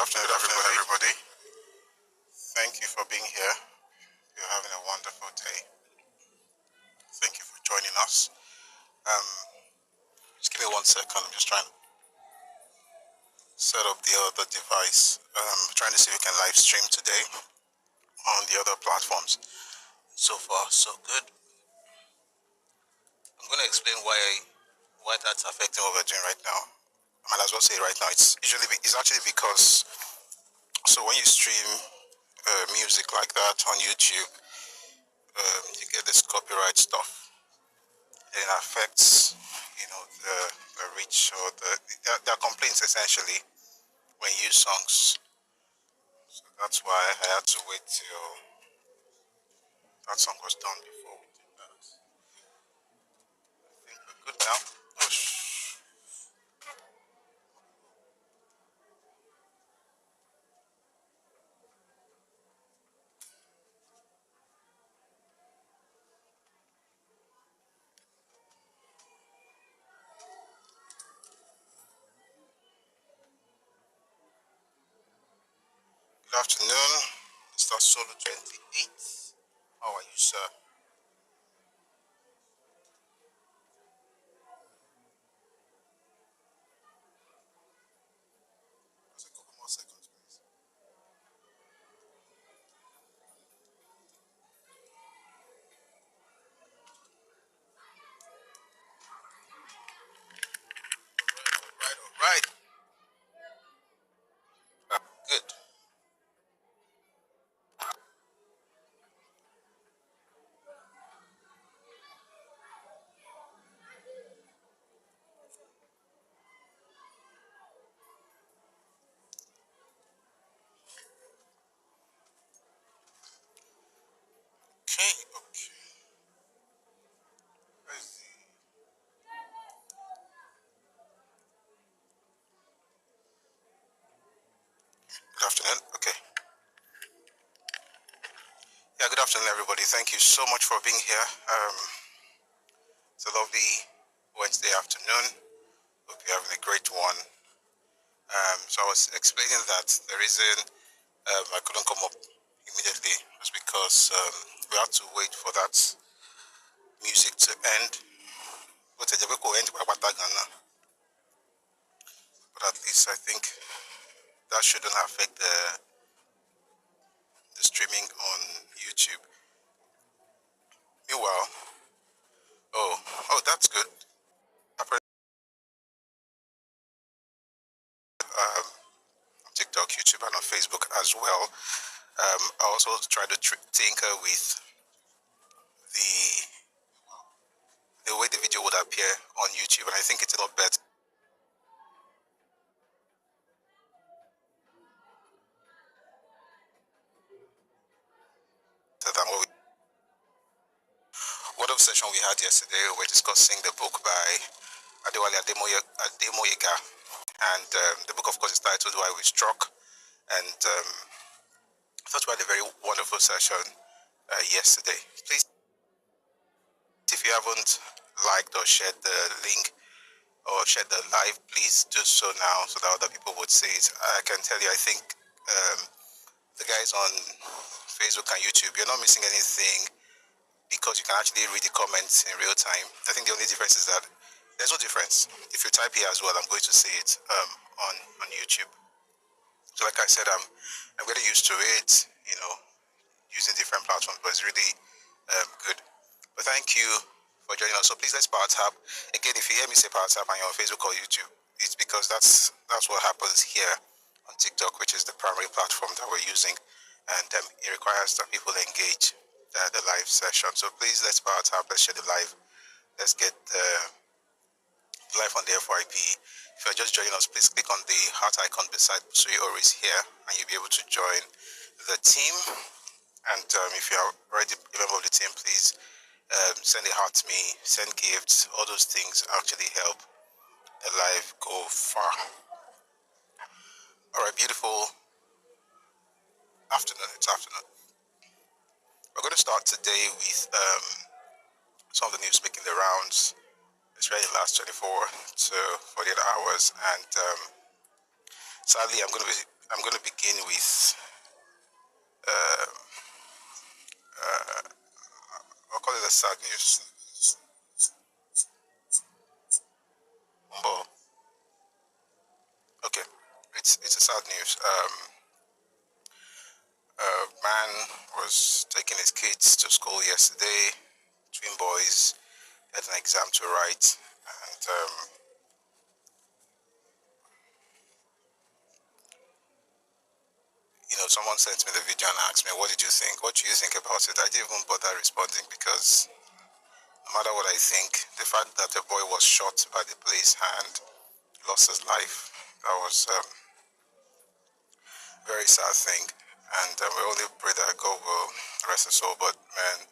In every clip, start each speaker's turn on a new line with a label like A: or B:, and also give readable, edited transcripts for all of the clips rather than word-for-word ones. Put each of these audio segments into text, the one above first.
A: Good afternoon, everybody. Thank you for being here. You're having a wonderful day. Thank you for joining us. Um, just give me 1 second. I'm just trying to set up the other device. Trying to see if we can live stream today on the other platforms. So far, so good. I'm going to explain why that's affecting what we're doing right now. I might as well say right now. It's actually because when you stream music like that on YouTube, you get this copyright stuff. It affects, the reach or there are complaints essentially when you use songs. So that's why I had to wait till that song was done before we did that. I think we're good now. Oh, Good afternoon, Mr. Solo 28. How are you, sir? Just a couple more seconds, please. All right. Good. Okay. Where's Good afternoon. Okay. Yeah, good afternoon, everybody. Thank you so much for being here. It's a lovely Wednesday afternoon. Hope you're having a great one. So I was explaining that the reason I couldn't come up immediately was because we had to wait for that music to end. But at least I think that shouldn't affect the streaming on YouTube. Meanwhile, that's good. TikTok, YouTube, and on Facebook as well. I also try to tinker with the the way the video would appear on YouTube, and I think it's a lot better than what of session we had yesterday. We were discussing the book by Adewale Ademoyega, and the book, of course, is titled Why We Struck. And I thought we had a very wonderful session yesterday. Please, if you haven't liked or shared the link or shared the live, please do so now so that other people would see it. I can tell you, I think the guys on Facebook and YouTube, you're not missing anything because you can actually read the comments in real time. I think the only difference is that there's no difference. If you type here as well, I'm going to see it on YouTube. So like I said, I'm getting used to it, using different platforms, but it's really good. But thank you for joining us. So please, let's power tap. Again, if you hear me say power tap and you're on Facebook or YouTube, it's because that's what happens here on TikTok, which is the primary platform that we're using, and it requires that people engage the live session. So please, let's power tap. Let's share the live. Let's get the live on the FYP. If you're just joining us, please click on the heart icon beside Sui Oris here, and you'll be able to join the team. And if you are already a member of the team, please send a heart to me, send gifts. All those things actually help the live go far. All right, beautiful afternoon. It's afternoon. We're going to start today with some of the news making the rounds, especially the last 24 to 48 hours. And sadly, I'm going to be I'm going to begin with, uh, I'll call it a sad news. But, okay, it's a sad news. A man was taking his kids to school yesterday, twin boys, had an exam to write, and someone sent me the video and asked me, "What did you think? What do you think about it?" I didn't even bother responding because no matter what I think, the fact that the boy was shot by the police and lost his life, that was a very sad thing. And we only pray that God will rest his soul. But man,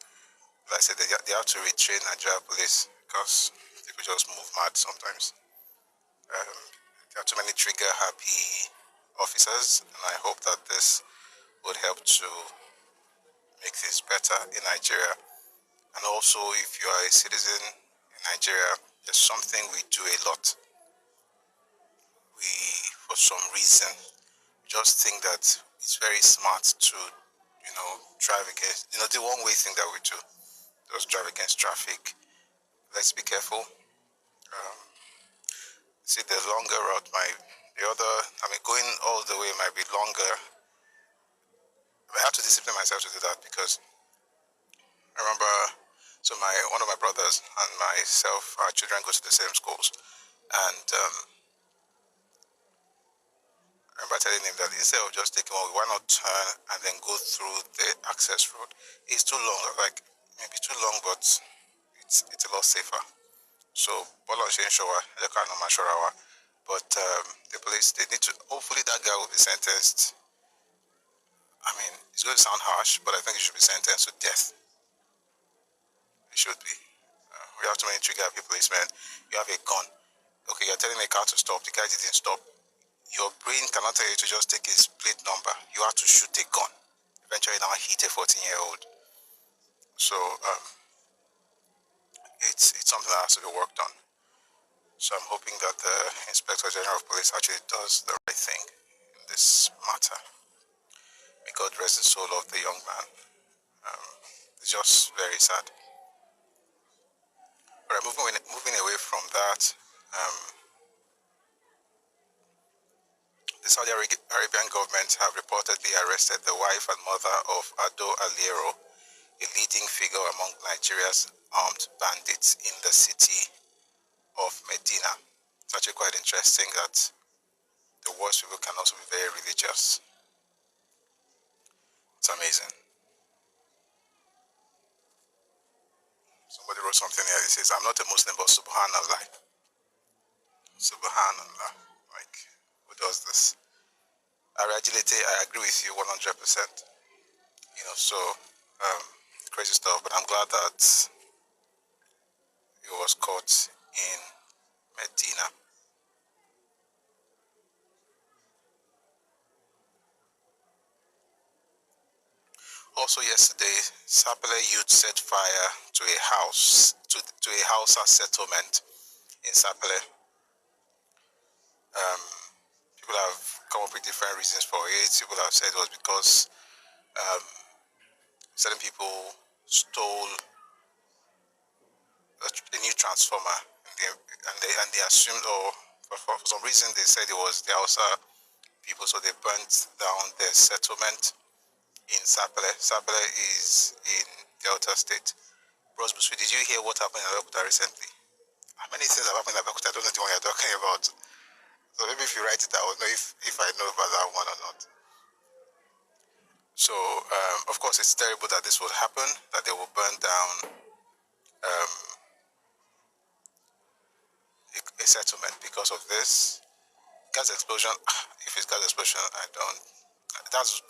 A: like I said, they have to retrain Nigeria police because people just move mad sometimes. There are too many trigger-happy officers, and I hope that this would help to make things better in Nigeria. And also, if you are a citizen in Nigeria, there's something we do a lot. We, for some reason, just think that it's very smart to, drive against, the one-way thing that we do, just drive against traffic. Let's be careful. See, the longer route going all the way might be longer. I have to discipline myself to do that because I remember, one of my brothers and myself, our children go to the same schools, and I remember telling him that instead of just taking one, why not turn and then go through the access road? It's too long, like maybe too long, but it's a lot safer. So, but the police, they need to. Hopefully, that guy will be sentenced. I mean, it's going to sound harsh, but I think he should be sentenced to death. It should be. We have too many trigger-happy policemen. You have a gun. Okay, you're telling a car to stop. The guy didn't stop. Your brain cannot tell you to just take his plate number. You have to shoot a gun. Eventually, now hit a 14-year-old. So it's something that has to be worked on. So I'm hoping that the Inspector General of Police actually does the right thing in this matter. May God rest the soul of the young man. It's just very sad. All right, moving away from that, the Saudi Arabian government have reportedly arrested the wife and mother of Ado Aliero, a leading figure among Nigeria's armed bandits in the city of Medina. It's actually quite interesting that the worst people can also be very religious. It's amazing. Somebody wrote something here. It says, "I'm not a Muslim, but Subhanallah." Subhanallah. Like, who does this? Arajilete, I agree with you 100%. Crazy stuff. But I'm glad that he was caught in Medina. Also yesterday, Sapele youth set fire to a house, to a Hausa settlement in Sapele. People have come up with different reasons for it. People have said it was because certain people stole a new transformer, and they assumed, or for some reason, they said it was the Hausa people, so they burnt down their settlement in Sapele. Sapele is in Delta State. Bros Busui, did you hear what happened in Abeokuta recently? Many things have happened in Abeokuta. I don't know the one you're talking about. So maybe if you write it, I will know if I know about that one or not. So, of course, it's terrible that this would happen, that they will burn down a settlement because of this. Gas explosion, if it's gas explosion, I don't. That's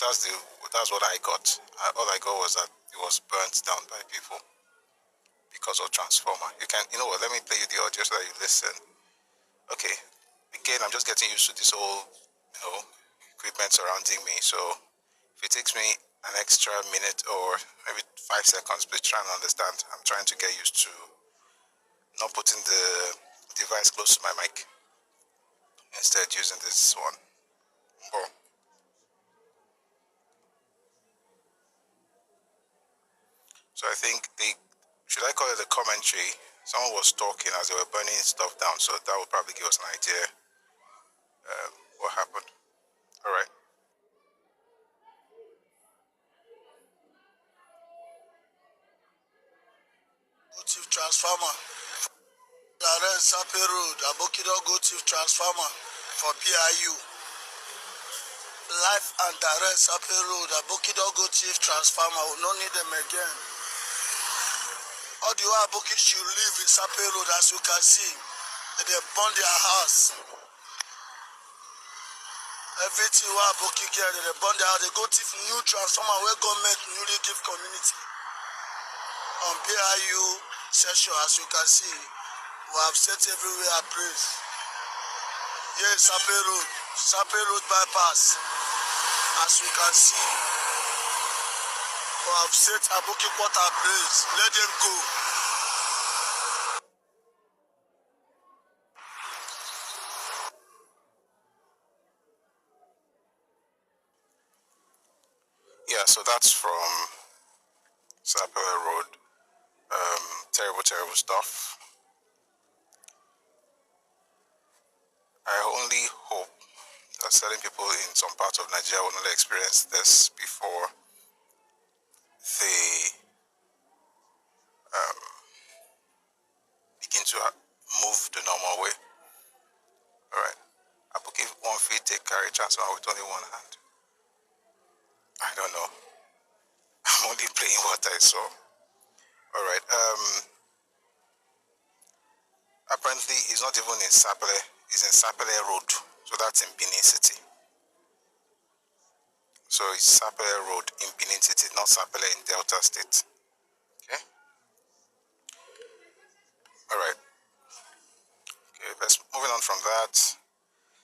A: what I got. All I got was that it was burnt down by people because of transformer. You know what? Let me play you the audio so that you listen. Okay. Again, I'm just getting used to this whole, equipment surrounding me. So if it takes me an extra minute or maybe 5 seconds, please try and understand. I'm trying to get used to not putting the device close to my mic, instead using this one. Boom. So I think should I call it a commentary? Someone was talking as they were burning stuff down, so that would probably give us an idea what happened. All right.
B: Chief Transformer. Direct Sape Road, Abokido Go Chief Transformer for PIU. Life and direct Sape Road, Abokido Go Chief Transformer. We don't need them again. All the way Aboki should live in Sape Road, as you can see. They burn their house. Everything where Aboki get, they burn their house. They go to new transformer where government newly give community. On PIU session, as you can see, we have set everywhere at praise. Here is Sape Road bypass. As you can see, we have set Aboki Quarter praise. Let them go.
A: Yeah, so that's from Sapele Road. Terrible stuff. I only hope that certain people in some parts of Nigeria will not experience this before they begin to move the normal way. All right. I will give 1 feet, take carry transfer with only one hand. I don't know. I'm only playing what I saw. All right. Apparently, it's not even in Sapele. It's in Sapele Road. So that's in Benin City. So it's Sapele Road in Benin City, not Sapele in Delta State. Okay. All right. Okay. Moving on from that.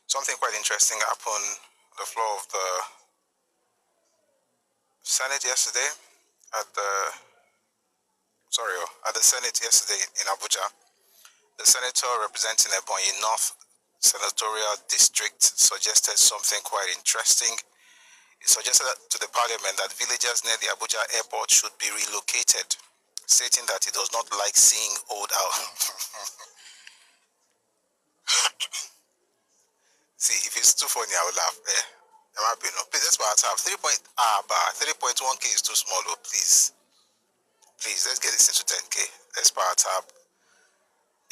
A: Something quite interesting happened on the floor of the Senate yesterday at the Senate yesterday in Abuja. The senator representing Ebonyi North Senatorial District suggested something quite interesting. He suggested to the parliament that villagers near the Abuja airport should be relocated, stating that he does not like seeing old See, if it's too funny, I will laugh. Please, let's have 3.1K is too small, oh, please. Please, let's get this into 10K. Let's power tab.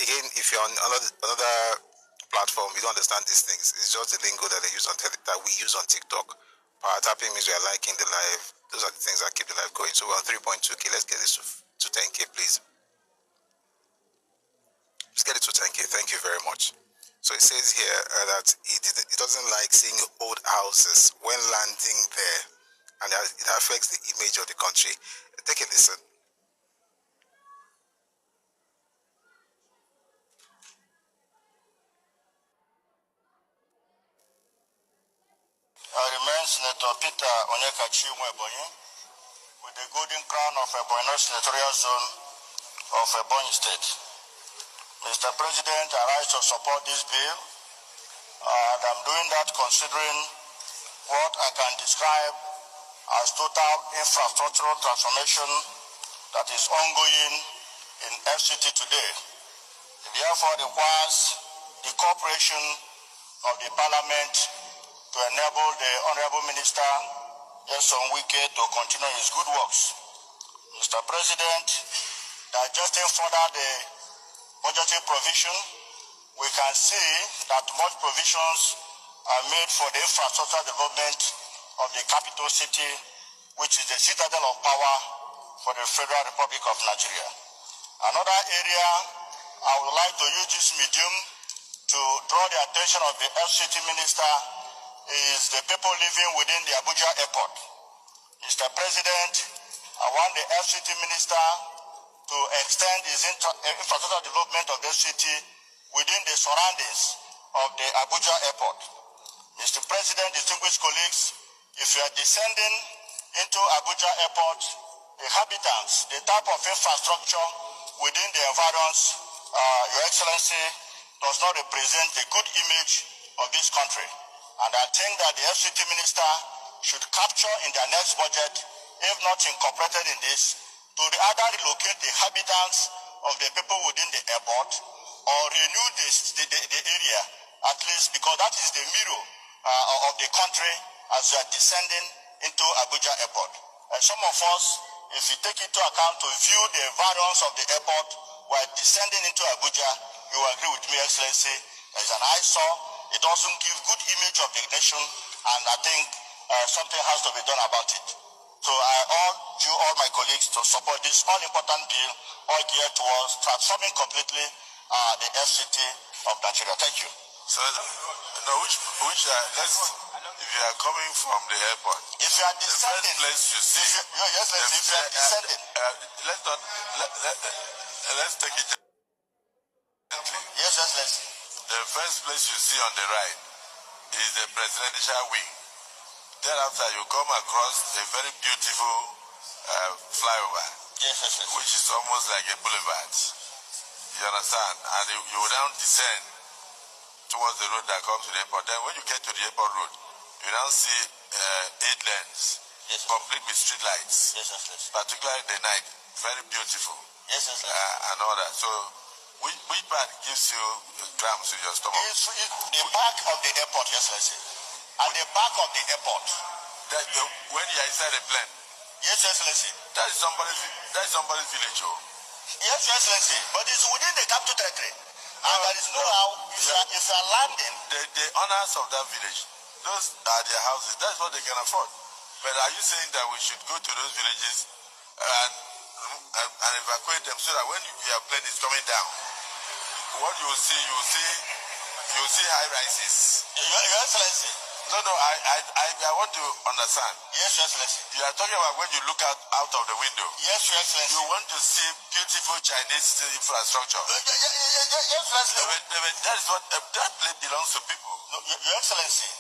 A: Again, if you're on another platform, you don't understand these things. It's just the lingo that they use that we use on TikTok. Power tapping means we are liking the live. Those are the things that keep the live going. So we're on 3.2K. Let's get this to 10K, please. Let's get it to 10K. Thank you very much. So it says here that he doesn't like seeing old houses when landing there, and it affects the image of the country. Take a listen.
B: I remain Senator Peter Onyekachi Ebonyi with the golden crown of Ebonyi North Senatorial Zone of Ebonyi State. Mr. President, I rise to support this bill, and I'm doing that considering what I can describe as total infrastructural transformation that is ongoing in FCT today. It therefore requires the cooperation of the Parliament to enable the Honorable Minister, Nyesom Wike, to continue his good works. Mr. President, digesting further the budgetary provision, we can see that much provisions are made for the infrastructure development of the capital city, which is the citadel of power for the Federal Republic of Nigeria. Another area I would like to use this medium to draw the attention of the FCT Minister is the people living within the Abuja airport. Mr. President, I want the FCT Minister to extend his infrastructure development of the city within the surroundings of the Abuja airport. Mr. President, distinguished colleagues, if you are descending into Abuja airport, the habitants, the type of infrastructure within the environs, Your Excellency, does not represent the good image of this country. And I think that the FCT Minister should capture in their next budget, if not incorporated in this, to to either relocate the inhabitants of the people within the airport or renew the area, at least because that is the mirror of the country as we are descending into Abuja Airport. Some of us, if you take into account to view the variance of the airport while descending into Abuja, you agree with me, Excellency, as an eyesore. It doesn't give good image of the nation, and I think something has to be done about it. So I urge you, all my colleagues, to support this all-important bill, all geared towards transforming completely the FCT of Nigeria. Thank you.
C: So, no, if you are coming from the airport,
B: if you are descending,
C: the first place you see,
B: if you are descending,
C: let's take it gently.
B: Yes, let's.
C: The first place you see on the right is the presidential wing. Thereafter, you come across a very beautiful flyover, which is almost like a boulevard. You understand? And you will now descend towards the road that comes to the airport. Then when you get to the airport road, you now see 8 lanes, complete with street lights, particularly at the night. Very beautiful. And all that. So, which part gives you cramps in your stomach?
B: It's the back of the airport, At the back of the airport.
C: When you are inside a plane?
B: Yes, Excellency.
C: That is somebody's village, oh.
B: Yes, Excellency. But it's within the capital territory. And there is no how, if you are landing.
C: The owners of that village, those are their houses. That's what they can afford. But are you saying that we should go to those villages and evacuate them so that when your plane is coming down, what you will see high rises?
B: Your Excellency.
C: No, I want to understand.
B: Yes, Your Excellency.
C: You are talking about when you look out of the window.
B: Yes, Your Excellency.
C: You want to see beautiful Chinese infrastructure.
B: Yes, Your Excellency.
C: That is what that place belongs to people.
B: No, Your Excellency,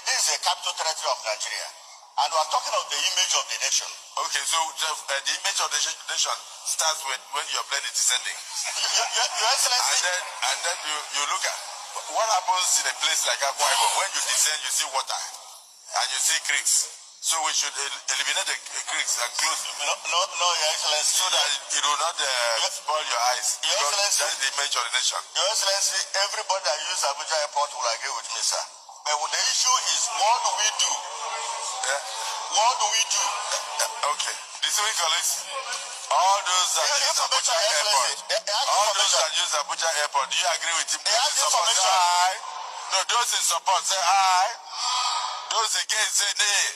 B: this is a capital territory of Nigeria, and we are talking of the image of the nation.
C: Okay, so the image of the nation starts when your plane is descending.
B: Your Excellency.
C: And then you look at what happens in a place like Akwa Ibom. When you descend, you see water and you see creeks. So we should eliminate the creeks and close them.
B: No, Your Excellency.
C: So that it will not spoil your eyes.
B: Your Excellency.
C: That is the image of the nation.
B: Your Excellency, everybody that uses Abuja Airport will agree with me, sir. But the issue is, what do we do?
C: Yeah.
B: What do we do?
C: Okay. Distinguished colleagues, all those that use Abuja Airport, do you agree with him? Aye. No, those in support say aye. Those against say nay.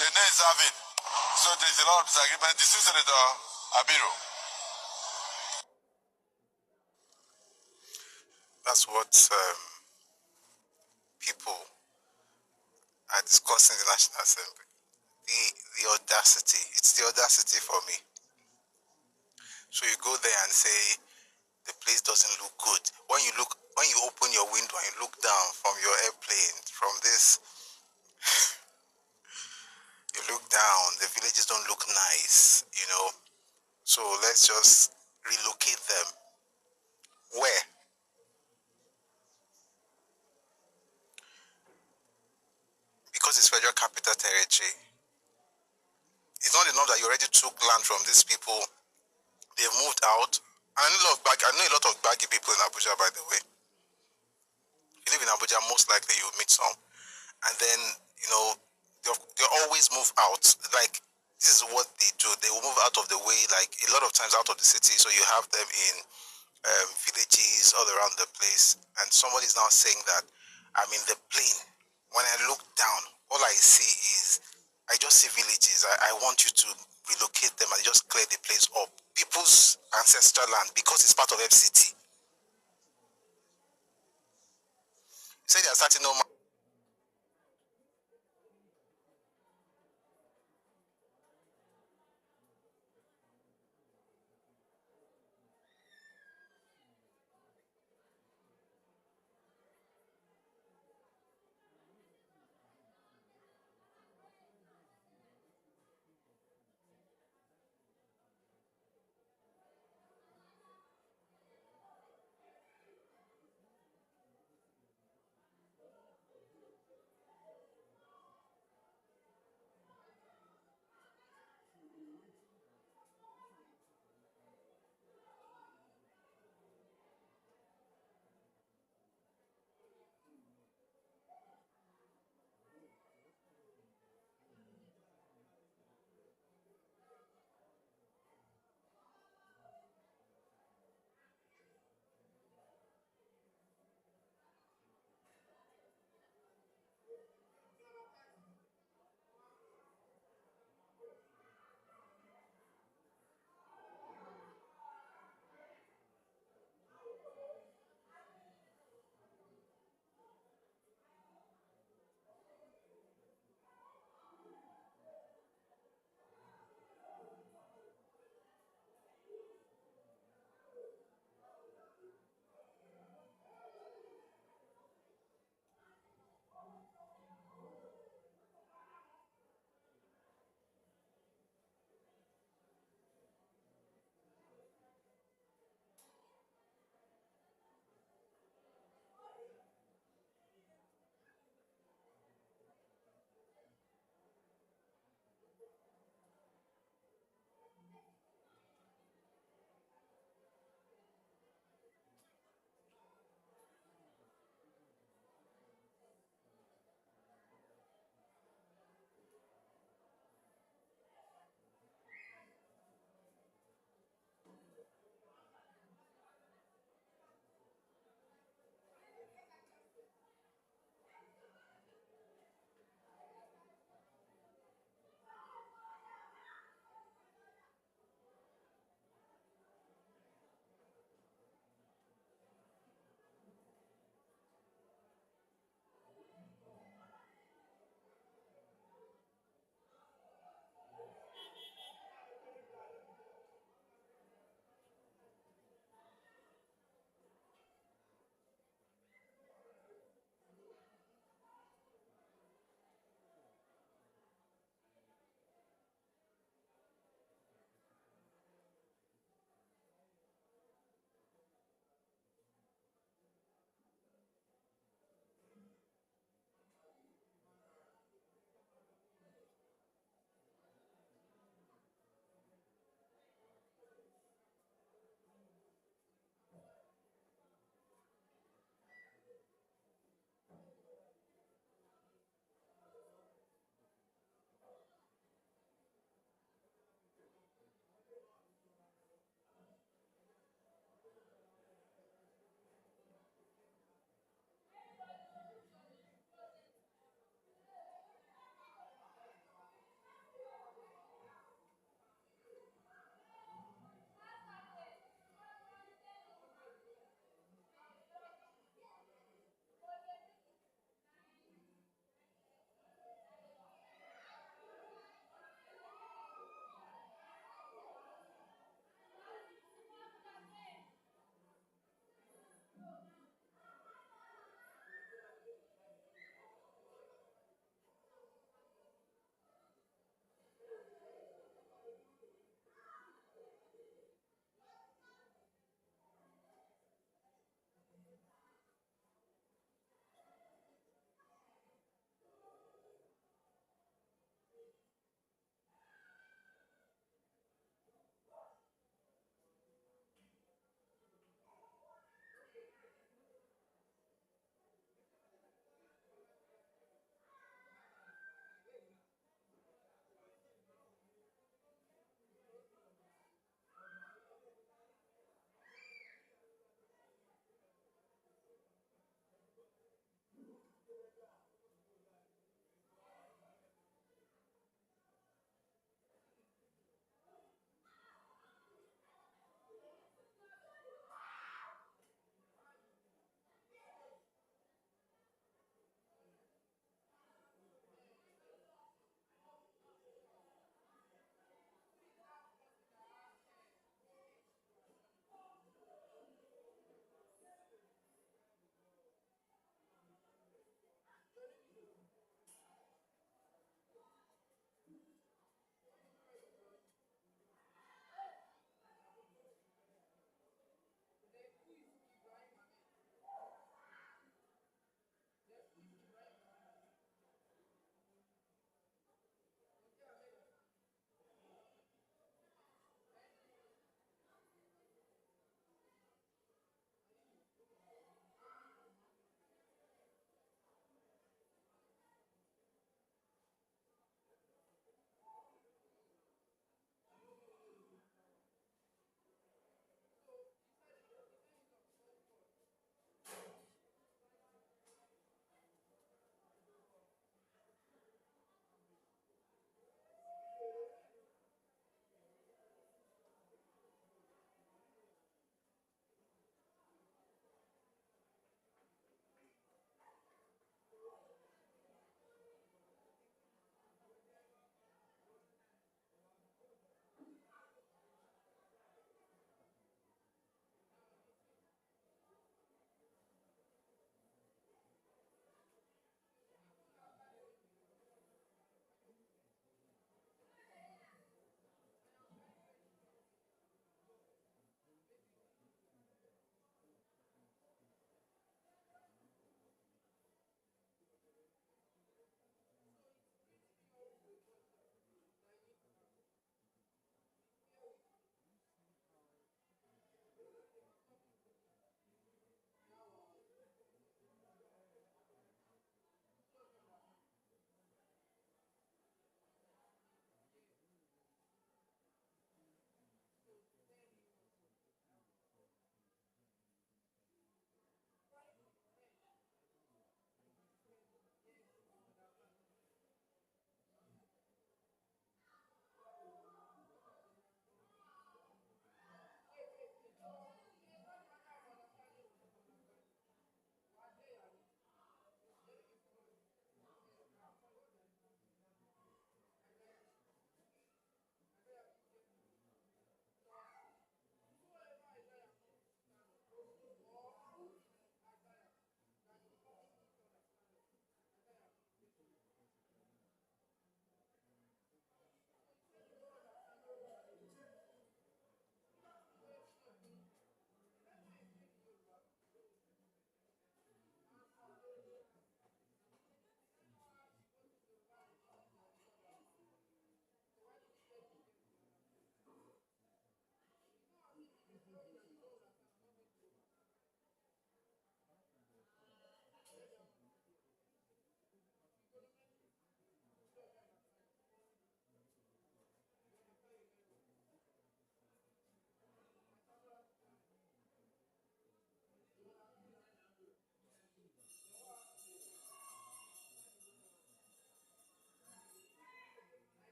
C: The nays have it. So there's a lot of disagreement. This is Senator Abiru.
A: That's what people are discussing in the National Assembly. The audacity. It's the audacity for me. So you go there and say the place doesn't look good. When you open your window and you look down from your airplane, from this, you look down, the villages don't look nice, you know. So let's just relocate them. Where? Because it's Federal Capital Territory. It's not enough that you already took land from these people. They've moved out. I know a lot of baggy people in Abuja, by the way. If you live in Abuja, most likely you'll meet some. And then, you know, they always move out. Like, this is what they do. They will move out of the way, like, a lot of times out of the city. So you have them in villages all around the place. And somebody's now saying that I'm in the plane. When I look down, all I see is, I just see villages. I want you to relocate them and just clear the place up. People's ancestral land, because it's part of FCT. You say they are starting no.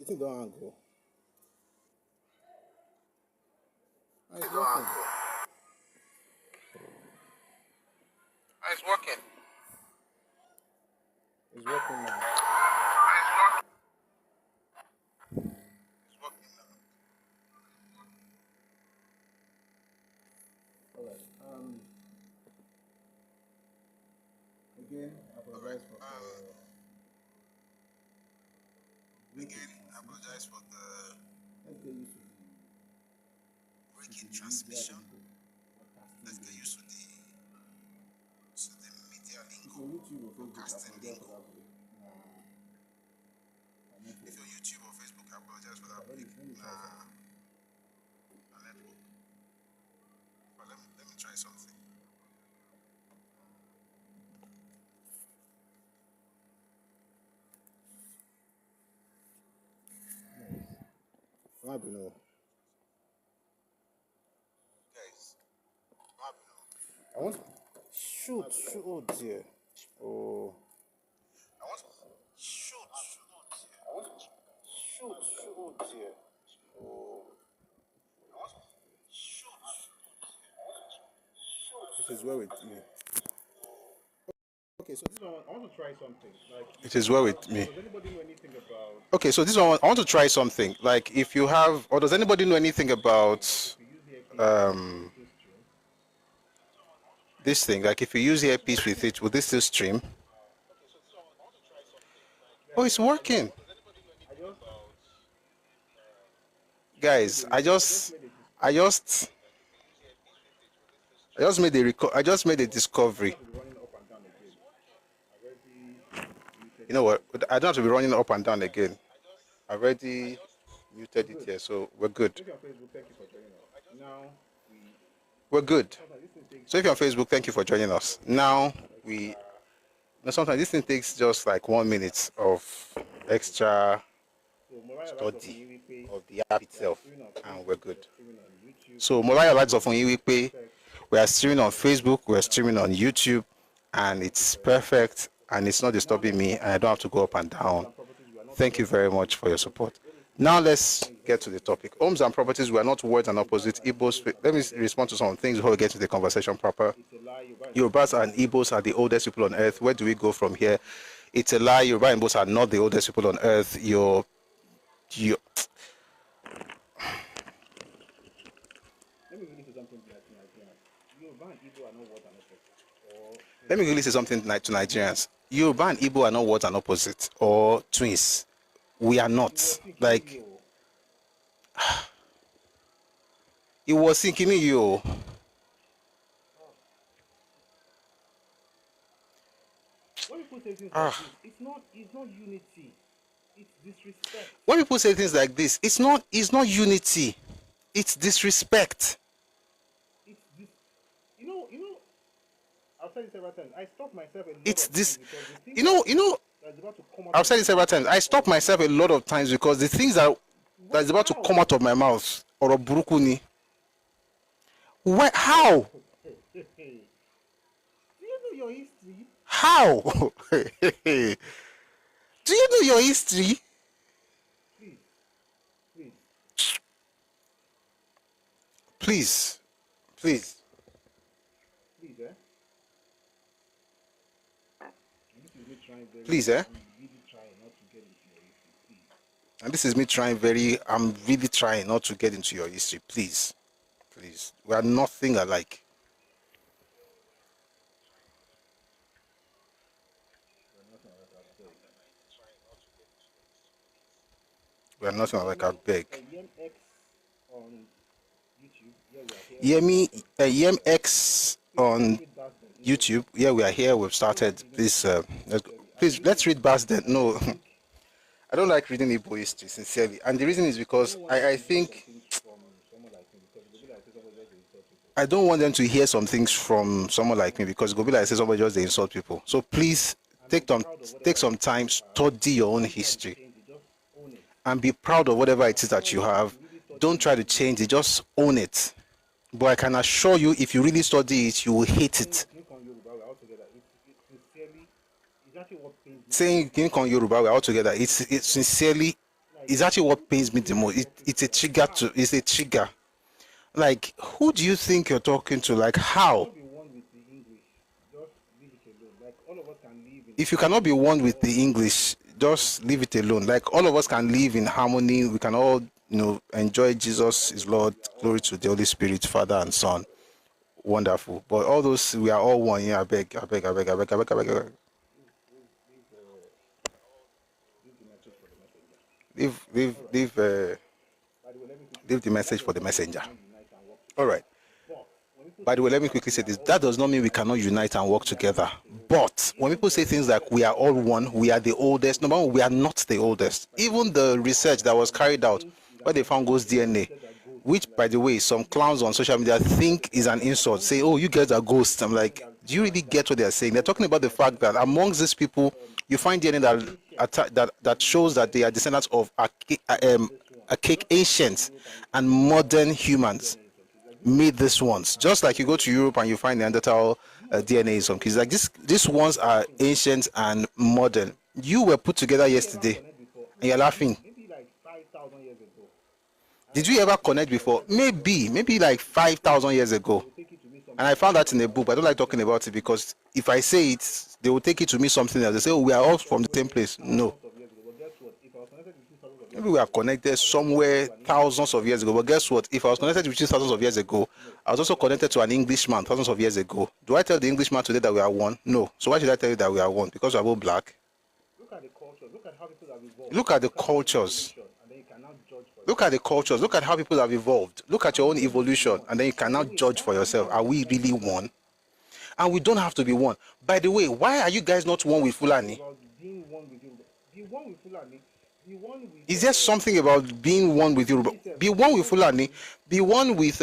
D: think don't angle. It's working.
A: It's working.
D: It's working now.
A: It's working now.
D: Alright. Again, I apologize for
A: Again, I apologize for the
D: let's get used to
A: breaking transmission. Let's get used to the media lingo,
D: YouTube or Facebook.
A: podcasting lingo.
D: If
A: If you're YouTube or Facebook, I apologize for that break. Network. But let me try something.
D: no.
A: Guys,
D: I want shoot. Oh dear. Oh.
A: I want to shoot.
D: Oh dear. Oh. It is well with me. Okay, so this one I want to try something. Like
A: It is well with me.
D: does anybody know anything about
A: Okay, so this one I want to try something. Like if you have, or does anybody know anything about this thing? Like if you use earpiece with it, will this still stream? Oh, it's working. Guys, I just made a discovery. You know what? I don't have to be running up and down again. I already muted it here, so we're good. We're good. So if you're on Facebook, thank you for joining us. Now sometimes this thing takes just like 1 minute of extra study of the app itself, and we're good. So Mobile Lights of Onyiwipe, we are streaming on Facebook, we are streaming on YouTube, and it's perfect, and it's not disturbing me, and I don't have to go up and down. Thank you very much for your support. Now let's get to the topic. Homes and properties were not words and opposites. Igbos. Let me respond to some things before we get to the conversation proper. Yorubas and Igbos are the oldest people on earth. Where do we go from here? It's a lie. Yoruba and Igbos are not the oldest people on earth. Let me really say something to Nigerians. Yoruba and Igbo are not words and opposites or twins. We are not. Like, it was thinking me, you.
D: when people say things like this, it's not unity. It's disrespect.
A: When people say things like this, it's not unity. It's disrespect.
D: It's this. You know. I've said it several times. I stop myself a lot
A: It's
D: of
A: this.
D: times because the things
A: You know.
D: that's about to come out
A: I've said it several times. I stop myself a lot of times because the things that's about to come out of my mouth or a burukuni. Why? How?
D: Do you know your history?
A: How? Do you know your history?
D: Please.
A: Please. Please, eh? And this is me trying I'm really trying not to get into your history. Please. We are nothing alike. We are nothing alike, I beg. YemX on YouTube. Yeah, we are here. We've started this. Please, let's read Basden. No, I don't like reading Igbo history, sincerely. And the reason is because I think I don't want them to hear some things from someone like me, because it will be like say somebody just they insult people. So please take some time, study your own history, and be proud of whatever it is that you have. Don't try to change it, just own it. But I can assure you, if you really study it, you will hate it. Saying King Kong Yoruba, we're all together, it's sincerely, is actually what pains me the most. It's a trigger it's a trigger. Like, who do you think you're talking to? Like, how?
D: Be one with the English. Just leave it alone. Like all of us can live in.
A: If you cannot be one with the English, just leave it alone. Like, all of us can live in harmony. We can all, enjoy Jesus is Lord. Glory to the Holy Spirit, Father and Son. Wonderful. But all those, we are all one. Yeah, I beg. Leave the message for the messenger. All right. By the way, let me quickly say this. That does not mean we cannot unite and work together. But when people say things like we are all one, we are the oldest, number one, we are not the oldest. Even the research that was carried out where they found ghost DNA, which, by the way, some clowns on social media think is an insult, say, oh, you guys are ghosts. I'm like, do you really get what they're saying? They're talking about the fact that amongst these people, you find DNA that shows that they are descendants of archaic ancients and modern humans made these ones. Just like you go to Europe and you find Neanderthal DNA in some cases. Like these ones are ancient and modern. You were put together yesterday and you're laughing.
D: Maybe like 5,000 years ago.
A: Did we ever connect before? Maybe like 5,000 years ago. And I found that in a book, but I don't like talking about it because if I say it, they will take it to me something else. They say, oh, we are all from the same place. No. Maybe we are connected somewhere thousands of years ago. But guess what? If I was connected with you thousands of years ago, I was also connected to an Englishman thousands of years ago. Do I tell the Englishman today that we are one? No. So why should I tell you that we are one? Because we are both black?
D: Look at the culture. Look at how people have evolved.
A: Look at the cultures.
D: And then you cannot judge for
A: Look at the cultures. Look at how people have evolved. Look at your own evolution. And then you cannot judge for yourself. Are we really one? And we don't have to be one. By the way, why are you guys not one with Fulani?
D: being one with you. Be one with Fulani. Be one with.
A: Is there something about being one with Yoruba? Be one with Fulani. Be one with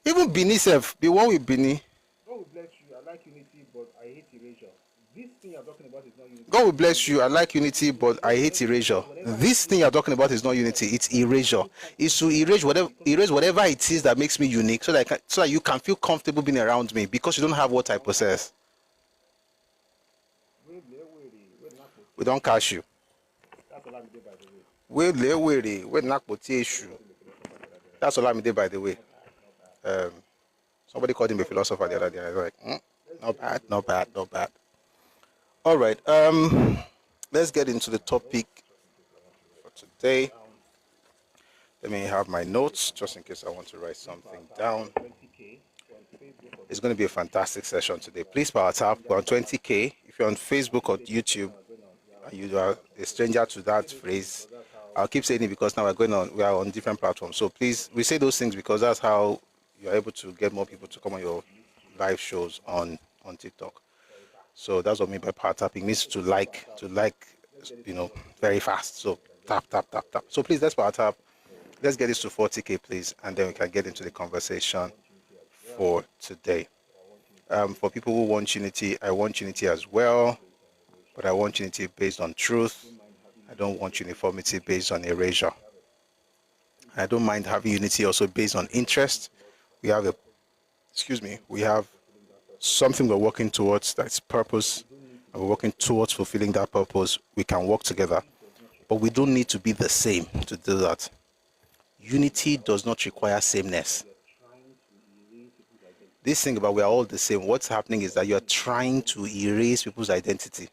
A: even Bini self. Be one with Bini.
D: God will bless you. I like unity, but I hate erasure. This thing you're talking about is not unity.
A: God will bless you. I like unity, but I hate erasure. This thing you're talking about is not unity. It's erasure. It's to erase whatever it is that makes me unique, so that you can feel comfortable being around me because you don't have what I possess. We don't catch you. That's all I'm did, by the way. Somebody called him a philosopher the other day. I was like, not bad. All right. Let's get into the topic for today. Let me have my notes just in case I want to write something down. It's going to be a fantastic session today. Please power tap. We're on 20K. If you're on Facebook or YouTube, you are a stranger to that phrase, I'll keep saying it because now we are on different platforms. So please, we say those things because that's how you're able to get more people to come on your live shows on TikTok. So that's what I mean by power tapping. It means to like, very fast. So tap. So please, let's power tap. Let's get this to 40K, please, and then we can get into the conversation for today. For people who want unity, I want unity as well. But I want unity based on truth. I don't want uniformity based on erasure. I don't mind having unity also based on interest. We have something we're working towards, that's purpose, and we're working towards fulfilling that purpose. We can work together, but we don't need to be the same to do that. Unity does not require sameness. This thing about we are all the same, what's happening is that you're trying to erase people's identity.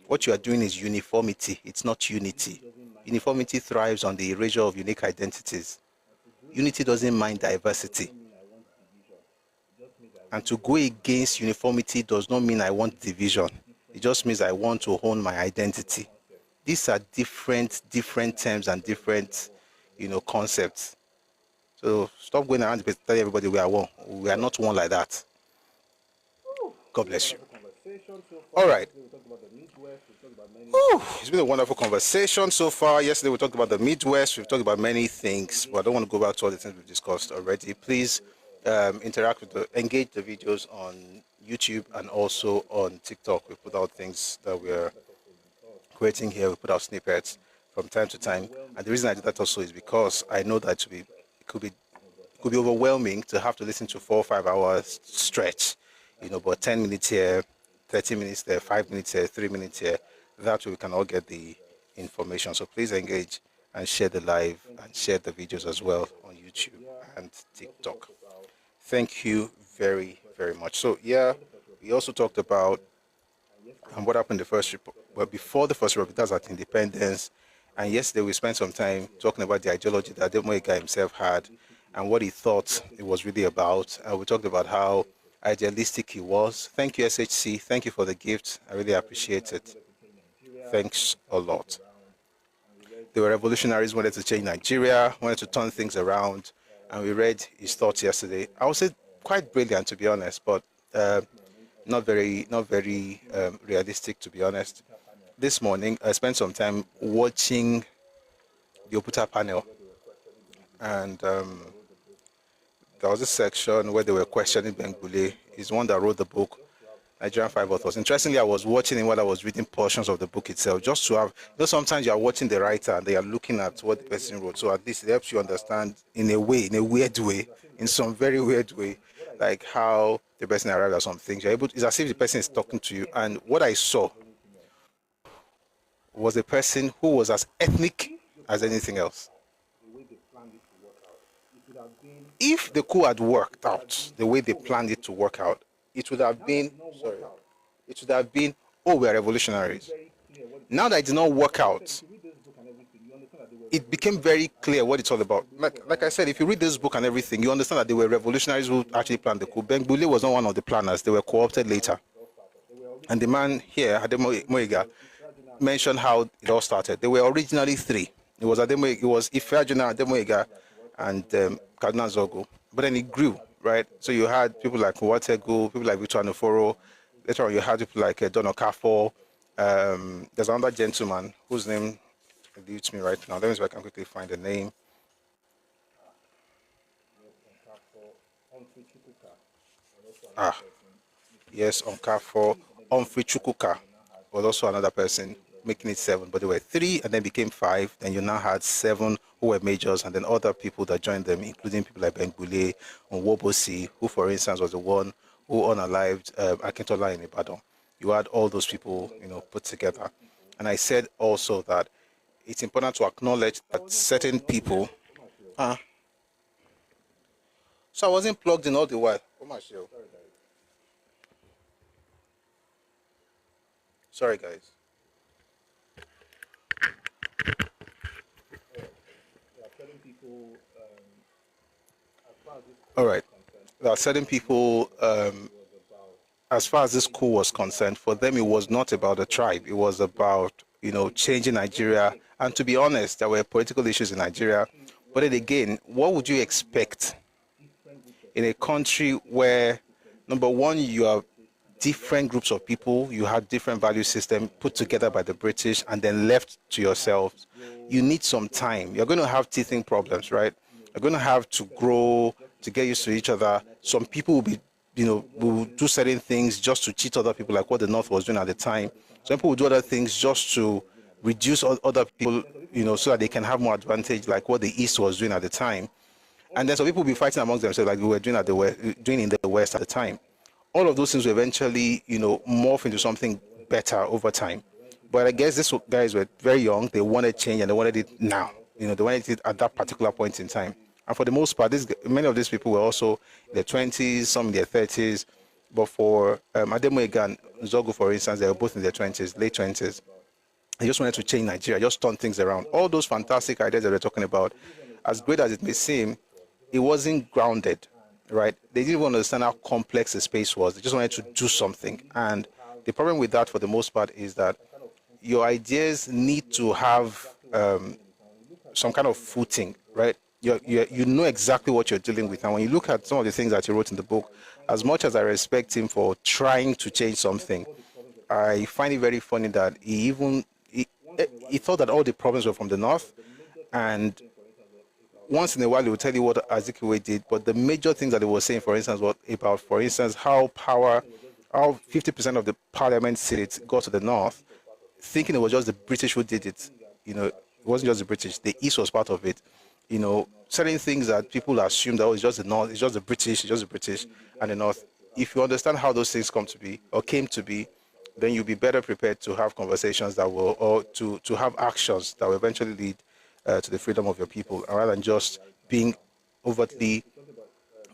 A: What you are doing is uniformity. It's not unity. Uniformity thrives on the erasure of unique identities. Unity doesn't mind diversity. And to go against uniformity does not mean I want division. It just means I want to own my identity. These are different terms and different, concepts. So stop going around and telling everybody we are one. We are not one like that. God bless you. All right. It's been a wonderful conversation so far. Yesterday we talked about the Midwest. We've talked about many things, but I don't want to go back to all the things we've discussed already. Please engage the videos on YouTube and also on TikTok. We put out things that we're creating here. We put out snippets from time to time. And the reason I do that also is because I know that it could be overwhelming to have to listen to 4 or 5 hours stretch, but 10 minutes here, 30 minutes there, 5 minutes here, 3 minutes here. That way we can all get the information. So please engage and share the live and share the videos as well on YouTube and TikTok. Thank you very, very much. So yeah, we also talked about what happened the first report, well, before the first report, that's at independence. And yesterday we spent some time talking about the ideology that Ademoyega himself had and what he thought it was really about. We talked about how idealistic he was. Thank you, SHC. Thank you for the gift. I really appreciate it. Thanks a lot. They were revolutionaries, wanted to change Nigeria, wanted to turn things around, and we read his thoughts yesterday. I would say quite brilliant, to be honest, but not very realistic, to be honest. This morning, I spent some time watching the Oputa panel, and there was a section where they were questioning Bengbule. He's the one that wrote the book, Nigerian Five Authors. Interestingly, I was watching him while I was reading portions of the book itself, just to have, sometimes you are watching the writer and they are looking at what the person wrote, so at least it helps you understand in a weird way, in some very weird way, like how the person arrived at some things. You're able to, it's as if the person is talking to you. And what I saw was a person who was as ethnic as anything else. If the coup had worked out the way they planned it to work out, it would have been, oh, we are revolutionaries. Now that it did not work out, it became very clear what it's all about. Like I said, if you read this book and everything, you understand that they were revolutionaries who actually planned the coup. Bengbule was not one of the planners. They were co-opted later. And the man here, Ademoyega, mentioned how it all started. There were originally three. It was Ifeanyi Ademoyega and Kaduna Zogo. But then it grew, right? So you had people like Nwategu, people like Victor Anuforo. Later on, you had people like Don Okafor. There's another gentleman whose name eludes me right now. Let me see if I can quickly find the name. Yes, Okafor. Humphrey Chukwuka was also another person, making it 7, but there were 3 and then became 5. Then you now had 7 who were majors, and then other people that joined them, including people like Bengbule and Wobosi, who, for instance, was the one who unalived Akintola in Ibadan. You had all those people, put together. And I said also that it's important to acknowledge that certain people. So I wasn't plugged in all the while. Sorry, guys. All right. There are certain people, as far as this coup was concerned, for them it was not about a tribe. It was about, changing Nigeria. And to be honest, there were political issues in Nigeria. But then again, what would you expect in a country where, number one, you have different groups of people, you have different value system put together by the British and then left to yourselves? You need some time. You're going to have teething problems, right? You're going to have to grow, to get used to each other. Some people will be, will do certain things just to cheat other people, like what the North was doing at the time. Some people will do other things just to reduce other people, so that they can have more advantage, like what the East was doing at the time. And then some people will be fighting amongst themselves, like we were doing in the West at the time. All of those things will eventually, morph into something better over time. But I guess these guys were very young. They wanted change and they wanted it now. They wanted it at that particular point in time. And for the most part, many of these people were also in their 20s, some in their 30s. But for Ademoyega and Zogo, for instance, they were both in their 20s, late 20s. They just wanted to change Nigeria, just turn things around. All those fantastic ideas that we're talking about, as great as it may seem, it wasn't grounded, right? They didn't even understand how complex the space was. They just wanted to do something. And the problem with that, for the most part, is that your ideas need to have some kind of footing, right? You know exactly what you're dealing with. And when you look at some of the things that he wrote in the book, as much as I respect him for trying to change something, I find it very funny that he thought that all the problems were from the North, and once in a while he would tell you what Azikiwe did, but the major things that he was saying, for instance, how 50% of the parliament seats got to the North, thinking it was just the British who did it. It wasn't just the British. The East was part of it. Certain things that people assume that it's just the North, it's just the British, and the North. If you understand how those things come to be or came to be, then you'll be better prepared to have conversations that will, or to have actions that will eventually lead to the freedom of your people, rather than just being overtly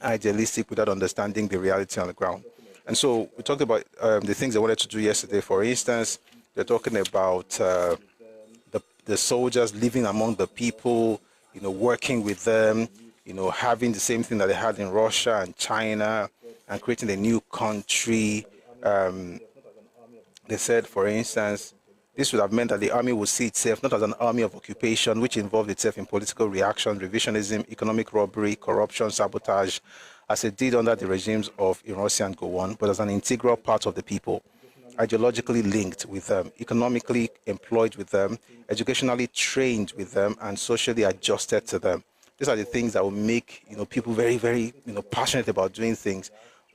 A: idealistic without understanding the reality on the ground. And so we talked about the things I wanted to do yesterday. For instance, they're talking about the soldiers living among the people, working with them, having the same thing that they had in Russia and China, and creating a new country. They said, for instance, this would have meant that the army would see itself not as an army of occupation, which involved itself in political reaction, revisionism, economic robbery, corruption, sabotage, as it did under the regimes of Irosi and Gowon, but as an integral part of the people, ideologically linked with them, economically employed with them, educationally trained with them, and socially adjusted to them. These are the things that will make people very, very passionate about doing things.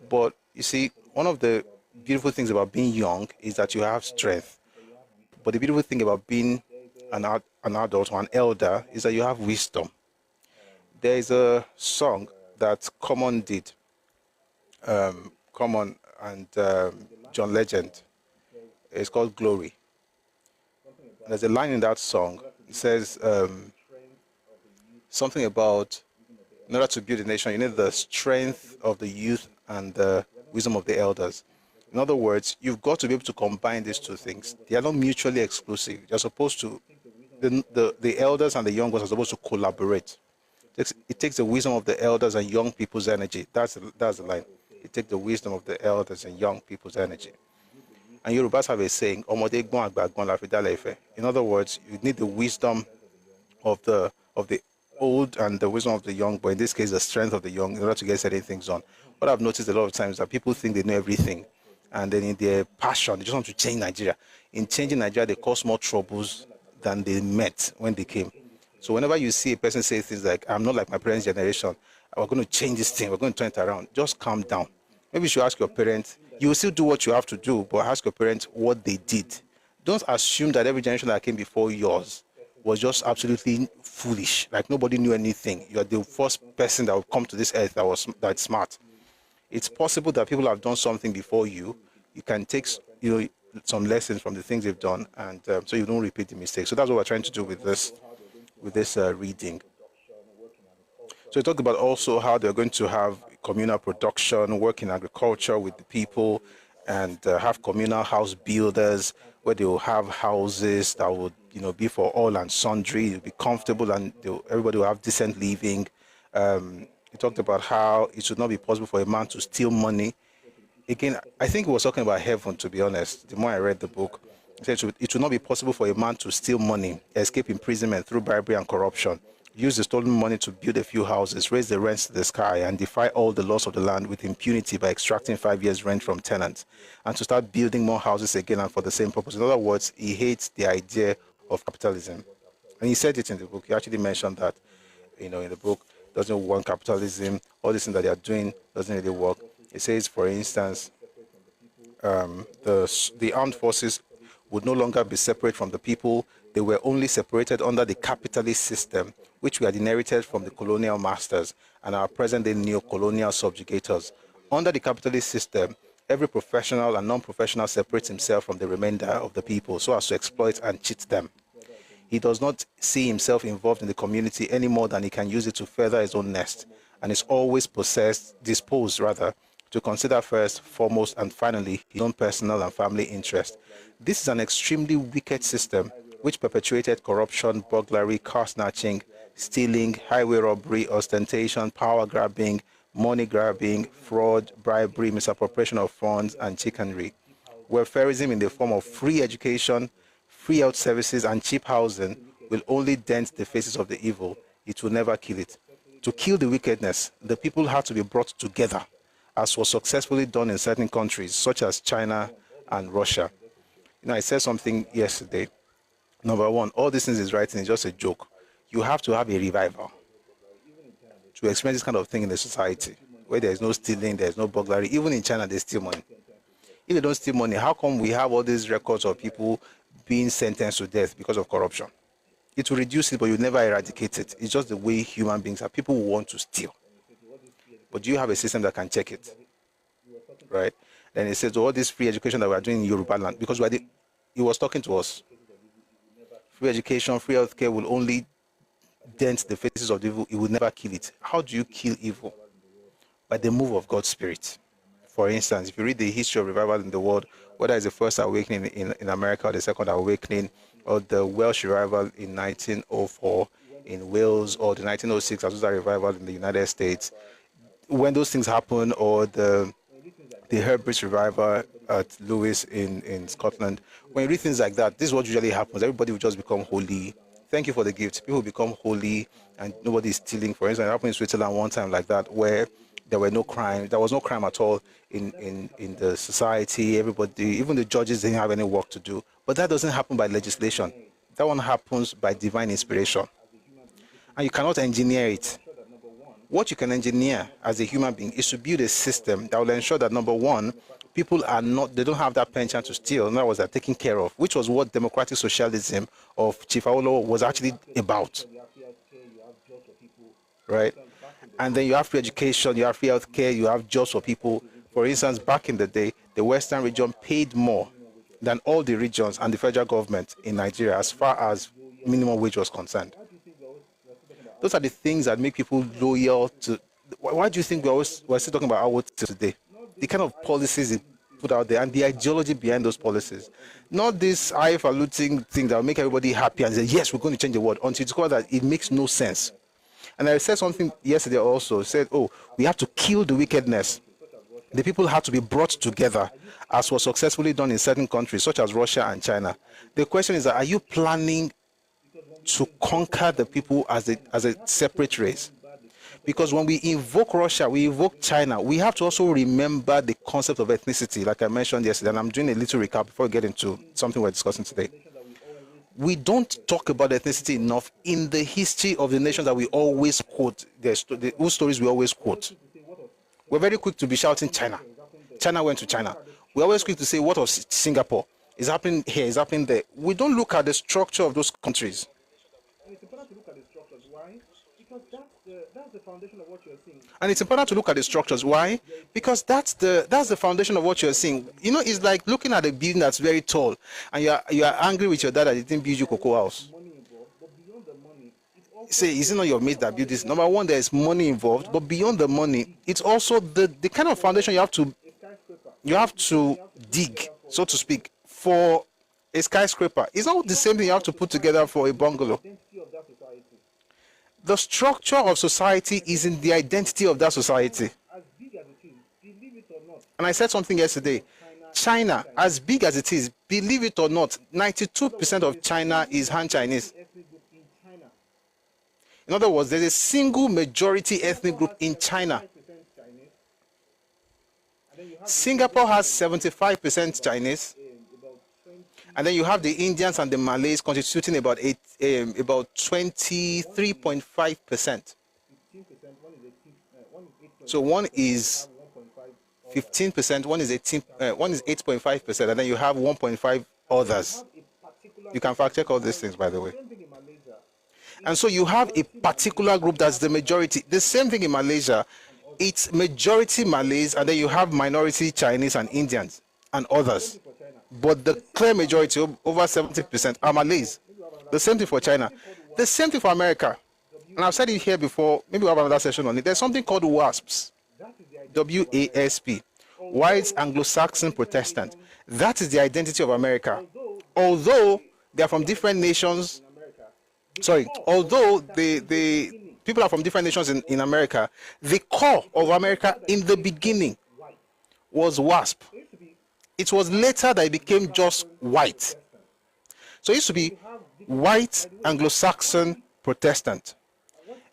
A: But you see, one of the beautiful things about being young is that you have strength. But the beautiful thing about being an adult or an elder is that you have wisdom. There is a song that Common did, Common and John Legend. It's called Glory. There's a line in that song. It says something about, in order to build a nation, you need the strength of the youth and the wisdom of the elders. In other words, you've got to be able to combine these two things. They are not mutually exclusive. You're supposed to, the elders and the young ones are supposed to collaborate. It takes the wisdom of the elders and young people's energy. That's the line. It takes the wisdom of the elders and young people's energy. And Yorubas have a saying, in other words, you need the wisdom of the old and the wisdom of the young, but in this case, the strength of the young in order to get certain things on. What I've noticed a lot of times is that people think they know everything, and then in their passion, they just want to change Nigeria. In changing Nigeria, they cause more troubles than they met when they came. So whenever you see a person say things like, I'm not like my parents' generation, we're going to change this thing, we're going to turn it around, just calm down. Maybe you should ask your parents. You will still do what you have to do, but ask your parents what they did. Don't assume that every generation that came before yours was just absolutely foolish, like nobody knew anything. You are the first person that will come to this earth that's smart. It's possible that people have done something before you. You can take some lessons from the things they've done, and so you don't repeat the mistakes. So that's what we're trying to do with this reading. So we talked about also how they're going to have communal production, work in agriculture with the people, and have communal house builders where they will have houses that would be for all and sundry. It'll be comfortable, and everybody will have decent living. He talked about how it should not be possible for a man to steal money. Again, I think he was talking about heaven, to be honest. The more I read the book, he said it should not be possible for a man to steal money, escape imprisonment through bribery and corruption, use the stolen money to build a few houses, raise the rents to the sky, and defy all the laws of the land with impunity by extracting 5 years' rent from tenants, and to start building more houses again and for the same purpose. In other words, he hates the idea of capitalism. And he said it in the book. He actually mentioned that, in the book, doesn't want capitalism. All this thing that they are doing doesn't really work. It says, for instance, the armed forces would no longer be separate from the people. They were only separated under the capitalist system, which we had inherited from the colonial masters and our present-day neo-colonial subjugators. Under the capitalist system, every professional and non-professional separates himself from the remainder of the people so as to exploit and cheat them. He does not see himself involved in the community any more than he can use it to further his own nest, and is always disposed to consider first, foremost, and finally his own personal and family interest. This is an extremely wicked system which perpetuated corruption, burglary, car snatching, stealing, highway robbery, ostentation, power grabbing, money grabbing, fraud, bribery, misappropriation of funds, and chicanery. Welfarism in the form of free education, free health services, and cheap housing will only dent the faces of the evil. It will never kill it. To kill the wickedness, the people have to be brought together, as was successfully done in certain countries, such as China and Russia. I said something yesterday. Number one, all these things is writing is just a joke. You have to have a revival to experience this kind of thing in the society, where there is no stealing, there is no burglary. Even in China, they steal money. If they don't steal money, how come we have all these records of people being sentenced to death because of corruption? It will reduce it, but you'll never eradicate it. It's just the way human beings are. People want to steal. But do you have a system that can check it? Right? Then he said, all this free education that we are doing in Yoruba land, because he was talking to us. Free education, free healthcare will only dent the faces of the evil. It will never kill it. How do you kill evil? By the move of God's Spirit. For instance, if you read the history of revival in the world, whether it's the first awakening in America or the second awakening, or the Welsh revival in 1904 in Wales, or the 1906 Azusa revival in the United States, when those things happen, or the Herbert revival at Lewis in Scotland, when you read things like that, this is what usually happens. Everybody will just become holy. Thank you for the gift. People become holy and nobody is stealing. For instance, it happened in Switzerland one time like that, where there were no crime. There was no crime at all in the society. Everybody, even the judges, didn't have any work to do. But that doesn't happen by legislation. That one happens by divine inspiration. And you cannot engineer it. What you can engineer as a human being is to build a system that will ensure that, number one, people they don't have that penchant to steal. In other words, they're taken care of, which was what democratic socialism of Chief Awolowo was actually about. Right? And then you have free education, you have free healthcare, you have jobs for people. For instance, back in the day, the Western region paid more than all the regions and the federal government in Nigeria as far as minimum wage was concerned. Those are the things that make people loyal to. Why do you think we're still talking about Awo today? The kind of policies they put out there and the ideology behind those policies. Not this highfalutin thing that will make everybody happy and say, yes, we're going to change the world, until you discover that it makes no sense. And I said something yesterday also, said, we have to kill the wickedness. The people have to be brought together, as was successfully done in certain countries, such as Russia and China. The question is, are you planning to conquer the people as a separate race? Because when we invoke Russia, we invoke China, we have to also remember the concept of ethnicity, like I mentioned yesterday, and I'm doing a little recap before we get into something we're discussing today. We don't talk about ethnicity enough in the history of the nations that we always quote, whose stories we always quote. We're very quick to be shouting China. China went to China. We're always quick to say, what of Singapore? It's happening here, it's happening there. We don't look at the structure of those countries.
D: And it's important to look at the structures. Why? Because that's the foundation of what you're seeing.
A: And it's important to look at the structures. Why? Because that's the foundation of what you're seeing. You know, it's like looking at a building that's very tall, and you are angry with your dad that he didn't build you cocoa house.
D: Money involved, but beyond the money, it's also
A: Say, is it not your mate that built this? Number one, there's money involved, but beyond the money, it's also the kind of foundation you have to dig, so to speak, for a skyscraper. It's not the same thing you have to put together for a bungalow.
D: identity of that society.
A: The structure of society is in the identity of that society.
D: As big as it is, believe it or not,
A: And I said something yesterday. China, as big as it is, believe it or not, 92% of China is Han Chinese.
D: ethnic group in China,
A: In other words, there's a single majority ethnic group in China.
D: 5% Chinese. And then you have
A: Singapore has 75% Chinese.
D: about 20,
A: And then you have the Indians and the Malays constituting about 23.5%.
D: 15%, one is 8%,
A: So one is
D: 1.5.
A: 15%, one is 8.5%, and then you have 1.5 others.
D: A particular
A: You can fact check all these things, by the way.
D: same thing in Malaysia.
A: And so you have a particular group that's the majority. The same thing in Malaysia. It's majority Malays, and then you have minority Chinese and Indians and others. But the clear majority, over 70%, are Malays. The same thing for China. The same thing for America. And I've said it here before. Maybe we'll have another session on it. There's something called WASPs. WASP. Whites, Anglo-Saxon, Protestant. That is the identity of America. Although they are from different nations. Sorry. Although the people are from different nations in America, the core of America in the beginning was WASP. It was later that it became just white. So it used to be white, Anglo-Saxon, Protestant.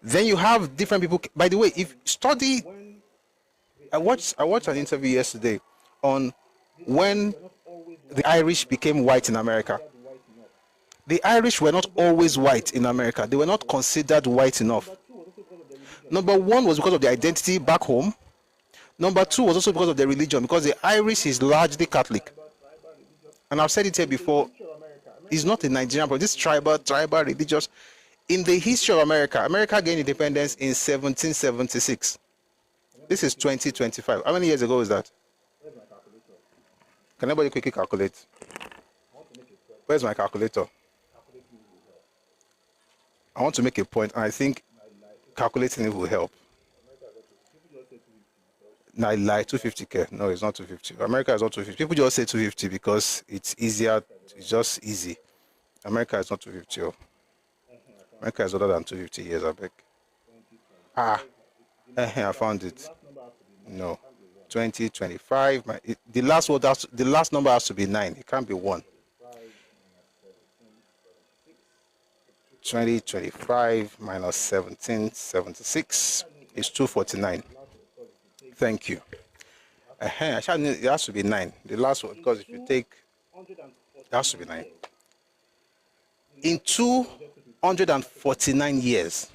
A: Then you have different people. By the way, if you study, I watched an interview yesterday on when the Irish became white in America. The Irish were not always white in America. They were not considered white enough. Number one was because of their identity back home. Number two was also because of their religion, because the Irish is largely Catholic. And I've said it here before, it's not a Nigerian problem. This tribal, religious. In the history of America, America gained independence in 1776. This is 2025. How many years ago is that? Can anybody quickly calculate? Where's my calculator? I want to make a point, and I think calculating it will help. No, I lie, 250K. No, it's not 250. America is not 250. People just say 250 because it's easier. It's just easy. America is not 250. Oh. America is older than 250 years, I beg. I found it. No. 2025. The last number has to be 9. It can't be 1. 2025 minus 1776 is 249. Thank you. It has to be 9. The last one, because if you take, it has to be 9. In 249 years.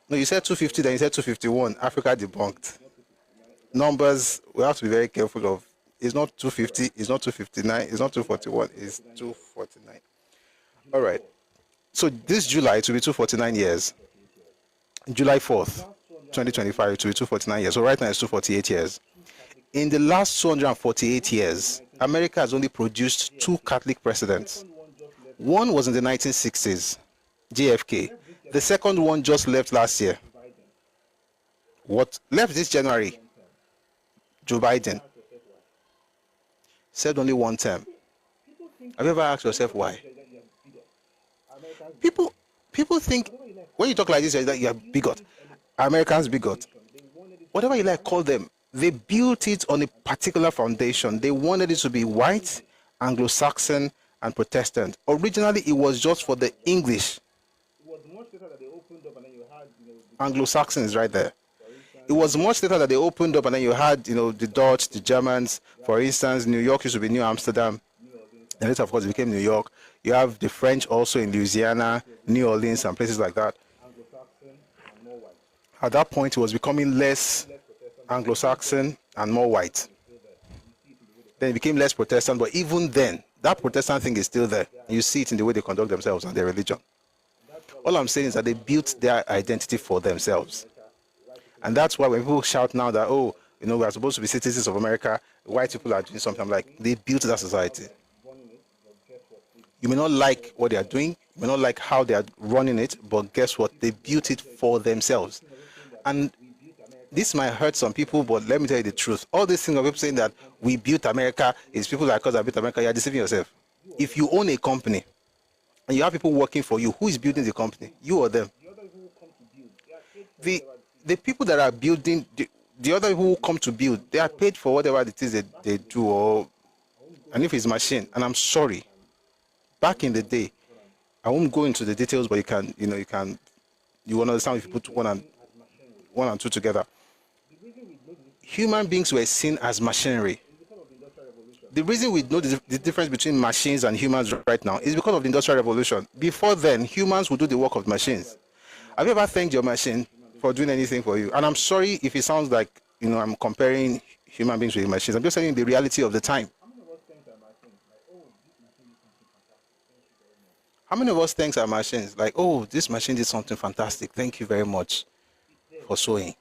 A: No, you said 250, then you said 251. Africa debunked. Numbers, we have to be very careful of. It's not 250, it's not 259, it's not 241, it's 249. All right. So this July, it will be 249 years. July 4th, 2025, it will be 249 years. So right now it's 248 years. In the last 248 years, America has only produced 2 Catholic presidents. One was in the 1960s, JFK. The second one just left last year. What left this January? Joe Biden. Served only 1 term. Have you ever asked yourself why? People think when you talk like this, that you're bigot. Americans bigot. Whatever you like, call them. They built it on a particular foundation. They wanted it to be white, Anglo-Saxon, and Protestant. Originally, it was just for the English. Anglo-Saxon is right there. It was much later that they opened up, and then you had, the Dutch, the Germans. For instance, New York used to be New Amsterdam. And later, of course, it became New York. You have the French also in Louisiana, New Orleans, and places like that. At that point, it was becoming less Anglo-Saxon and more white. Then it became less Protestant, but even then, that Protestant thing is still there. You see it in the way they conduct themselves and their religion. All I'm saying is that they built their identity for themselves. And that's why when people shout now that, we are supposed to be citizens of America, white people are doing something, I'm like, they built that society. You may not like what they are doing, you may not like how they are running it, but guess what? They built it for themselves. And this might hurt some people, but let me tell you the truth. All these things of people saying that we built America, is people like us that built America, you're deceiving yourself. If you own a company and you have people working for you, who is building the company? You or them? The people that are building, the other people who come to build, they are paid for whatever it is they do, and if it's machine, and I'm sorry, back in the day, I won't go into the details, but you understand if you put one and two together. Human beings were seen as machinery. The reason we know the difference between machines and humans right now is because of the Industrial Revolution. Before then, humans would do the work of machines. Have you ever thanked your machine for doing anything for you? And I'm sorry if it sounds like, I'm comparing human beings with machines. I'm just saying the reality of the time. How many of us thanks our machines? Like, this machine did something fantastic. Thank you very much for sewing.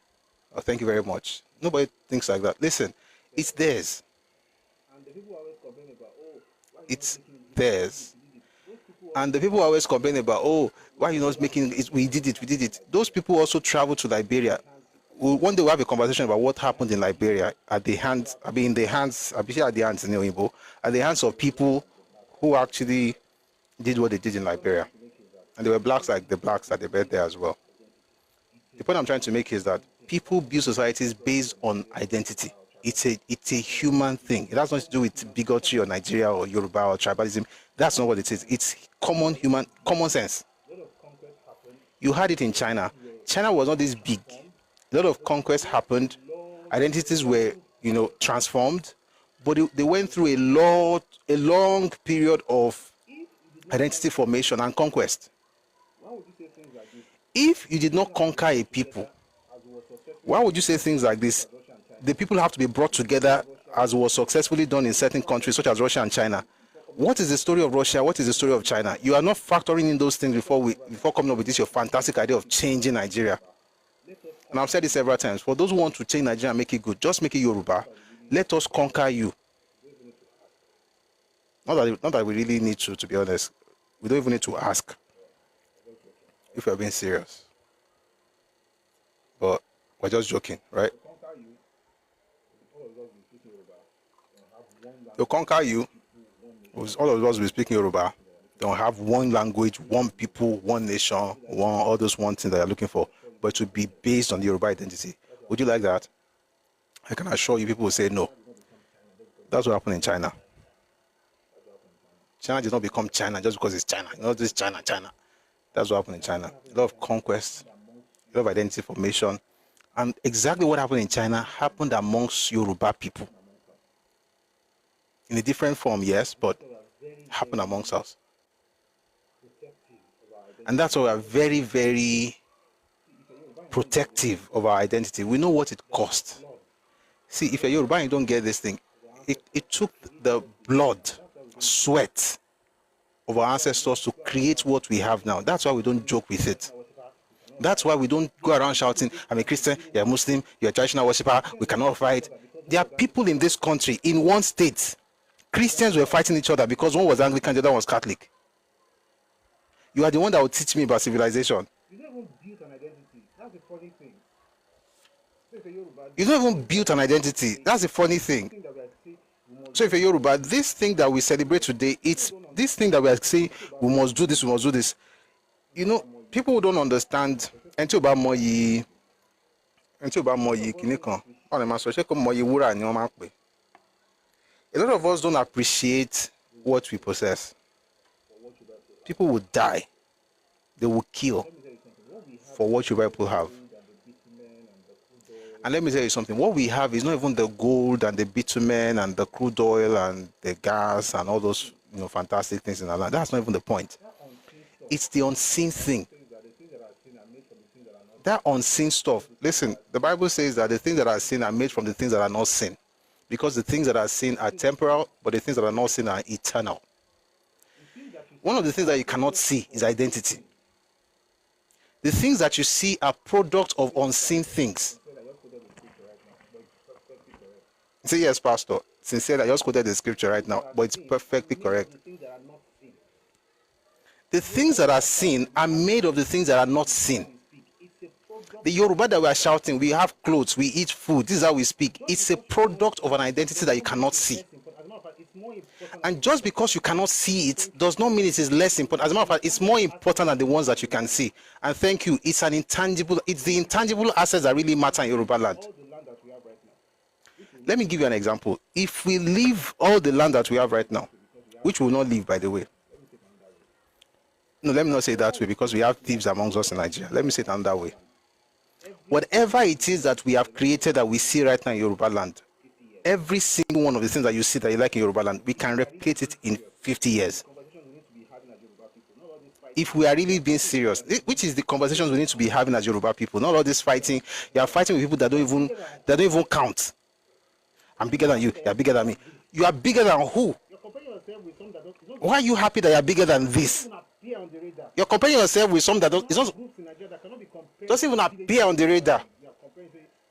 A: Or thank you very much. Nobody thinks like that. Listen, it's theirs. It's theirs. And the people always complain about, why are you not making it? We did it. Those people also travel to Liberia. One day we'll have a conversation about what happened in Liberia at the hands of people who actually did what they did in Liberia. And they were blacks like the blacks that they bred there as well. The point I'm trying to make is that people build societies based on identity. It's a human thing. It has nothing to do with bigotry or Nigeria or Yoruba or tribalism. That's not what it is. It's common sense. You had it in China. China was not this big. A lot of conquest happened. Identities were, transformed, but they went through a long period of identity formation and conquest. If you did not conquer a people, why would you say things like this? The people have to be brought together as was successfully done in certain countries such as Russia and China. What is the story of Russia? What is the story of China? You are not factoring in those things before coming up with this your fantastic idea of changing Nigeria. And I've said this several times. For those who want to change Nigeria and make it good, just make it Yoruba. Let us conquer you. Not that we really need to be honest. We don't even need to ask if we're being serious. But we're just joking, right? They'll conquer you. All of us will be speaking Yoruba. They'll have one language, one people, one nation, all those one thing that you're looking for. But to be based on the Yoruba identity. Would you like that? I can assure you people will say no. That's what happened in China. China did not become China just because it's China. This China. That's what happened in China. A lot of conquest, a lot of identity formation. And exactly what happened in China happened amongst Yoruba people. In a different form, yes, but happened amongst us. And that's why we are very, very protective of our identity. We know what it costs. See, if you're Yoruba and you don't get this thing, it took the blood, sweat of our ancestors to create what we have now. That's why we don't joke with it. That's why we don't go around shouting, I'm a Christian, you're a Muslim, you're a traditional worshiper, we cannot fight. There are people in this country, in one state, Christians were fighting each other because one was Anglican, the other was Catholic. You are the one that will teach me about civilization.
D: You don't even build an identity. That's the funny thing.
A: You don't even build an identity. That's the funny thing. So if you're Yoruba, this thing that we celebrate today, it's this thing that we are saying, we must do this, we must do this. You know, people who don't understand, until about moyi kinikan. A lot of us don't appreciate what we possess. People will die. They will kill for what you people have. And let me tell you something. What we have is not even the gold and the bitumen and the crude oil and the gas and all those fantastic things in our land. That's not even the point. It's the unseen thing. That unseen stuff. Listen, the Bible says that the things that are seen are made from the things that are not seen. Because the things that are seen are temporal, but the things that are not seen are eternal. One of the things that you cannot see is identity. The things that you see are products of unseen things. Say yes, Pastor. Sincerely, I just quoted the scripture right now, but it's perfectly correct. The things that are seen are made of the things that are not seen. The Yoruba that we are shouting, we have clothes, we eat food, this is how we speak. It's a product of an identity that you cannot see. And just because you cannot see it does not mean it is less important. As a matter of fact, it's more important than the ones that you can see. And thank you, it's the intangible assets that really matter in Yoruba land. Let me give you an example. If we leave all the land that we have right now, which we will not leave, by the way. No, let me not say it that way because we have thieves amongst us in Nigeria. Let me say it another way. Whatever it is that we have created that we see right now in Yoruba land, every single one of the things that you see that you like in Yoruba land, we can replicate it in 50 years. If we are really being serious, which is the conversations we need to be having as Yoruba people, not all this fighting. You are fighting with people that don't even count. I'm bigger than you, you are bigger than me. You are bigger than who? Why are you happy that you are bigger than this? You're comparing yourself with some that doesn't even appear on the radar.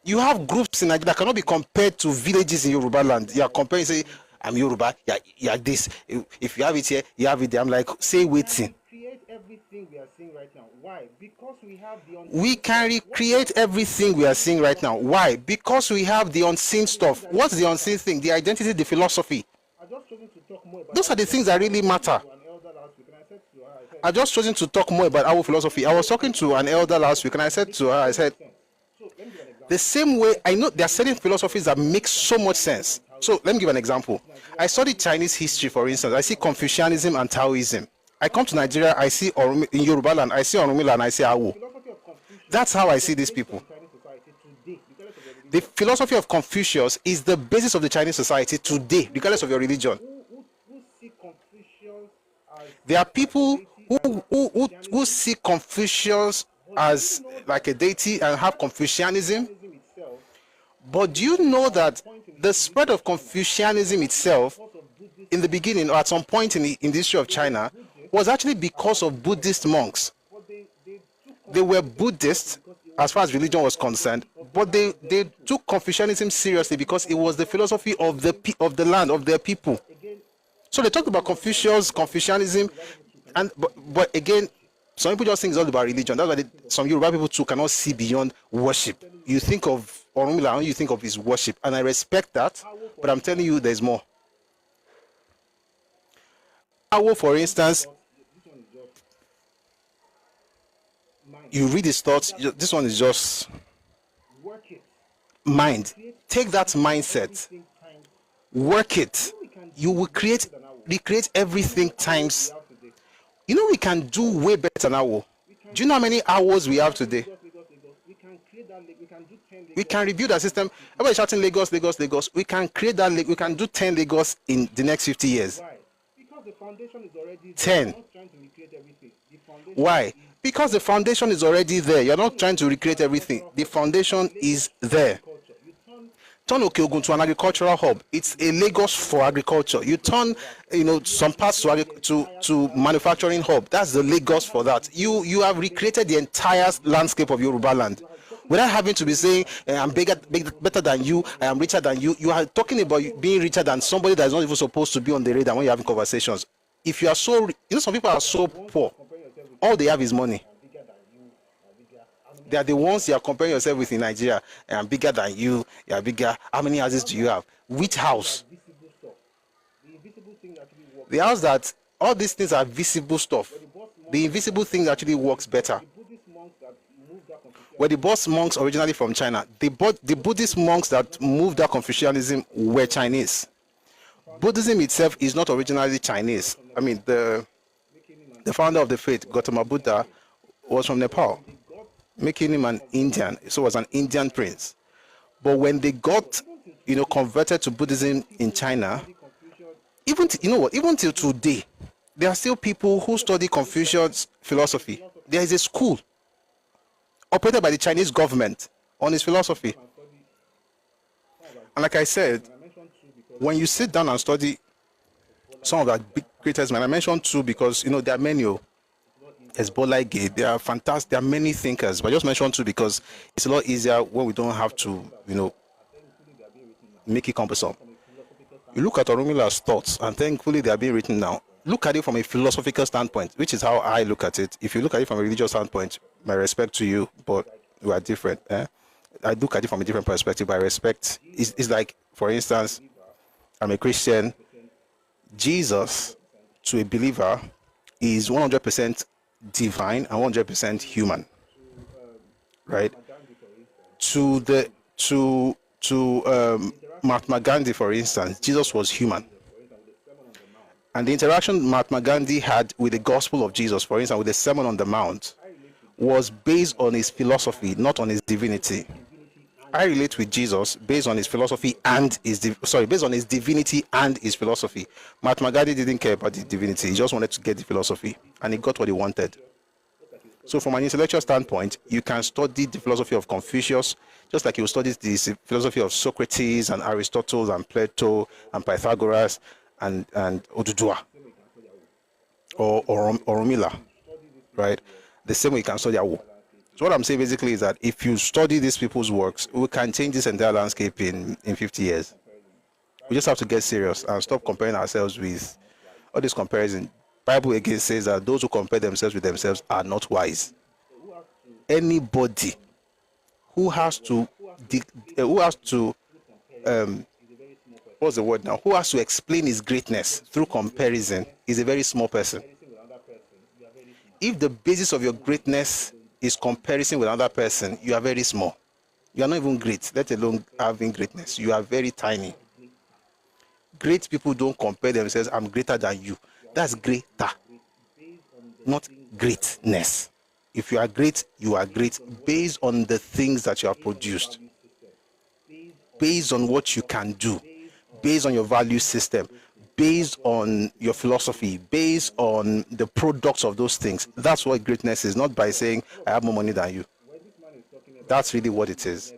A: You have groups in Nigeria that cannot be compared to villages in Yoruba land. You are comparing, say, I'm Yoruba, you are this. If you have it here, you have it there. I'm like, say waiting.
D: Everything we are seeing right now. Why? Because we have the unseen.
A: We can recreate everything we are seeing right now. Why? Because we have the unseen stuff. What's the unseen thing? The identity, the philosophy. Those are the things that really matter. I just chosen to talk more about our philosophy. I was talking to an elder last week and I said to her, I said, the same way, I know there are certain philosophies that make so much sense. So let me give an example. I studied Chinese history, for instance. I see Confucianism and Taoism. I come to Nigeria, I see in Yoruba land, I see Orunmila and I see Awo. That's how I see these people. The philosophy of Confucius is the basis of the Chinese society today, regardless of your religion. There are people who see Confucius as like a deity and have Confucianism. But do you know that the spread of Confucianism itself, in the beginning or at some point in the history of China, was actually because of Buddhist monks. They were Buddhists as far as religion was concerned, but they took Confucianism seriously because it was the philosophy of the land, of their people. So they talked about Confucius, Confucianism, and but again, some people just think it's all about religion. That's why some Yoruba people too cannot see beyond worship. You think of Orunmila, and you think of his worship, and I respect that. But I'm telling you, there's more. Awo, for instance, you read his thoughts. This one is just mind. Take that mindset, work it. You will recreate everything times. You know, we can do way better now. Do you know how many hours we have today? We can rebuild our system. Everybody shouting Lagos, Lagos, Lagos. We can create that. We can do 10 Lagos in the next 50 years.
D: Why? Because the foundation is already
A: 10.
D: You're not trying to recreate everything. The foundation
A: Why? Because the foundation is already there. You're not trying to recreate everything. The foundation is there.
D: culture. You
A: Turn
D: turn
A: Okeogun to an agricultural hub. It's a Lagos for agriculture. You turn, some parts to manufacturing hub. That's the Lagos for that. You have recreated the entire landscape of Yoruba land, without having to be saying, I'm better than you, I am richer than you. You are talking about being richer than somebody that is not even supposed to be on the radar when you're having conversations. If you are so, some people are so poor, all they have is money. They are the ones you are comparing yourself with in Nigeria. I'm bigger than you, you are bigger. How many houses do you have? Which house?
D: visible stuff. The invisible thing actually works.
A: The house that, all these things are visible stuff. The invisible thing actually works better.
D: Buddhist monks that moved that Confucianism.
A: Were the boss monks originally from China? The Buddhist monks that moved that Confucianism were Chinese. Buddhism itself is not originally Chinese. I mean, the founder of the faith, Gautama Buddha, was from Nepal, making him an Indian. So was an Indian prince. But when they got, converted to Buddhism in China, even till today, there are still people who study Confucius philosophy. There is a school operated by the Chinese government on his philosophy. And like I said, when you sit down and study some of the big greatest men, I mentioned two because, there are many. Hezbollah Gate, they are fantastic. There are many thinkers, but I just mentioned two because it's a lot easier when we don't have to, make it cumbersome. You look at Orumila's thoughts, and thankfully they are being written now. Look at it from a philosophical standpoint, which is how I look at it. If you look at it from a religious standpoint, my respect to you, but we are different. I look at it from a different perspective. I respect. It's like, for instance, I'm a Christian. Jesus, to a believer, is 100% divine and 100% human, right? To Mahatma Gandhi, for instance, Jesus was human, and the interaction Mahatma Gandhi had with the gospel of Jesus, for instance, with the Sermon on the Mount, was based on his philosophy, not on his divinity. I relate with Jesus based on his philosophy and based on his divinity and his philosophy. Mahatma Gandhi didn't care about the divinity; he just wanted to get the philosophy, and he got what he wanted. So, from an intellectual standpoint, you can study the philosophy of Confucius, just like you study the philosophy of Socrates and Aristotle and Plato and Pythagoras and Oduduwa or Orunmila, right? The same way you can study Awo. So what I'm saying basically is that if you study these people's works, we can change this entire landscape in 50 years. We just have to get serious and stop comparing ourselves with all this comparison. Bible again says that those who compare themselves with themselves are not wise. Anybody who has to what's the word now? Who has to explain his greatness through comparison is a very small person. If the basis of your greatness is comparison with another person, you are very small. You are not even great, let alone having greatness. You are very tiny. Great people don't compare themselves. I'm greater than you. That's greater, not greatness. If you are great based on the things that you have produced, based on what you can do, based on your value system, based on your philosophy, based on the products of those things. That's what greatness is, not by saying I have more money than you. That's really what it is.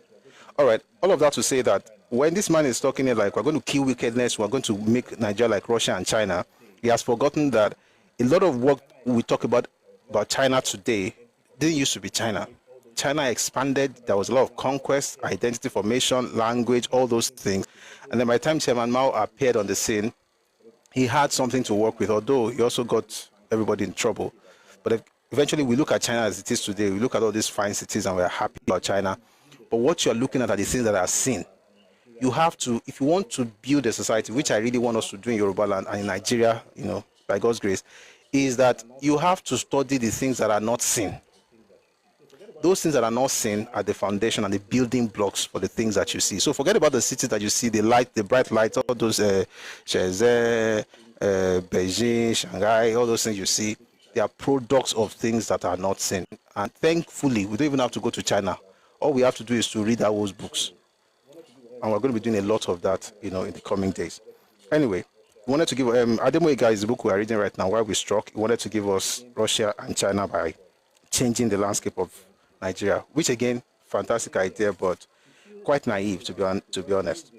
A: All right, all of that to say that when this man is talking like we're going to kill wickedness, we're going to make Nigeria like Russia and China, he has forgotten that a lot of what we talk about China today didn't used to be China. China expanded. There was a lot of conquest, identity formation, language, all those things. And then by the time Chairman Mao appeared on the scene, he had something to work with, although he also got everybody in trouble. But eventually, we look at China as it is today. We look at all these fine cities and we're happy about China. But what you're looking at are the things that are seen. You have to, if you want to build a society, which I really want us to do in Yoruba land and in Nigeria, by God's grace, is that you have to study the things that are not seen. Those things that are not seen are the foundation and the building blocks for the things that you see. So forget about the cities that you see, the light, the bright lights, all those Shenzhen, Beijing, Shanghai, all those things you see. They are products of things that are not seen. And thankfully, we don't even have to go to China. All we have to do is to read those books. And we're going to be doing a lot of that, in the coming days. Anyway, we wanted to give Ademoyega is the book we are reading right now, Why We Struck. He wanted to give us Russia and China by changing the landscape of Nigeria, which again, fantastic idea, but quite naive to be honest.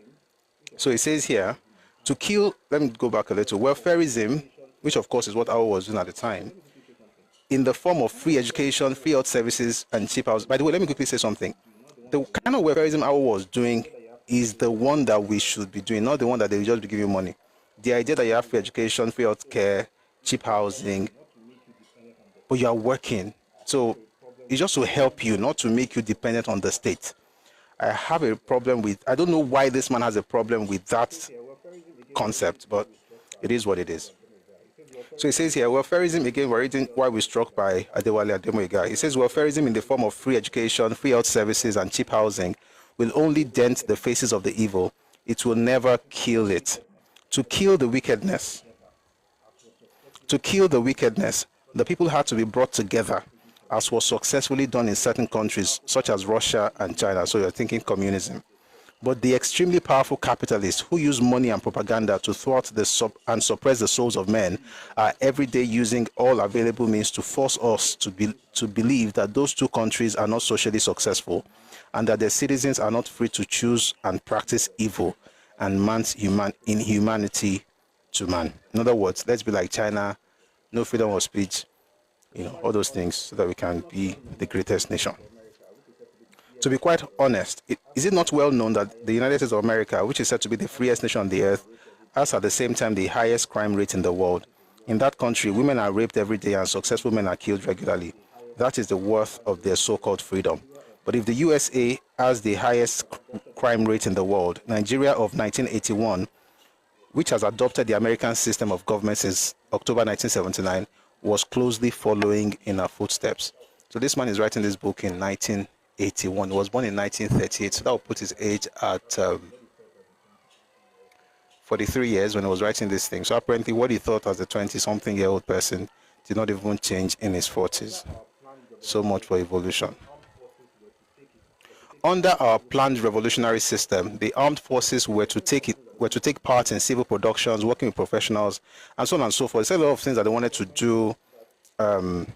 A: So it says here, to kill, let me go back a little, welfareism, which of course is what Awo was doing at the time, in the form of free education, free health services, and cheap house. By the way, let me quickly say something. The kind of welfareism Awo was doing is the one that we should be doing, not the one that they will just be giving you money. The idea that you have free education, free health care, cheap housing, but you are working. So it's just to help you, not to make you dependent on the state. I have a problem with, I don't know why this man has a problem with that concept, but it is what it is. So it says here, welfareism, again, we're reading Why We Struck by Adewale Ademoyega. It says, welfareism in the form of free education, free health services, and cheap housing will only dent the faces of the evil. It will never kill it. To kill the wickedness, the people had to be brought together, as was successfully done in certain countries, such as Russia and China. So you're thinking communism. But the extremely powerful capitalists who use money and propaganda to thwart and suppress the souls of men are every day using all available means to force us to believe that those two countries are not socially successful and that their citizens are not free to choose and practice evil and man's inhumanity to man. In other words, let's be like China, no freedom of speech, all those things, so that we can be the greatest nation. To be quite honest, is it not well known that the United States of America, which is said to be the freest nation on the earth, has at the same time the highest crime rate in the world? In that country, women are raped every day and successful men are killed regularly. That is the worth of their so-called freedom. But if the USA has the highest crime rate in the world, Nigeria of 1981, which has adopted the American system of government since October 1979, was closely following in her footsteps. So this man is writing this book in 1981. He was born in 1938, so that will put his age at 43 years when he was writing this thing. So apparently what he thought as a 20-something-year-old person did not even change in his 40s. So much for evolution. Under our planned revolutionary system, the armed forces were to take part in civil productions, working with professionals, and so on and so forth. There's a lot of things that they wanted to do. The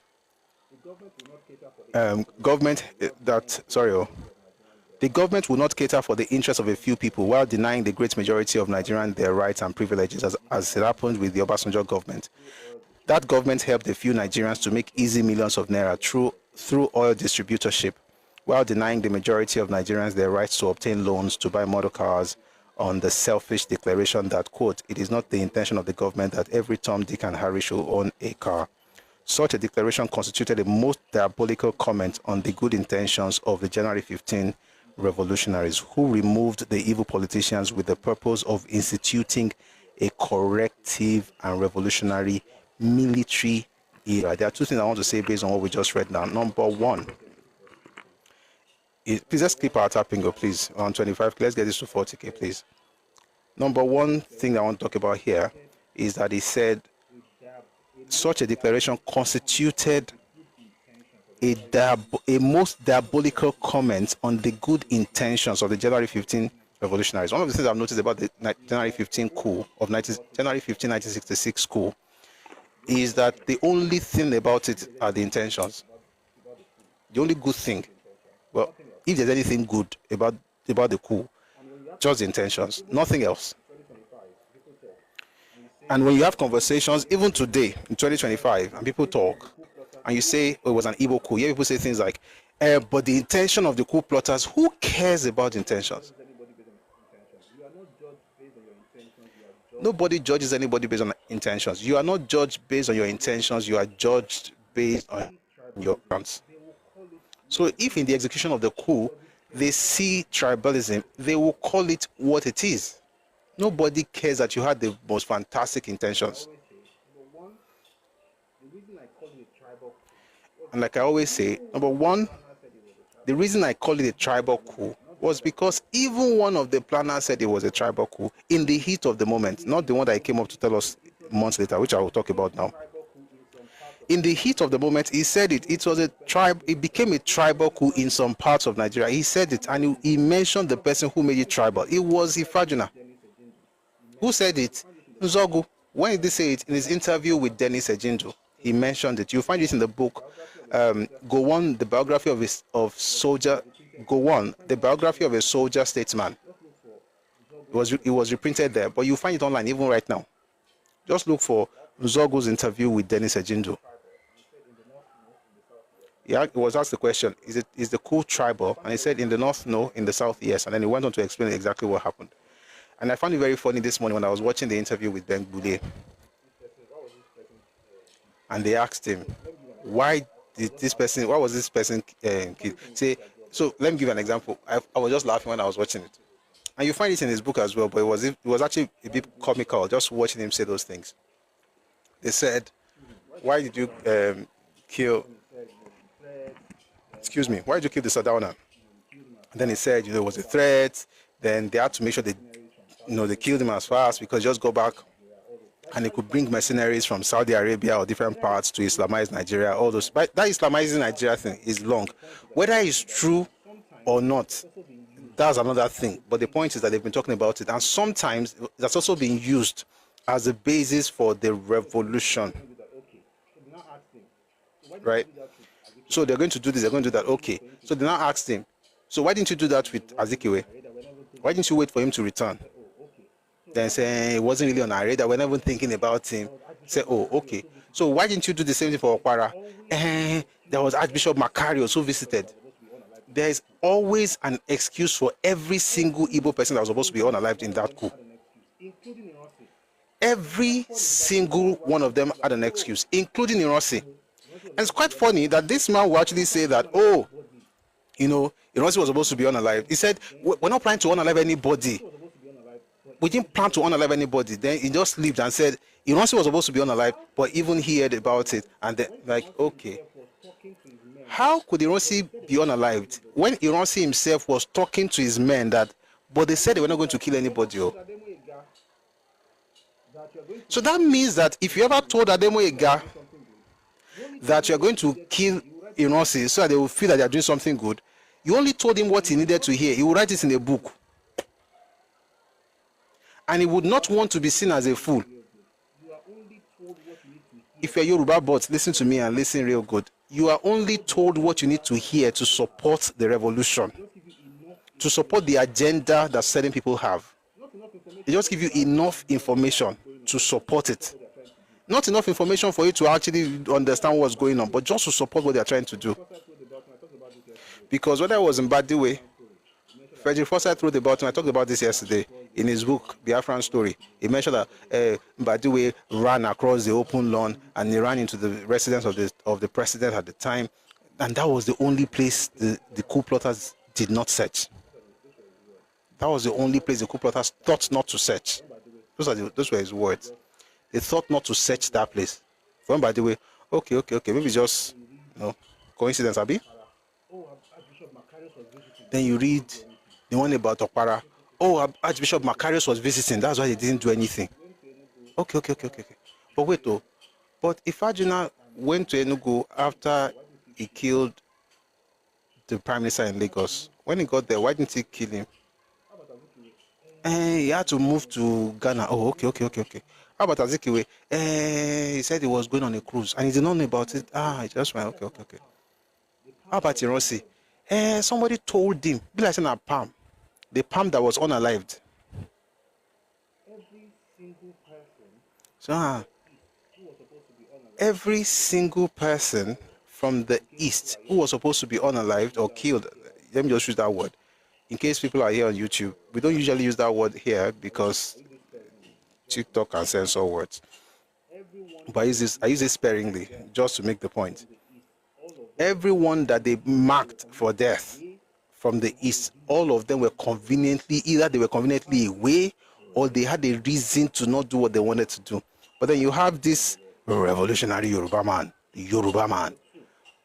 A: government will not cater for the interests of a few people while denying the great majority of Nigerians their rights and privileges, as it happened with the Obasanjo government. That government helped a few Nigerians to make easy millions of naira through oil distributorship, while denying the majority of Nigerians their rights to obtain loans to buy motor cars on the selfish declaration that, quote, it is not the intention of the government that every Tom, Dick, and Harry should own a car. Such a declaration constituted a most diabolical comment on the good intentions of the January 15 revolutionaries, who removed the evil politicians with the purpose of instituting a corrective and revolutionary military era. There are two things I want to say based on what we just read now. Number one, please let's keep our tapping go, please. On 25, let's get this to 40K, please. Number one thing I want to talk about here is that he said such a declaration constituted a most diabolical comment on the good intentions of the January 15 revolutionaries. One of the things I've noticed about the January 15 coup of January 15, 1966 coup is that the only thing about it are the intentions. The only good thing, well, if there's anything good about the coup, just the intentions, nothing else. And when you have conversations, even today in 2025, and people talk, and you say, oh, it was an Igbo coup, yeah, people say things like, but the intention of the coup plotters, who cares about intentions? Nobody judges anybody based on intentions. You are not judged based on your intentions. You are judged based on your actions. So if in the execution of the coup, they see tribalism, they will call it what it is. Nobody cares that you had the most fantastic intentions. And like I always say, number one, the reason I call it a tribal coup was because even one of the planners said it was a tribal coup in the heat of the moment, not the one that he came up to tell us months later, which I will talk about now. In the heat of the moment, he said it. It was a tribe. It became a tribal coup in some parts of Nigeria. He said it, and he mentioned the person who made it tribal. It was Ifajuna. Who said it? Nzogu. When did he say it? In his interview with Dennis Ejindu, he mentioned it. You find it in the book, Gowon, the biography of soldier. Gowon, the biography of a soldier statesman. It was reprinted there, but you find it online even right now. Just look for Nzogu's interview with Dennis Ejindu. Yeah, he was asked the question, is the coup tribal? And he said, in the north, no, in the south, yes. And then he went on to explain exactly what happened. And I found it very funny this morning when I was watching the interview with Ben Boulet. And they asked him, why was this person killed? So let me give you an example. I was just laughing when I was watching it. And you find it in his book as well, but it was actually a bit comical just watching him say those things. They said, why did you kill the Sardauna? And then he said, it was a threat. Then they had to make sure they killed him as fast because just go back and they could bring mercenaries from Saudi Arabia or different parts to Islamize Nigeria. All those. But that Islamizing Nigeria thing is long. Whether it's true or not, that's another thing. But the point is that they've been talking about it. And sometimes that's also been used as a basis for the revolution. Right? So they're going to do this, they're going to do that. Okay. So they now asked him, so why didn't you do that with Azikiwe? Why didn't you wait for him to return? Then say it wasn't really on our radar. We're not even thinking about him. Say, oh, okay. So why didn't you do the same thing for Okwara? There was Archbishop Macarius who visited. There is always an excuse for every single Igbo person that was supposed to be unalived in that coup. Every single one of them had an excuse, including Ironsi. And it's quite funny that this man will actually say that, Ironsi was supposed to be unalived. He said, we're not planning to unalive anybody. We didn't plan to unalive anybody. Then he just lived and said, Ironsi was supposed to be unalive, but even he heard about it. And then, okay. How could Ironsi be unalived when Ironsi himself was talking to his men but they said they were not going to kill anybody? So that means that if you ever told Ademoyega that you're going to kill Ironsi so that they will feel that they're doing something good, you only told him what he needed to hear. He would write it in a book. And he would not want to be seen as a fool. If you're Yoruba bots, listen to me and listen real good. You are only told what you need to hear to support the revolution, to support the agenda that certain people have. They just give you enough information to support it. Not enough information for you to actually understand what's going on, but just to support what they're trying to do. Because when I was in Badiwe, Frederick Forsyth wrote about him. I talked about this yesterday in his book, Biafran Story. He mentioned that Badiwe ran across the open lawn and he ran into the residence of the president at the time. And that was the only place the coup plotters did not search. That was the only place the coup plotters thought not to search. Those were his words. They thought not to search that place. From Badiwe, okay. Maybe just coincidence, Abi. Then you read the one about Okwara. Oh, Archbishop Macarius was visiting. That's why they didn't do anything. Okay. But wait, though. But Ifajuna went to Enugu after he killed the Prime Minister in Lagos. When he got there, why didn't he kill him? He had to move to Ghana. Oh, okay. How about Azikiwe? He said he was going on a cruise and he did not know about it. He just went, okay. How about Ironsi? Somebody told him, be like saying a palm. The palm that was unalived. So, every single person from the east who was supposed to be unalived or killed, let me just use that word. In case people are here on YouTube, we don't usually use that word here because TikTok can censor words. But I use this sparingly just to make the point. Everyone that they marked for death from the east, all of them were either they were conveniently away or they had a reason to not do what they wanted to do. But then you have this revolutionary Yoruba man,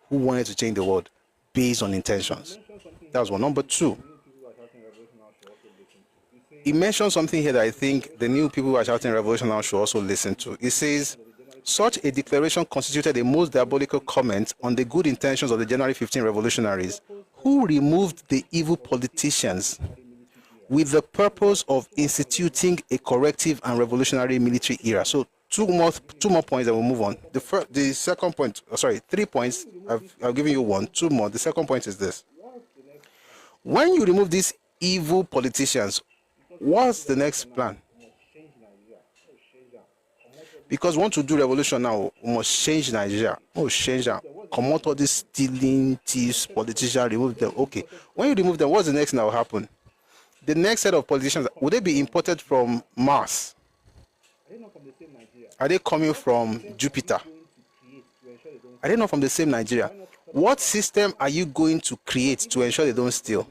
A: who wanted to change the world based on intentions. That was one. Number two, he mentioned something here that I think the new people who are shouting revolution now should also listen to. He says, such a declaration constituted a most diabolical comment on the good intentions of the January 15 revolutionaries who removed the evil politicians with the purpose of instituting a corrective and revolutionary military era. So two more points and we'll move on. The second point, 3 points. I've given you one, two more. The second point is this. When you remove these evil politicians, what's the next plan? Because we want to do revolution now, we must change Nigeria. We must change them. Come out all these stealing, thieves, politicians, remove them. Okay. When you remove them, what's the next thing that will happen? The next set of politicians, would they be imported from Mars? Are they coming from Jupiter? Are they not from the same Nigeria? What system are you going to create to ensure they don't steal?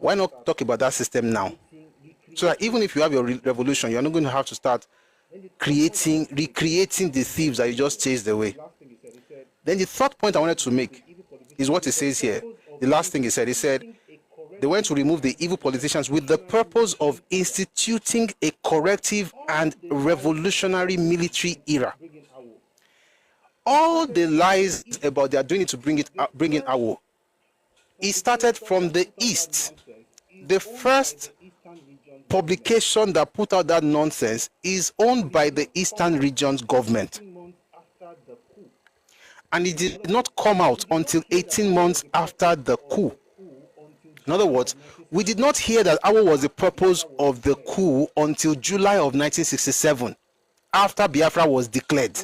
A: Why not talk about that system now? So that even if you have your revolution, you're not going to have to start recreating the thieves that you just chased away. Then the third point I wanted to make is what he says here. The last thing he said they went to remove the evil politicians with the purpose of instituting a corrective and revolutionary military era. All the lies about they are doing it to bring in Awo, it started from the east. The first publication that put out that nonsense is owned by the Eastern Region's government. And it did not come out until 18 months after the coup. In other words, we did not hear that Awo was the purpose of the coup until July of 1967, after Biafra was declared.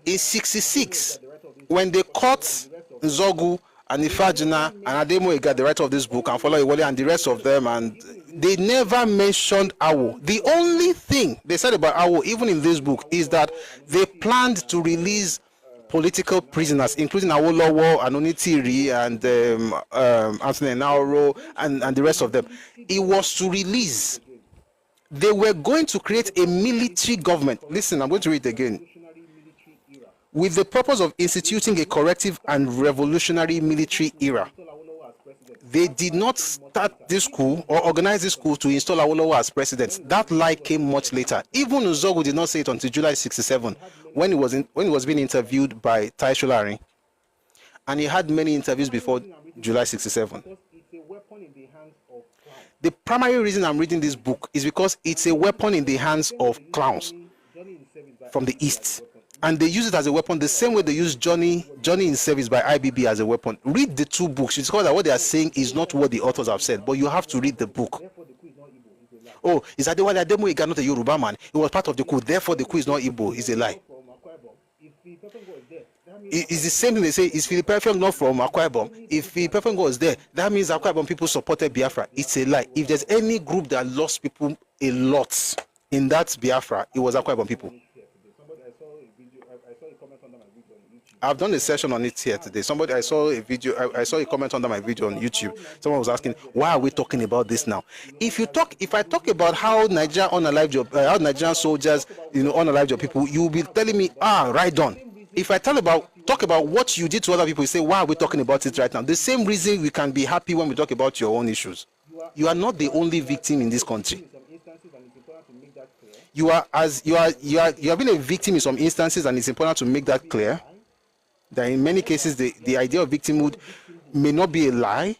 A: In 66, when they caught Nzogu and Ifajina and Ademoyega, the writer of this book, and Follow and the rest of them, and they never mentioned Awo. The only thing they said about Awo, even in this book, is that they planned to release political prisoners, including Awolowo, Anoni Tiri, and Anthony Nauro, and the rest of them. It was to release. They were going to create a military government. Listen, I'm going to read it again. With the purpose of instituting a corrective and revolutionary military era. They did not start this coup or organize this coup to install Awolowo as president. That lie came much later. Even Nzogu did not say it until July 67, when he was being interviewed by Tai Sholari. And he had many interviews before July 67. The primary reason I'm reading this book is because it's a weapon in the hands of clowns from the East. And they use it as a weapon the same way they use Johnny in Service by IBB as a weapon. Read the two books. You discover that what they are saying is not what the authors have said, but you have to read the book. Oh, is Adewale Ademoyega not a Yoruba man? He was part of the coup, therefore the coup is not Igbo. It's a lie. It's the same thing they say, is Philip Effiong not from Akwa Ibom? If Philip Effiong was there, that means Akwa Ibom people supported Biafra. It's a lie. If there's any group that lost people a lot in that Biafra, it was Akwa Ibom people. I've done a session on it here today. I saw a comment under my video on YouTube. Someone was asking, why are we talking about this now? If I talk about how Nigeria how Nigerian soldiers, unalived your people, you'll be telling me, right on. If I talk about what you did to other people, you say, why are we talking about it right now? The same reason we can be happy when we talk about your own issues. You are not the only victim in this country. You have been a victim in some instances, and it's important to make that clear. That in many cases the idea of victimhood may not be a lie.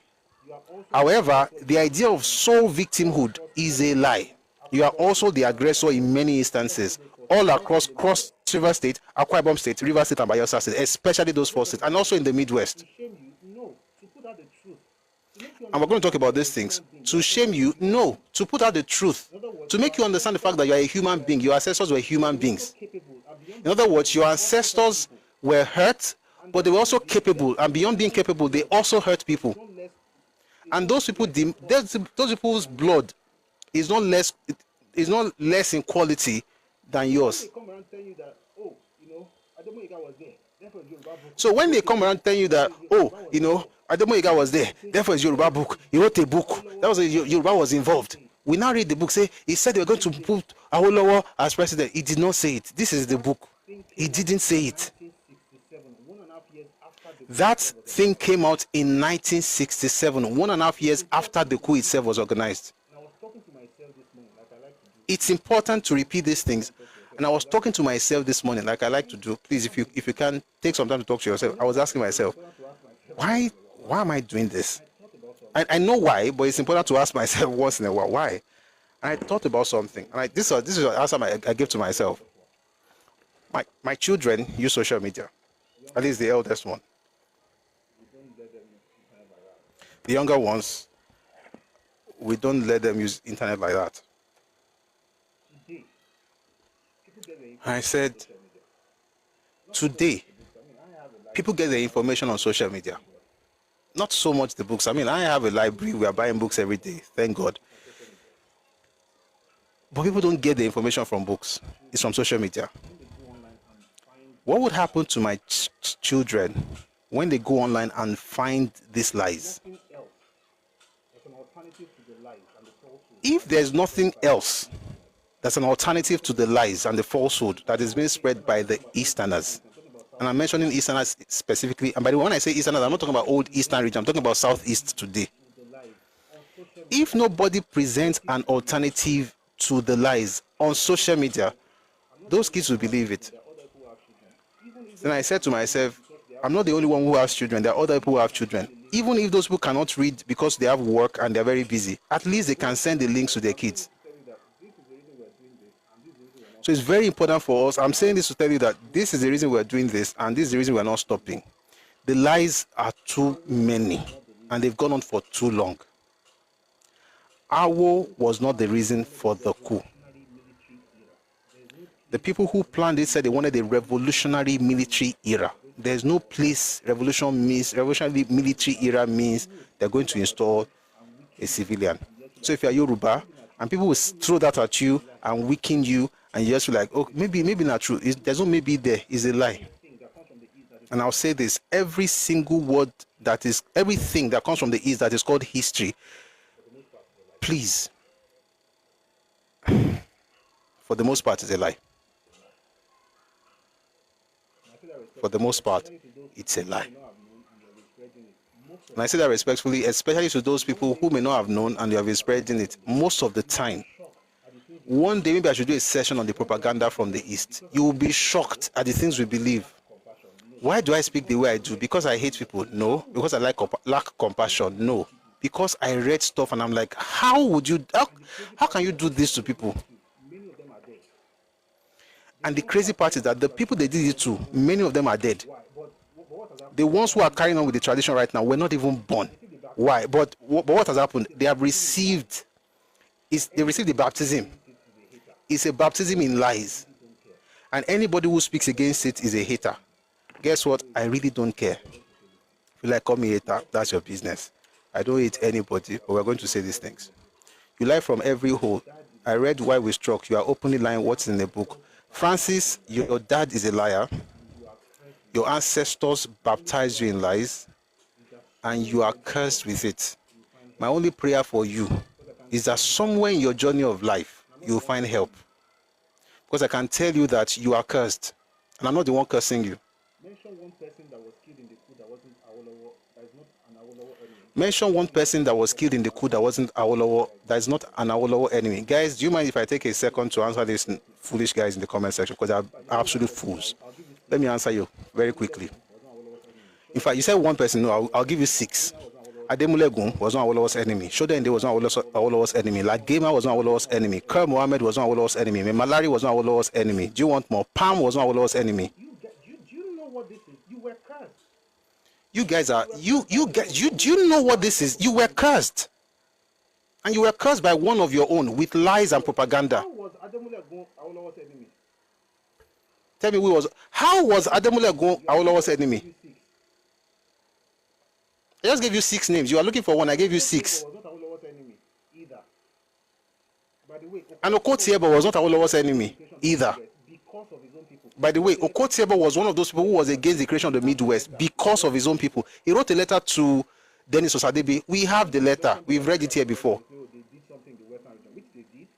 A: However, the idea of sole victimhood is a lie. You are also the aggressor in many instances, all across Cross River State, Akwa Ibom State, River State, and Bayelsa State, especially those four states, and also in the Midwest. And we're going to talk about these things. To shame you? No. To put out the truth. To make you understand the fact that you are a human being. Your ancestors were human beings. In other words, your ancestors were hurt, but they were also capable. And beyond being capable, they also hurt people. And those people, those people's blood is not less in quality than yours.
D: They come around telling you that, oh, Ademoyega was there, therefore it's Yoruba book.
A: So when they come around telling you that, oh, Ademoyega was there, therefore it's Yoruba book, he wrote a book, that was Yoruba was involved. We now read the book, say he said they were going to put Awolowo as president. He did not say it. This is the book. He didn't say it.
D: 1.5 years after the
A: That thing came out in 1967, 1.5 years after the coup itself was organized.
D: And I was talking to myself this morning, like I like to do.
A: It's important to repeat these things. And I was talking to myself this morning, like I like to do. Please, if you can take some time to talk to yourself. I was asking myself, why am I doing this? I know why, but it's important to ask myself once in a while why. And I thought about something, and this is the answer I give to myself. My children use social media, at least the eldest one. The younger ones, we don't let them use internet like that. I said, today, people get their information on social media. Not so much the books. I mean, I have a library. We are buying books every day. Thank God. But people don't get the information from books. It's from social media. What would happen to my children when they go online and find these lies? If there's nothing else that's an alternative to the lies and the falsehood that is being spread by the Easterners, and I'm mentioning Easterners specifically, and by the way, when I say Easterners, I'm not talking about old Eastern region, I'm talking about Southeast today. If nobody presents an alternative to the lies on social media, those kids will believe it. Then I said to myself, I'm not the only one who has children, there are other people who have children. Even if those people cannot read because they have work and they're very busy, at least they can send the links to their kids. So it's very important for us. I'm saying this to tell you that this is the reason we're doing this, and this is the reason we're not stopping. The lies are too many, and they've gone on for too long. Awo was not the reason for the coup. The people who planned it said they wanted a revolutionary military era. There's no place revolutionary military era means they're going to install a civilian. So if you're Yoruba, and people will throw that at you and weaken you, and you just feel like, oh, maybe not true. There's no maybe there. It's a lie. And I'll say this: every single word everything that comes from the East that is called history, please, for the most part, is a lie. For the most part, it's a lie. And I say that respectfully, especially to those people who may not have known and you have been spreading it most of the time. One day, maybe I should do a session on the propaganda from the East. You will be shocked at the things we believe. Why do I speak the way I do? Because I hate people? No. Because I lack compassion? No. Because I read stuff and I'm like, how can you do this to people? And the crazy part is that the people they did it to, many of them are dead. The ones who are carrying on with the tradition right now were not even born. Why? But what has happened? They have received the baptism. It's a baptism in lies. And anybody who speaks against it is a hater. Guess what? I really don't care. If you like, call me a hater, that's your business. I don't hate anybody, but we're going to say these things. You lie from every hole. I read Why We Struck. You are openly lying what's in the book. Francis, your dad is a liar. Your ancestors baptized you in lies, and you are cursed with it. My only prayer for you is that somewhere in your journey of life, you will find help. Because I can tell you that you are cursed, and I'm not the one cursing you.
D: Mention one person that was killed in the coup that wasn't Awolowo, that is not an Awolowo enemy.
A: Mention one person that was killed in the coup that wasn't Awolowo, that is not an Awolowo enemy. Guys, do you mind if I take a second to answer these foolish guys in the comment section? Because they're absolute fools. Let me answer you very quickly. In fact, you said one person. No, I'll give you 6. Ademulegun was not Awolowo's enemy. Shodende was not Awolowo's enemy. Lagema was not Awolowo's enemy. Kerr Mohammed was not Awolowo's enemy. Malari was not Awolowo's enemy. Do you want more? Palm was not Awolowo's enemy.
D: Do you know what this is? You were cursed.
A: You guys are do you know what this is? You were cursed. And you were cursed by one of your own with lies and propaganda.
D: How was Ademulegun Awolowo's enemy?
A: Tell me how was Ademulegun Awolowo's enemy? I just gave you 6 names. You are looking for one. I gave you 6.
D: Was not Awolowo's enemy either. By the way,
A: And Okotiebo was not Awolowo's enemy either.
D: because of his own people.
A: By the way, Okotiebo was one of those people who was against the creation of the Midwest because of his own people. He wrote a letter to Dennis Osadebe. We have the letter. We've read it here before.
D: They did something in the Western region, which they did.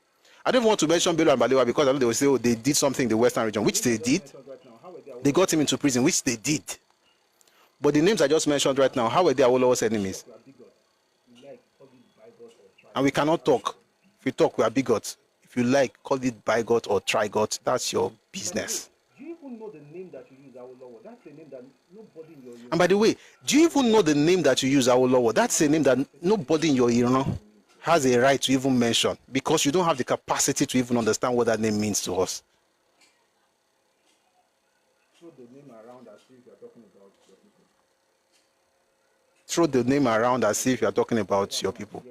A: I don't want to mention Bello and Balewa because I know they will say, oh, they did something in the Western region, which they did. They got him into prison, which they did. But the names I just mentioned right now, how were they Awolowo's enemies? And we cannot talk. If we talk, we are bigots. If you like, call it bigot or trigot. That's your business.
D: Do you even know the name that you use, Awolowo? That's a name that nobody in your
A: And by the way, do you even know the name that you use, Awolowo? That's a name that nobody in your Iran has a right to even mention because you don't have the capacity to even understand what that name means to us.
D: throw the name around as if you're talking about your people.
A: Throw the name around as if you're talking about your people.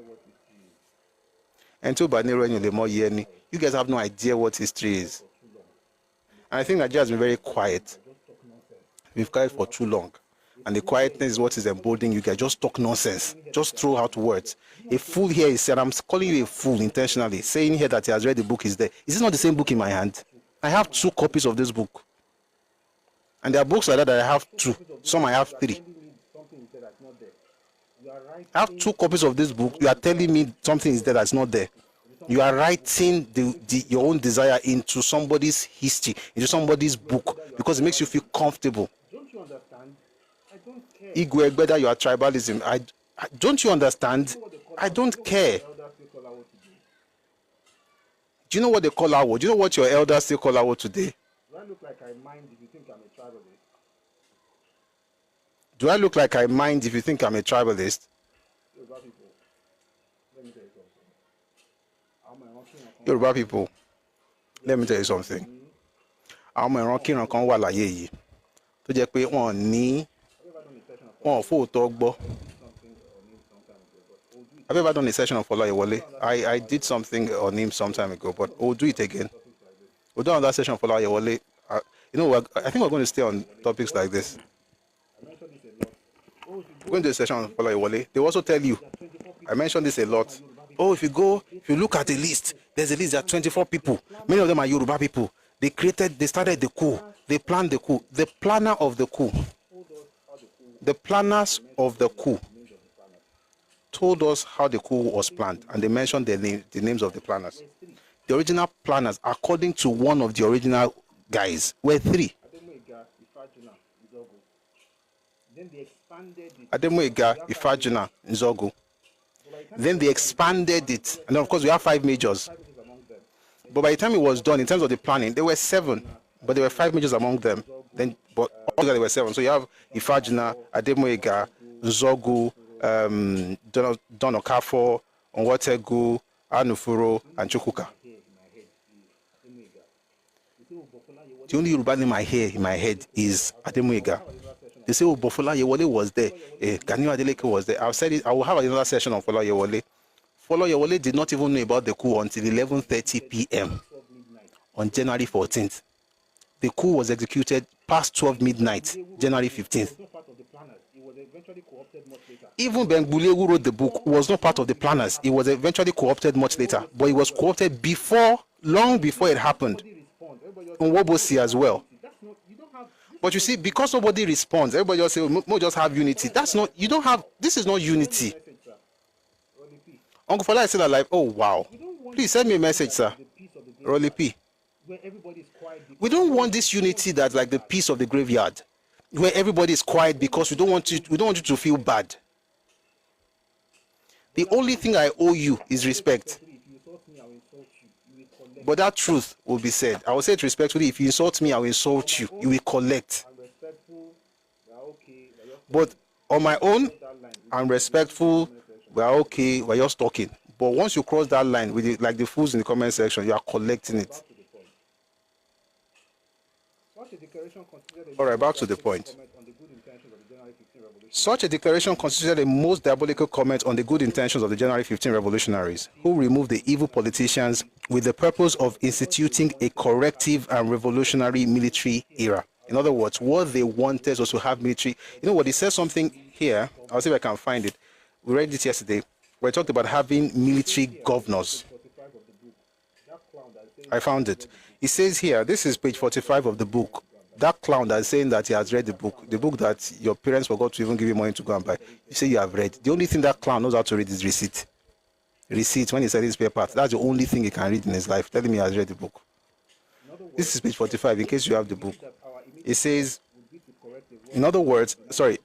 A: And you guys have no idea what history is. And I think Nigeria has been very quiet. We've quiet for too long. And the quietness is what is emboldening you guys. Just talk nonsense. Just throw out words. A fool here is said, I'm calling you a fool intentionally, saying here that he has read the book is there. Is this not the same book in my hand? I have 2 copies of this book. And there are books like that I have 2. Some I have 3. I have 2 copies of this book. You are telling me something is there that's not there. You are writing your own desire into somebody's history, into somebody's book, because it makes you feel comfortable.
D: Don't you understand? I don't care.
A: Igwe Egbeda, you are tribalism. Don't you understand? I don't care. Do you know what they call Awo? Do you know what your elders still call Awo today?
D: Do I look like I mind if you think I'm a tribalist?
A: Do I look like I mind if you think I'm a tribalist? Yoruba people, let me tell you something. Àwọn ìran kíran kan wà láyé yìí tó jẹ́ pé wọ́n ní wọ́n fòótọ́ gbọ́. Have you ever done a session of Olawale? I did something on him some time ago, but we'll do it again. We'll do another session of Olawale. You know what? I think we're going to stay on topics like this. We're going to do a session on Olawale. They will also tell you, I mentioned this a lot. Oh, if you look at the list, there's a list that 24 people. Many of them are Yoruba people. They started the coup. They planned the coup. The planner of the coup. The planners of the coup told us how the coup was planned, and they mentioned the names of the planners. The original planners, according to one of the original guys, were 3. Ademoyega, Ifajina, Nzogu. Then they expanded it, and then of course we have 5 majors. But by the time it was done, in terms of the planning, there were 7, but there were 5 majors among them. But altogether there were 7. So you have Ifajina, Ademoyega, Nzogu, Don Okafor, Onwotegu, Anufuro, and Chukwuka. The only Yoruba name I hear in my head is Ademoyega. They say, oh, but Fola Yewole was there. Ganiu Adeleke was there. I've said it. I will have another session on Fola Yewole. Fola Yewole did not even know about the coup until 11:30 p.m. on January 14th. The coup was executed past 12 midnight, January 15th. Even Bengbule, who wrote the book, was not part of the planners. It was eventually co-opted much later, but it was co-opted long before it happened. On Wobosi as well. But you see, because nobody responds, everybody just say, "We just have unity." That's not. You don't have. This is not unity. Uncle Fola said that, like, oh wow, please send me a message, sir. Rolly P. We don't want this unity that's like the peace of the graveyard, where everybody is quiet because we don't want you to feel bad. The only thing I owe you is respect. But that truth will be said. I will say it respectfully. If you insult me, I will insult you. You will collect. But on my own, I'm respectful. We are okay. We're just talking. But once you cross that line, with like the fools in the comment section, you are collecting it. All right, back to the point. Such a declaration constituted a most diabolical comment on the good intentions of the January 15 revolutionaries, who removed the evil politicians with the purpose of instituting a corrective and revolutionary military era. In other words, what they wanted was to have military. You know what? He says something here. I'll see if I can find it. We read it yesterday. Where it talked about having military governors.
D: 45 of the book. That clown that says
A: I found it. He says here, this is page 45 of the book. That clown that's saying that he has read the book that your parents forgot to even give you money to go and buy. You say you have read. The only thing that clown knows how to read is receipt. Receipt, when he said his paper, that's the only thing he can read in his life. Telling me he has read the book. This is page 45, in case you have the book. It says, in other words,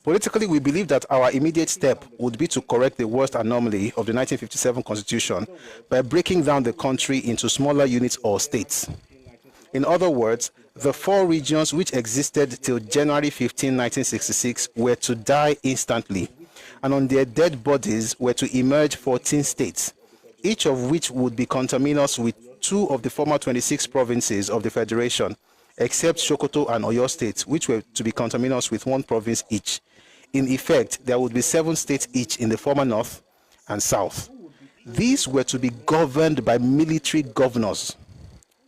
A: politically we believe that our immediate step would be to correct the worst anomaly of the 1957 Constitution by breaking down the country into smaller units or states. In other words, the 4 regions which existed till January 15, 1966 were to die instantly, and on their dead bodies were to emerge 14 states, each of which would be conterminous with 2 of the former 26 provinces of the Federation, except Sokoto and Oyo states, which were to be conterminous with 1 province each. In effect, there would be 7 states each in the former North and South. These were to be governed by military governors,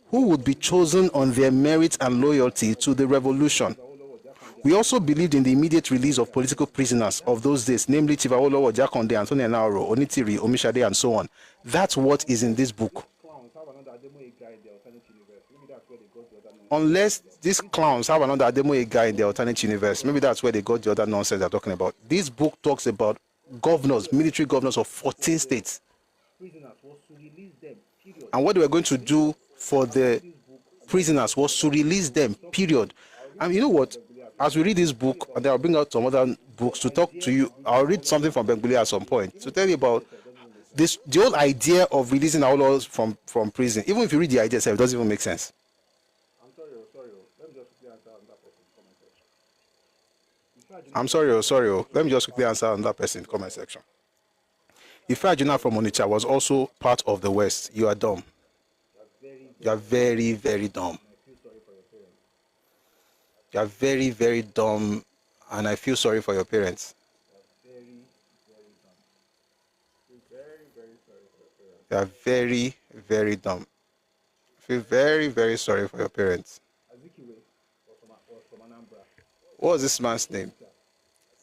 A: who would be chosen on their merit and loyalty to the revolution. We also believed in the immediate release of political prisoners of those days, namely Chief Awolowo, Jakonde, Anthony Enahoro, Onitiri, Omishade, and so on. That's what is in this book. Unless these clowns have another Ademoye guy in the alternate universe, maybe that's where they got the other nonsense they're talking about. This book talks about governors, military governors of 14 states. And what they were going to do for the prisoners was to release them, period. And you know what? As we read this book, and I'll bring out some other books to talk to you. I'll read something from Bengbule at some point to tell you about this, the whole idea of releasing our laws from prison. Even if you read the idea itself, it doesn't even make sense. I'm sorry. Let me just quickly answer on that person in the comment section. Ife Ajuna from Onitsha was also part of the West. You are dumb. You are very, very dumb. You are very, very dumb, and I feel sorry for your parents. You are very, very dumb. I feel very, very sorry for your parents. What was this man's name?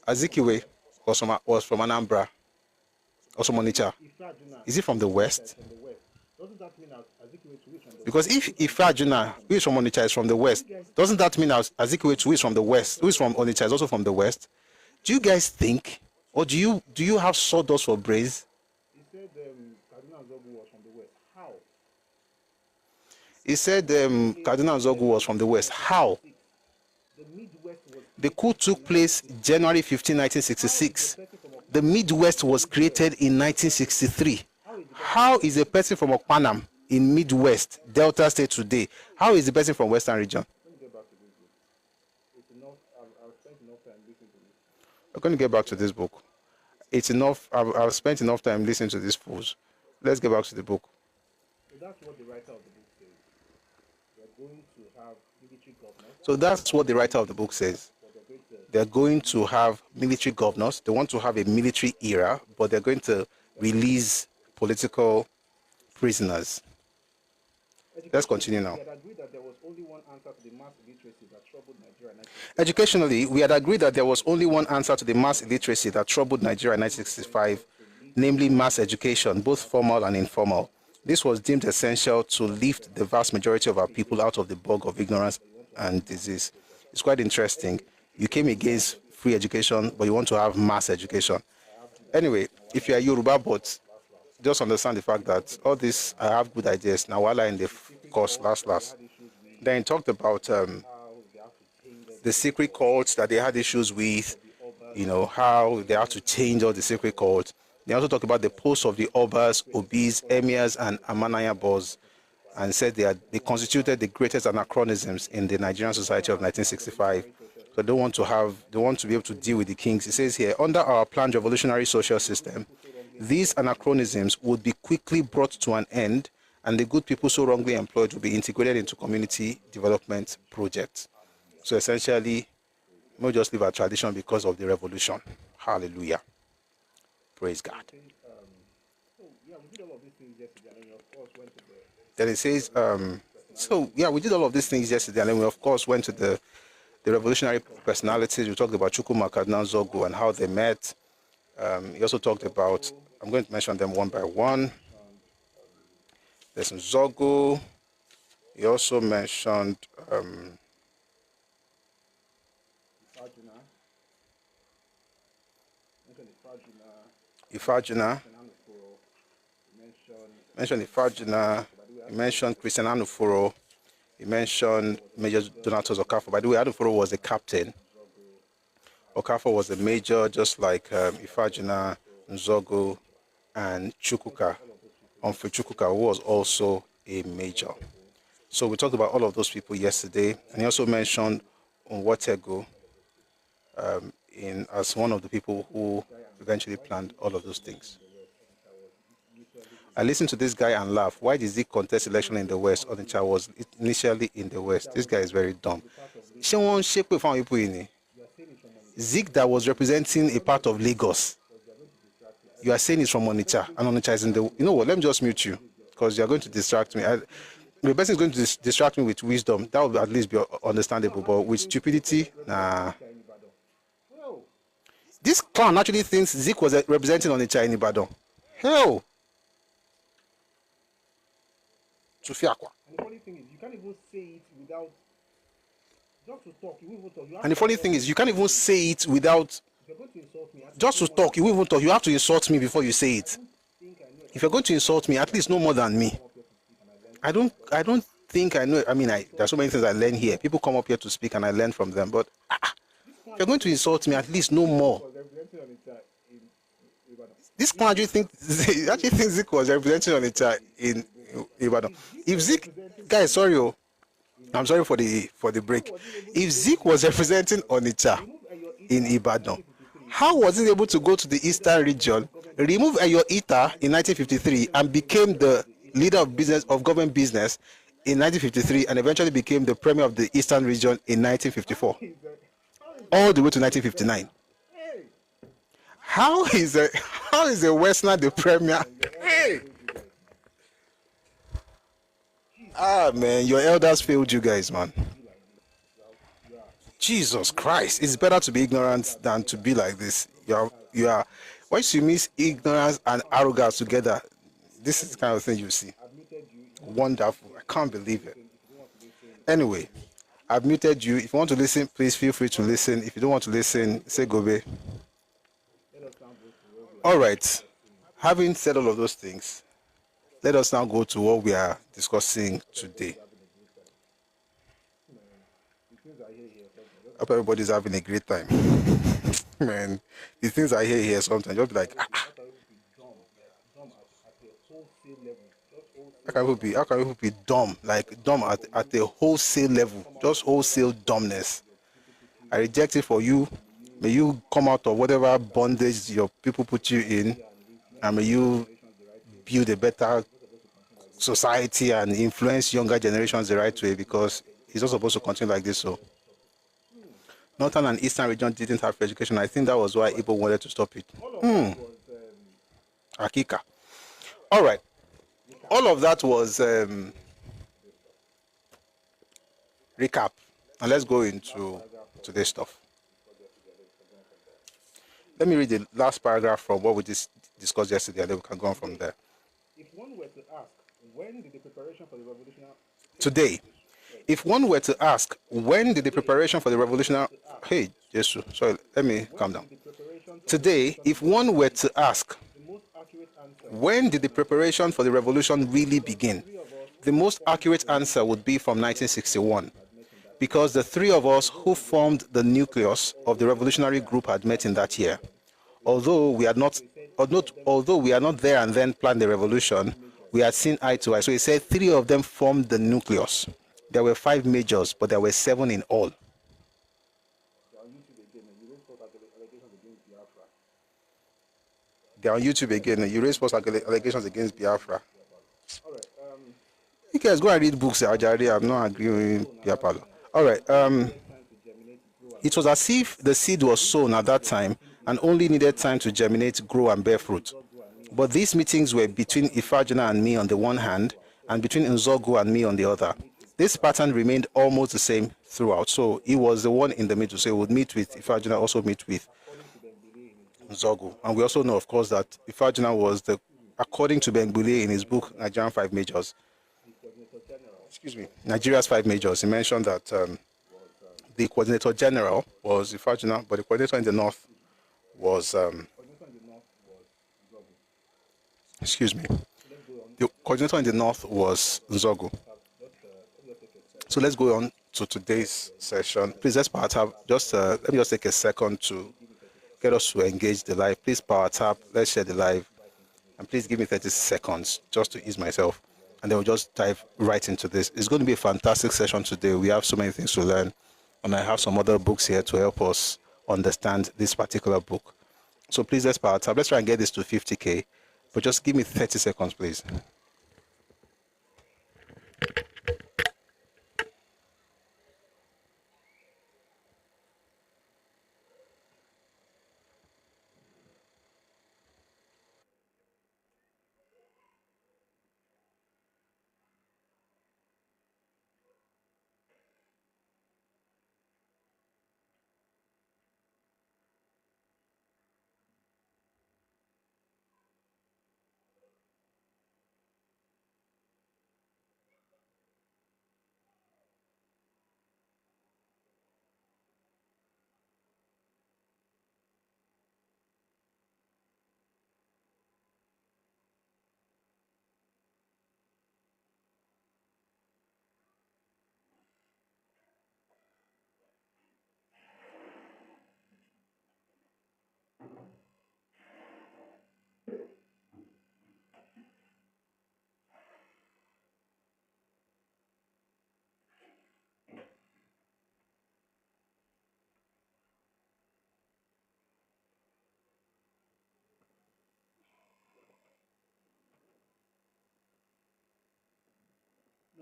A: Azikiwe was from Anambra. Also Onitsha. Is he from the West? Because if Ife Ajuna, who is from Onitsha, is from the West, doesn't that mean Azikiwe, who is from the West, who is from Onitsha, is also from the West? Do you guys think, or do you have sawdust for brains?
D: He said Kaduna Zogu was from the West. How?
A: He said Kaduna Zogu was from the West. How?
D: The Midwest was.
A: The coup took place January 15, 1966. The Midwest was created in 1963. How is a person from Okpanam in Midwest, Delta State today, how is the person from Western region?
D: Let me get back to this book. It's enough. I've spent enough time listening to this.
A: We're going to get back to this book. It's enough. I've spent enough time listening to these fools. Let's get back to the book.
D: So that's what the writer of the book says. We're going to have military governors.
A: So that's what the writer of the book says. They're going to have military governors. They want to have a military era, but they're going to release political prisoners. Let's continue now. Educationally, we had agreed that there was only one answer to the mass illiteracy that troubled Nigeria in 1965, namely mass education, both formal and informal. This was deemed essential to lift the vast majority of our people out of the bog of ignorance and disease. It's quite interesting. You came against free education, but you want to have mass education. Anyway, if you are Yoruba, but just understand the fact that all this, I have good ideas. Now, while I in the course last. Then talked about the secret cults that they had issues with, you know, how they have to change all the secret cults. They also talked about the posts of the Obas, Obis, Emirs, and Amanaya Bos, and said they constituted the greatest anachronisms in the Nigerian society of 1965. So they want to be able to deal with the kings. It says here, under our planned revolutionary social system, these anachronisms would be quickly brought to an end, and the good people so wrongly employed will be integrated into community development projects. So essentially, we'll just leave our tradition because of the revolution. Hallelujah. Praise God. Then it says, we did all of these things yesterday, and then we of course went to the the revolutionary personalities. We talked about Chukwuma Cardinal Zogu and how they met. He also talked about, I'm going to mention them one by one. There's Zogu. He also mentioned Ifajina. Mentioned Ifajina. He mentioned Christian Anufuro. He mentioned Major Donatus Okafor. By the way, Anufuro was the captain. Okafor was the major, just like Ifajina, Nzogu, and Chukwuka. Humphrey Chukwuka, who was also a major. So we talked about all of those people yesterday, and he also mentioned Nwotego as one of the people who eventually planned all of those things. I listened to this guy and laughed. Why did Zeke contest election in the West? Onitsha was initially in the West. This guy is very dumb. Zeke that was representing a part of Lagos. You are saying it's from Onitsha, and Onitsha is in the... You know what? Let me just mute you, because you are going to distract me. The person is going to distract me with wisdom. That would at least be understandable, but with stupidity, nah. This clown actually thinks Zeke was representing Onitsha in Ibadan. Hell!
D: And the funny thing is, you can't even say it without... Just to talk, you won't talk.
A: And the funny thing is, you can't even say it without...
D: If you're going to insult me...
A: Just to talk, you won't even talk. You have to insult me before you say it. If you're going to insult me, at least know more than me. I don't think I know... I mean, there are so many things I learn here. People come up here to speak and I learn from them, but... if you're going to insult me, at least know more. This one actually thinks Zeke was representing Onitsha in Ibadan. If Zeke, guys, sorry, I'm sorry for the break. If Zeke was representing Onitsha in Ibadan, how was he able to go to the Eastern region, remove Eyo Ita in 1953, and became the leader of government business in 1953, and eventually became the premier of the Eastern region in 1954, all the way to 1959? How is a Westerner the premier? Hey! Ah, man, your elders failed you guys, man. Jesus Christ, it's better to be ignorant than to be like this. You are. Once you mix ignorance and arrogance together, this is the kind of thing you see. Wonderful. I can't believe it. Anyway, I've muted you. If you want to listen, please feel free to listen. If you don't want to listen, say gobe. All right. Having said all of those things, let us now go to what we are discussing today. I hope everybody's having a great time. Man, the things I hear here sometimes, you'll be like, how can people be dumb? Like dumb at a wholesale level, just wholesale dumbness. I reject it for you. May you come out of whatever bondage your people put you in, and may you build a better society and influence younger generations the right way, because it's not supposed to continue like this. So Northern and Eastern region didn't have free education. I think that was why Igbo wanted to stop it. Akika. All right. All of that was recap. And let's go into today's stuff. Let me read the last paragraph from what we discussed yesterday, and then we can go on from there.
D: If one were to ask, when did the preparation for the revolutionary...
A: Today, if one were to ask, when did the preparation for the revolutionary... Hey, Jesus, sorry, let me calm down. Today, if one were to ask, when did the preparation for the revolution really begin? The most accurate answer would be from 1961, because the three of us who formed the nucleus of the revolutionary group had met in that year. Although we are not there and then planned the revolution, we had seen eye to eye. So he said 3 of them formed the nucleus. There were 5 majors, but there were 7 in all. They're on YouTube again. You raise false allegations against Biafra. You guys go and read books, Ajari. I'm not agreeing with Biafra. All right. It was as if the seed was sown at that time and only needed time to germinate, grow, and bear fruit. But these meetings were between Ifajina and me on the one hand, and between Nzogu and me on the other. This pattern remained almost the same throughout. So he was the one in the middle. So he would meet with Ifajuna, also meet with Nzogu. And we also know, of course, that Ifajuna was according to Bengbule in his book, Nigerian Five Majors, Nigeria's Five Majors, he mentioned that the coordinator general was Ifajuna, but the coordinator in the north was, the coordinator in the north was Nzogu. So let's go on to today's session. Please, let's power tap. Let me just take a second to get us to engage the live. Please power tap. Let's share the live. And please give me 30 seconds just to ease myself. And then we'll just dive right into this. It's going to be a fantastic session today. We have so many things to learn. And I have some other books here to help us understand this particular book. So please, let's power tap. Let's try and get this to 50K. But just give me 30 seconds, please.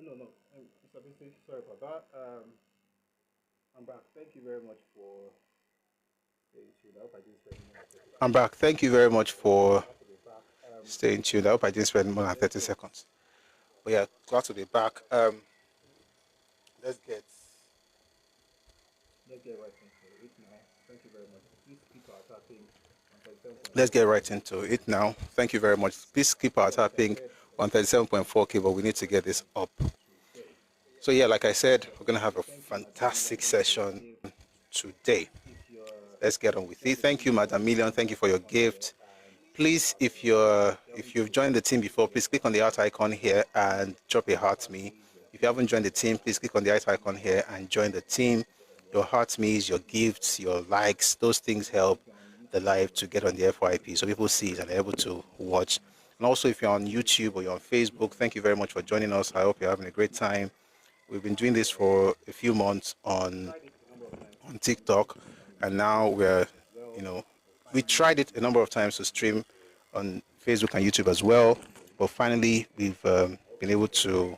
D: No. Mr. Bisi, sorry about that. I'm back. Thank you very much for staying tuned. I hope I didn't spend more than 30
A: I'm back. Thank you very much for staying tuned. I hope I didn't spend more than 30 seconds. But yeah, glad to be back. Let's get
D: right into it now. Thank you very much. Please keep our tapping.
A: Let's get right into it now. Thank you very much. Please keep our tapping on 37.4K, but we need to get this up. So yeah, like I said, we're going to have a fantastic session today. Let's get on with it. Thank you, Madam Million. Thank you for your gift. Please, if you've joined the team before, please click on the heart icon here and drop a heart me. If you haven't joined the team, please click on the heart icon here and join the team. Your heart me's, your gifts, your likes, those things help the live to get on the FYP so people see it and are able to watch. And also, if you're on YouTube or you're on Facebook, thank you very much for joining us. I hope you're having a great time. We've been doing this for a few months on TikTok, and now we tried it a number of times to stream on Facebook and YouTube as well, but finally we've been able to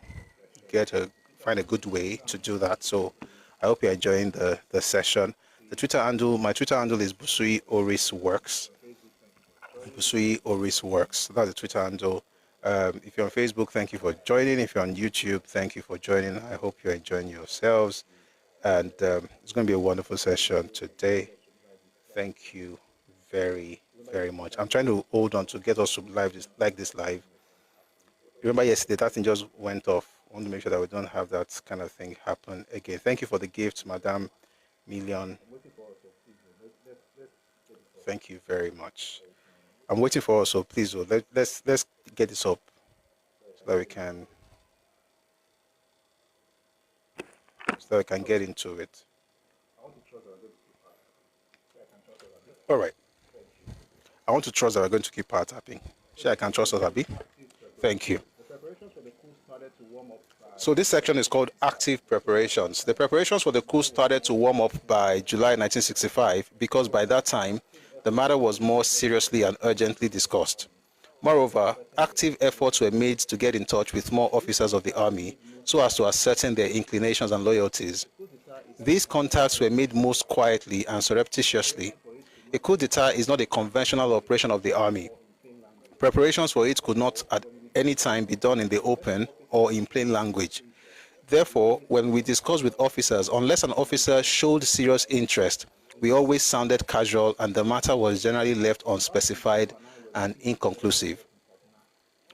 A: find a good way to do that. So I hope you're enjoying the session. My Twitter handle is Busui Oris Works. Busui Oris Works. That's the Twitter handle. If you're on Facebook, thank you for joining. If you're on YouTube, thank you for joining. I hope you're enjoying yourselves. And it's going to be a wonderful session today. Thank you very, very much. I'm trying to hold on to get us to this live. Remember yesterday, that thing just went off. I want to make sure that we don't have that kind of thing happen again. Thank you for the gift, Madam Million. Thank you very much. I'm waiting for us, so please, let's get this up so that we can get into it. All right. I want to trust that we're going to keep power tapping. Sure, I can trust us, Abi. Thank you. So this section is called Active Preparations. The preparations for the coup started to warm up by July 1965 because by that time, the matter was more seriously and urgently discussed. Moreover, active efforts were made to get in touch with more officers of the army so as to ascertain their inclinations and loyalties. These contacts were made most quietly and surreptitiously. A coup d'etat is not a conventional operation of the army. Preparations for it could not at any time be done in the open or in plain language. Therefore, when we discuss with officers, unless an officer showed serious interest, we always sounded casual and the matter was generally left unspecified and inconclusive.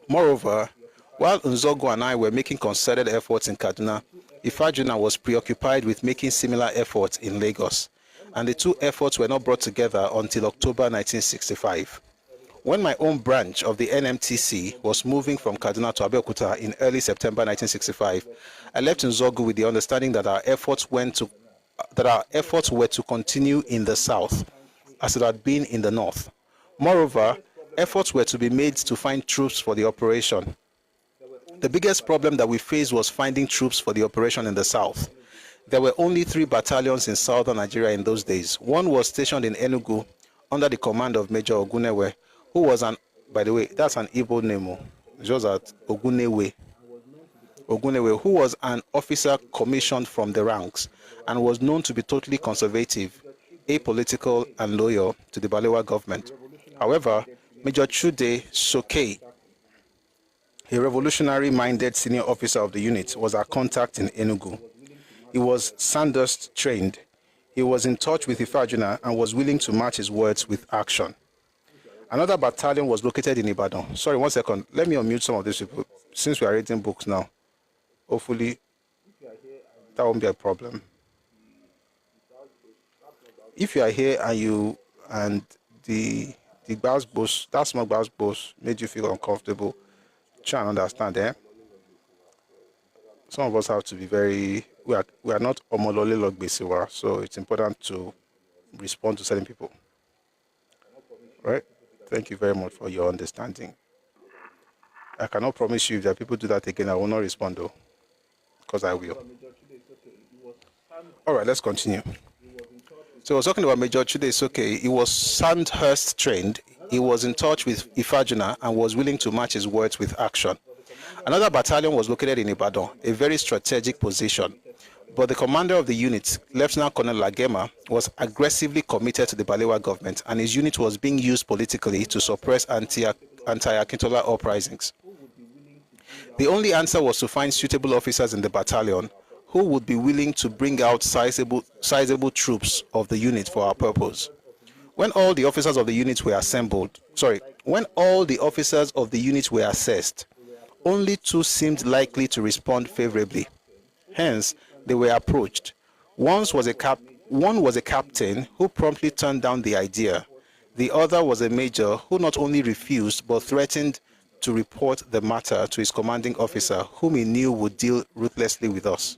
A: Moreover, while Nzogu and I were making concerted efforts in Kaduna, Ifajuna was preoccupied with making similar efforts in Lagos, and the two efforts were not brought together until October 1965. When my own branch of the NMTC was moving from Kaduna to Abeokuta in early September 1965, I left Nzogu with the understanding that our efforts were to continue in the south, as it had been in the north. Moreover, efforts were to be made to find troops for the operation. The biggest problem that we faced was finding troops for the operation in the south. There were only 3 battalions in southern Nigeria in those days. One was stationed in Enugu under the command of Major Ogunewe, who was by the way, that's an Igbo name, just at Ogunewe, who was an officer commissioned from the ranks and was known to be totally conservative, apolitical, and loyal to the Balewa government. However, Major Chude Sokei, a revolutionary-minded senior officer of the unit, was our contact in Enugu. He was Sandhurst trained. He was in touch with Ifajuna and was willing to match his words with action. Another battalion was located in Ibadan. Sorry, 1 second. Let me unmute some of these people since we are reading books now. Hopefully, that won't be a problem. If you are here and the boss boss, that small boss made you feel uncomfortable, try and understand, eh? Some of us have to be we are not omolole logbesiwa, so it's important to respond to certain people. Right? Thank you very much for your understanding. I cannot promise you if there are people do that again, I will not respond though, because I will. All right, let's continue. So I was talking about Major Chude Soke. He was Sandhurst trained. He was in touch with Ifajuna and was willing to match his words with action. Another battalion was located in Ibadan, a very strategic position. But the commander of the unit, Lieutenant Colonel Lagema, was aggressively committed to the Balewa government, and his unit was being used politically to suppress anti-Akintola uprisings. The only answer was to find suitable officers in the battalion who would be willing to bring out sizable troops of the unit for our purpose. When all the officers of the unit were assessed, only 2 seemed likely to respond favorably. Hence, they were approached. One was a captain who promptly turned down the idea. The other was a major who not only refused but threatened to report the matter to his commanding officer, whom he knew would deal ruthlessly with us.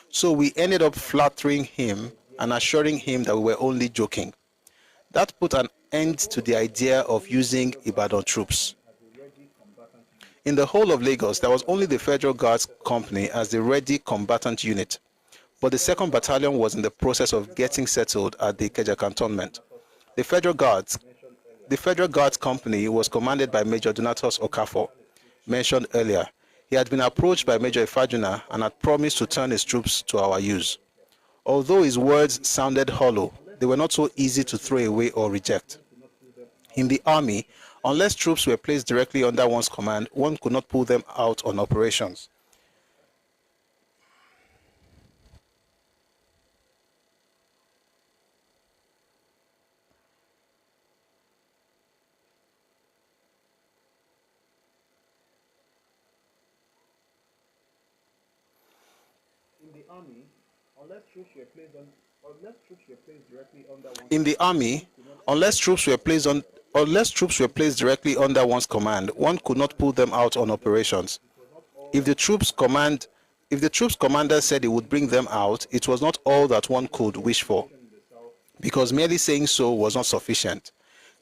A: So we ended up flattering him and assuring him that we were only joking. That put an end to the idea of using Ibadan troops. In the whole of Lagos, there was only the Federal Guards Company as the ready combatant unit, but the 2nd Battalion was in the process of getting settled at the Ikeja cantonment. The Federal Guards Company was commanded by Major Donatus Okafor, mentioned earlier. He had been approached by Major Ifajuna and had promised to turn his troops to our use. Although his words sounded hollow, they were not so easy to throw away or reject. In the army, unless troops were placed directly under one's command, one could not pull them out on operations. In the army, unless troops were placed directly under one's command, one could not pull them out on operations. If the troops commander said he would bring them out, it was not all that one could wish for, because merely saying so was not sufficient.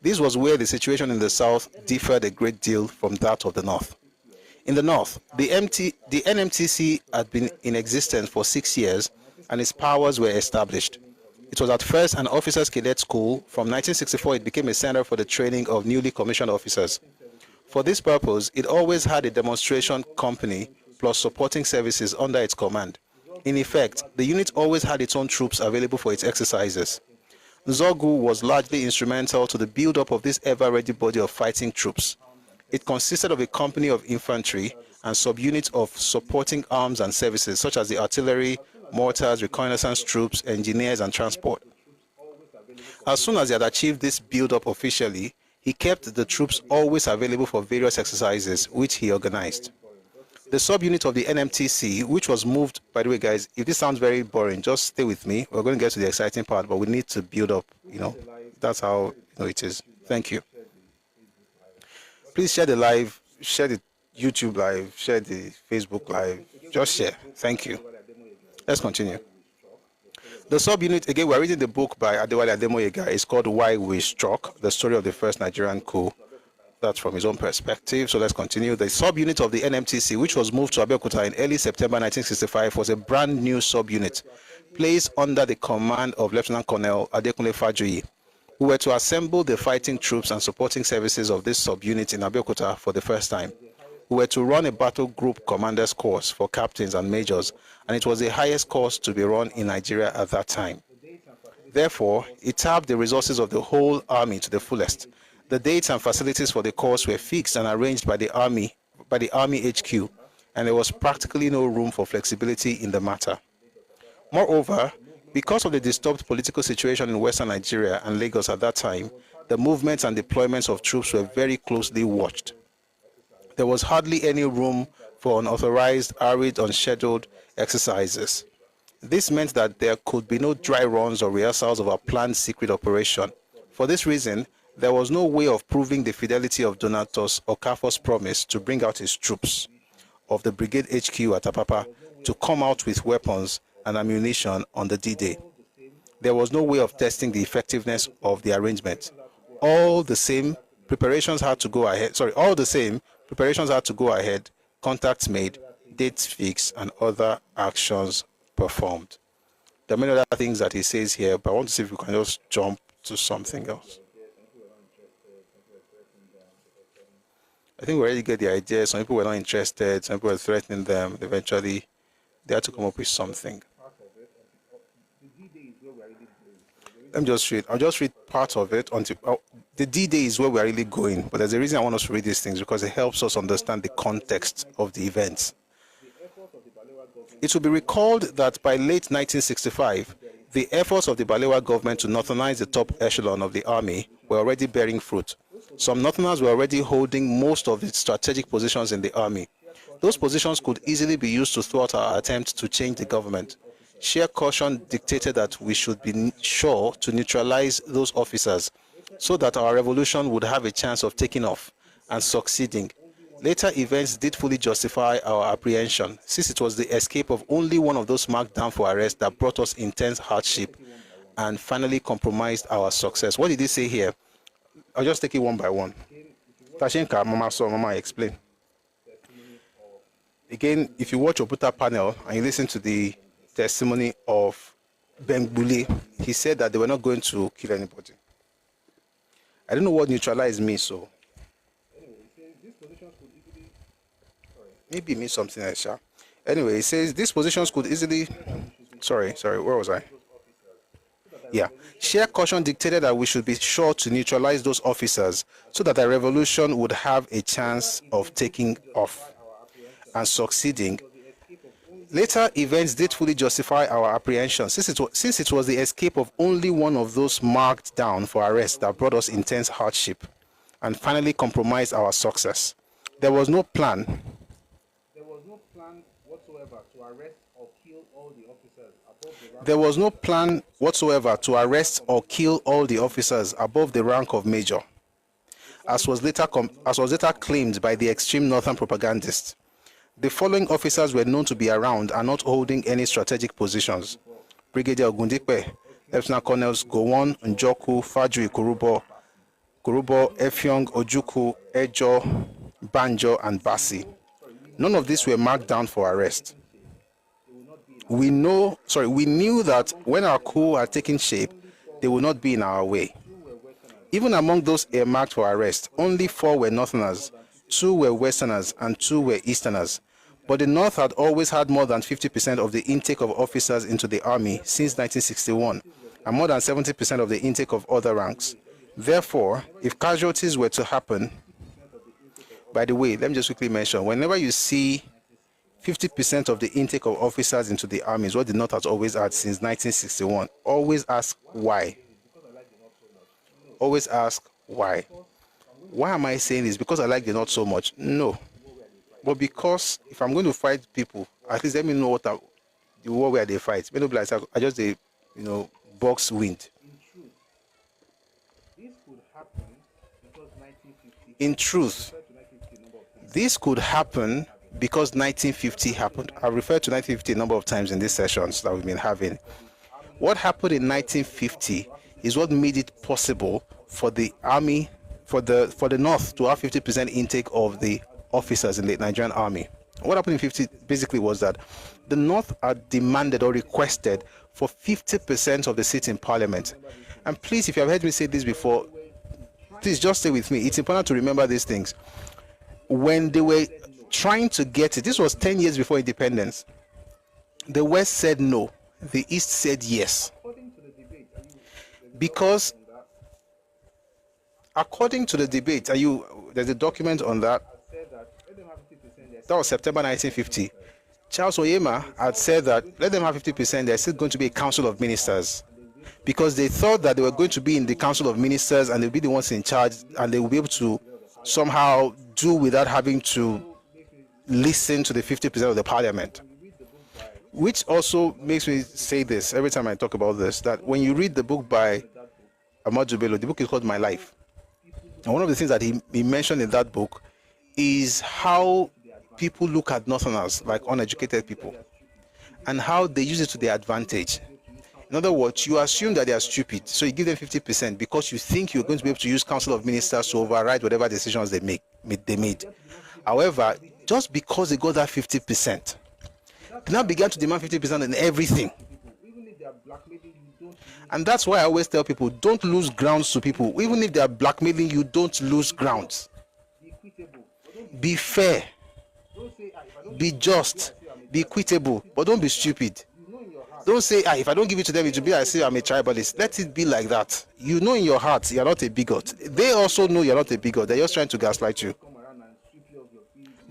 A: This was where the situation in the south differed a great deal from that of the north. In the north, the NMTC had been in existence for 6 years and its powers were established. It was at first an officers' cadet school. From 1964, it became a center for the training of newly commissioned officers. For this purpose, it always had a demonstration company plus supporting services under its command. In effect, the unit always had its own troops available for its exercises. Nzogu was largely instrumental to the build-up of this ever-ready body of fighting troops. It consisted of a company of infantry and subunits of supporting arms and services such as the artillery, mortars, reconnaissance troops, engineers, and transport. As soon as he had achieved this build-up officially, he kept the troops always available for various exercises, which he organized. The subunit of the NMTC, which was moved, by the way, guys, if this sounds very boring, just stay with me. We're going to get to the exciting part, but we need to build up, That's how it is. Thank you. Please share the live, share the YouTube live, share the Facebook live. Just share. Thank you. Let's continue. The subunit, again, we're reading the book by Adewale Ademoyega. It's called Why We Struck, the story of the first Nigerian coup. That's from his own perspective. So let's continue. The subunit of the NMTC, which was moved to Abeokuta in early September 1965, was a brand new subunit placed under the command of Lieutenant Colonel Adekunle Fajuyi, who were to assemble the fighting troops and supporting services of this subunit in Abeokuta for the first time. We were to run a battle group commander's course for captains and majors, and it was the highest course to be run in Nigeria at that time. Therefore, it tapped the resources of the whole army to the fullest. The dates and facilities for the course were fixed and arranged by the army HQ, and there was practically no room for flexibility in the matter. Moreover, because of the disturbed political situation in Western Nigeria and Lagos at that time, the movements and deployments of troops were very closely watched. There was hardly any room for unauthorized, arid, unscheduled exercises. This meant that there could be no dry runs or rehearsals of a planned secret operation. For this reason, there was no way of proving the fidelity of Donatus Okafor's promise to bring out his troops of the Brigade HQ at Apapa to come out with weapons and ammunition on the D-Day. There was no way of testing the effectiveness of the arrangement. All the same, preparations had to go ahead, contacts made, dates fixed, and other actions performed. There are many other things that he says here, but I want to see if we can just jump to something else. I think we already get the idea. Some people were not interested, some people were threatening them. Eventually, they had to come up with something. Let me just read. I'll just read part of it until the D-Day is where we're really going. But there's a reason I want us to read these things, because it helps us understand the context of the events. It will be recalled that by late 1965, the efforts of the Balewa government to northernize the top echelon of the army were already bearing fruit. Some northerners were already holding most of the strategic positions in the army. Those positions could easily be used to thwart our attempt to change the government. Sheer caution dictated that we should be sure to neutralize those officers so that our revolution would have a chance of taking off and succeeding. Later events did fully justify our apprehension, since it was the escape of only one of those marked down for arrest that brought us intense hardship and finally compromised our success. What did he say here? I'll just take it one by one. Tashinka, Mama, explain. Again, if you watch Oputa panel and you listen to the testimony of Bengbuli, he said that they were not going to kill anybody. I don't know what neutralize means, so maybe it means something else. Anyway, he says these positions could easily. Sorry, where was I? Yeah. Sheer caution dictated that we should be sure to neutralize those officers so that the revolution would have a chance of taking off and succeeding. Later events did fully justify our apprehension, since it was the escape of only one of those marked down for arrest that brought us intense hardship and finally compromised our success. There was no plan whatsoever to arrest or kill all the officers above the rank of major, as was later claimed by the extreme northern propagandists. The following officers were known to be around and not holding any strategic positions: Brigadier Ogundipe, Lieutenant Colonels Gowon, Njoku, Fajuyi Kurubo, Effiong, Ojukwu, Ejo, Banjo, and Basi. None of these were marked down for arrest. We knew that when our coup had taken shape, they would not be in our way. Even among those earmarked for arrest, only 4 were Northerners, 2 were Westerners, and 2 were Easterners. But the North had always had more than 50% of the intake of officers into the army since 1961, and more than 70% of the intake of other ranks. Therefore, if casualties were to happen, By the way, let me just quickly mention, whenever you see 50% of the intake of officers into the army is what the North has always had since 1961. Always ask why. Always ask why. Why am I saying this? Because I like the North so much? No. But because if I'm going to fight people, at least let me know what the war where they fight. Many people like, I just box wind. In truth, this could happen because 1950 happened. I've referred to 1950 a number of times in these sessions that we've been having. What happened in 1950 is what made it possible for the army, for the North to have 50% intake of the officers in the Nigerian army. What happened in 50 basically was that the North had demanded or requested for 50% of the seats in parliament. And please, if you have heard me say this before, please just stay with me. It's important to remember these things. When they were trying to get it, this was 10 years before independence, the West said no, the East said yes. Because according to the debate, there's a document on that. That was September 1950. Charles Oyema had said that let them have 50%, there's still going to be a council of ministers. Because they thought that they were going to be in the council of ministers and they'll be the ones in charge and they will be able to somehow do without having to listen to the 50% of the parliament. Which also makes me say this every time I talk about this, that when you read the book by Ahmadu Bello, the book is called My Life. And one of the things that he mentioned in that book is how people look at Northerners like uneducated people and how they use it to their advantage. In other words, you assume that they are stupid, so you give them 50% because you think you're going to be able to use Council of Ministers to override whatever decisions they made. However, just because they got that 50%, they now began to demand 50% in everything. And that's why I always tell people, don't lose grounds to people. Even if they are blackmailing you, don't lose grounds. Be fair. Be just. Be equitable. But don't be stupid. Don't say, if I don't give it to them, it will be as if I'm a tribalist. Let it be like that. You know in your heart you're not a bigot. They also know you're not a bigot. They're just trying to gaslight you.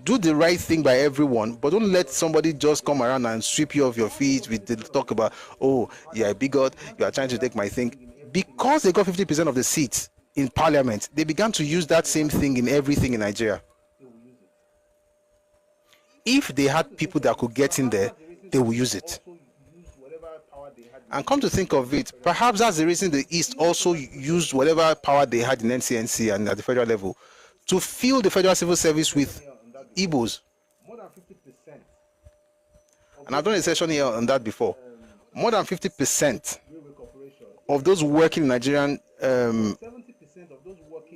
A: Do the right thing by everyone, but don't let somebody just come around and sweep you off your feet with the talk about, oh, you're a bigot, you are trying to take my thing. Because they got 50% of the seats in parliament, they began to use that same thing in everything in Nigeria. If they had people that could get in there, they will use it. And come to think of it, perhaps that's the reason the East also used whatever power they had in NCNC and at the federal level to fill the federal civil service with Igbos. And I've done a session here on that before. More than 50% of those working in Nigerian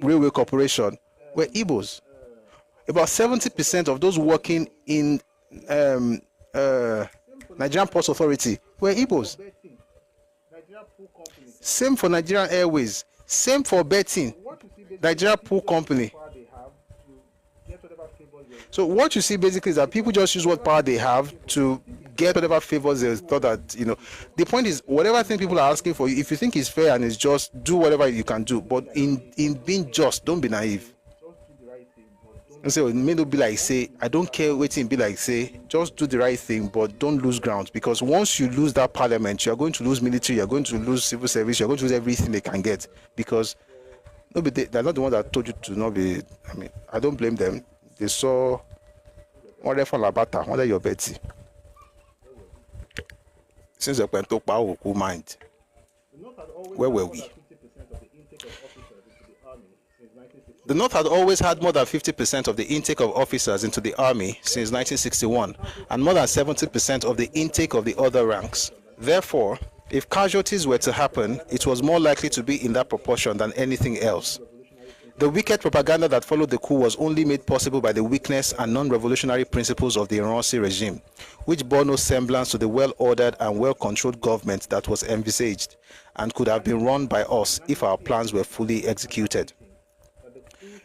A: railway corporation were Igbos. About 70% of those working in Nigerian Ports Authority were Igbos. Same for Nigerian Airways. Same for betting. Nigeria Pool Company. So what you see basically is that people just use what power they have to get whatever favors they thought that, the point is, whatever thing people are asking for, if you think it's fair and it's just, do whatever you can do. But in being just, don't be naive. And so it may not be like, say, I don't care what it be like, say, just do the right thing, but don't lose ground. Because once you lose that parliament, you're going to lose military, you're going to lose civil service, you're going to lose everything they can get. Because they're not the ones that told you to not be, I don't blame them. They saw one for Labata, one your Betty. Since they went to power, who mind? Where were we? The North had always had more than 50% of the intake of officers into the army since 1961, and more than 70% of the intake of the other ranks. Therefore, if casualties were to happen, it was more likely to be in that proportion than anything else. The wicked propaganda that followed the coup was only made possible by the weakness and non-revolutionary principles of the Iransi regime, which bore no semblance to the well-ordered and well-controlled government that was envisaged and could have been run by us if our plans were fully executed.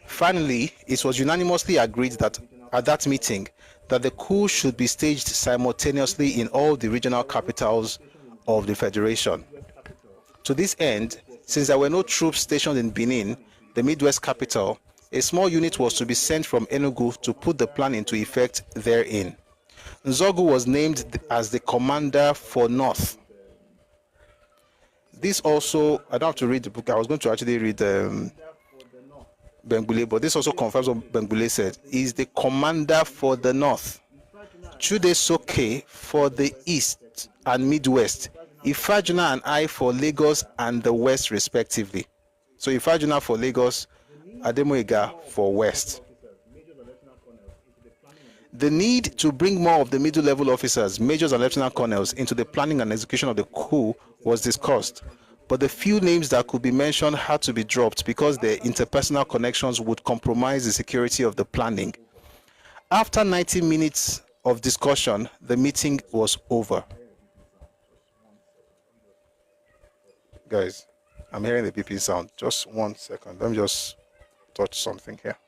A: Finally, it was unanimously agreed that at that meeting that the coup should be staged simultaneously in all the regional capitals of the Federation. To this end, since there were no troops stationed in Benin, the Midwest capital, A small unit was to be sent from Enugu to put the plan into effect therein. Nzogu was named as the commander for North. This also, I don't have to read the book. I was going to actually read Bengbule, but this also confirms what Bengbule said. He is the commander for the North. Chude Soke for the East and Midwest. Ifajuna and I for Lagos and the West, respectively. So Ifajuna for Lagos, Ademoyega for West. The need to bring more of the middle-level officers, majors and lieutenant colonels, into the planning and execution of the coup was discussed, but the few names that could be mentioned had to be dropped because their interpersonal connections would compromise the security of the planning. After 90 minutes of discussion, the meeting was over. Guys, I'm hearing the BP sound. Just 1 second. Let me just touch something here.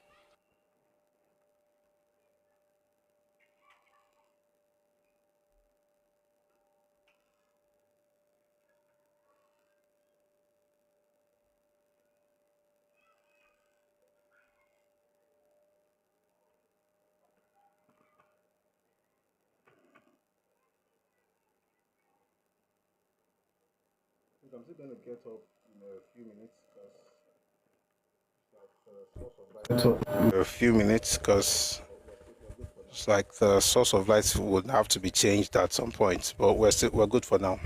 D: I'm still going to get up in a few minutes because it's like the source of light would have to be changed at some point, but we're good for now.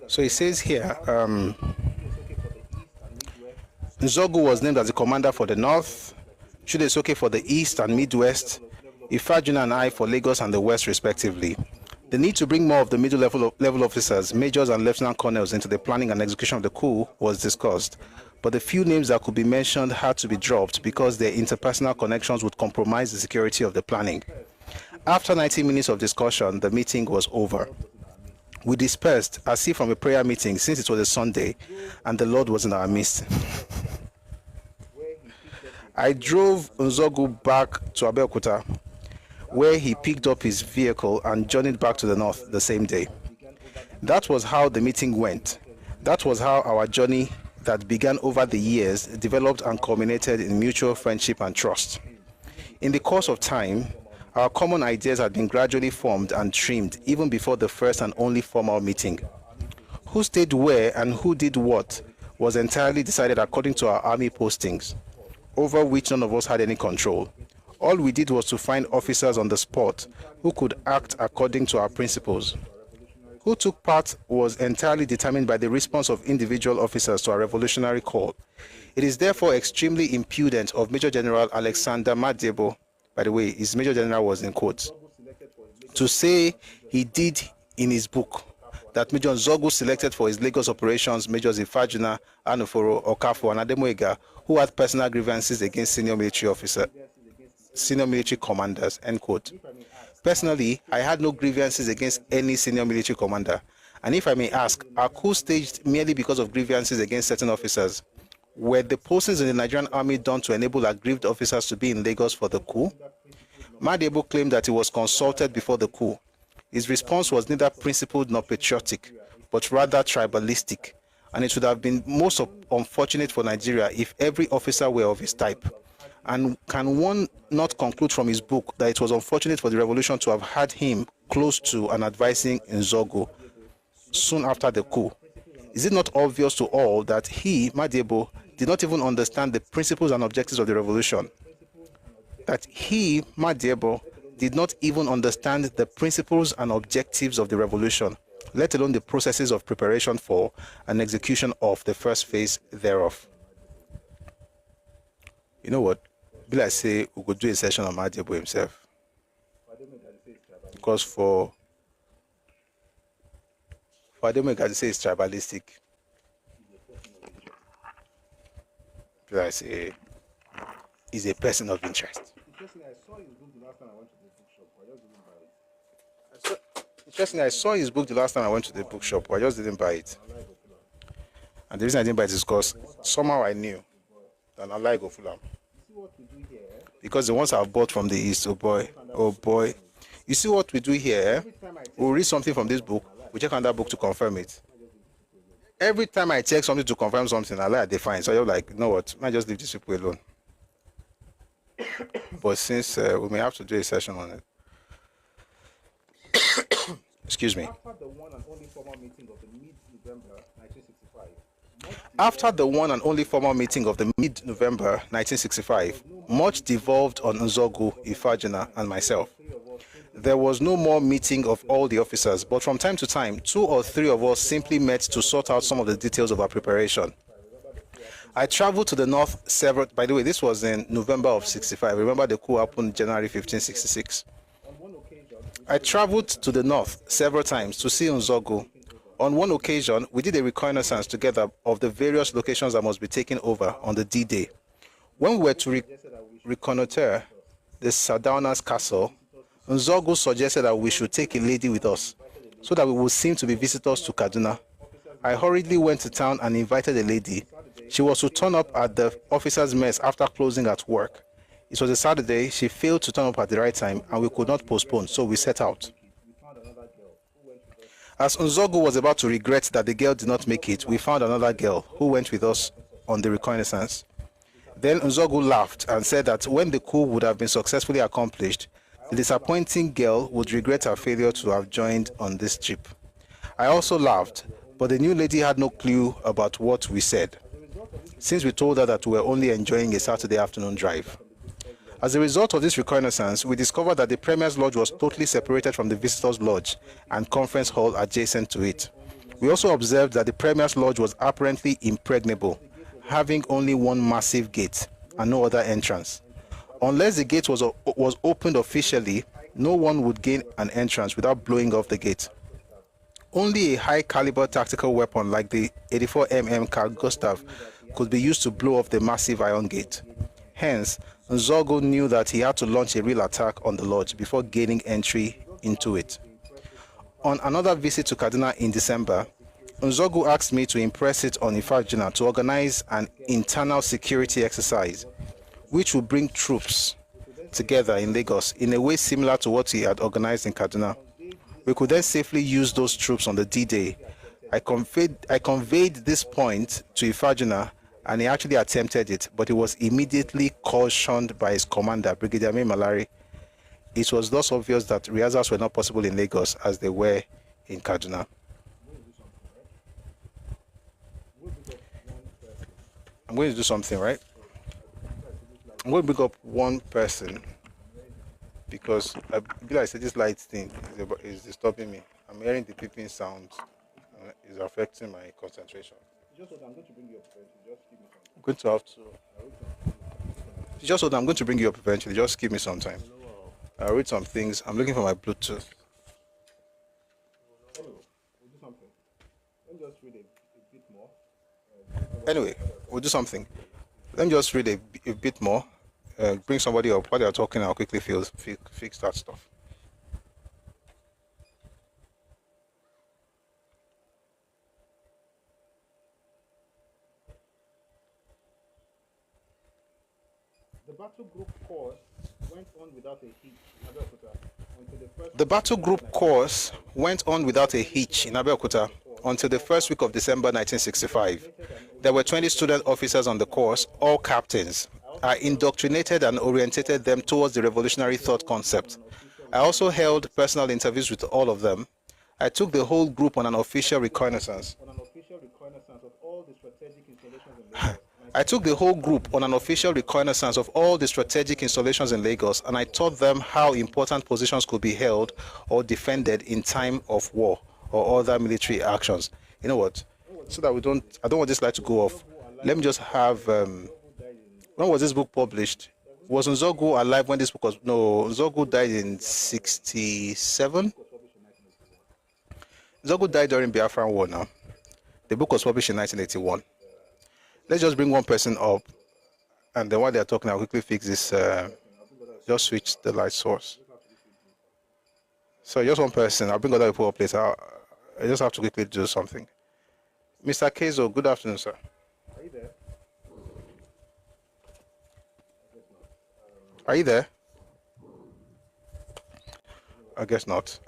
D: So it says here, Nzogu was named as the commander for the North, Chudesoke for the East and Midwest, Ifajuna and I for Lagos and the West, respectively. The need to bring more of the middle level officers, majors and lieutenant colonels into the planning and execution of the coup was discussed, but the few names that could be mentioned had to be dropped because their interpersonal connections would compromise the security of the planning. After 90 minutes of discussion, the meeting was over. We dispersed as if from a prayer meeting, since it was a Sunday and the Lord was in our midst. I drove Nzogu back to Abeokuta, where he picked up his vehicle and journeyed back to the North the same day. That was how the meeting went. That was how our journey that began over the years developed and culminated in mutual friendship and trust. In the course of time, our common ideas had been gradually formed and trimmed even before the first and only formal meeting. Who stayed where and who did what was entirely decided according to our army postings, over which none of us had any control. All we did was to find officers on the spot who could act according to our principles. Who took part was entirely determined by the response of individual officers to our revolutionary call. It is therefore extremely impudent of Major General Alexander Madiebo, by the way, his Major General was in quotes, to say he did in his book that Major Nzogu selected for his Lagos operations Majors Ifajuna, Anuforo, Okafo, and Ademoyega, who had personal grievances against senior military commanders, end quote. Personally, I had no grievances against any senior military commander. And if I may ask, are coups staged merely because of grievances against certain officers? Were the postings in the Nigerian army done to enable aggrieved officers to be in Lagos for the coup? Madiebo claimed that he was consulted before the coup. His response was neither principled nor patriotic, but rather tribalistic, and it would have been most unfortunate for Nigeria if every officer were of his type. And can one not conclude from his book that it was unfortunate for the revolution to have had him close to and advising Nzogu soon after the coup? Is it not obvious to all that he, Madiebo, did not even understand the principles and objectives of the revolution? That he, Madiebo, did not even understand the principles and objectives of the revolution, let alone the processes of preparation for and execution of the first phase thereof. You know what? Be like say we could do a session on Madiebo himself. Because for Ademoyega to say it's tribalistic. Be like say he's a person of interest. Interesting, I saw his book the last time I went to the bookshop, but I just didn't buy it. And the reason I didn't buy it is because somehow I knew that I like Ofulam. Because the ones I've bought from the East, oh boy. You see what we do here? We'll read something from this book, we check on that book to confirm it. Every time I check something to confirm something, I like define. So you're like, you know what? I just leave these people alone. But since we may have to do a session on it. Excuse me. After the one and only formal meeting of the mid-November 1965, much devolved on Nzogu, Ifajina, and myself. There was no more meeting of all the officers, but from time to time, 2 or 3 of us simply met to sort out some of the details of our preparation. I traveled to the north several. By the way, this was in November of 65. Remember, the coup happened January 15, 66. I traveled to the north several times to see Nzogu. On one occasion, we did a reconnaissance together of the various locations that must be taken over on the D-Day. When we were to reconnoiter the Sardauna's castle, Nzogu suggested that we should take a lady with us so that we would seem to be visitors to Kaduna. I hurriedly went to town and invited a lady. She was to turn up at the officers' mess after closing at work. It was a Saturday. She failed to turn up at the right time and we could not postpone, so we set out. As Nzogu was about to regret that the girl did not make it, we found another girl who went with us on the reconnaissance. Then Nzogu laughed and said that when the coup would have been successfully accomplished, the disappointing girl would regret her failure to have joined on this trip. I also laughed, but the new lady had no clue about what we said, since we told her that we were only enjoying a Saturday afternoon drive. As a result of this reconnaissance, we discovered that the Premier's Lodge was totally separated from the Visitors' Lodge and conference hall adjacent to it. We also observed that the Premier's Lodge was apparently impregnable, having only one massive gate and no other entrance. Unless the gate was opened officially, no one would gain an entrance without blowing off the gate. Only a high-caliber tactical weapon like the 84mm Carl Gustav could be used to blow off the massive iron gate. Hence, Nzogu knew that he had to launch a real attack on the lodge before gaining entry into it. On another visit to Kaduna in December, Nzogu asked me to impress it on Ifajina to organize an internal security exercise, which would bring troops together in Lagos in a way similar to what he had organized in Kaduna. We could then safely use those troops on the D-Day. I conveyed this point to Ifajina, and he actually attempted it, but he was immediately cautioned by his commander, Brigadier Mai Malari. It was thus obvious that rehearsals were not possible in Lagos as they were in Kaduna. I'm going to do something, right? I'm going to bring up one person because I said this light thing is disturbing me. I'm hearing the beeping sounds and it's affecting my concentration. I'm going to bring you up eventually. Just give me some time. I'm going to have to. Just hold on. I'm going to bring you up eventually. Just give me some time. I'll read some things. I'm looking for my Bluetooth. We'll do something. Let me just read a bit more. Anyway, we'll do something. Let me just read a bit more. Bring somebody up. While they're talking, I'll quickly fix that stuff. The battle group course went on without a hitch in Abeokuta until the first week of December 1965. There were 20 student officers on the course, all captains. I indoctrinated and orientated them towards the revolutionary thought concept. I also held personal interviews with all of them. I took the whole group on an official reconnaissance. I took the whole group on an official reconnaissance of all the strategic installations in Lagos, and I taught them how important positions could be held or defended in time of war or other military actions. You know what? So that I don't want this light to go off. Let me just have, when was this book published? Was Nzogu alive when this book was, no, Nzogu died in 67? Nzogu died during Biafran War now. The book was published in 1981. Let's just bring one person up, and then while they're talking, I'll quickly fix this. Just switch the light source. So just one person. I'll bring other people up later. I just have to quickly do something. Mr. Kezo, good afternoon, sir. Are you there? Are you there? I guess not.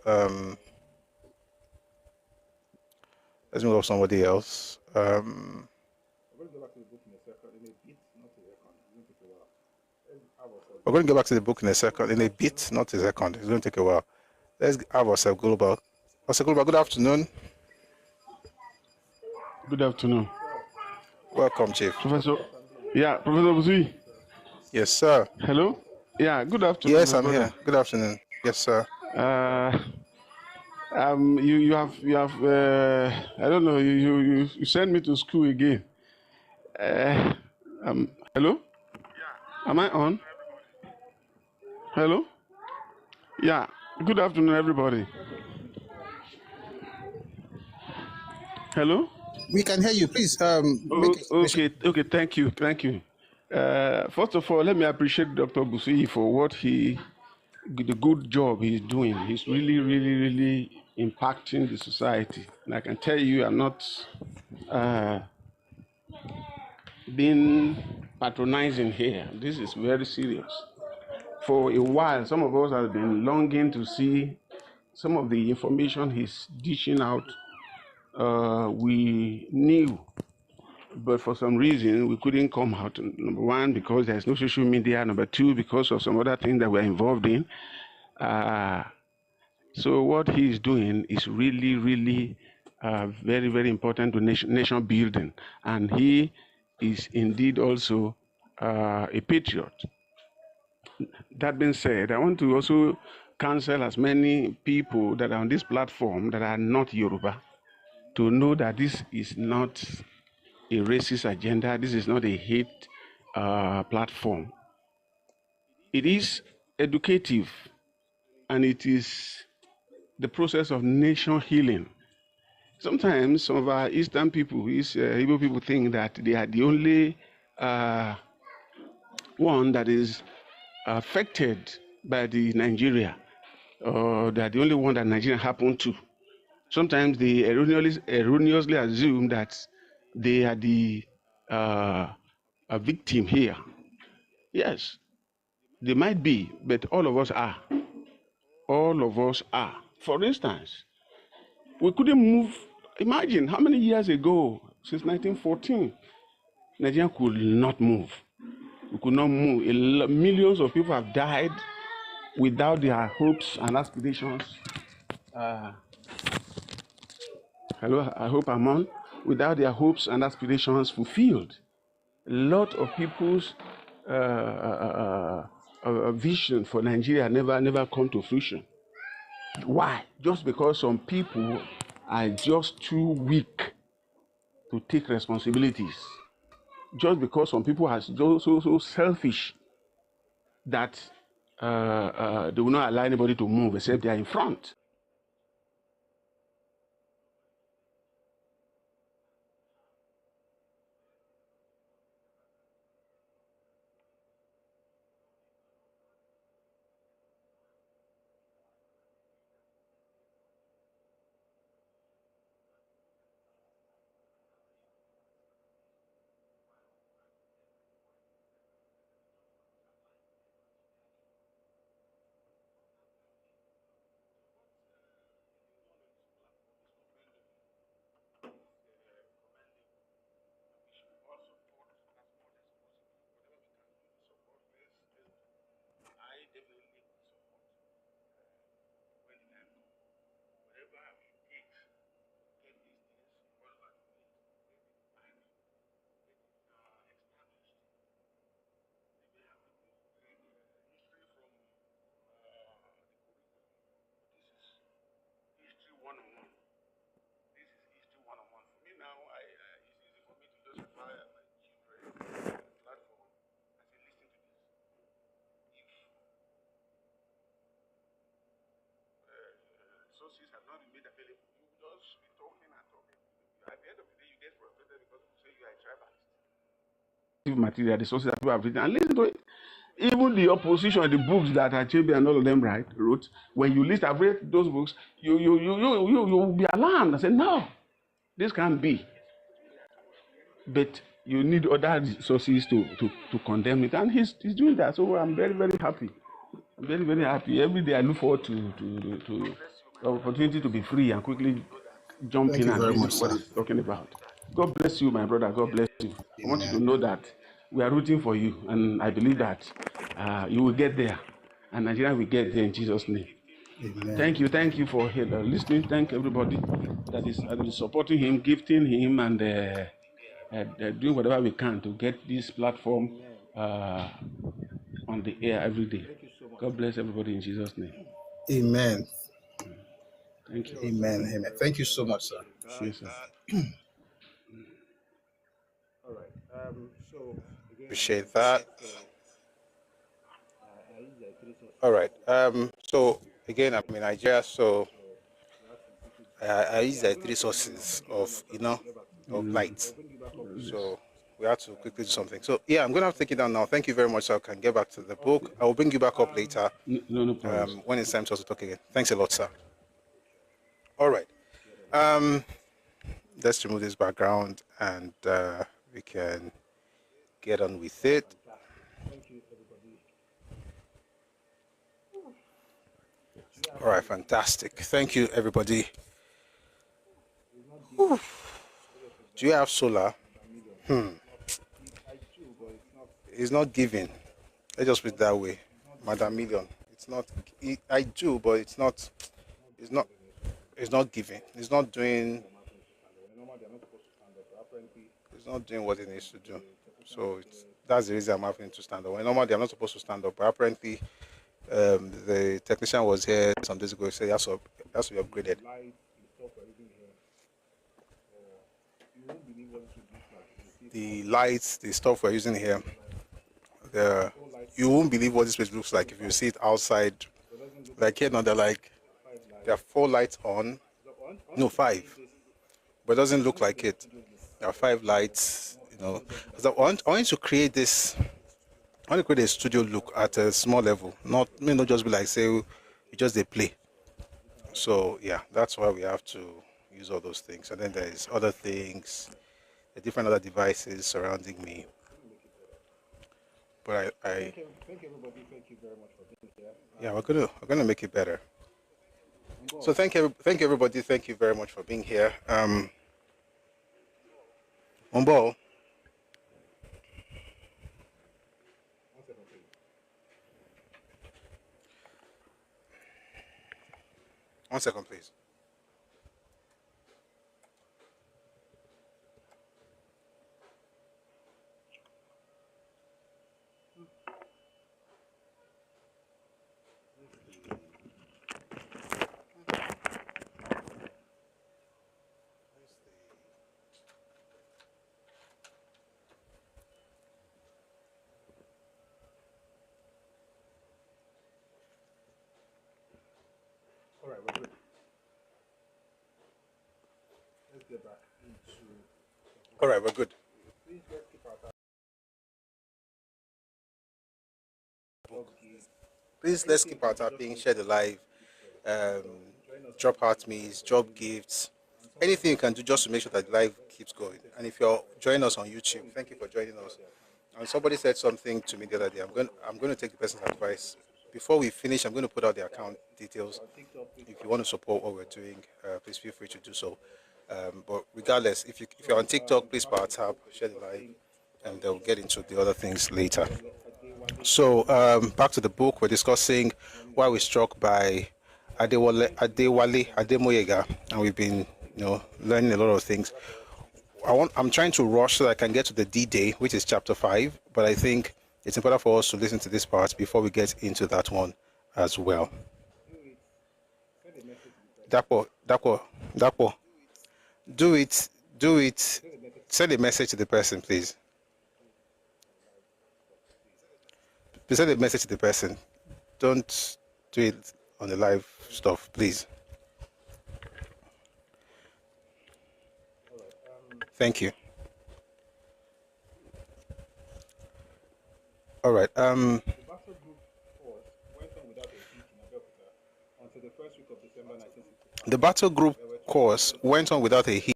D: Let's move on to somebody else. We're going to go back to the book in a second, in a bit, not a second. It's going to take a while. Let's have ourselves Global. Mr. Global, good afternoon.
E: Good afternoon.
D: Welcome, Chief.
E: Professor. Yeah, Professor Buzui.
D: Yes, sir.
E: Hello? Yeah, good afternoon.
D: Yes, I'm here. Good afternoon. Yes, sir.
E: You have I don't know, you sent me to school again. Hello? Am I on? Hello? Yeah, good afternoon, everybody. Hello?
D: We can hear you. Please,
E: Okay, thank you. First of all, let me appreciate Dr. Buzui for the good job he's doing. He's really impacting the society. And I can tell you, I'm not being patronizing here. This is very serious. For a while, some of us have been longing to see some of the information he's dishing out. We knew, but for some reason we couldn't come out. Number one, because there's no social media. Number two, because of some other things that we're involved in. So what he's doing is really very important to nation building, and he is indeed also a patriot. That being said, I want to also counsel as many people that are on this platform that are not Yoruba to know that this is not a racist agenda. This is not a hate platform. It is educative, and it is the process of nation healing. Sometimes some of our Eastern people, Igbo people, think that they are the only one that is affected by the Nigeria, or they are the only one that Nigeria happened to. Sometimes they erroneously assume that they are the a victim here. Yes, they might be, but all of us are. All of us are. For instance, we couldn't move. Imagine how many years ago, since 1914, Nigeria could not move. We could not move. Millions of people have died without their hopes and aspirations. Hello, I hope I'm on. Without their hopes and aspirations fulfilled. A lot of people's vision for Nigeria never come to fruition. Why? Just because some people are just too weak to take responsibilities. Just because some people are so selfish that they will not allow anybody to move except they are in front. Sources have not been made available. You just be talking and talking. At the end of the day, you get frustrated because you say you are a tribalist. Material, the sources that people have written, and listen to it. Even the opposition, the books that Achebe and all of them wrote, when you list, I've read those books, you will be alarmed and say, no, this can't be. But you need other sources to condemn it, and he's doing that. So I'm very happy. I'm very happy. Every day I look forward to the opportunity to be free and quickly jump
D: Thank
E: in
D: you
E: and
D: very
E: this
D: much,
E: is what
D: sir.
E: he's talking about. God bless you, my brother. God bless you. I want you to
D: Amen.
E: know that we are rooting for you, and I believe that you will get there, and Nigeria will get there in Jesus' name.
D: Amen.
E: Thank you for listening. Thank everybody that is supporting him, gifting him, and doing whatever we can to get this platform on the air every day. God bless everybody in Jesus' name.
D: Amen.
E: Thank you.
D: Amen. Amen. Thank you so much, sir.
E: Yes, sir.
D: Appreciate that. All right. So again, I'm in Nigeria, so I use the three sources of of light. So we have to quickly do something. So yeah, I'm gonna have to take it down now. Thank you very much. So I can get back to the book. I will bring you back up later
E: No problems.
D: when it's time to also talk again. Thanks a lot, sir. All right. Let's remove this background and we can get on with it. All right, fantastic. Thank you, everybody. Whew. Do you have solar? It's not giving. Let's just put it that way. Madam Million. It's not. I do, but it's not. It's not. It's not giving. It's not doing. It's not doing what it needs to do. So that's the reason I'm having to stand up. When normally I'm not supposed to stand up, but apparently the technician was here some days ago. He said it has to be upgraded. The lights, the stuff we're using here, you won't believe what this place looks like if you see it outside. Like here now, there are 4 lights on, no 5, but it doesn't look like it. There are 5 lights, So I want to create this. I want to create a studio look at a small level, not just be like say you just they play. So yeah, that's why we have to use all those things. And then there's other things, the different other devices surrounding me. But thank everybody. Thank you very much for being here. Yeah, we're gonna make it better. So thank everybody. Thank you very much for being here. Umbo. 1 second, please. All right, we're good. Let's get back into. All right, we're good. Please let's keep our tapping, share the live, um, drop heart me's, drop gifts, anything you can do just to make sure that the live keeps going. And if you're joining us on YouTube, thank you for joining us. And somebody said something to me the other day. I'm going to take the person's advice. Before we finish, I'm going to put out the account details. If you want to support what we're doing, please feel free to do so. But regardless, if you're on TikTok, please power tap, share the live, and they'll get into the other things later. So back to the book, we're discussing Why We're Struck by Adewale Ademoyega, and we've been learning a lot of things. I'm trying to rush so that I can get to the D-Day, which is chapter 5, but I think it's important for us to listen to this part before we get into that one as well. Dapo, do it. Send a message to the person, please. Please send a message to the person. Don't do it on the live stuff, please. Thank you. All right. The battle group course went on without a hitch.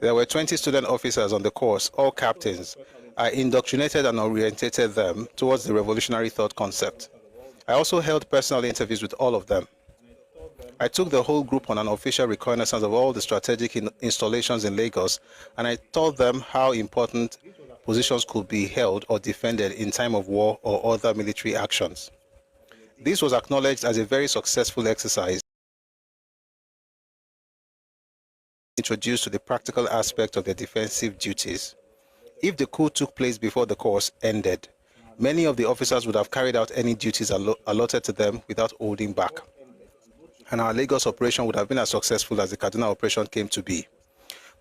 D: There were 20 student officers on the course, all captains. I indoctrinated and orientated them towards the revolutionary thought concept. I also held personal interviews with all of them. I took the whole group on an official reconnaissance of all the strategic installations in Lagos, and I told them how important positions could be held or defended in time of war or other military actions. This was acknowledged as a very successful exercise, introduced to the practical aspect of their defensive duties. If the coup took place before the course ended, many of the officers would have carried out any duties allotted to them without holding back, and our Lagos operation would have been as successful as the Kaduna operation came to be.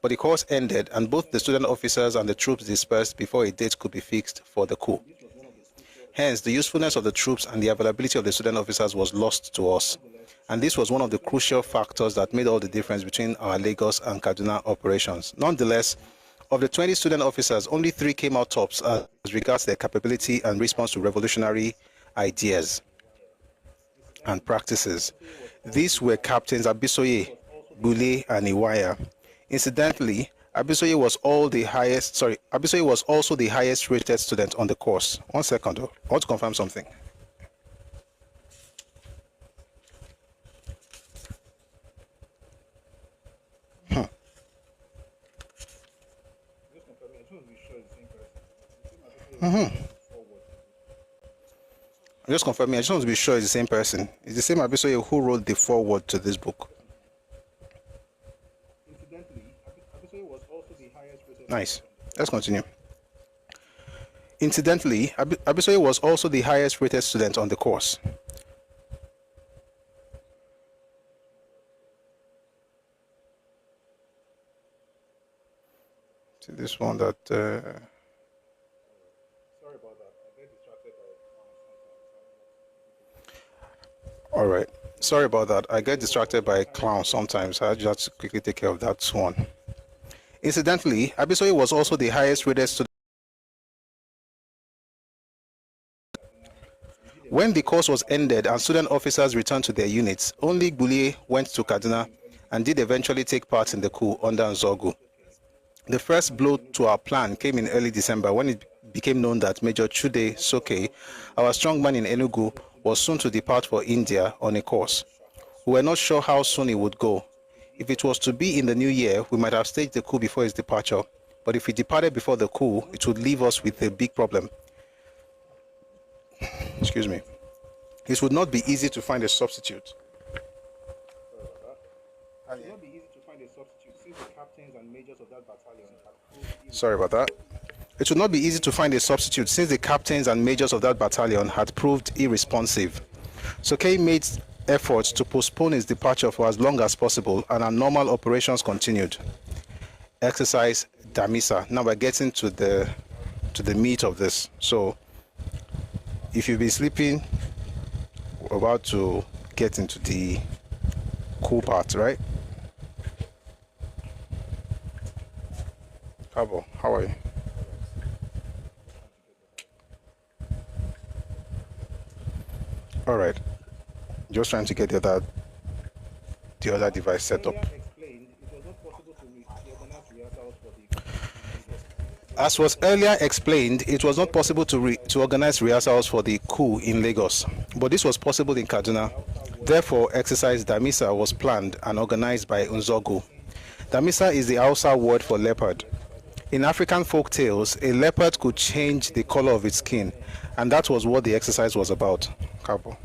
D: But the course ended, and both the student officers and the troops dispersed before a date could be fixed for the coup. Hence, the usefulness of the troops and the availability of the student officers was lost to us. And this was one of the crucial factors that made all the difference between our Lagos and Kaduna operations. Nonetheless, of the 20 student officers, only 3 came out tops as regards their capability and response to revolutionary ideas and practices. These were Captains Abisoye, Bule, and Iwaya. Incidentally, Abisoye was also the highest rated student on the course. 1 second, I want to confirm something. I'm just confirming. I just want to be sure it's the same person. It's the same Abisoye who wrote the foreword to this book. Nice. Let's continue. Incidentally, Abisoye was also the highest rated student on the course. See this one that... Sorry about that. I get distracted by... All right. Sorry about that. I get distracted by clowns sometimes. I just have to quickly take care of that one. Incidentally, Abisoye was also the highest rated student. When the course was ended and student officers returned to their units, only Bule went to Kaduna and did eventually take part in the coup under Nzogu. The first blow to our plan came in early December when it became known that Major Chude Soke, our strongman in Enugu, was soon to depart for India on a course. We were not sure how soon he would go. If it was to be in the new year, we might have staged the coup before his departure. But if he departed before the coup, it would leave us with a big problem. Excuse me. It would not be easy to find a substitute. Sorry about that. It would not be easy to find a substitute since the captains and majors of that battalion had proved irresponsive. Soke made efforts to postpone his departure for as long as possible, and our normal operations continued. Exercise Damisa. Now we're getting to the meat of this. So if you've been sleeping, we're about to get into the cool part, right? Cabo, how are you? All right. Just trying to get the other device set up. As was earlier explained, it was not possible to organize rehearsals for the coup in Lagos, but this was possible in Kaduna. Therefore, exercise Damisa was planned and organized by Nzogu. Damisa is the Hausa word for leopard. In African folk tales, a leopard could change the color of its skin, and that was what the exercise was about. Cabo.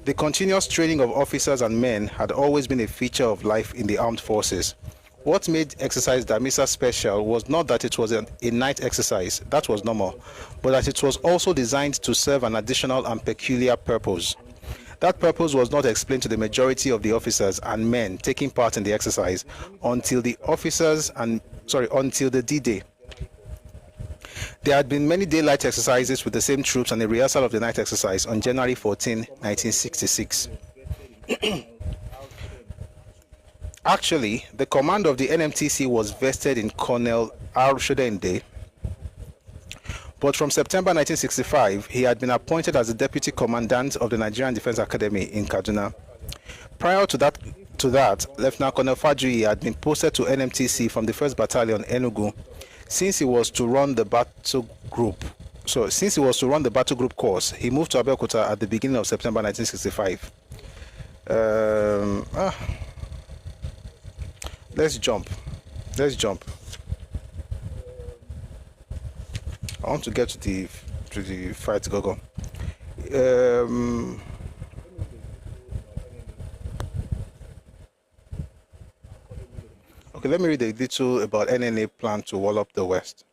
D: The continuous training of officers and men had always been a feature of life in the armed forces. What made exercise Damisa special was not that it was a night exercise, that was normal, but that it was also designed to serve an additional and peculiar purpose. That purpose was not explained to the majority of the officers and men taking part in the exercise until the D-Day. There had been many daylight exercises with the same troops and a rehearsal of the night exercise on January 14, 1966. Actually, the command of the NMTC was vested in Colonel R. Shodende, but from September 1965, he had been appointed as the Deputy Commandant of the Nigerian Defense Academy in Kaduna. Prior to that, Lieutenant Colonel Fajuyi had been posted to NMTC from the 1st Battalion, Enugu, since he was to run the battle group. So, since he was to run the battle group course, he moved to Abeokuta at the beginning of September 1965. Let's jump. Let's jump. I want to get to the fight, Gogo. Okay, let me read a little about NNA plan to wall up the West.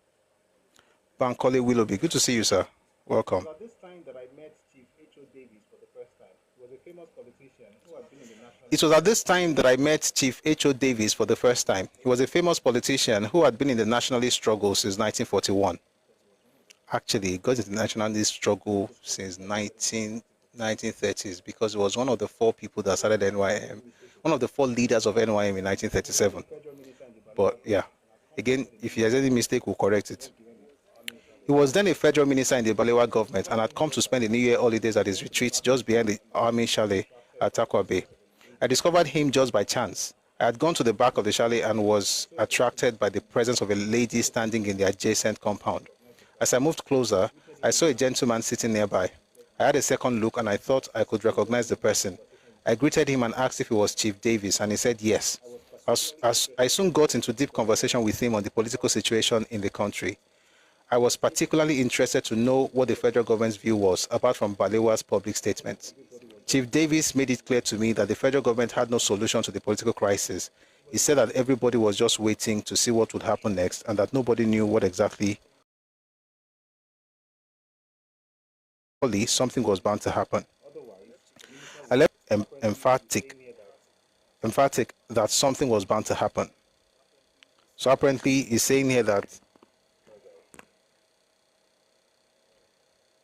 D: Bankole Willoughby, good to see you, sir. Welcome.
F: At this time that I met Chief H.O. Davis for the first time. He was a famous politician who had been in the national...
D: It was at this time that I met Chief H.O. Davis for the first time. He was a famous politician who had been in the nationalist struggle since 1941. Actually, he got into the nationalist struggle since 1930s because he was one of the 4 people that started NYM, one of the 4 leaders of NYM in 1937. But yeah, again, if he has any mistake, we'll correct it. He was then a federal minister in the Balewa government and had come to spend the New Year holidays at his retreat just behind the army chalet at Takwa Bay. I discovered him just by chance. I had gone to the back of the chalet and was attracted by the presence of a lady standing in the adjacent compound. As I moved closer, I saw a gentleman sitting nearby. I had a second look and I thought I could recognize the person. I greeted him and asked if he was Chief Davis, and he said yes. As I soon got into deep conversation with him on the political situation in the country. I was particularly interested to know what the federal government's view was, apart from Balewa's public statements. Chief Davis made it clear to me that the federal government had no solution to the political crisis. He said that everybody was just waiting to see what would happen next and that nobody knew what exactly. Something was bound to happen. I left emphatic that something was bound to happen. So apparently he's saying here that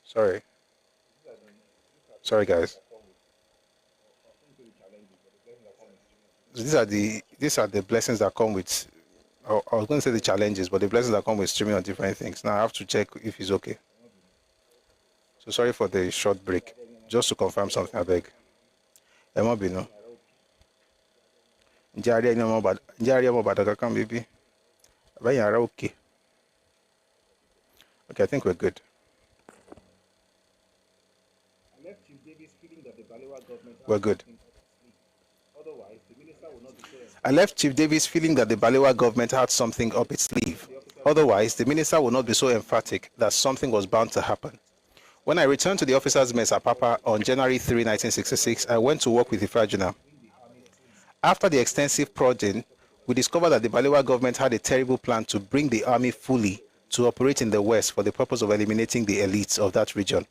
D: sorry guys. These are the blessings that come with, I was going to say the challenges, but the blessings that come with streaming on different things. Now I have to check if he's okay. So sorry for the short break. Just to confirm something, I beg. Emobino. Njari mo badaga kan baby. Bayara okay. Okay, I think we're good. We're good. I left Chief Davis feeling that the Balewa government had something up its sleeve. Otherwise, the minister would not be so emphatic that something was bound to happen. When I returned to the officers' mess at Papa on January 3, 1966, I went to work with Ifajuna. After the extensive prodding, we discovered that the Balewa government had a terrible plan to bring the army fully to operate in the West for the purpose of eliminating the elites of that region,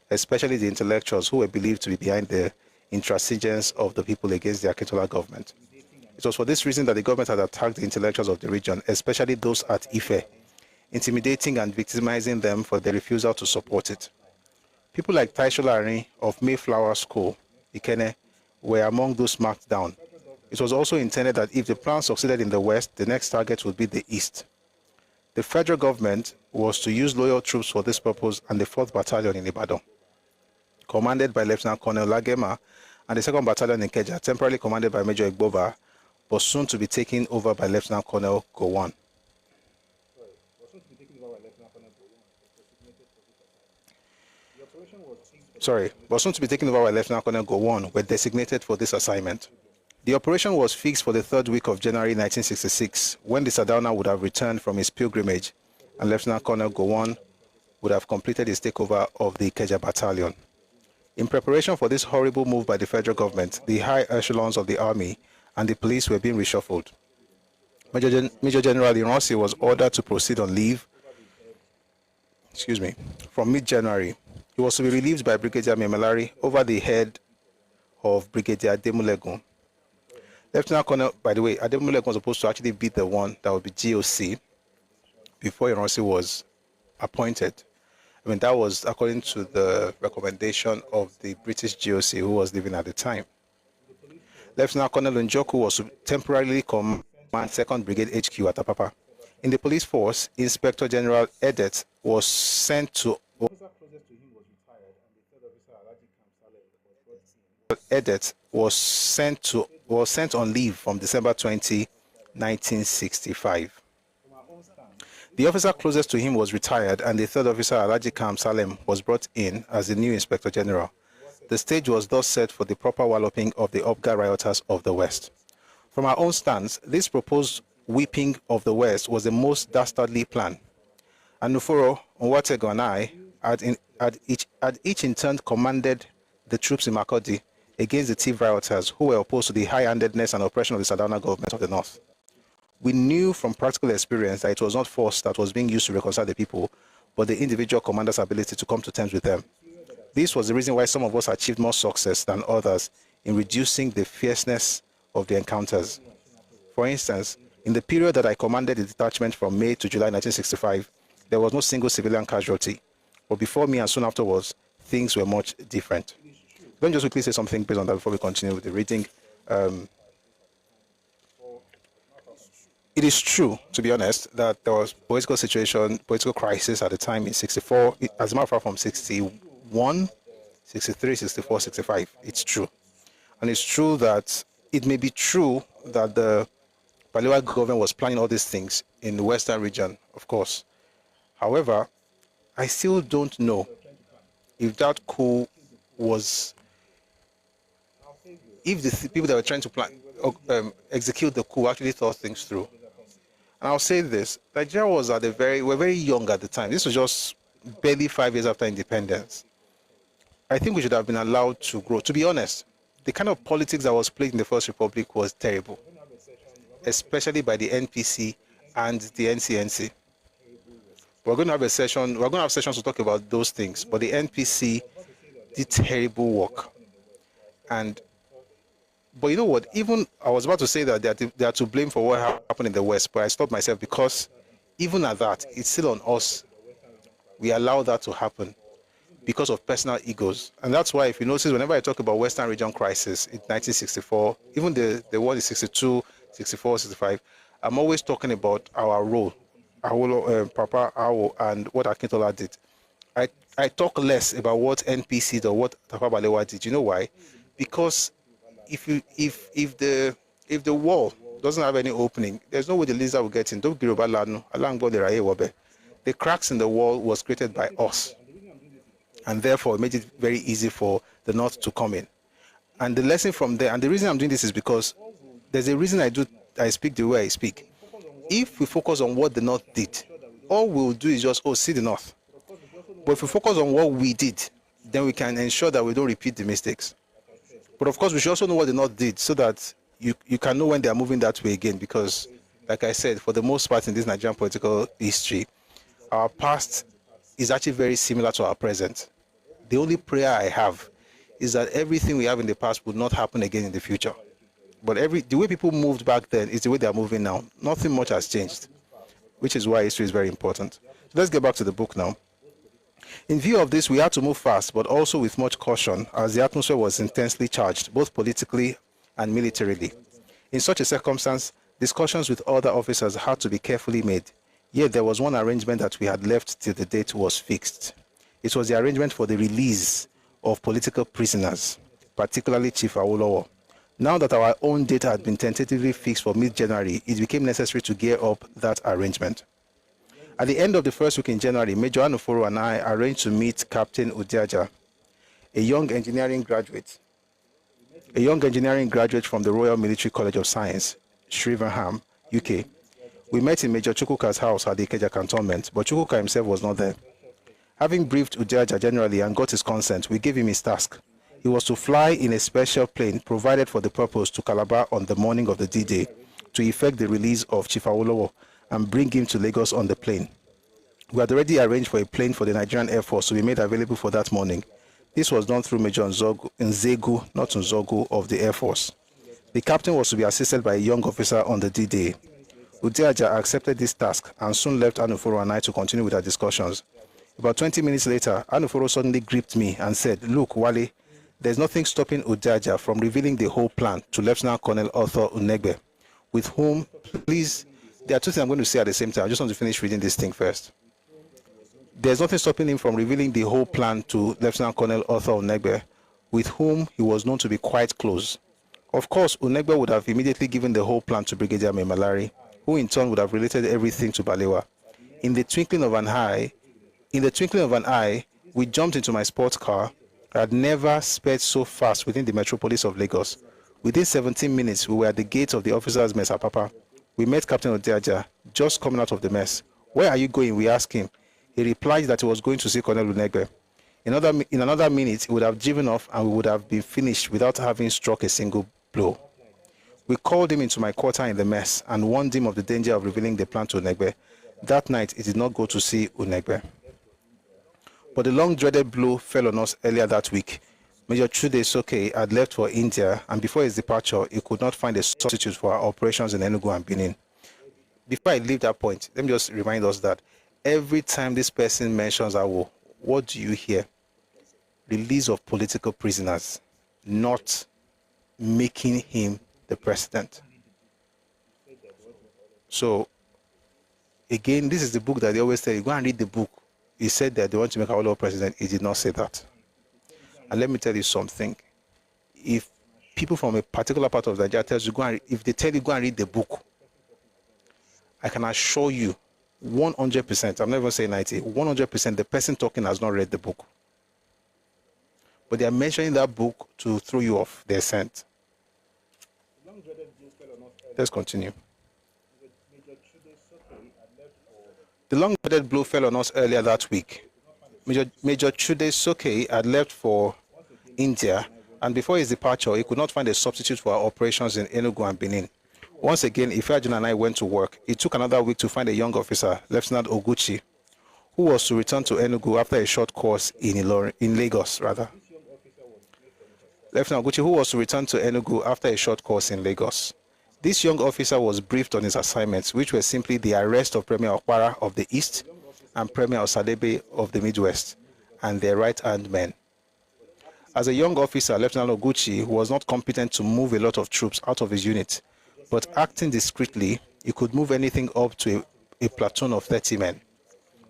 D: especially the intellectuals who were believed to be behind the intransigence of the people against the Akintola government. It was for this reason that the government had attacked the intellectuals of the region, especially those at Ife, intimidating and victimizing them for their refusal to support it. People like Taisho Lari of Mayflower School, Ikene, were among those marked down. It was also intended that if the plan succeeded in the West, the next target would be the East. The federal government was to use loyal troops for this purpose, and the 4th Battalion in Ibadan, commanded by Lieutenant Colonel Lagema, and the 2nd Battalion in Keja, temporarily commanded by Major Igboba, was soon to be taken over by Lieutenant Colonel Gowon. Was soon to be taken over by Lieutenant Colonel Gowon, were designated for this assignment. The operation was fixed for the 3rd week of January 1966, when the Sardauna would have returned from his pilgrimage, and Lieutenant Colonel Gowon would have completed his takeover of the Ikeja Battalion. In preparation for this horrible move by the federal government, the high echelons of the army and the police were being reshuffled. Major General Ironsi was ordered to proceed on leave from mid-January. He was to be relieved by Brigadier Memelari over the head of Brigadier Ademulegun. Lieutenant Colonel, by the way, Ademulegun was supposed to actually be the one that would be GOC before Ironsi was appointed. I mean, that was according to the recommendation of the British GOC who was living at the time. Lieutenant Colonel Njoku was to temporarily command 2nd Brigade HQ at Apapa. In the police force, Inspector General Edet was sent to sent on leave from December 20, 1965. The officer closest to him was retired, and the 3rd officer, Alaji Kam Salem, was brought in as the new Inspector General. The stage was thus set for the proper walloping of the UPGA rioters of the West. From our own stance, this proposed whipping of the West was the most dastardly plan. Anuforo, Onwatego, and I had each in turn commanded the troops in Makodi against the thief rioters who were opposed to the high-handedness and oppression of the Sardauna government of the North. We knew from practical experience that it was not force that was being used to reconcile the people, but the individual commander's ability to come to terms with them. This was the reason why some of us achieved more success than others in reducing the fierceness of the encounters. For instance, in the period that I commanded the detachment from May to July 1965, there was no single civilian casualty. But before me and soon afterwards, things were much different. Let me just quickly say something based on that before we continue with the reading. It is true, to be honest, that there was political crisis at the time in 64, as a matter of fact, from 61, 63, 64, 65. It's true. And it's true that it may be true that the Balewa government was planning all these things in the Western region, of course. However, I still don't know if that coup was, if the people that were trying to plan, execute the coup actually thought things through. And I'll say this, Nigeria was we're very young at the time. This was just barely 5 years after independence. I think we should have been allowed to grow. To be honest, the kind of politics that was played in the First Republic was terrible, especially by the NPC and the NCNC. We're going to have sessions to talk about those things, but the NPC did terrible work. But you know what? Even I was about to say that they are to blame for what happened in the West, but I stopped myself because even at that, it's still on us. We allow that to happen because of personal egos. And that's why, if you notice, whenever I talk about Western region crisis in 1964, even the one in 62, 64, 65, I'm always talking about our role, Papa Awo, and what Akintola did. I talk less about what NPC did or what Tafawa Balewa did. You know why? Because if the wall doesn't have any opening, there's no way the lizard will get in. The cracks in the wall was created by us, and therefore it made it very easy for the North to come in. And the lesson from there, and the reason I'm doing this is because there's a reason I speak the way I speak. If we focus on what the North did, all we'll do is just see the North. But if we focus on what we did, then we can ensure that we don't repeat the mistakes. But of course, we should also know what the North did so that you can know when they are moving that way again. Because, like I said, for the most part in this Nigerian political history, our past is actually very similar to our present. The only prayer I have is that everything we have in the past would not happen again in the future. But the way people moved back then is the way they are moving now. Nothing much has changed, which is why history is very important. So let's get back to the book now. In view of this, we had to move fast, but also with much caution, as the atmosphere was intensely charged, both politically and militarily. In such a circumstance, discussions with other officers had to be carefully made. Yet there was one arrangement that we had left till the date was fixed. It was the arrangement for the release of political prisoners, particularly Chief Awolowo. Now that our own date had been tentatively fixed for mid-January, it became necessary to gear up that arrangement. At the end of the first week in January, Major Anuforo and I arranged to meet Captain Udiaja, a young engineering graduate from the Royal Military College of Science, Shrivenham, UK. We met in Major Chukwuka's house at the Ikeja cantonment, but Chukwuka himself was not there. Having briefed Udiaja generally and got his consent, we gave him his task. He was to fly in a special plane provided for the purpose to Calabar on the morning of the D-Day to effect the release of Chief Awolowo and bring him to Lagos on the plane. We had already arranged for a plane for the Nigerian Air Force to be made available for that morning. This was done through Major Nzegu, not Nzogu, of the Air Force. The captain was to be assisted by a young officer on the D-Day. Udiaja accepted this task and soon left Anuforo and I to continue with our discussions. About 20 minutes later, Anuforo suddenly gripped me and said, "Look, Wale, there's nothing stopping Udiaja from revealing the whole plan to Lieutenant Colonel Arthur Unegbe, with whom, please," there are two things I'm going to say at the same time. I just want to finish reading this thing first. There's nothing stopping him from revealing the whole plan to Lieutenant Colonel Arthur Unegbe, with whom he was known to be quite close. Of course, Unegbe would have immediately given the whole plan to Brigadier Memalari, who in turn would have related everything to Balewa. In the twinkling of an eye, we jumped into my sports car I had never sped so fast within the metropolis of Lagos. Within 17 minutes, we were at the gate of the officers' mess at Papa. We met Captain Odiaja, just coming out of the mess. Where are you going? We asked him. He replied that he was going to see Colonel Lunegbe. In another minute, he would have driven off and we would have been finished without having struck a single blow. We called him into my quarter in the mess and warned him of the danger of revealing the plan to Unegbe. That night, he did not go to see Unegbe. But the long-dreaded blow fell on us earlier that week. Major Chude Soke had left for India, and before his departure, he could not find a substitute for our operations in Enugu and Benin. Before I leave that point, let me just remind us that every time this person mentions Awo, what do you hear? Release of political prisoners, not making him the president. So, again, this is the book that they always tell you, go and read the book. He said that they want to make Awolowo president. He did not say that. And let me tell you something. If people from a particular part of Nigeria tells you, if they tell you go and read the book, I can assure you 100%, I'm not even saying 90, 100% the person talking has not read the book. But they are mentioning that book to throw you off their scent. Let's continue. The long-dreaded blow fell on us earlier that week. Major Chude Soke had left for India, and before his departure, he could not find a substitute for our operations in Enugu and Benin. Once again, Ifeajuna and I went to work. It took another week to find a young officer, Lieutenant Oguchi, who was to return to Enugu after a short course in Lagos. Lieutenant Oguchi, who was to return to Enugu after a short course in Lagos. This young officer was briefed on his assignments, which were simply the arrest of Premier Okpara of the East and Premier Osadebe of the Midwest, and their right-hand men. As a young officer, Lieutenant Oguchi was not competent to move a lot of troops out of his unit, but acting discreetly, he could move anything up to a platoon of 30 men.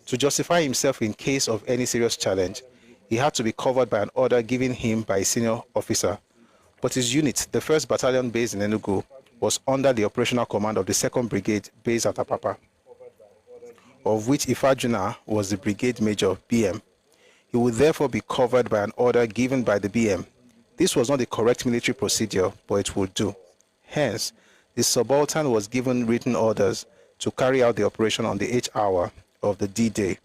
D: To justify himself in case of any serious challenge, he had to be covered by an order given him by a senior officer. But his unit, the 1st Battalion based in Enugu, was under the operational command of the 2nd Brigade based at Apapa, of which Ifeajuna was the Brigade Major, BM. He would therefore be covered by an order given by the BM. This was not the correct military procedure, but it would do. Hence, the subaltern was given written orders to carry out the operation on the 8th hour of the D-Day.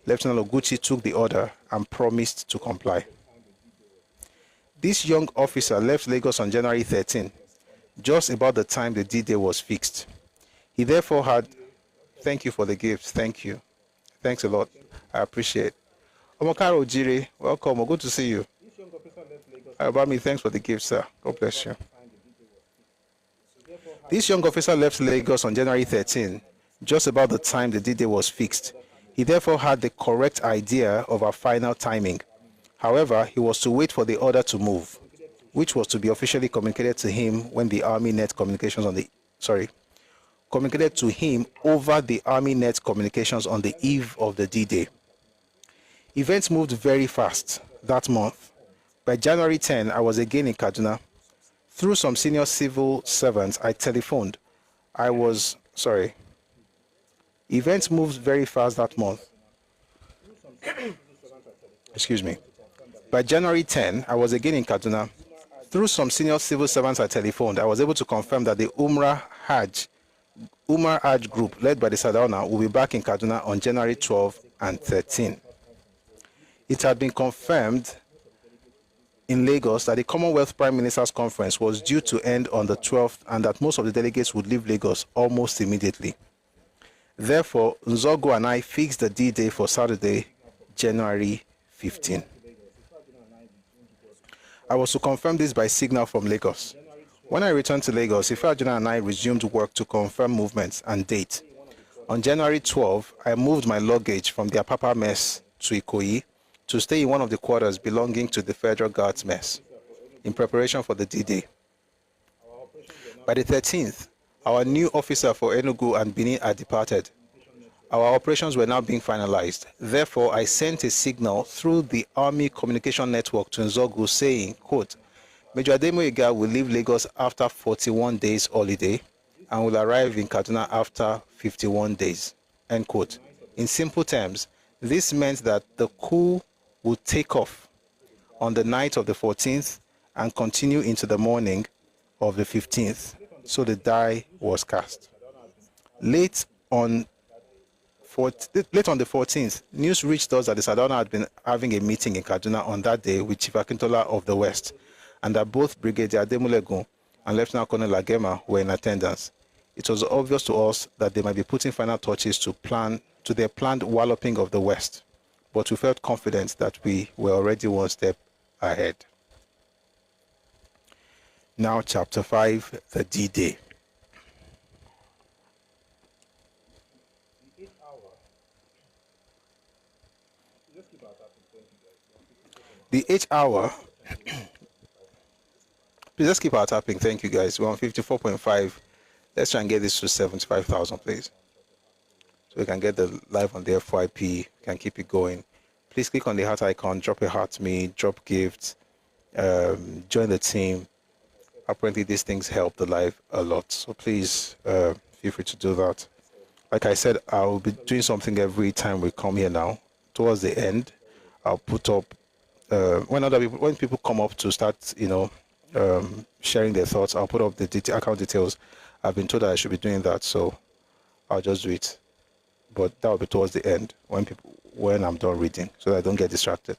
D: Lieutenant Oguchi took the order and promised to comply. This young officer left Lagos on January 13, just about the time the D-Day was fixed. He therefore had, thank you for the gift, thank you. Thanks a lot, I appreciate. Omokaro Ojire, welcome, good to see you. Abami, thanks for the gift, sir. God bless you. This young officer left Lagos on January 13, just about the time the D-Day was fixed. He therefore had the correct idea of our final timing. However, he was to wait for the order to move, which was to be officially communicated to him when the Army Net Communications communicated to him over the Army Net Communications on the eve of the D-Day. Events moved very fast that month. By January 10, I was again in Kaduna. Through some senior civil servants, I telephoned. Events moved very fast that month. Excuse me. By January 10, I was again in Kaduna. Through some senior civil servants I telephoned, I was able to confirm that the Umrah Hajj group led by the Sardauna will be back in Kaduna on January 12 and 13. It had been confirmed in Lagos that the Commonwealth Prime Minister's Conference was due to end on the 12th and that most of the delegates would leave Lagos almost immediately. Therefore, Nzogu and I fixed the D-Day for Saturday, January 15. I was to confirm this by signal from Lagos. When I returned to Lagos, Ifeajuna and I resumed work to confirm movements and date. On January 12, I moved my luggage from the Apapa mess to Ikoyi to stay in one of the quarters belonging to the Federal Guards mess in preparation for the D-Day. By the 13th, our new officer for Enugu and Benin had departed. Our operations were now being finalized. Therefore, I sent a signal through the Army Communication Network to Nzogu saying, quote, Major Ademoyega will leave Lagos after 41 days holiday and will arrive in Kaduna after 51 days, end quote. In simple terms, this meant that the coup would take off on the night of the 14th and continue into the morning of the 15th. So the die was cast. Late on the 14th, news reached us that the Sardauna had been having a meeting in Kaduna on that day with Chief Akintola of the West, and that both Brigadier Ademulegun and Lieutenant Colonel Lagema were in attendance. It was obvious to us that they might be putting final touches to their planned walloping of the West, but we felt confident that we were already one step ahead. Now, Chapter 5, the D-Day. The 8 hour. Please let's keep our tapping. Thank you, guys. We're on 54.5. Let's try and get this to 75,000, please. So we can get the live on the FYP, can keep it going. Please click on the heart icon, drop a heart to me, drop gifts, join the team. Apparently these things help the live a lot. So please feel free to do that. Like I said, I'll be doing something every time we come here now. Towards the end, I'll put up when people come up to start, sharing their thoughts, I'll put up the account details. I've been told that I should be doing that, so I'll just do it. But that will be towards the end when I'm done reading, so that I don't get distracted.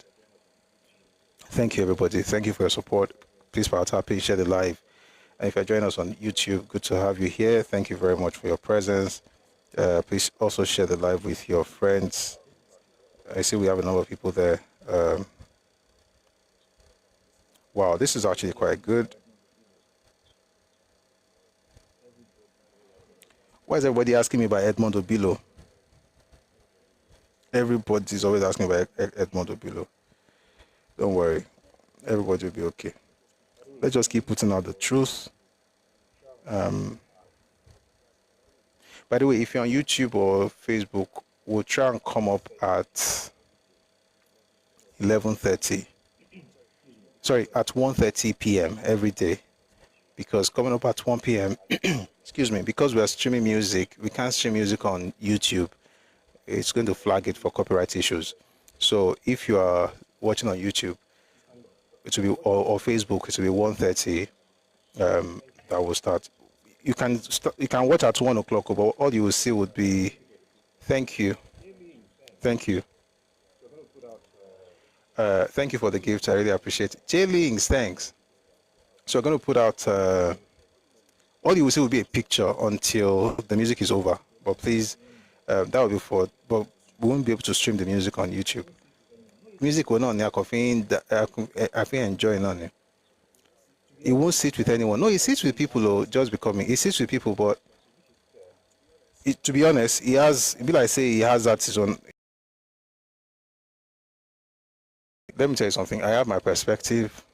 D: Thank you, everybody. Thank you for your support. Please power tapping, share the live. And if you're joining us on YouTube, good to have you here. Thank you very much for your presence. Please also share the live with your friends. I see we have a number of people there. Wow, this is actually quite good. Why is everybody asking me about Edmond Obilo? Everybody's always asking about Edmond Obilo. Don't worry. Everybody will be okay. Let's just keep putting out the truth. By the way, if you're on YouTube or Facebook, we'll try and come up at 11:30. Sorry, at 1:30 p.m. every day. Because coming up at 1 p.m., excuse me, because we are streaming music, we can't stream music on YouTube. It's going to flag it for copyright issues. So if you are watching on YouTube, it will be or Facebook, it will be 1:30. That will start. You can watch at 1 o'clock, but all you will see would be, thank you. Thank you for the gift. I really appreciate it. J-Links, thanks. So we're going to put out, all you will see will be a picture until the music is over. But please, that will be but we won't be able to stream the music on YouTube. Music will not, I feel enjoying on it. It won't sit with anyone. No, it sits with people, just becoming. It sits with people, but to be honest, he has that his own. Let me tell you something. I have my perspective,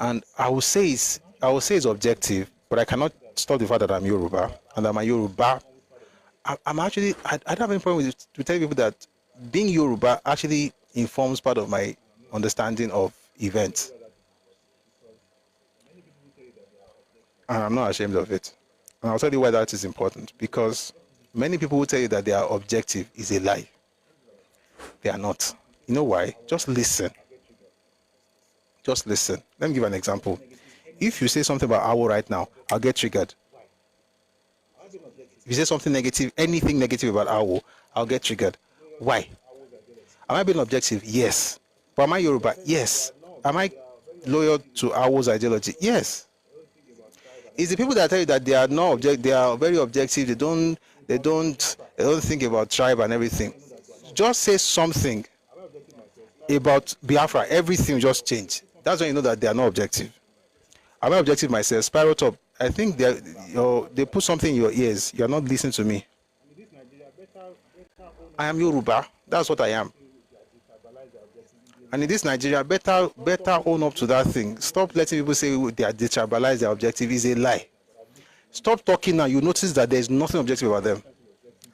D: and I will say it's objective, but I cannot stop the fact that I'm Yoruba, and I'm a Yoruba. I don't have any problem with telling people that being Yoruba actually informs part of my understanding of events. And I'm not ashamed of it. And I'll tell you why that is important. Because many people who tell you that they are objective is a lie. They are not. You know why? Just listen. Just listen. Let me give an example. If you say something about Awo right now, I'll get triggered. If you say something negative, anything negative about Awo, I'll get triggered. Why? Am I being objective? Yes. But am I Yoruba? Yes. Am I loyal to Awo's ideology? Yes. It's the people that tell you that they are they are very objective. They don't think about tribe and everything. Just say something about Biafra. Everything just change. That's when you know that they are not objective. I'm not objective myself. Spiral Top. I think they put something in your ears. You are not listening to me. I am Yoruba. That's what I am. And in this Nigeria, better own up to that thing. Stop letting people say they are detribalize their objective. Is a lie. Stop talking now. You notice that there is nothing objective about them.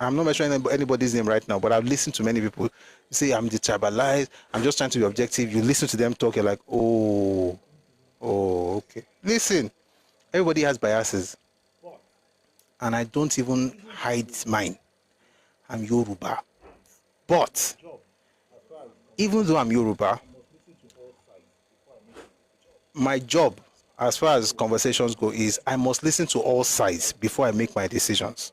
D: I'm not mentioning anybody's name right now, but I've listened to many people say I'm detribalized. I'm just trying to be objective. You listen to them talk, you're like, oh, okay. Listen, everybody has biases, and I don't even hide mine. I'm Yoruba, but even though I'm Yoruba, my job, as far as conversations go, is I must listen to all sides before I make my decisions.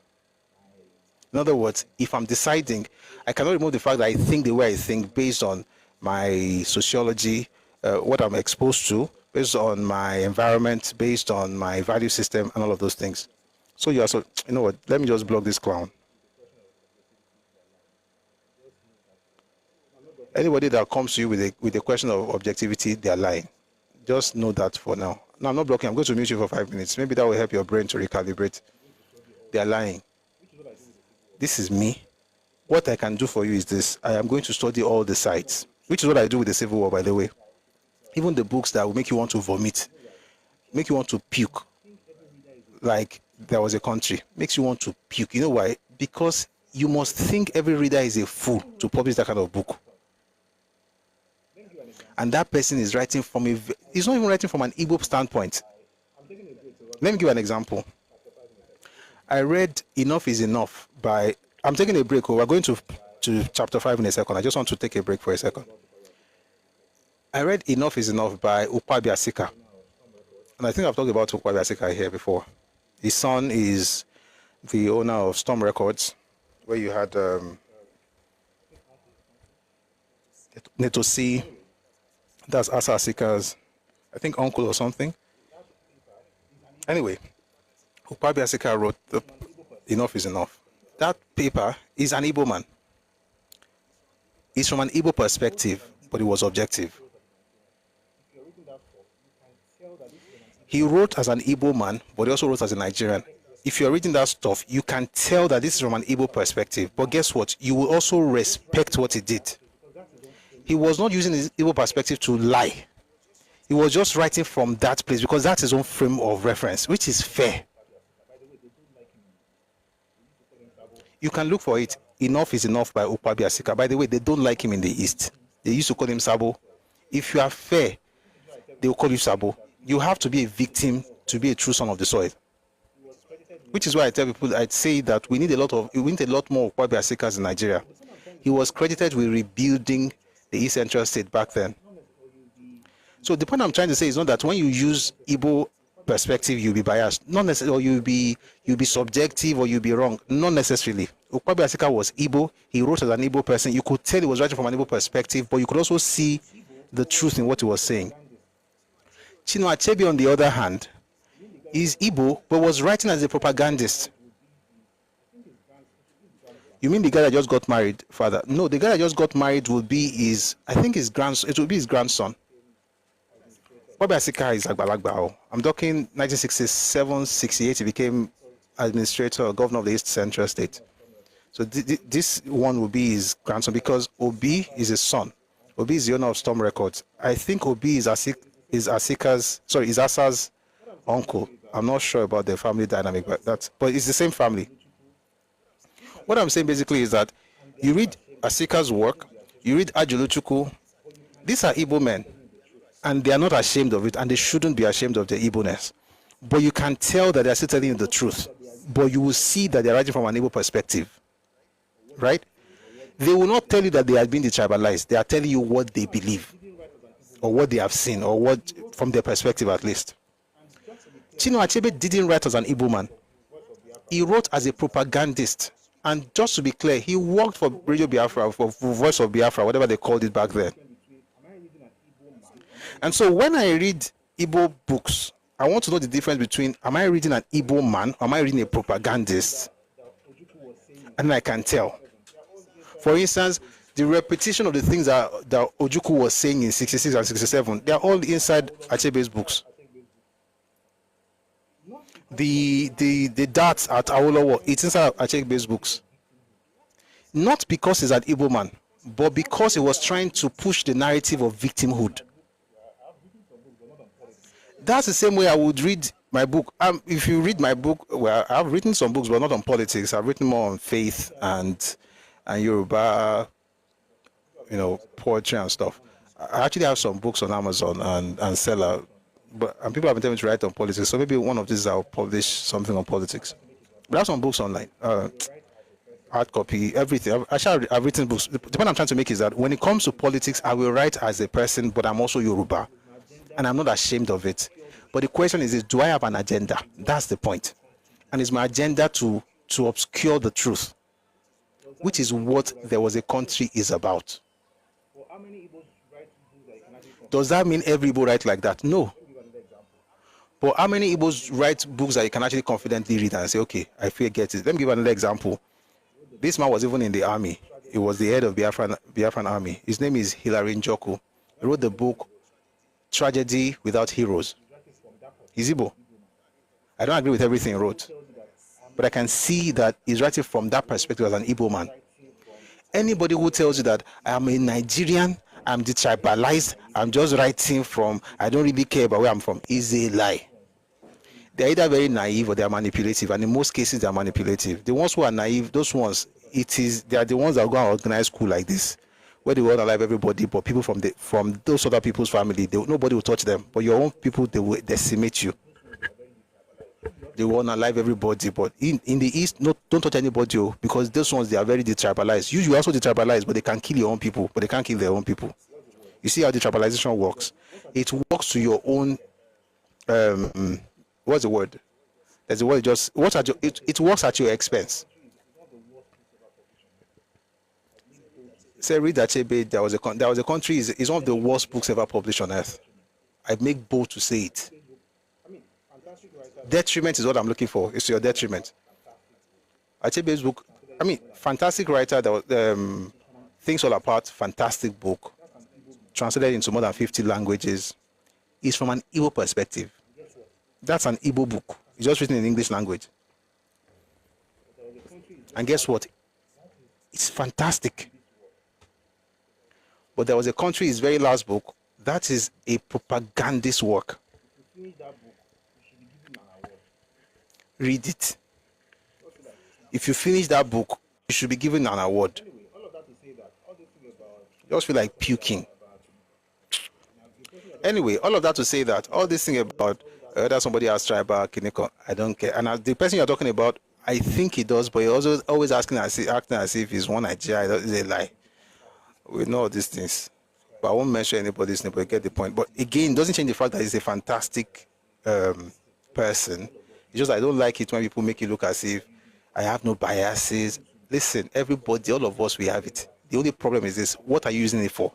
D: In other words, if I'm deciding, I cannot remove the fact that I think the way I think based on my sociology, what I'm exposed to, based on my environment, based on my value system, and all of those things. So you know what? Let me just block this clown. Anybody that comes to you with a question of objectivity, they are lying. Just know that for now. No, I'm not blocking. I'm going to mute you for 5 minutes. Maybe that will help your brain to recalibrate. They are lying. This is me. What I can do for you is this. I am going to study all the sides, which is what I do with the Civil War, by the way. Even the books that will make you want to vomit, make you want to puke, like There Was a Country, makes you want to puke. You know why? Because you must think every reader is a fool to publish that kind of book. And that person is writing from he's not even writing from an Igbo standpoint. Let me give you an example. I read Enough is Enough by, I'm taking a break. We're going to chapter 5 in a second. I just want to take a break for a second. I read Enough is Enough by Ukwabi Asika. And I think I've talked about Ukwabi Asika here before. His son is the owner of Storm Records, where you had Netosi, that's Asa Asika's, I think, uncle or something. Anyway, Ukwabi Asika wrote Enough is Enough. That paper is an Igbo man. It's from an Igbo perspective, but it was objective. He wrote as an Igbo man, but he also wrote as a Nigerian. If you're reading that stuff, you can tell that this is from an Igbo perspective. But guess what? You will also respect what he did. He was not using his Igbo perspective to lie. He was just writing from that place because that's his own frame of reference, which is fair. You can look for it. Enough is Enough by Ukwabi Asika. By the way, they don't like him in the East. They used to call him Sabo. If you are fair, they will call you Sabo. You have to be a victim to be a true son of the soil. Which is why I tell people, I'd say that we need a lot more Ukwabi Asikas in Nigeria. He was credited with rebuilding the East Central State back then. So the point I'm trying to say is not that when you use Igbo perspective, you'll be biased. Not necessarily, or you'll be subjective, or you'll be wrong. Not necessarily. Ukwabi Asika was Igbo. He wrote as an Igbo person. You could tell he was writing from an Igbo perspective, but you could also see the truth in what he was saying. Chinua Achebe, on the other hand, is Igbo, but was writing as a propagandist. You mean the guy that just got married, father? No, the guy that just got married will be his grandson. It will be his grandson. Ukwabi Asika is Agbalagba. I'm talking 1967, 68, he became administrator or governor of the East Central State. So this one will be his grandson because Obi is his son. Obi is the owner of Storm Records. I think Obi is Asa's uncle. I'm not sure about the family dynamic, but it's the same family. What I'm saying basically is that you read Asika's work, you read Ajuluchukwu, these are Igbo men, and they are not ashamed of it, and they shouldn't be ashamed of their Igbo-ness. But you can tell that they are still telling you the truth. But you will see that they are writing from an Igbo perspective. Right? They will not tell you that they have been detribalized. They are telling you what they believe, or what they have seen, or what, from their perspective at least. Chinua Achebe didn't write as an Igbo man. He wrote as a propagandist. And just to be clear, he worked for Radio Biafra, for Voice of Biafra, whatever they called it back then. And so when I read Igbo books, I want to know the difference between, am I reading an Igbo man, or am I reading a propagandist? And I can tell. For instance, the repetition of the things that Ojukwu was saying in 66 and 67, they are all inside Achebe's books. The darts at Awolowo, it's inside Achebe's books. Not because he's an Igbo man, but because he was trying to push the narrative of victimhood. That's the same way I would read my book. If you read my book, well, I've written some books, but not on politics. I've written more on faith and Yoruba, poetry and stuff. I actually have some books on Amazon and Seller, and people have been telling me to write on politics. So maybe one of these I'll publish something on politics. But I have some books online, hard copy, everything. I've written books. The point I'm trying to make is that when it comes to politics, I will write as a person, but I'm also Yoruba. and I'm not ashamed of it. But the question is, do I have an agenda? That's the point. And is my agenda to obscure the truth, which is what There Was a Country is about.
F: Well, how many Igbos write books that you can actually
D: Does that mean every Igbo write like that? No.
F: give an example?
D: But how many Igbos write books that you can actually confidently read and say, okay, I feel get it? Let me give another example. This man was even in the army. He was the head of Biafran army. His name is Hilary Njoku. He wrote the book Tragedy Without Heroes. He's Igbo. I don't agree with everything he wrote, but I can see that he's writing from that perspective as an Igbo man. Anybody who tells you that I am a Nigerian, I'm detribalized, I'm just writing from, I don't really care about where I'm from, is a lie. They're either very naive or they're manipulative, and in most cases they're manipulative. The ones who are naive, those ones, they are the ones that go and organize school like this, where they will alive everybody, but people from those other people's family, nobody will touch them. But your own people, they will decimate you. They want to alive everybody, but in the East, don't touch anybody, because those ones, they are very detribalized. You also detribalize, but they can kill your own people, but they can't kill their own people. You see how detribalization works? It works to your own, what's the word? There's a word, it works at your expense. Say, read Achebe, There Was a Country is one of the worst books ever published on earth. I make bold to say it. Detriment is what I'm looking for. It's your detriment. Achebe's book, fantastic writer. That was, Things All Apart, fantastic book, translated into more than 50 languages. It's from an Igbo perspective. That's an Igbo book. It's just written in English language. And guess what? It's fantastic. But There Was a Country, his very last book, that is a propagandist work. Read it. If you finish that book, you should be given an award. You just feel like puking. Anyway, all of that to say that all this thing about whether somebody has tribal, Kineko, I don't care. And the person you're talking about, I think he does, but he also always acting as if he's one Nigeria. It's a lie. We know all these things. But I won't mention anybody's name, but you get the point. But again, it doesn't change the fact that he's a fantastic person. It's just I don't like it when people make it look as if I have no biases. Listen, everybody, all of us, we have it. The only problem is this: what are you using it for?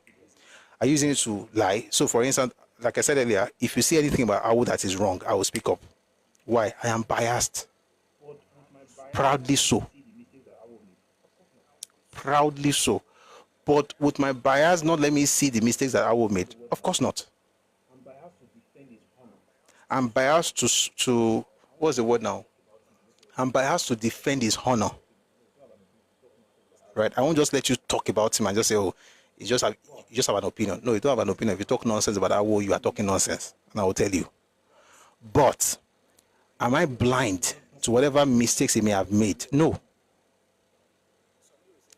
D: Are you using it to lie? So, for instance, like I said earlier, if you see anything about Awo that is wrong, I will speak up. Why? I am biased. Proudly so. Proudly so. But would my bias not let me see the mistakes that Awo made? Of course not. I'm biased to what's the word now? I'm biased to defend his honor. Right? I won't just let you talk about him and just say, oh, you just have an opinion. No, you don't have an opinion. If you talk nonsense about Awo, you are talking nonsense. And I will tell you. But am I blind to whatever mistakes he may have made? No.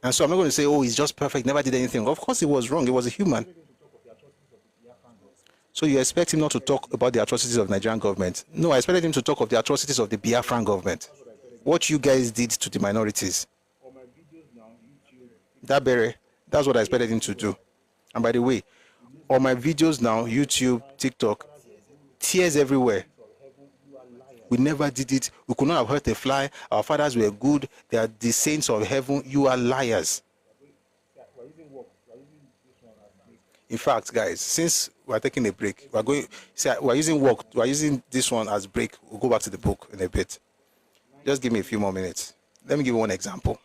D: And so I'm not going to say, oh, he's just perfect, never did anything. Of course he was wrong. He was a human. So you expect him not to talk about the atrocities of the Nigerian government? No, I expected him to talk of the atrocities of the Biafran government. What you guys did to the minorities. That's what I expected him to do. And by the way, on my videos now, YouTube, TikTok, tears everywhere. We never did it. We could not have hurt a fly. Our fathers were good. They are the saints of heaven. You are liars. In fact, guys, since we're taking a break, we're using this one as break. We'll go back to the book in a bit. Just give me a few more minutes. Let me give you one example.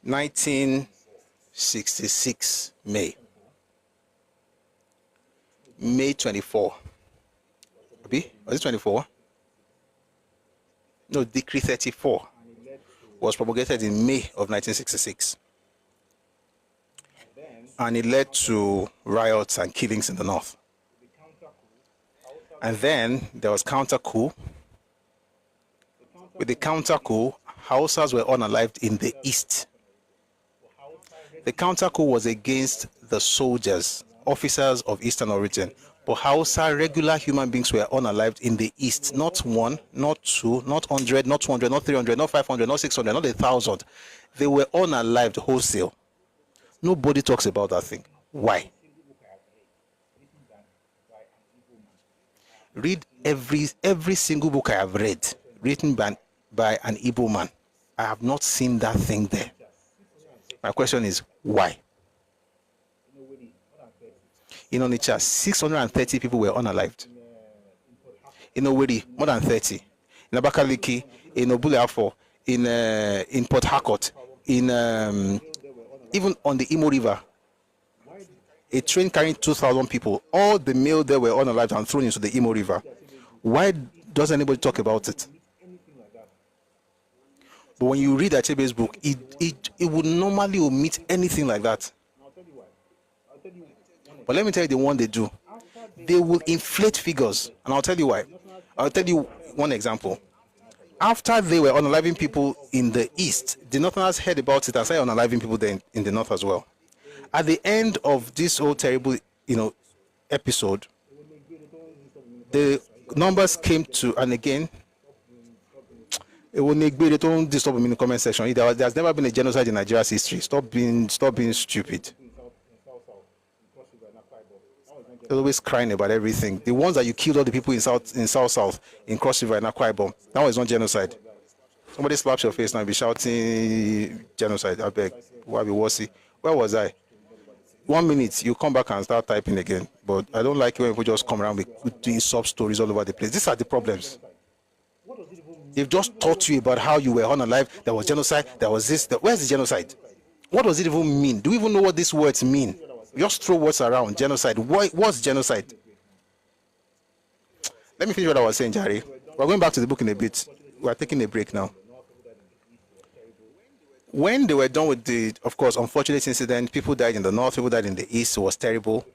D: 1966 May 24. Was it 24? No, Decree 34 was promulgated in May of 1966. And it led to riots and killings in the north. And then there was counter coup. With the counter coup, Hausas were unalived in the east. The counter coup was against the soldiers, officers of Eastern origin. But Hausa, regular human beings were unalived in the east. Not one, not two, not 100, not 200, not 300, not 500, not 600, not 1,000. They were unalived wholesale. Nobody talks about that thing. Why? Read every single book I have read, written by an Igbo man. I have not seen that thing there. My question is, why? In Onitsha, 630 people were unalived. In Owerri, more than 30. In Abakaliki, in Obuleafo, in Port Harcourt, even on the Imo River, a train carrying 2,000 people, all the male there were unalived and thrown into the Imo River. Why does anybody talk about it? But when you read Achebe's book, it would normally omit anything like that. But let me tell you the one they do. They will inflate figures, and I'll tell you why. I'll tell you one example. After they were unaliving people in the east, the Northerners heard about it and started unaliving people there in the north as well. At the end of this whole terrible, episode, the numbers came to, and again, it will don't disturb me in the comment section. There's never been a genocide in Nigeria's history. Stop being stupid. They're always crying about everything. The ones that you killed all the people in South, in Cross River and Akwa Ibom, that was not genocide. Somebody slaps your face now and be shouting genocide. I beg. Wabi Wasi. Where was I? 1 minute, you come back and start typing again. But I don't like it when people just come around with doing sub stories all over the place. These are the problems. They've just taught you about how you were unalive. There was genocide. There was this. Where's the genocide? What does it even mean? Do we even know what these words mean? Just throw words around. Genocide. What's genocide? Let me finish what I was saying, Jerry. We're going back to the book in a bit. We're taking a break now. When they were done with the, of course, unfortunate incident, people died in the north, people died in the east. It was terrible.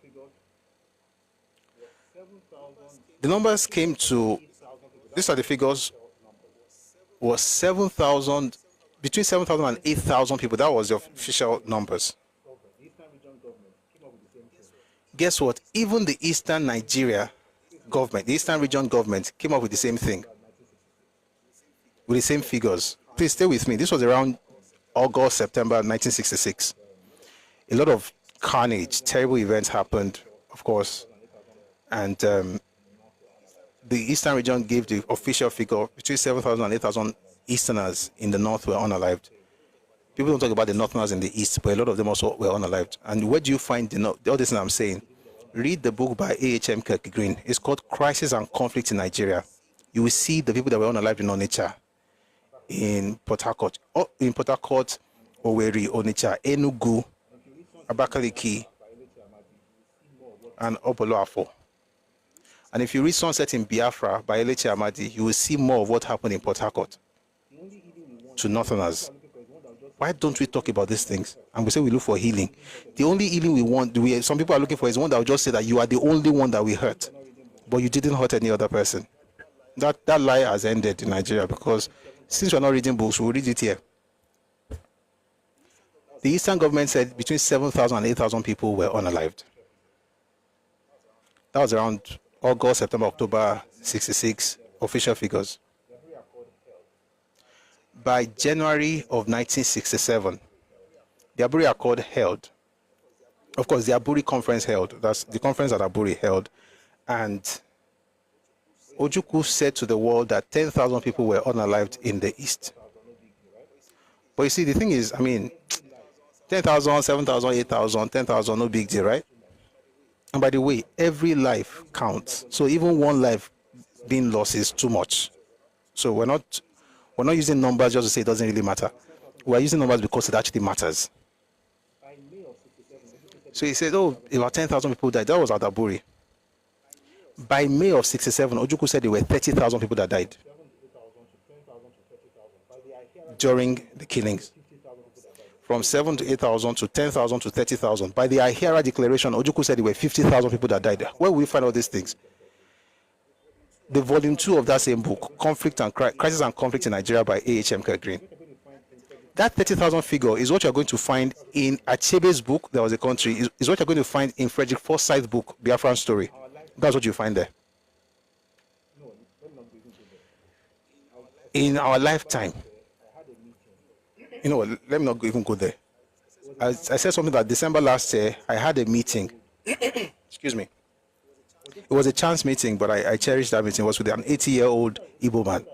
D: The numbers came to, these are the figures, was 7,000, between 7,000 and 8,000 people. That was the official numbers. Guess what? Even the Eastern Nigeria government, the Eastern region government, came up with the same thing, with the same figures. Please stay with me. This was around August, September 1966. A lot of carnage, terrible events happened, of course, and the Eastern region gave the official figure between 7,000 and 8,000 Easterners in the north were unalived. People don't talk about the Northerners in the east, but a lot of them also were unalived. And where do you find all this thing I'm saying? Read the book by A.H.M. Kirk Green. It's called Crisis and Conflict in Nigeria. You will see the people that were unalived in Onitsha, in Port Harcourt, Owerri, Onitsha, Enugu, Abakaliki, and Oboloafo. And if you read Sunset in Biafra by Elechi Amadi, you will see more of what happened in Port Harcourt to Northerners. Why don't we talk about these things? And we say we look for healing. The only healing we want, some people are looking for, is one that will just say that you are the only one that we hurt, but you didn't hurt any other person. That lie has ended in Nigeria, because since we're not reading books, we'll read it here. The Eastern government said between 7,000 and 8,000 people were unalived. That was around August, September, October 66, official figures. By January of 1967, the Aburi Accord held. Of course, the Aburi Conference held. That's the conference that Aburi held. And Ojukwu said to the world that 10,000 people were unalived in the East. But you see, the thing is, 10,000, 7,000, 8,000, 10,000, no big deal, right? And by the way, every life counts. So even one life being lost is too much. So we're not using numbers just to say it doesn't really matter. We're using numbers because it actually matters. So he said, about 10,000 people died. That was at Aburi. By May of 67, Ojukwu said there were 30,000 people that died during the killings. From 7 to 8,000 to 10,000 to 30,000. By the Ahira Declaration, Ojukwu said there were 50,000 people that died. Where will we find all these things? The volume 2 of that same book, Crisis and Conflict in Nigeria by A.H.M. Kirk Green. That 30,000 figure is what you're going to find in Achebe's book, There Was a Country, is what you're going to find in Frederick Forsyth's book, Biafran Story. That's what you find there. In our lifetime, let me not even go there. I said something that December last year, I had a meeting. Excuse me. It was a chance meeting, but I cherished that meeting. It was with an 80-year-old Igbo man.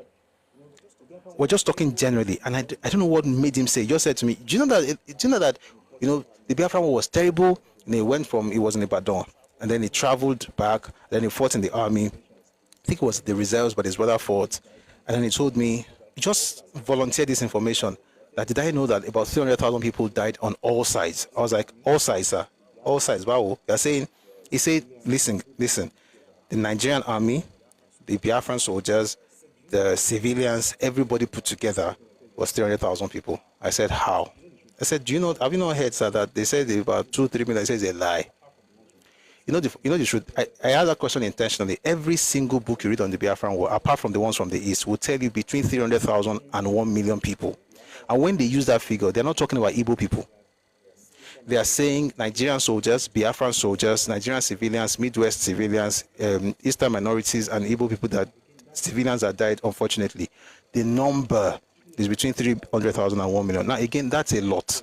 D: We're just talking generally, and I don't know what made him say. He just said to me, do you know that the Biafra war was terrible? And he was in Ibadan, and then he traveled back, then he fought in the army. I think it was the reserves, but his brother fought. And then he told me, he just volunteered this information, that did I know that about 300,000 people died on all sides? I was like, all sides, sir. All sides. Wow. He said, listen, the Nigerian army, the Biafran soldiers, the civilians, everybody put together was 300,000 people. I said, how? I said, have you not heard, sir, that they said about 2-3 million? I said, it's a lie. You know the truth. I asked that question intentionally. Every single book you read on the Biafran war, apart from the ones from the East, will tell you between 300,000 and 1 million people. And when they use that figure, they're not talking about Igbo people. They are saying Nigerian soldiers, Biafran soldiers, Nigerian civilians, Midwest civilians, Eastern minorities, and Igbo people civilians that died, unfortunately. The number is between 300,000 and 1 million. Now, again, that's a lot.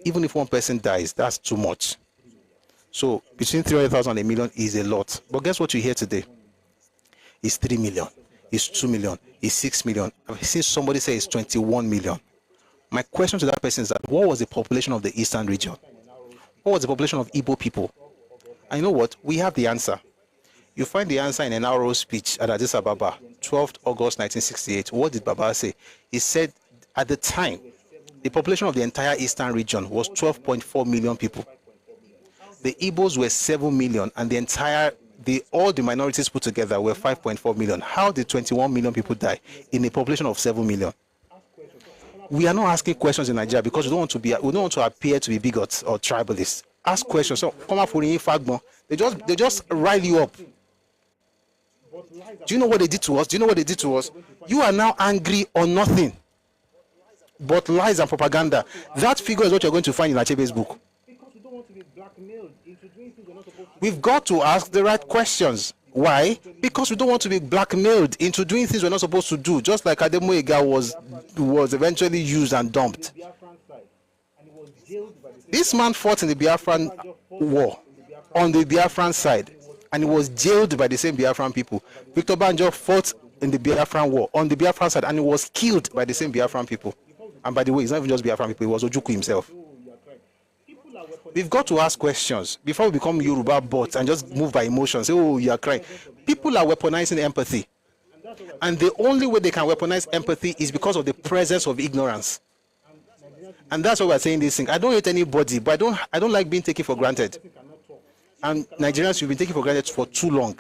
D: Even if one person dies, that's too much. So between 300,000 and a million is a lot. But guess what you hear today? It's 3 million. It's 2 million. It's 6 million. I've seen somebody say it's 21 million. My question to that person is that what was the population of the Eastern region? What was the population of Igbo people? And you know what? We have the answer. You find the answer in an oral speech at Addis Ababa, 12th August 1968. What did Baba say? He said at the time, the population of the entire Eastern region was 12.4 million people. The Igbos were 7 million, and all the minorities put together were 5.4 million. How did 21 million people die in a population of 7 million? We are not asking questions in Nigeria because we don't want to appear to be bigots or tribalists. Ask questions. So come up with Fagbo. They just rile you up. Do you know what they did to us? You are now angry on nothing but lies and propaganda. That figure is what you're going to find in Achebe's book. We've got to ask the right questions. Why? Because we don't want to be blackmailed into doing things we're not supposed to do, just like Ademoyega was eventually used and dumped. This man fought in the Biafran war on the Biafran side, and he was jailed by the same Biafran people. Victor Banjo fought in the Biafran war on the Biafran side, and he was killed by the same Biafran people. And by the way, it's not even just Biafran people, it was Ojukwu himself. We've got to ask questions before we become Yoruba bots and just move by emotion. Say, oh, you are crying. People are weaponizing empathy. And the only way they can weaponize empathy is because of the presence of ignorance. And that's why we're saying this thing. I don't hate anybody, but I don't like being taken for granted. And Nigerians, you've been taken for granted for too long.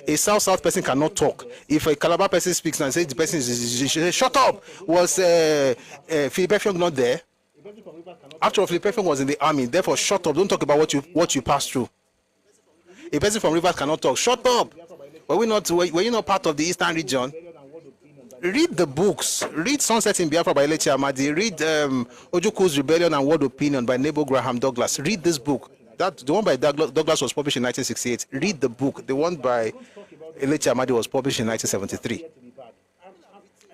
D: A South person cannot talk. If a Calabar person speaks and says the person is shut up, was Philip Effiong not there? After all, Philip Effiong was in the army, therefore shut up. Don't talk about what you passed through. A person from Rivers cannot talk. Shut up. Were you not part of the Eastern region? Read the books. Read Sunset in Biafra by Lechi Amadi. Read Ojukwu's Rebellion and World Opinion by Nebo Graham Douglas. Read this book. The one by Douglas was published in 1968. Read the book. The one by Lechi Amadi was published in 1973.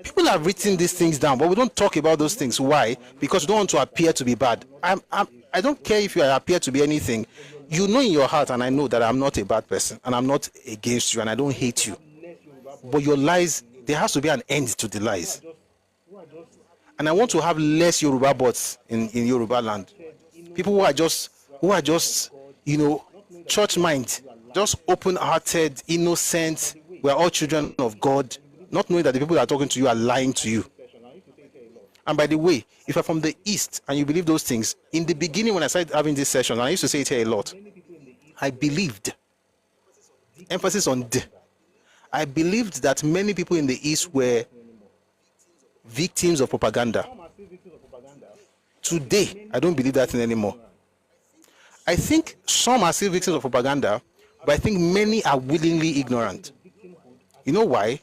D: People have written these things down, but we don't talk about those things. Why? Because we don't want to appear to be bad. I don't care if you appear to be anything. You know in your heart, and I know that I'm not a bad person, and I'm not against you, and I don't hate you. But your lies, there has to be an end to the lies. And I want to have less Yoruba bots in Yoruba land. People who are just church mind, just open-hearted, innocent. We're all children of God, not knowing that the people that are talking to you are lying to you. And by the way, if you're from the East and you believe those things, in the beginning when I started having this session, and I used to say it here a lot, I believed, emphasis on the, I believed that many people in the East were victims of propaganda. Today, I don't believe that anymore. I think some are still victims of propaganda, but I think many are willingly ignorant. You know why?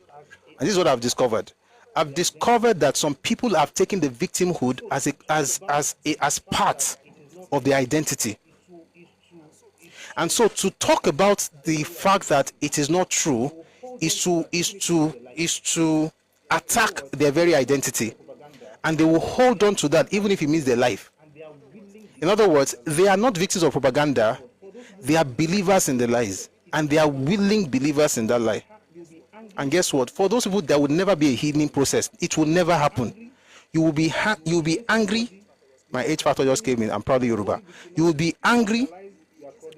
D: And this is what I've discovered. I've discovered that some people have taken the victimhood as part of their identity. And so to talk about the fact that it is not true is to attack their very identity. And they will hold on to that even if it means their life. In other words, they are not victims of propaganda, They are believers in the lies, and they are willing believers in that lie. And guess what? For those people, there would never be a healing process. It will never happen. You will be angry. My H factor just came in. I'm proud of Yoruba. You will be angry.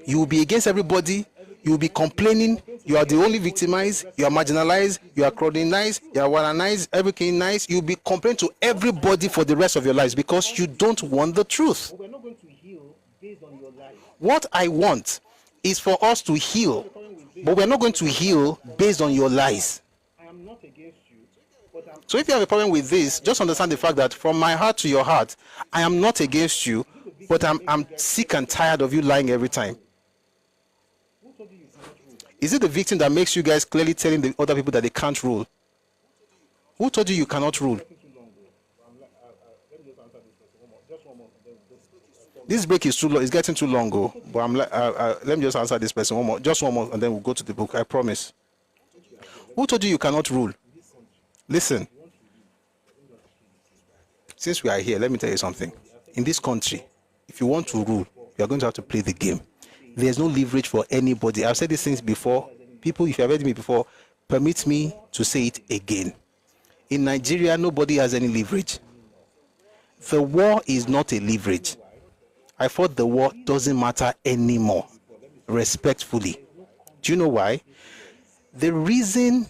D: You will be against everybody. You will be complaining. You are the only victimized. You are marginalized. You are colonized. You are wananized. Everything nice. You will be complaining to everybody for the rest of your lives because you don't want the truth.
F: We're not going to heal based on your life.
D: What I want is for us to heal, but we're not going to heal based on your lies.
F: I am not against you, but
D: So if you have a problem with this, just understand the fact that from my heart to your heart, I am not against you, but I'm sick and tired of you lying every time. Is it the victim that makes you guys clearly telling the other people that they can't rule? Who told you you cannot rule? This break is too long. It's getting too long, oh. But I'm like, let me just answer this person one more, just one more, and then we'll go to the book. I promise. Who told you you cannot rule? Listen. Since we are here, let me tell you something. In this country, if you want to rule, you are going to have to play the game. There's no leverage for anybody. I've said these things before. People, if you have heard me before, permit me to say it again. In Nigeria, nobody has any leverage. The war is not a leverage. I thought the war doesn't matter anymore, respectfully. Do you know why? The reason,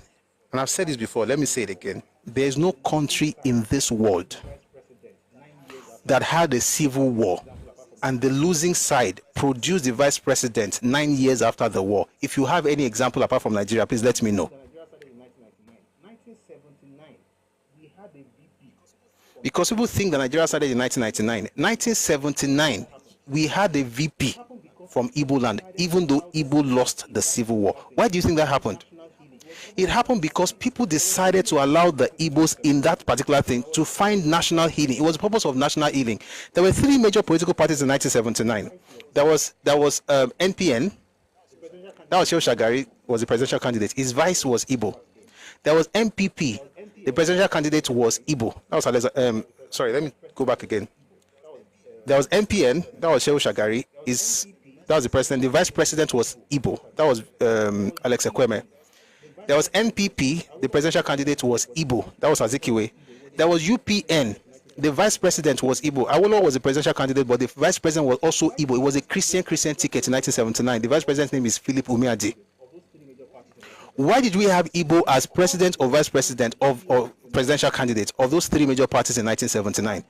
D: and I've said this before, let me say it again. There's no country in this world that had a civil war and the losing side produced the vice president 9 years after the war. If you have any example apart from Nigeria, please let me know.
F: Nigeria started in 1999. 1979, we had a VP.
D: Because people think that Nigeria started in 1999. 1979, we had a VP from Igbo land, even though Igbo lost the civil war. Why do you think that happened? It happened because people decided to allow the Igbos in that particular thing to find national healing. It was the purpose of national healing. There were three major political parties in 1979. There was NPN. That was Shehu Shagari, was the presidential candidate. His vice was Igbo. There was MPP. The presidential candidate was Igbo. That was sorry, let me go back again. There was NPN. That was Shehu Shagari. That was the president. The vice president was Igbo. That was Alex Ekweme. There was NPP, the presidential candidate was Igbo. That was Azikiwe. There was UPN, the vice president was Igbo. Awolowo was the presidential candidate, but the vice president was also Igbo. It was a Christian ticket in 1979. The vice president's name is Philip Umeadi. Why did we have Igbo as president or vice president or presidential candidate of those three major parties in 1979?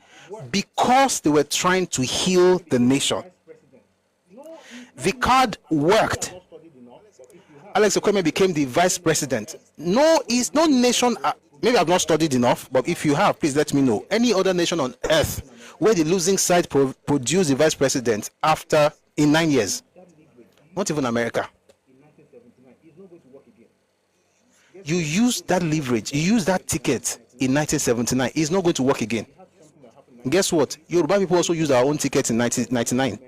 D: Because they were trying to heal the nation. The card worked. Alex Ekweme became the vice president. No nation, maybe I've not studied enough, but if you have, please let me know. Any other nation on earth where the losing side produced the vice president in 9 years? Not even America. You use that leverage, you use that ticket in 1979. It's not going to work again. Guess what? Yoruba people also used our own ticket in 1999.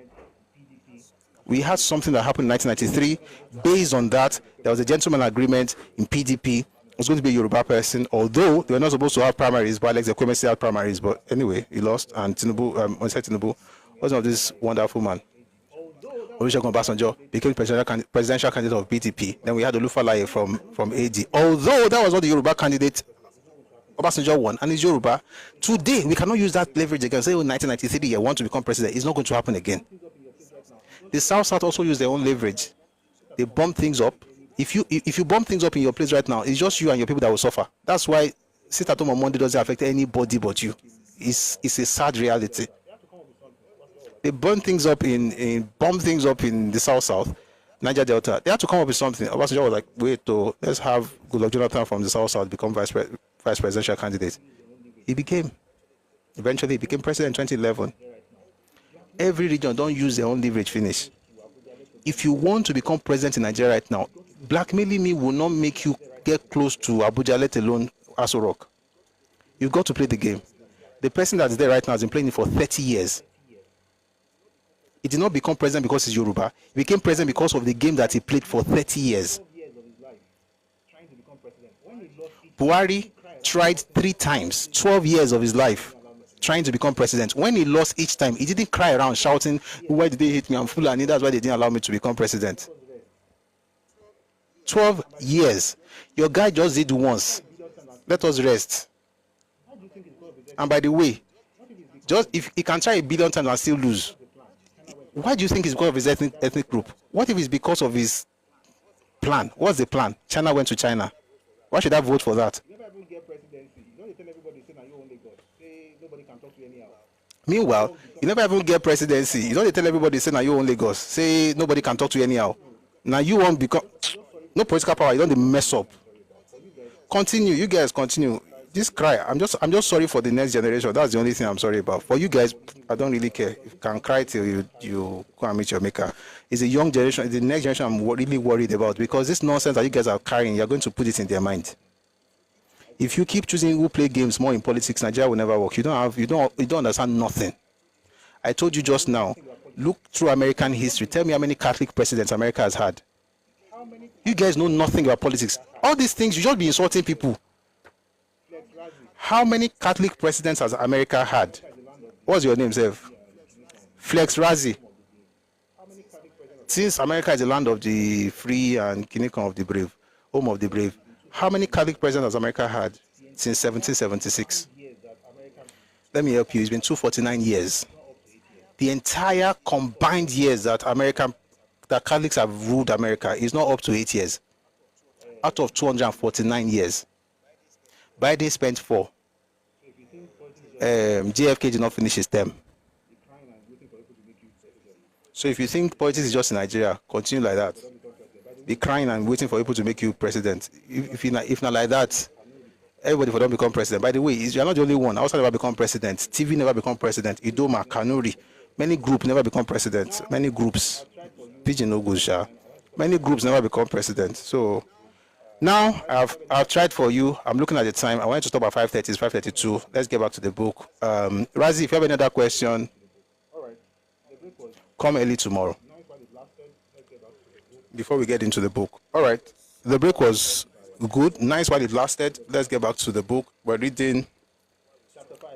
D: We had something that happened in 1993. Based on that, there was a gentleman agreement in PDP. It was going to be a Yoruba person, although they were not supposed to have primaries, but Alex Ekweme still had primaries. But anyway, he lost, and Tinubu was one of this wonderful man. Olusegun Obasanjo became presidential candidate of PDP. Then we had Olufalaye from AD. Although that was not the Yoruba candidate, Obasanjo won, and it's Yoruba. Today, we cannot use that leverage again. Say, 1993, you want to become president. It's not going to happen again. The South also use their own leverage. They bomb things up. If you bomb things up in your place right now, it's just you and your people that will suffer. That's why sit at home on Monday doesn't affect anybody but you. It's a sad reality. They bomb things up in the South, Niger Delta. They had to come up with something. Obasanjo was like, wait, let's have Goodluck Jonathan from the South become vice presidential candidate. Eventually he became president in 2011. Every region don't use their own leverage finish. If you want to become president in Nigeria right now, blackmailing me will not make you get close to Abuja, let alone Aso Rock. You've got to play the game. The person that's there right now has been playing it for 30 years. He did not become president because he's Yoruba. He became president because of the game that he played for 30 years. Buhari tried 3 times, 12 years of his life, trying to become president. When he lost each time, he didn't cry around shouting, why did they hate me? I'm Fulani. That's why they didn't allow me to become president. 12 years. Your guy just did once. Let us rest. And by the way, just if he can try 1 billion times and still lose, why do you think it's because of his ethnic group? What if it's because of his plan? What's the plan? China went to China. Why should I vote for that?
F: You never even get presidency. You don't tell everybody say now you only God. Say nobody can talk to you anyhow.
D: Meanwhile, you never even get presidency. You don't tell everybody say now you own Lagos. Say nobody can talk to you anyhow. Now you won't become no political power. You don't mess up. Continue, you guys continue. This cry. I'm just sorry for the next generation. That's the only thing I'm sorry about. For you guys, I don't really care. If you can cry till you go and meet your maker. It's a young generation. It's the next generation I'm really worried about, because this nonsense that you guys are carrying, you're going to put it in their mind. If you keep choosing who play games more in politics, Nigeria will never work. You don't understand nothing. I told you just now. Look through American history. Tell me how many Catholic presidents America has had. You guys know nothing about politics. All these things, you just be insulting people. How many Catholic presidents has America had? What's your name, Zev? Flex Razi. Since America is the land of the free and kingdom of the brave, home of the brave, how many Catholic presidents has America had since 1776? Let me help you. It's been 249 years. The entire combined years that Catholics have ruled America is not up to 8 years. Out of 249 years. Biden spent 4. JFK did not finish his term. So if you think politics is just in Nigeria, continue like that. Be crying and waiting for people to make you president. If not like that, everybody for don't become president. By the way, you're not the only one. Outside never become president. TV never become president. Idoma, Kanuri, many groups never become president. Many groups, Pigeon Ogusha, many groups never become president. So now I've tried for you. I'm looking at the time. I wanted to stop at 5:30. It's 5:32. Let's get back to the book. Razi, if you have any other question, come early tomorrow. Before we get into the book. All right. The break was good. Nice while it lasted. Let's get back to the book. We're reading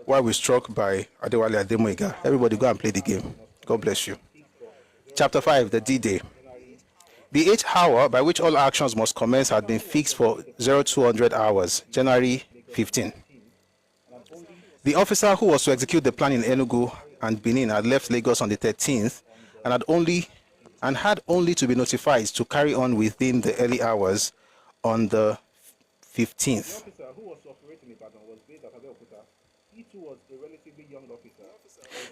D: Why We Struck by Adewale Ademoyiga. Everybody go and play the game. God bless you. Chapter 5, the D-Day. The 8th hour by which all actions must commence had been fixed for 0200 hours, January 15. The officer who was to execute the plan in Enugu and Benin had left Lagos on the 13th and had only to be notified to carry on within the early hours on the 15th.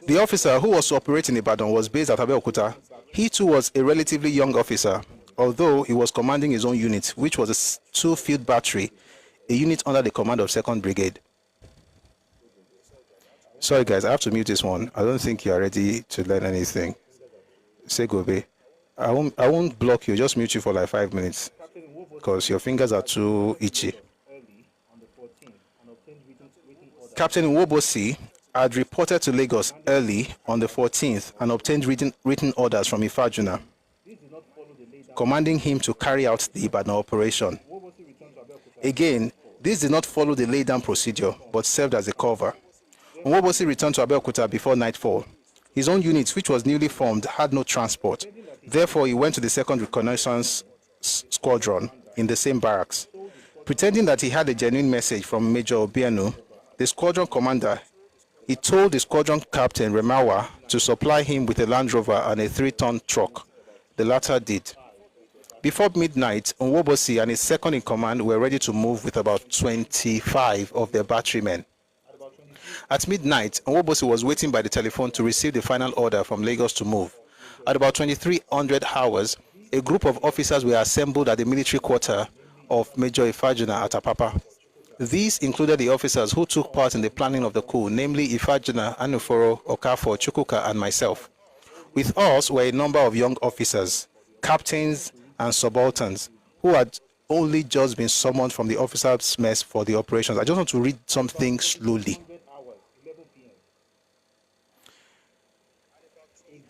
D: The officer who was to operate in Ibadan was based at Abeokuta. He too was a relatively young officer, although he was commanding his own unit, which was a 2-field battery, a unit under the command of 2nd Brigade. Sorry guys, I have to mute this one. I don't think you are ready to learn anything. Say Gobe. I won't block you, just mute you for like 5 minutes because your fingers are too itchy. Captain Nwobosi had reported to Lagos early on the 14th and obtained written orders from Ifajuna, commanding him to carry out the Ibadan operation. Again, this did not follow the laid-down procedure, but served as a cover. Nwobosi returned to Abeokuta before nightfall. His own unit, which was newly formed, had no transport. Therefore, he went to the 2nd Reconnaissance Squadron in the same barracks. Pretending that he had a genuine message from Major Obiano, the squadron commander, he told the squadron captain Remawa to supply him with a Land Rover and a 3-ton truck. The latter did. Before midnight, Nwobosi and his second in command were ready to move with about 25 of their batterymen. At midnight, Nwobosi was waiting by the telephone to receive the final order from Lagos to move. At about 2300 hours, a group of officers were assembled at the military quarter of Major Ifajuna at Apapa. These included the officers who took part in the planning of the coup, namely Ifajuna, Anuforo, Okafor, Chukwuka, and myself. With us were a number of young officers, captains, and subalterns who had only just been summoned from the officers' mess for the operations. I just want to read something slowly.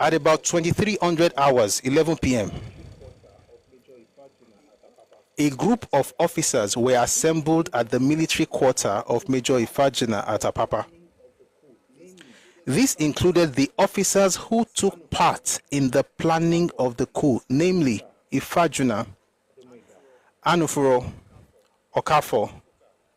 D: At about 2300 hours, 11 p.m., a group of officers were assembled at the military quarter of Major Ifajuna at Apapa. This included the officers who took part in the planning of the coup, namely Ifajuna, Anufuro, Okafor,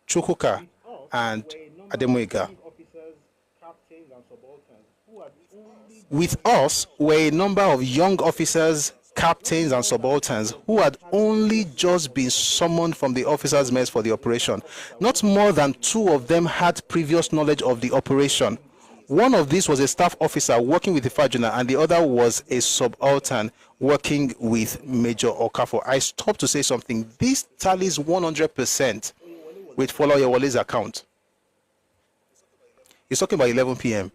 D: Chukwuka, and Ademoyega.
F: Officers, captains, and subalterns who had only
D: With us were a number of young officers, captains, and subalterns who had only just been summoned from the officers' mess for the operation. Not more than 2 of them had previous knowledge of the operation. One of these was a staff officer working with the Ifajuna, and the other was a subaltern working with Major Okafor. I stopped to say something. This tallies 100% with Oyewale's account. He's talking about 11 p.m.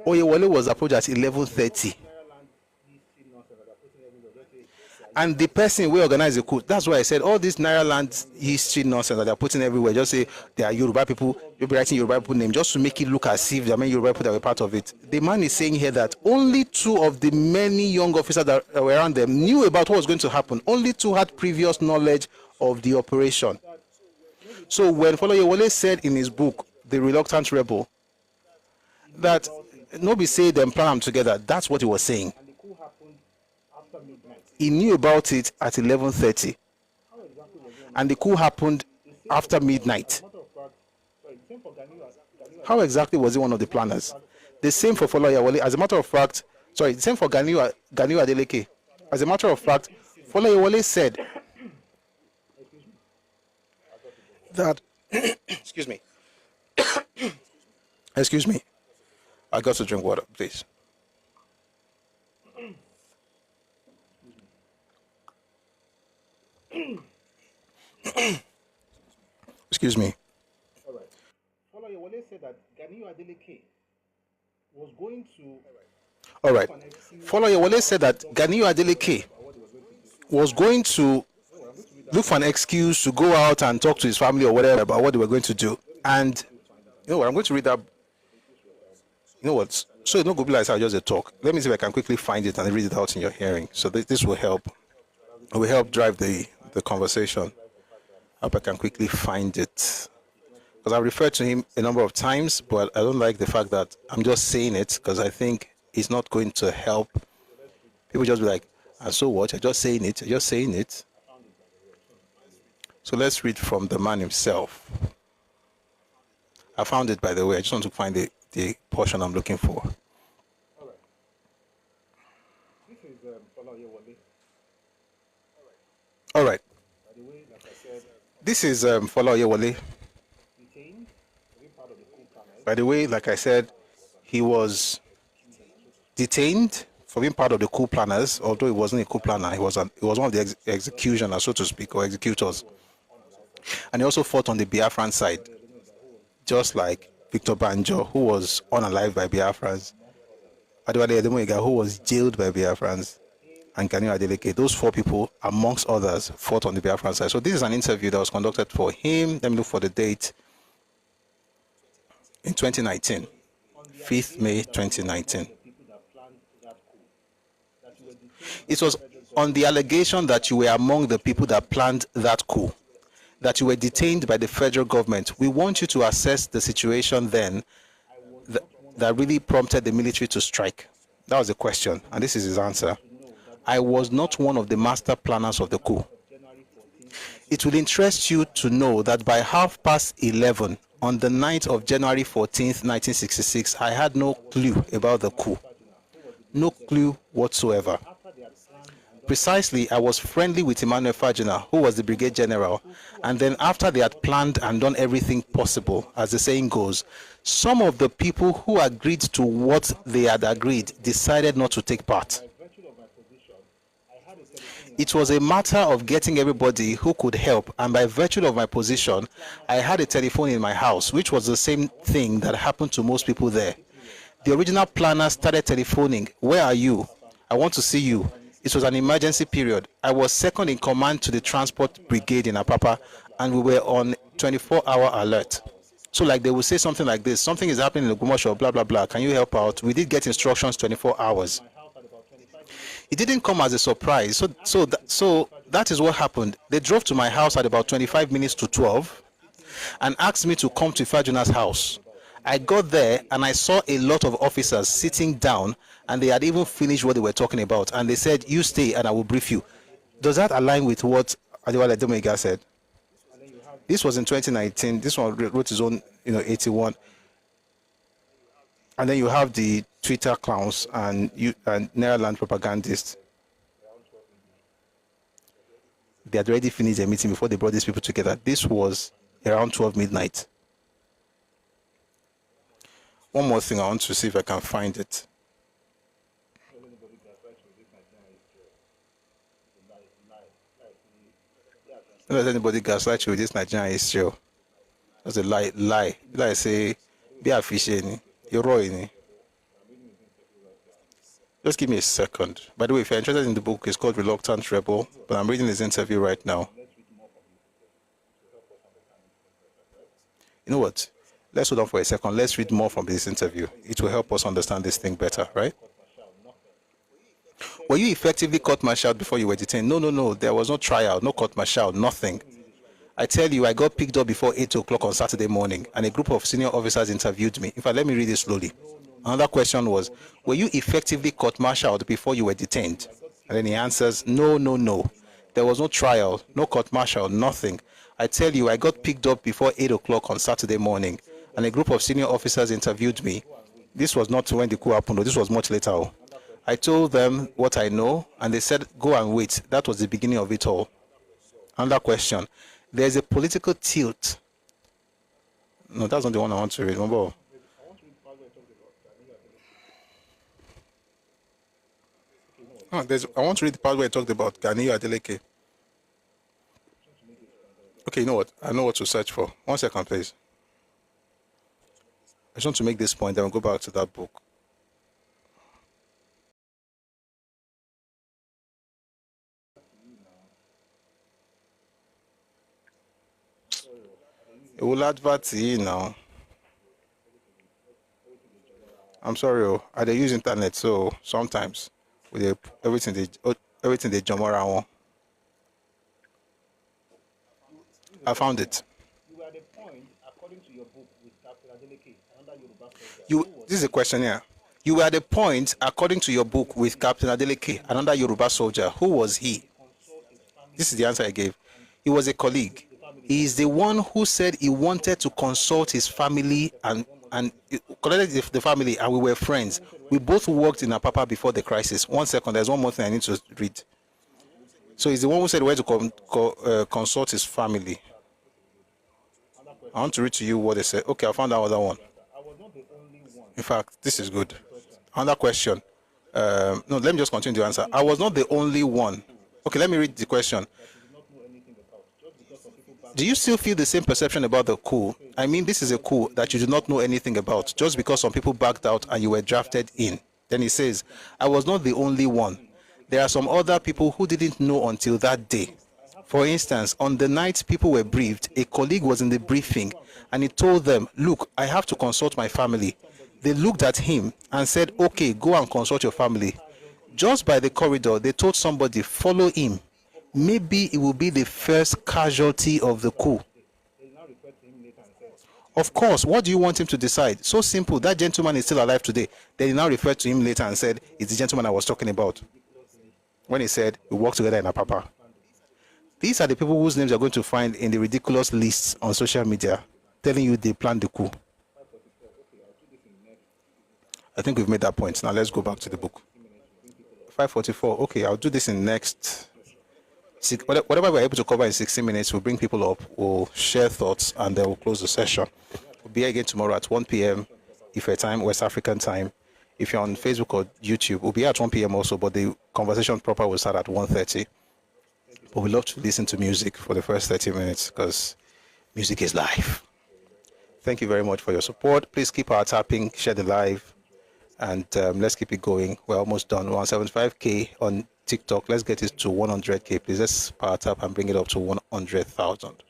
D: Oyewale was approached at 11:30. And the person who organized the coup, that's why I said all this Naira land history nonsense that they're putting everywhere, just say they are Yoruba people, you'll be writing Yoruba people name just to make it look as if they're Yoruba people that were part of it. The man is saying here that only 2 of the many young officers that were around them knew about what was going to happen. Only 2 had previous knowledge of the operation. So when Oyewale said in his book, The Reluctant Rebel, that nobody say them plan them together, that's what he was saying.
F: the coup happened after midnight.
D: He knew about it at 11:30, and the coup happened after midnight.
F: Matter of fact, sorry, the same for Ganiu.
D: How exactly was he one of the planners? The same for Oyewale. As a matter of fact, sorry, the same for Ganiu Adeleke. As a matter of fact, Oyewale said that excuse me. Excuse me. I got to drink water, please. Excuse me.
F: All right. Oyewale said that Ganiu Adeleke was going to
D: All right. Oyewale said that Ganiu Adeleke was going to look for an excuse to go out and talk to his family or whatever about what they were going to do. And you know what? I'm going to read that. You know what? So it's not going to be like I just a talk. Let me see if I can quickly find it and read it out in your hearing. So this will help. It will help drive the conversation. I hope I can quickly find it. Because I referred to him a number of times, but I don't like the fact that I'm just saying it because I think it's not going to help. People just be like, and so what? You're just saying it. You're just saying it. So let's read from the man himself. I found it, by the way. I just want to find the portion I'm looking for.
F: All right. This is Oyewale.
D: All right.
F: By the way, like I said,
D: This is Oyewale.
F: detained, being part of the coup planners.
D: By the way, like I said, he was detained for being part of the coup planners, although he wasn't a coup planner. He was one of the executioners, so to speak, or executors. And he also fought on the Biafran side, just like Victor Banjo, who was unalived by Biafrans, Adewale Ademoyega, who was jailed by Biafrans, and Ganiu Adeleke. Those 4 people, amongst others, fought on the Biafran side. So this is an interview that was conducted for him. Let me look for the date. In 2019, 5th May 2019. It was on the allegation that you were among the people that planned that coup, that you were detained by the federal government. We want you to assess the situation then that really prompted the military to strike. That was the question, and this is his answer. I was not one of the master planners of the coup. It will interest you to know that by 11:30 on the night of January 14th, 1966, I had no clue about the coup. No clue whatsoever. Precisely, I was friendly with Emmanuel Fajina, who was the brigade general, and then after they had planned and done everything possible, as the saying goes, some of the people who agreed to what they had agreed decided not to take part. It was a matter of getting everybody who could help, and by virtue of my position, I had a telephone in my house, which was the same thing that happened to most people there. The original planner started telephoning, "Where are you? I want to see you." It was an emergency period. I was second in command to the transport brigade in Apapa, and we were on 24-hour alert. So like they would say something like this, something is happening in Ogumosho, blah, blah, blah. Can you help out? We did get instructions 24 hours. It didn't come as a surprise. So that is what happened. They drove to my house at about 25 minutes to 12 and asked me to come to Fajuna's house. I got there and I saw a lot of officers sitting down, and they had even finished what they were talking about, and they said, you stay and I will brief you. Does that align with what Adewale Ademoyiga said? This was in 2019. This one wrote his own, 81. And then you have the Twitter clowns and Neraland propagandists. They had already finished their meeting before they brought these people together. This was around 12 midnight. One more thing I want to see if I can find it. Don't let anybody gaslight you with this Nigerian history. That's a lie. Like I say, be a fish, you're right. Just give me a second. By the way, if you're interested in the book, it's called Reluctant Rebel, but I'm reading his interview right now. You know what? Let's hold on for a second. Let's read more from this interview. It will help us understand this thing better, right? Were you effectively court-martialed before you were detained? No. There was no trial, no court-martial, nothing. I tell you, I got picked up before 8 o'clock on Saturday morning, and a group of senior officers interviewed me. In fact, let me read it slowly. Another question was, were you effectively court-martialed before you were detained? And then he answers, no. There was no trial, no court-martial, nothing. I tell you, I got picked up before 8 o'clock on Saturday morning, and a group of senior officers interviewed me. This was not when the coup happened, this was much later. I told them what I know, and they said, go and wait. That was the beginning of it all. Another question. There's a political tilt. No, that's not the one I want to read. Remember? I want to read the part where I talked about Ganiyu Adeleke. Okay, you know what? I know what to search for. 1 second, please. I just want to make this point, then we'll go back to that book. It will advert to you now. I'm sorry, I dey use internet, so sometimes with everything they jump around. I found it.
F: You were at a point, according to your book, with Captain Adeleke, another Yoruba soldier.
D: This is a question here. You were at a point, according to your book, with Captain Adeleke, another Yoruba soldier. Who was he? This is the answer I gave. He was a colleague. He is the one who said he wanted to consult his family and collected the family, and we were friends. We both worked in Apapa before the crisis. 1 second, there's one more thing I need to read. So he's the one who said he wanted to consult his family. I want to read to you what they said. Okay, I found that other one. In fact, this is good. Another question. No, let me just continue the answer. I was not the only one. Okay, let me read the question. Do you still feel the same perception about the coup? I mean, this is a coup that you do not know anything about, just because some people backed out and you were drafted in. Then he says, I was not the only one. There are some other people who didn't know until that day. For instance, on the night people were briefed, a colleague was in the briefing and he told them, look, I have to consult my family. They looked at him and said, okay, go and consult your family. Just by the corridor, they told somebody, follow him. Maybe it will be the first casualty of the coup. Of course, what do you want him to decide? So simple, that gentleman is still alive today. They now referred to him later and said, it's the gentleman I was talking about. When he said, we work together in Apapa. These are the people whose names you're going to find in the ridiculous lists on social media, telling you they planned the coup. I think we've made that point. Now let's go back to the book. 5:44. Okay, I'll do this in next. Whatever we're able to cover in 60 minutes, we'll bring people up, we'll share thoughts, and then we'll close the session. We'll be here again tomorrow at 1 p.m. Ife time, West African time. If you're on Facebook or YouTube, we'll be here at 1 p.m. also, but the conversation proper will start at 1:30. But we love to listen to music for the first 30 minutes because music is life. Thank you very much for your support. Please keep our tapping, share the live, and let's keep it going. We're almost done. We're on 75K on TikTok. Let's get it to 100K, please. Let's power tap and bring it up to 100,000.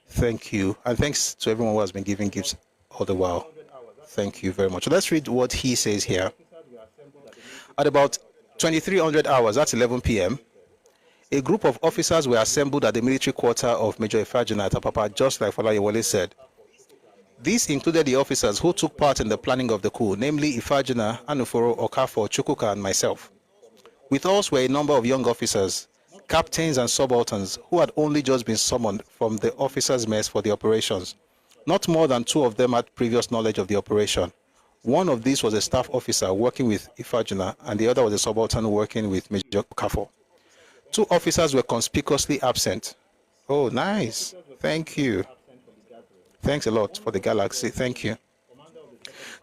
D: Thank you. And thanks to everyone who has been giving gifts all the while. Thank you very much. So let's read what he says here. At about 2300 hours, that's 11 p.m., a group of officers were assembled at the military quarter of Major Ifajina at Apapa, just like Falayewale said. These included the officers who took part in the planning of the coup, namely Ifajuna, Anuforo, Okafor, Chukuka, and myself. With us were a number of young officers, captains and subalterns who had only just been summoned from the officers' mess for the operations. Not more than 2 of them had previous knowledge of the operation. One of these was a staff officer working with Ifajuna, and the other was a subaltern working with Major Okafor. 2 officers were conspicuously absent. Oh, nice. Thank you. Thanks a lot for the galaxy. Thank you.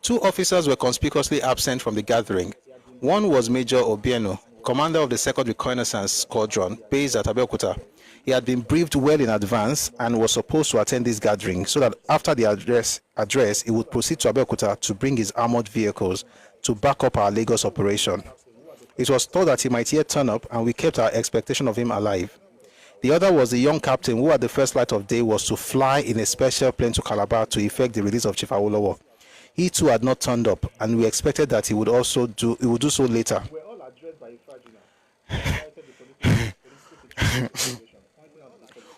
D: 2 officers were conspicuously absent from the gathering. One was Major Obieno, commander of the 2nd Reconnaissance Squadron, based at Abeokuta. He had been briefed well in advance and was supposed to attend this gathering so that after the address, he would proceed to Abeokuta to bring his armored vehicles to back up our Lagos operation. It was thought that he might yet turn up, and we kept our expectation of him alive. The other was the young captain who at the first light of day was to fly in a special plane to Calabar to effect the release of Chief Awolowo. He too had not turned up, and we expected that he would do so later.
F: Were all addressed by Ifajuna.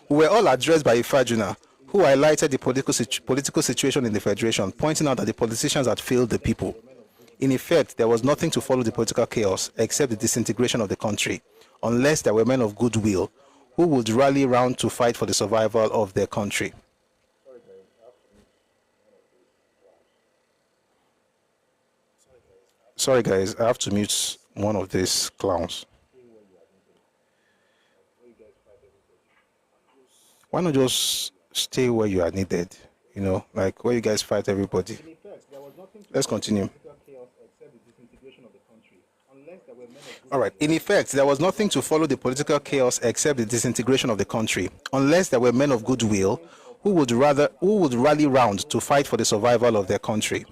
D: Were all addressed by Ifajuna, who highlighted the political situation in the Federation, pointing out that the politicians had failed the people. In effect, there was nothing to follow the political chaos except the disintegration of the country, unless there were men of goodwill who would rally round to fight for the survival of their country. Sorry guys, I have to mute one of these clowns. Why not just stay where you are needed? You know, like where you guys fight everybody. Let's continue. All right. In effect, there was nothing to follow the political chaos except the disintegration of the country, unless there were men of goodwill who would rally round to fight for the survival of their country.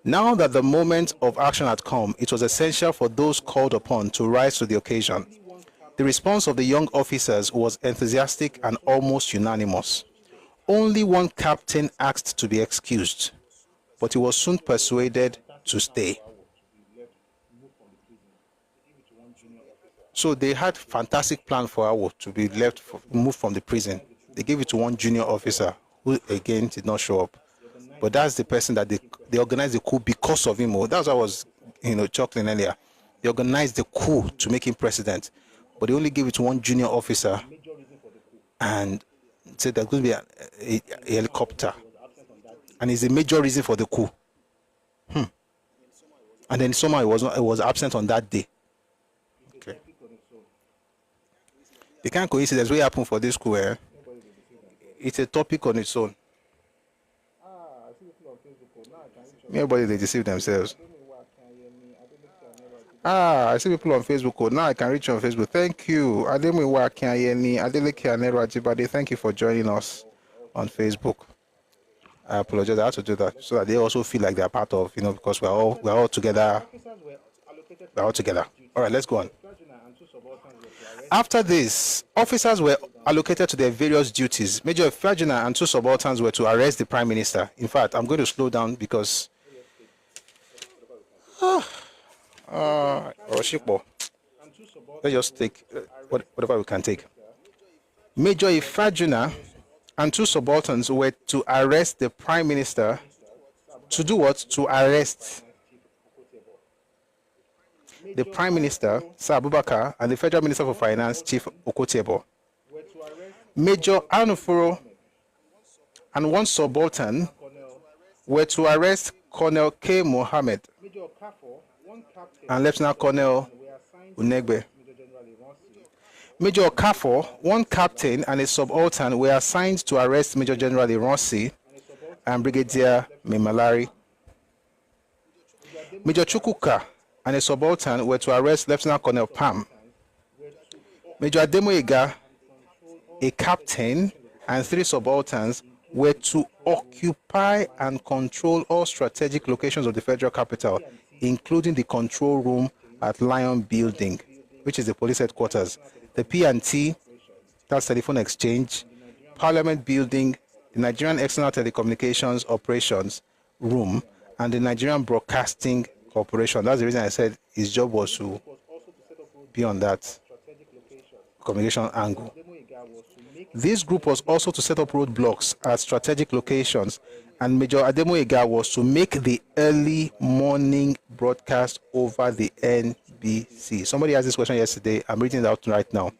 D: Now that the moment of action had come, it was essential for those called upon to rise to the occasion. The response of the young officers was enthusiastic and almost unanimous. Only one captain asked to be excused, but he was soon persuaded to stay. So they had fantastic plan for Awo to be moved from the prison. They gave it to one junior officer who again did not show up. But that's the person that they organized the coup because of him. That's what I was chuckling earlier. They organized the coup to make him president. But they only gave it to one junior officer and said there's going to be a helicopter. And it's a major reason for the coup. And then somehow it was absent on that day. Okay. The kind of coincidence will happen for this coup. It's a topic on its own. Everybody, they deceive themselves. I see people on Facebook. Now I can reach you on Facebook. Thank you. Ademiwa Akinyemi, Adeleke Anero Ajibade. Thank you for joining us on Facebook. I apologize. I have to do that so that they also feel like they're part of, because we're all together. We're all together. All right, let's go on. After this, officers were allocated to their various duties. Major Ifajuna and 2 subalterns were to arrest the Prime Minister. In fact, I'm going to slow down because let's just take whatever we can take. Major Ifajuna and 2 subalterns were to arrest the Prime Minister. To do what? To arrest the Prime Minister, Sir Abubakar, and the Federal Minister for Finance, Chief Okotiebo. Major Anufuro and 1 subaltern were to arrest Colonel K. Mohammed and Lieutenant Colonel Unegbe. Major Okafor, 1 captain and a subaltern were assigned to arrest Major General Ironsi and Brigadier Memalari. Major Chukuka and a subaltern were to arrest Lieutenant Colonel Pam. Major Ademoyega, a captain, and 3 subalterns were to occupy and control all strategic locations of the federal capital, including the control room at Lion Building, which is the police headquarters, the P&T, that's telephone exchange, Parliament Building, the Nigerian External Telecommunications Operations Room, and the Nigerian Broadcasting Corporation. That's the reason I said his job was to be on that communication angle. This group was also to set up roadblocks at strategic locations and Major Ademoyega was to make the early morning broadcast over the NBC. Somebody asked this question yesterday. I'm reading it out right now.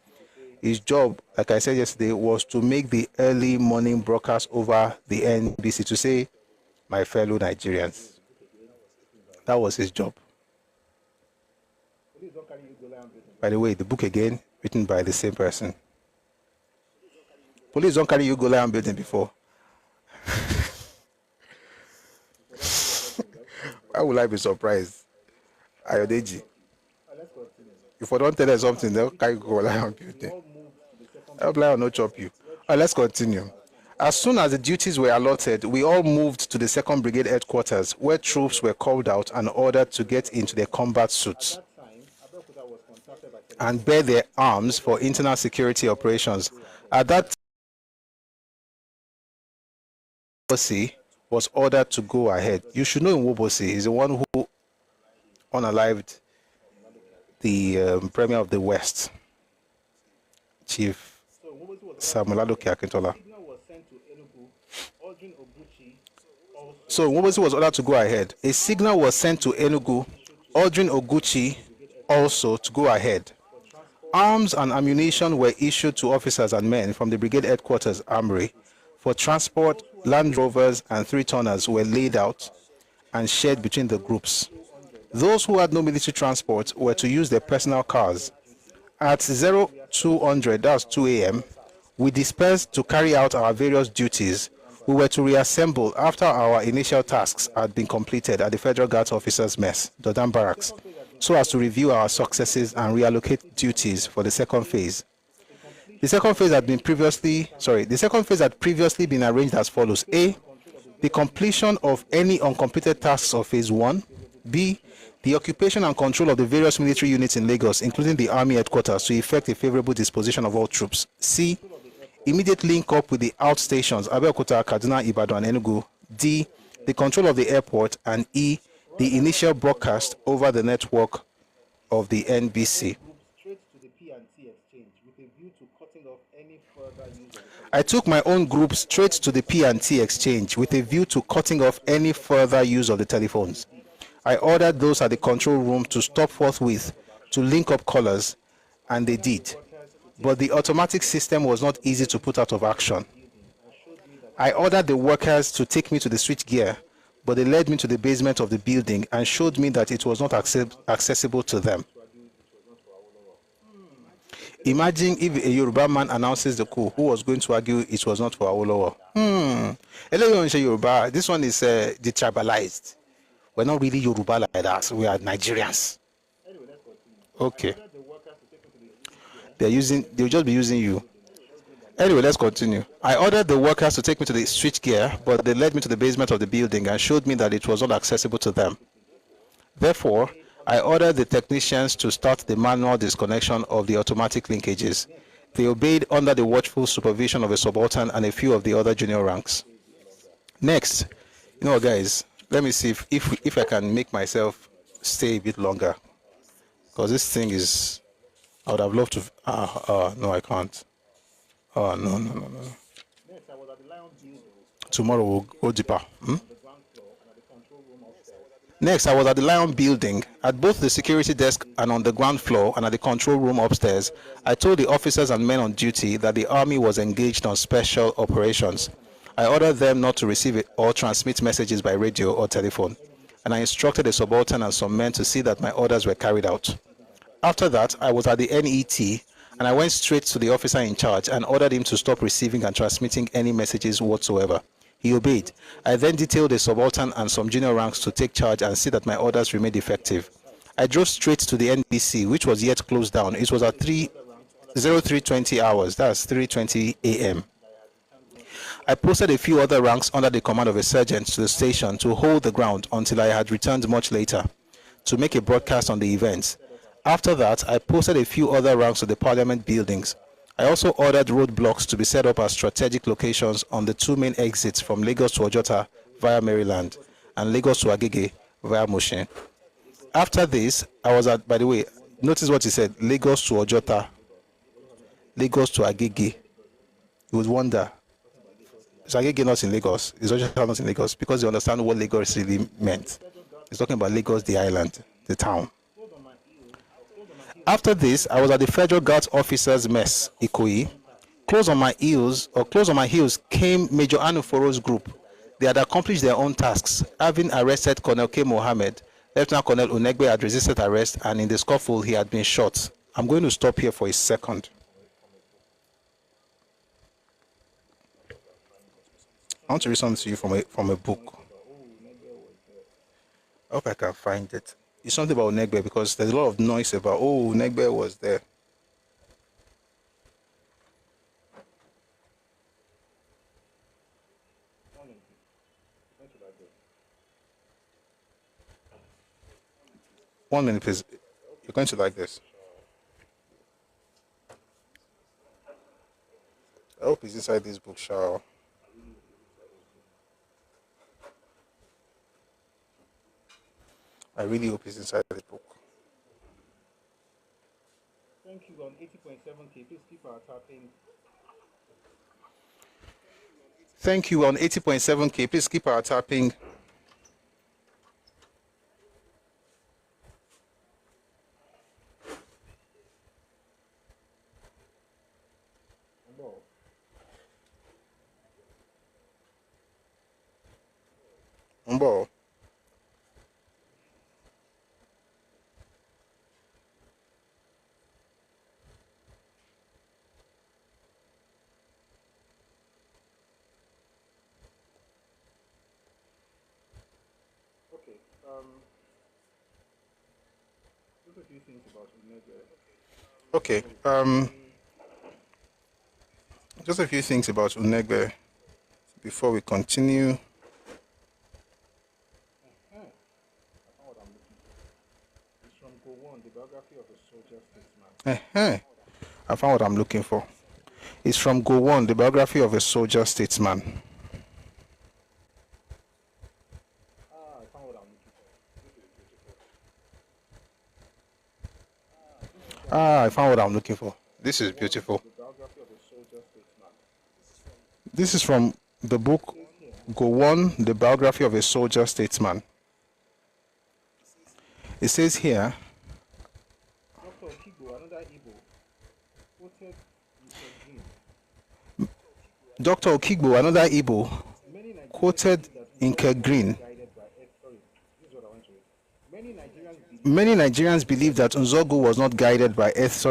D: His job, like I said yesterday, was to make the early morning broadcast over the NBC, to say, my fellow Nigerians. That was his job. By the way, the book again, written by the same person. Police don't carry Hugo Lion building before. Why would I be surprised? Ayodeji. If I don't tell them something, they'll carry Hugo Lion building. I'll not chop you. Let's continue. As soon as the duties were allotted, we all moved to the 2nd Brigade headquarters, where troops were called out and ordered to get into their combat suits and bear their arms for internal security operations. At that time, Wobosi was ordered to go ahead. You should know Wobosi is the one who unalived the Premier of the West, Chief Samuel Adoke Akintola. So Wobosi was ordered to go ahead. A signal was sent to Enugu, ordering Oguchi also to go ahead. Arms and ammunition were issued to officers and men from the brigade headquarters armory. For transport, Land Rovers and 3-tonners were laid out and shared between the groups. Those who had no military transport were to use their personal cars. At 0200, that's 2 a.m., we dispersed to carry out our various duties. We were to reassemble after our initial tasks had been completed at the Federal Guards Officers' Mess, Dodam Barracks, so as to review our successes and reallocate duties for the second phase. The second phase had previously been arranged as follows: A, the completion of any uncompleted tasks of phase 1; B, the occupation and control of the various military units in Lagos, including the army headquarters, to effect a favorable disposition of all troops; C, immediate link up with the outstations Abeokuta, Kaduna, Ibadan, and Enugu; D, the control of the airport; and E, the initial broadcast over the network of the NBC. I took my own group straight to the P&T exchange with a view to cutting off any further use of the telephones. I ordered those at the control room to stop forthwith to link up callers, and they did. But the automatic system was not easy to put out of action. I ordered the workers to take me to the switchgear, but they led me to the basement of the building and showed me that it was not accessible to them. Imagine if a Yoruba man announces the coup, who was going to argue it was not for Awolowo. Yoruba. This one is detribalized. We're not really Yoruba like that. We are Nigerians. Okay. They'll just be using you. Anyway, let's continue. I ordered the workers to take me to the switchgear, but they led me to the basement of the building and showed me that it was not accessible to them. Therefore, I ordered the technicians to start the manual disconnection of the automatic linkages. They obeyed under the watchful supervision of a subaltern and a few of the other junior ranks. Next, guys, let me see if I can make myself stay a bit longer, because this thing is, I would have loved to. No, I can't. No. Tomorrow we'll go deeper. Next, I was at the Lion building. At both the security desk and on the ground floor and at the control room upstairs, I told the officers and men on duty that the army was engaged on special operations. I ordered them not to receive it or transmit messages by radio or telephone, and I instructed a subaltern and some men to see that my orders were carried out. After that, I was at the NET, and I went straight to the officer in charge and ordered him to stop receiving and transmitting any messages whatsoever. He obeyed. I then detailed a subaltern and some junior ranks to take charge and see that my orders remained effective. I drove straight to the NBC, which was yet closed down. It was at 0320 hours, that's 3:20 a.m. I posted a few other ranks under the command of a sergeant to the station to hold the ground until I had returned much later to make a broadcast on the events. After that, I posted a few other ranks to the parliament buildings. I also ordered roadblocks to be set up as strategic locations on the two main exits from Lagos to Ojota via Maryland and Lagos to Agege via Moshe. After this, I was at, by the way, notice what he said, Lagos to Ojota, Lagos to Agege. You would wonder, is Agege not in Lagos. It's also not in Lagos because they understand what Lagos really meant. It's talking about Lagos, the island, the town. After this, I was at the Federal Guards Officers Mess, Ikoyi. Close on my heels came Major Anuforo's group. They had accomplished their own tasks, having arrested Colonel K. Mohammed. Lieutenant Colonel Unegbe had resisted arrest, and in the scuffle, he had been shot. I'm going to stop here for a second. I want to read something to you from a book. I hope I can find it. It's something about Unegbe because there's a lot of noise about, oh, Unegbe was there. One minute, please. You're going to like this. I hope it's inside this book, Shao. I really hope it's inside the book.
F: Thank you on 80.7K. Please keep our tapping.
D: Thank you on 80.7K. Please keep our tapping. Umbo.
F: Okay. Just a few things about Unegbe.
D: Okay. Just a few things about Unegbe before we continue.
F: It's from Go One, the biography of a soldier statesman.
D: I found what I'm looking for. It's from Go One, the biography of a soldier statesman.
F: I found what I'm looking for.
D: I found what I'm looking for. This is beautiful.
F: The biography of a soldier statesman.
D: This is from the book Go One, the biography of a soldier statesman. It says here,
F: Dr. Okigbo, another Igbo, quoted Mr. Green.
D: Dr. Okigbo, another Igbo, quoted Inke Green.
F: Guided by sorry, this is what I want to read.
D: Many Nigerians believe that Nzogu was not guided by this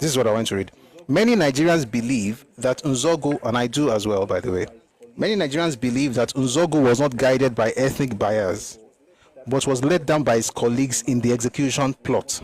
D: is what I want to read. Many Nigerians believe that Nzogu, and I do as well, by the way, many Nigerians believe that Nzogu was not guided by ethnic bias, but was led down by his colleagues in the execution plot.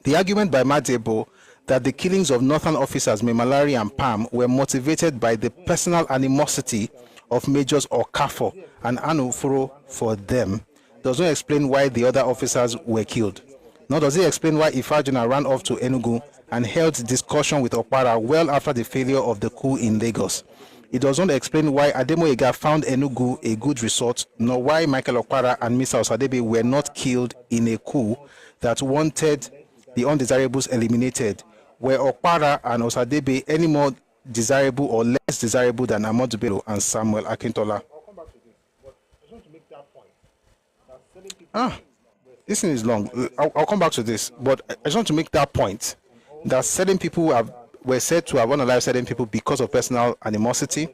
D: The argument by Madebo that the killings of northern officers Memalari and Pam were motivated by the personal animosity of Majors Okafor and Anufuro for them does not explain why the other officers were killed. Nor does it explain why Ifajina ran off to Enugu and held discussion with Okpara well after the failure of the coup in Lagos. It does not explain why Ademoyega found Enugu a good resort, nor why Michael Okpara and Mr. Osadebe were not killed in a coup that wanted the undesirables eliminated. Were Okpara and Osadebe any more desirable or less desirable than Ahmadu Bello and Samuel Akintola?
F: I'll come back to this, but I just want to make that point. That selling people
D: This thing is long. I'll come back to this, but I just want to make that point that certain people were said to have unalived certain people because of personal animosity,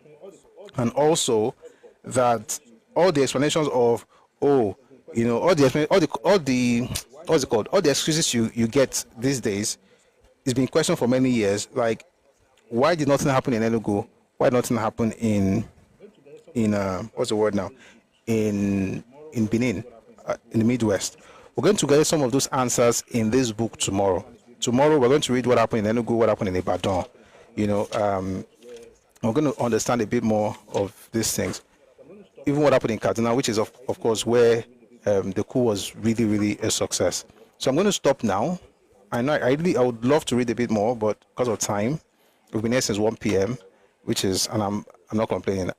D: and also that all the explanations of all the excuses you get these days is being questioned for many years. Like, why did nothing happen in Enugu? Why did nothing happen in what's the word now? In Benin, in the Midwest. We're going to get some of those answers in this book tomorrow. Tomorrow we're going to read what happened in Enugu, what happened in Ibadan. We're going to understand a bit more of these things. Even what happened in Kaduna, which is of course where the coup was really, really a success. So I'm going to stop now. I know I would love to read a bit more, but because of time, we've been here since 1 p.m., and I'm not complaining.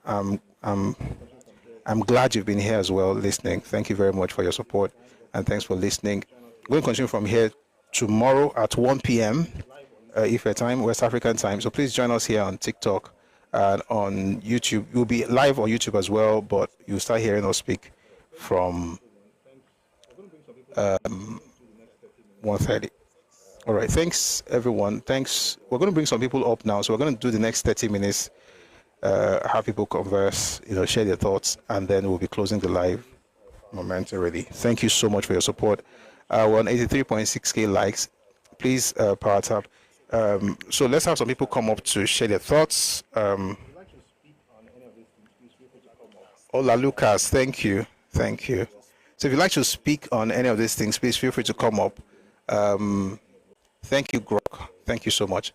D: I'm glad you've been here as well, listening. Thank you very much for your support, and thanks for listening. We're going to continue from here tomorrow at 1 p.m. Ife time, West African time. So please join us here on TikTok and on YouTube. We'll be live on YouTube as well, but you'll start hearing us speak from 1:30. All right, thanks everyone. Thanks. We're going to bring some people up now, so we're going to do the next 30 minutes, have people converse, share their thoughts, and then we'll be closing the live momentarily. Thank you so much for your support. We're on 83.6k likes. Please power tap. So let's have some people come up to share their thoughts. Hola Lucas, thank you. So if you'd like to speak on any of these things, please feel free to come up. Thank you, Grok. Thank you so much.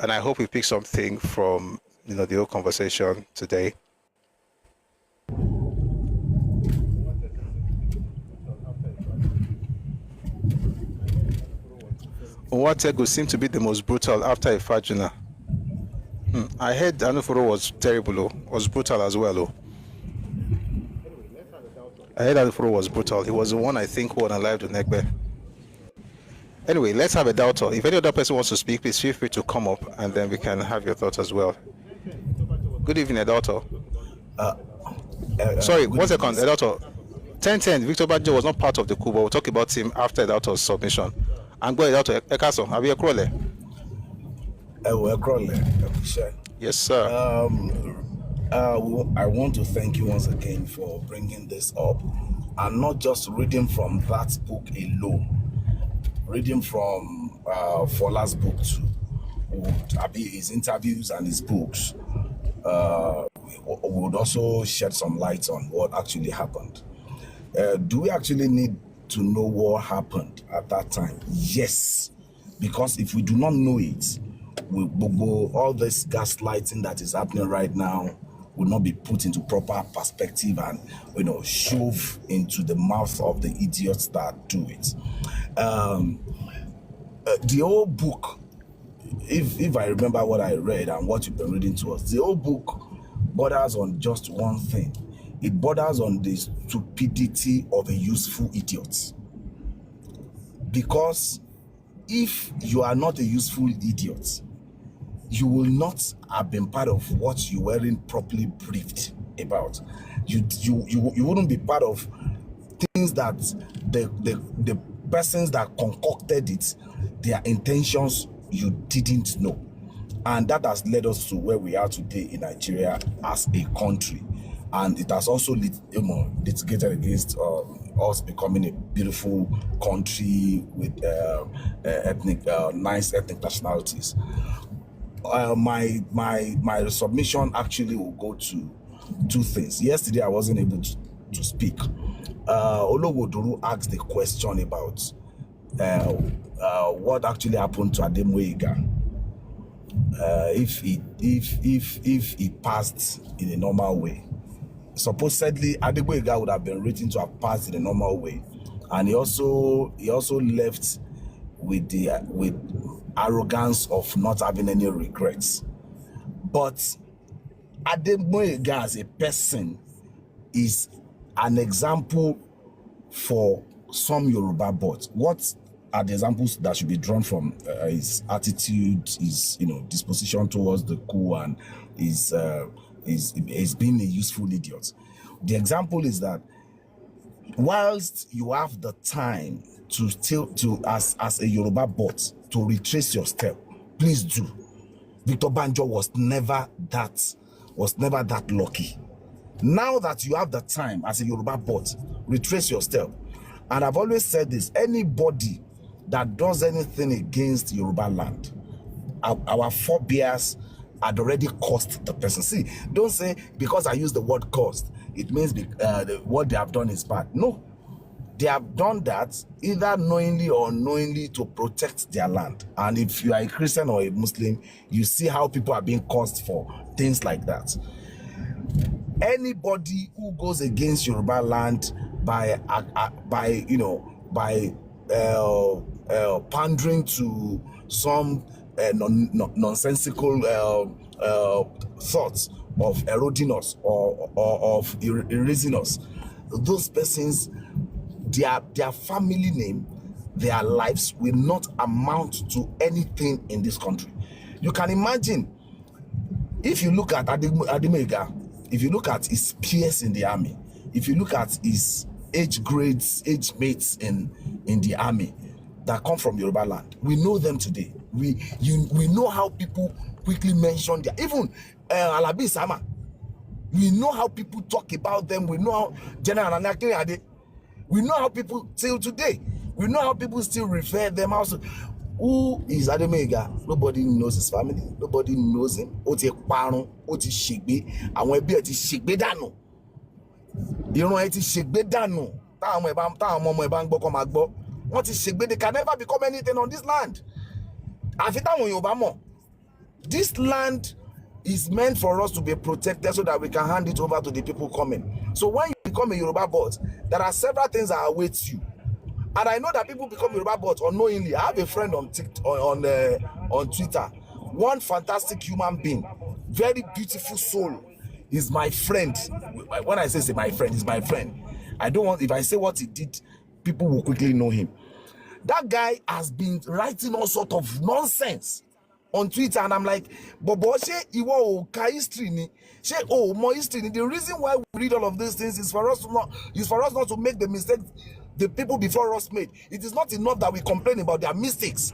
D: And I hope we pick something from the whole conversation today. Nwategu seemed to be the most brutal after Ifajuna. I heard Anufuro was terrible, was brutal as well. I heard Anufuro was brutal. He was the one I think who unalived Onegbe. Anyway, let's have a doubter. If any other person wants to speak, please feel free to come up and then we can have your thoughts as well. Good evening, Edoto. Sorry, 1 second, Edoto. 1010, Victor Badjo was not part of the coup, but we'll talk about him after Edoto's submission. And go Edoto, Ekaso, have you a crawler? Yes, sir.
G: I want to thank you once again for bringing this up, and not just reading from that book alone, reading from Fola's book too, his interviews and his books. We would also shed some light on what actually happened. Do we actually need to know what happened at that time? Yes, because if we do not know it, all this gaslighting that is happening right now will not be put into proper perspective and shoved into the mouth of the idiots that do it. The whole book, if I remember what I read and what you've been reading to us, the whole book borders on just one thing. It borders on the stupidity of a useful idiot. Because if you are not a useful idiot, you will not have been part of what you weren't properly briefed about. You wouldn't be part of things that the persons that concocted it, their intentions you didn't know. And that has led us to where we are today in Nigeria as a country. And it has also litigated against us becoming a beautiful country with nice ethnic nationalities. My submission actually will go to two things. Yesterday I wasn't able to speak. Olowoduru asked the question about what actually happened to Ademoyega. If he passed in a normal way. Supposedly Ademoyega would have been written to have passed in a normal way, and he also left with arrogance of not having any regrets. But Ademoyega as a person is an example for some Yoruba bots. What are the examples that should be drawn from his attitude, his disposition towards the coup, and his being a useful idiot? The example is that whilst you have the time as a Yoruba bot to retrace your step, please do. Victor Banjo was never that lucky. Now that you have the time as a Yoruba bot, retrace your step. And I've always said this: anybody that does anything against Yoruba land, our forebears had already caused the person. See, don't say because I use the word caused, it means what they have done is bad. No, they have done that either knowingly or unknowingly to protect their land. And if you are a Christian or a Muslim, you see how people are being caused for things like that. Anybody who goes against Yoruba land by pandering to some nonsensical thoughts of eroding us or of erasing us, those persons, their family name, their lives will not amount to anything in this country. You can imagine If you look at Ademega, if you look at his peers in the army, if you look at his age mates in the army that come from Yoruba land, we know them today. We know how people quickly mention their, even Alabi Sama. We know how people talk about them. We know how General Anakiri Ade. We know how people till today. We know how people still refer them also. Who is Ademega? Nobody knows his family. Nobody knows him. Ó ti parun, ó ti ṣègbé. Àwọn ẹbí ẹ̀ ti ṣègbé dànù. Ìran ẹ̀ ti ṣègbé dànù. Táwọn ọmọ ẹ̀ bá ń gbọ́ kọ́ máa gbọ́. Wọ́n ti ṣègbé. They can never become anything on this land. Àfi táwọn Yorùbá mọ̀. This land is meant for us to be protected so that we can hand it over to the people coming. So when you become a Yoruba bot, there are several things that await you. And I know that people become Yoruba bots unknowingly. I have a friend on Twitter, one fantastic human being, very beautiful soul, is my friend. When I say my friend, is my friend. I don't want, if I say what he did, people will quickly know him. That guy has been writing all sort of nonsense on Twitter, and I'm like, Bobo, history ni? More history ni? The reason why we read all of these things is for us not to make the mistakes the people before us made. It is not enough that we complain about their mistakes.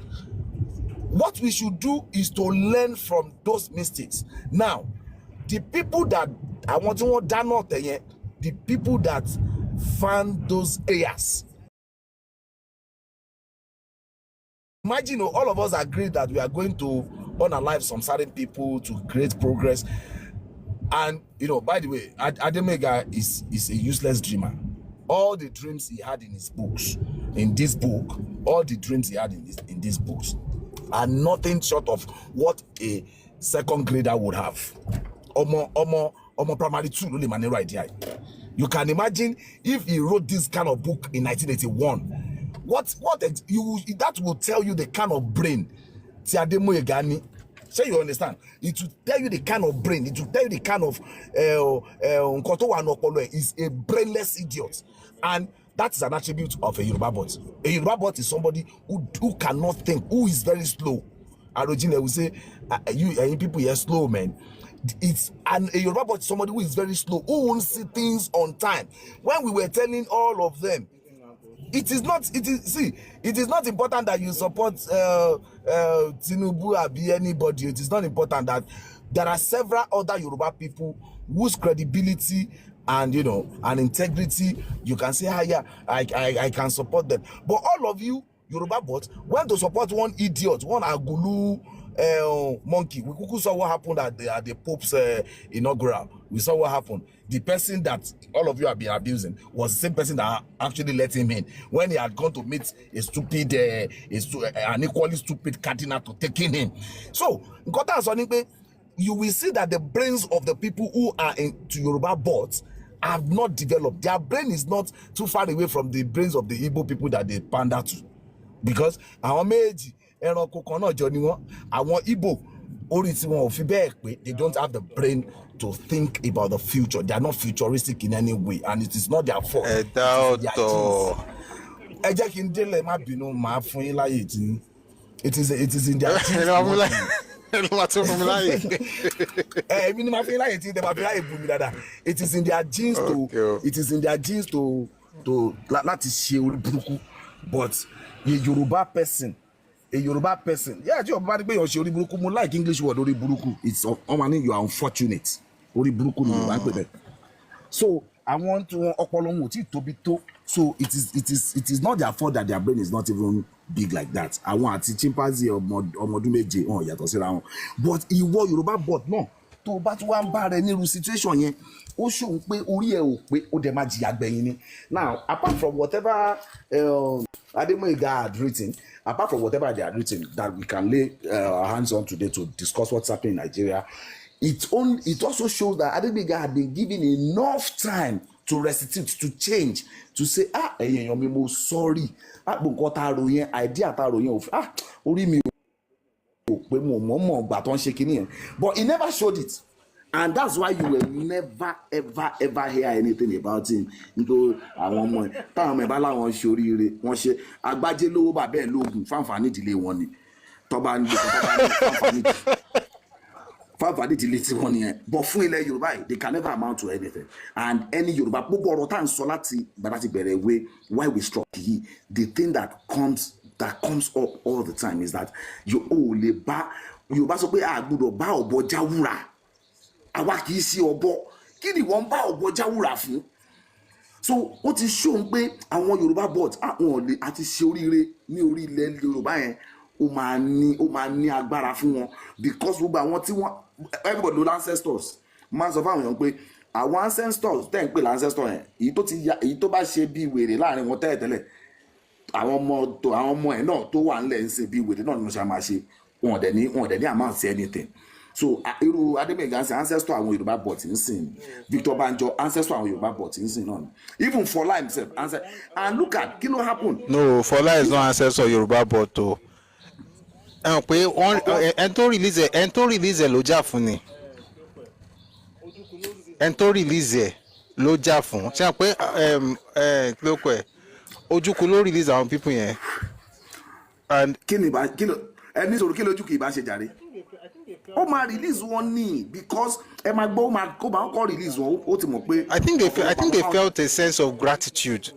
G: What we should do is to learn from those mistakes. Now, the people that I want to know, the people that found those areas. Imagine all of us agree that we are going to unalive some certain people to create progress. And, by the way, Ademega is a useless dreamer. All the dreams he had in his books, in this book, all the dreams he had in these books are nothing short of what a second grader would have. Omo primary 2 really man right here. You can imagine if he wrote this kind of book in 1981. That will tell you the kind of brain Tiademo Egani. So you understand? It will tell you the kind of brain. It will tell you the kind of is a brainless idiot, and that is an attribute of a Yoruba bot. A Yoruba bot is somebody who cannot think, who is very slow. Arojine will say, you people here slow, man. A Yoruba bot is somebody who is very slow, who won't see things on time. When we were telling all of them, it is not important that you support Tinubu or be anybody. It is not important that there are several other Yoruba people whose credibility and and integrity you can say, I can support them. But all of you Yoruba bots went to support one idiot, one Agulu monkey. We saw what happened at the Pope's inaugural. We saw what happened. The person that all of you have been abusing was the same person that actually let him in when he had gone to meet an equally stupid cardinal to take him. So, you will see that the brains of the people who are into Yoruba bots have not developed. Their brain is not too far away from the brains of the Igbo people that they pander to. Because àwọn méjì ẹranko kan náà jọ ni wọ́n, àwọn Igbo orí tí wọn ò fi bẹ́ẹ̀ pé, they don't have the brain to think about the future. They are not futuristic in any way, and it is not their fault. Ẹ jẹ́ kí n délẹ̀ má bínú, màá fún yín láyè tí it is in their genes. It is in their genes to láti ṣe orí burúkú. But a Yoruba person, yeah, you are like English word orí burúkú. It's you are unfortunate. Orí burúkú ni Yorùbá ń pè bẹ́ẹ̀. So I want to ọpọlọ tí tóbi tó. So it is not their fault that their brain is not even big like that. Àwọn àti chimpanzee ọmọdún méje wọn yàtọ̀ síra wọn. But ìwọ Yorùbá bot náà tó bá tún wá ń bá rẹ nírú situation yẹn, ó ṣòun pé orí ẹ ò pé ó dẹ̀ máa jìyà gbẹ̀yìn ni. Now, apart from whatever Ademoyega had written, apart from whatever they had written that we can lay our hands on today to discuss what's happening in Nigeria, it also shows that Ademoyega had been given enough time to restitute, to change, to say, ẹ̀yin mi mo sorry, nǹkan tá ro yẹn, idea tá ro yẹn, orí mi ò pé mo mọ̀ gbà tó ń ṣe kinní yẹn. But he never showed it. And that's why you will never, ever hear anything about him. Nítorí àwọn ọmọ ẹ̀ táwọn ọmọ ẹ̀ bá láwọn ṣe oríire, wọ́n ṣe agbájé lówó bàbá ẹ̀ lóògùn fáǹfààní ìdílé wọn ni. Tọ́ba ń gbé validity létí wọn nìyẹn but fún ilẹ̀ Yorùbá yìí they can never amount to anything and any Yorùbá gbogbo ọ̀rọ̀ tá à ń sọ láti gbàdá ti bẹ̀rẹ̀ ìwé why we struck yìí the thing that comes up all the time is that ò lè bá Yorùbá sọ pé a gbọ́dọ̀ bá ọ̀bọ jáwúra àwa kì í sí ọ̀bọ kí ni wọ́n bá ọ̀bọ jáwúra fún so ó ti ṣóhun pé àwọn Yorùbá board àwọn ọ̀lẹ́ àti ṣe oríire ní orí ilẹ̀ Yorùbá yẹn ó máa ní agbára fún wọn because gbogbo àwọn tí wọ́n everybody know ancestors máa sọ fáwọn èèyàn pé àwọn ancestors tẹ́ ń pè ancestors yẹn èyí tó bá ṣe bí wèrè láàrin wọn tẹ́lẹ̀tẹ́lẹ̀ àwọn ọmọ ẹ̀ náà tó wà ńlẹ̀ ń ṣe bí wèrè náà ni wọ́n ṣe máa ṣe wọn ò dẹ̀ ní amount sí anything so irú Adémọ́yègà ń sìn ancestor àwọn Yorùbá bọ̀ tí ń sìn Victor Banjo ancestor àwọn Yorùbá bọ̀ tí ń sìn náà even Fola himself and look at kí ló happen.
D: No, Fola is not ancestor Yorùbá bọ̀ tó pé ẹn tó release ẹ ló jà fún ni ẹn tó release ẹ ló jà fún ṣé pé lóko ẹ Ojukwu ló release àwọn people yẹn and
G: kí ni ẹni sọ̀rọ̀ kí lójú kì í bá ṣe jàre ó máa release wọn ní because ẹ máa gbọ́ ó máa kọ́ release wọn ó ti mọ̀ pé.
D: I think they felt a sense of gratitude,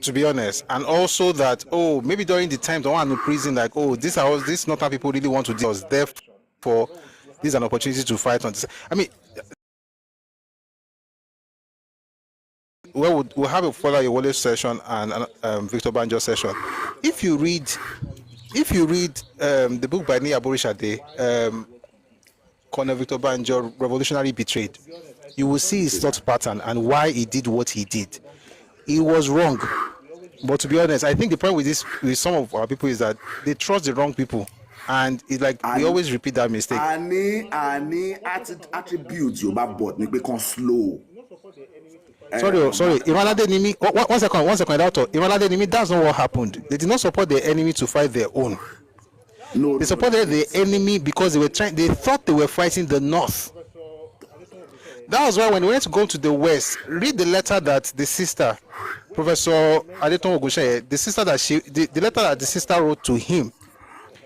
D: to be honest, and also that maybe during the time they were in prison, like this not how people really want to do. Therefore, this is an opportunity to fight on this. I mean, we'll have a further Yewole session and Victor Banjo session. If you read the book by Nia Borishade, Colonel Victor Banjo, Revolutionary Betrayed, you will see his thought pattern and why he did what he did. He was wrong, but to be honest, I think the problem with some of our people is that they trust the wrong people, and it's like we always repeat that mistake.
G: Any attributes you bought me become slow.
D: Sorry. Imalade Nimi. One second, Doctor. Imalade Nimi. That's not what happened. They did not support the enemy to fight their own.
G: No,
D: they supported the enemy because they thought they were fighting the North. That was why when we went to go to the West, read the letter that the sister, Professor Adeton Ogunṣeye, the letter that the sister wrote to him,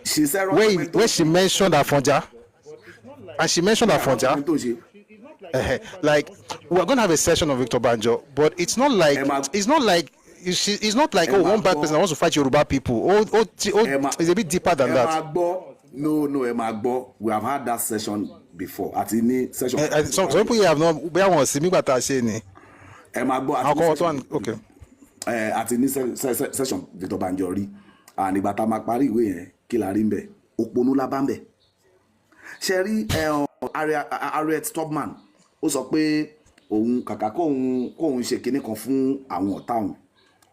G: she said
D: where she mentioned Afonja, and she mentioned Afonja. Like we're going to have a session of Victor Banjo, but it's not like one bad person wants to fight Yoruba people. It's a bit deeper than that.
G: No, Emagbo. We have had that session before. At any session.
D: Some people have not. We want to see me, but I say ni.
G: Emagbo. Okay. At any session Victor Banjo rí, and ìgbà tá máa parí ìwé yẹn kí la rí ńbẹ̀ òpònú la bá ńbẹ̀. Ṣé rí Harriet Tubman ó sọ pé òun kàkà kóun ṣe kinní kan fún àwọn ọ̀tá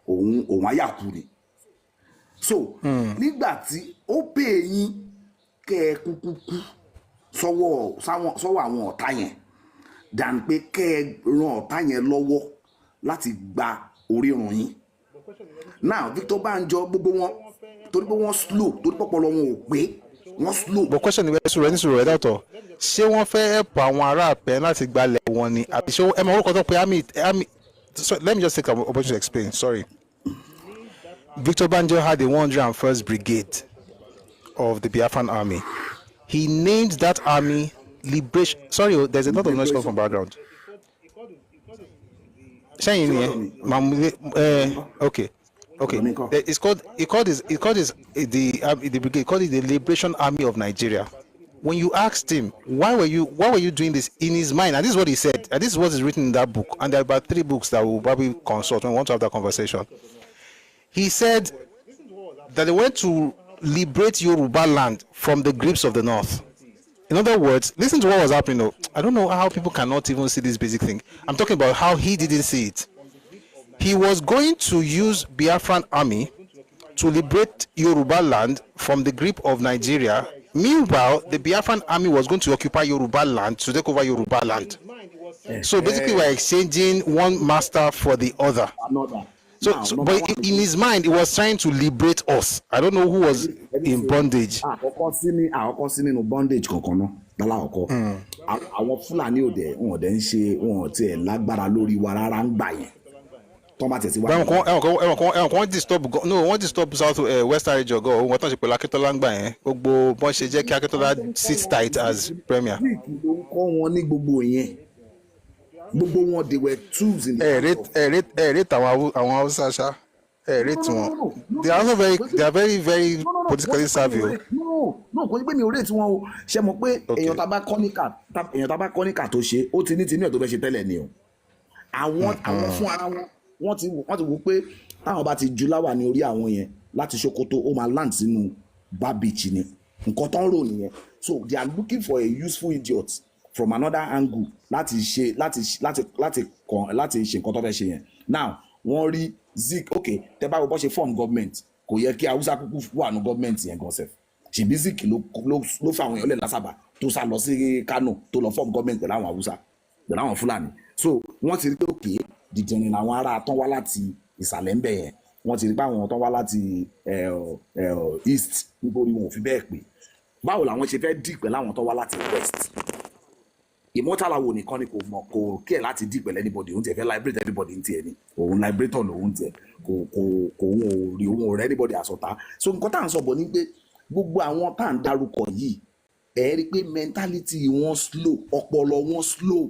G: òun ayàkú ni. So nígbà tí ó pè yín kẹ́ ẹ kúkú sọ́wọ́ àwọn ọ̀tá yẹn dàn pé kẹ́ ẹ ran ọ̀tá yẹn lọ́wọ́ láti gba orírun yín. Now Victor Banjo gbogbo wọn torí pé wọ́n slow torí pọ́pọ́lọ́ wọn ò pé wọ́n slow.
D: But question is ní Doctor, ṣé wọ́n fẹ́ help àwọn ará àpẹ láti gbalẹ̀ wọn ni àbí ṣé ẹ mọ̀ orúkọ tó pé army. So let me just take an opportunity to explain. Sorry. Victor Banjo had the 101st Brigade of the Biafran Army. He named that army Liberation. Sorry, there's a lot of noise coming from background. Okay. It's called the brigade called it the Liberation Army of Nigeria. When you asked him why were you doing this, in his mind, and this is what he said, and this is what is written in that book, and there are about 3 books that we'll probably consult when we want to have that conversation. He said that they went to liberate Yoruba land from the grips of the North. In other words, listen to what was happening though. I don't know how people cannot even see this basic thing. I'm talking about how he didn't see it. He was going to use Biafran army to liberate Yoruba land from the grip of Nigeria. Meanwhile, the Biafran army was going to occupy Yoruba land to take over Yoruba land. So basically, we're exchanging one master for the other. But in his mind, he was trying to liberate us. I don't know who was in bondage.
G: Bondage àwọn Fúlàní òde wọn ń ṣe wọn ti ẹ̀ lágbára lórí wa rárá ń gbà yẹn tọ́mà tẹ̀sí wà.
D: ẹ̀wọ̀n kan wọ́n disturb south western region gan ohun tó ń ṣe pẹ̀lú Akíntola ń gbà yẹn gbogbo bọ́n ṣe jẹ́ kí Akíntola sit tight as premier.
G: Zik ló ń kọ́ wọn ní gbogbo yẹn gbogbo wọn they were tools in the
D: rate àwọn Hausa ṣá rate wọn they are very very politically savvy o.
G: no kò ní pé mi ò rate wọn o ṣe mọ̀ pé èèyàn tá bá kọ́ níkà tó ṣe ó ti ní tinú ẹ̀ tó fẹ́ ṣe tẹ́lẹ̀ ni o àwọn fún ara wọn wọ́n ti wò pé táwọn bá ti ju láwà ní orí àwọn yẹn láti Sokoto ó máa land sínú bar beach ni nǹkan tó ń rò nìyẹn so they are looking for a useful idiot from another angle láti ṣe nǹkan tó fẹ́ ṣe yẹn now wọ́n rí Zik ok tẹ́ bá bọ́ ṣe form government kò yẹ kí Hausa kúkú wà ní government yẹn gan sef ṣèbí Zik ló fa àwọn èèyàn lẹ̀ lásàbà tó sá lọ sí Kano tó lọ form government pẹ̀lú àwọn Hausa pẹ̀lú àwọn Fúlàní so wọ́n ti rí pé òkè dìdìrín làwọn ará tán wá láti ìsàlẹ̀ ń bẹ̀ yẹn wọ́n ti rí pé àwọn tán wá láti east nítorí wọn ò fi bẹ́ẹ̀ pé báwo làwọn ṣe fẹ́ dì pẹ̀lú àwọn tán wá láti west Immortal Awo nìkan ni kò mọ̀ kò kí ẹ̀ láti dì pẹ̀lú anybody òun tiẹ̀ fẹ́ liberate everybody ní tiẹ̀ ni òun liberator lòun tiẹ̀ kò òun ò rí òun ò rẹ́ anybody àsọ̀tá so nǹkan tá à ń sọ bọ̀ ni pé gbogbo àwọn tá à ń darúkọ yìí ẹ̀ rí i pé mentality wọn slow ọpọlọ wọn slow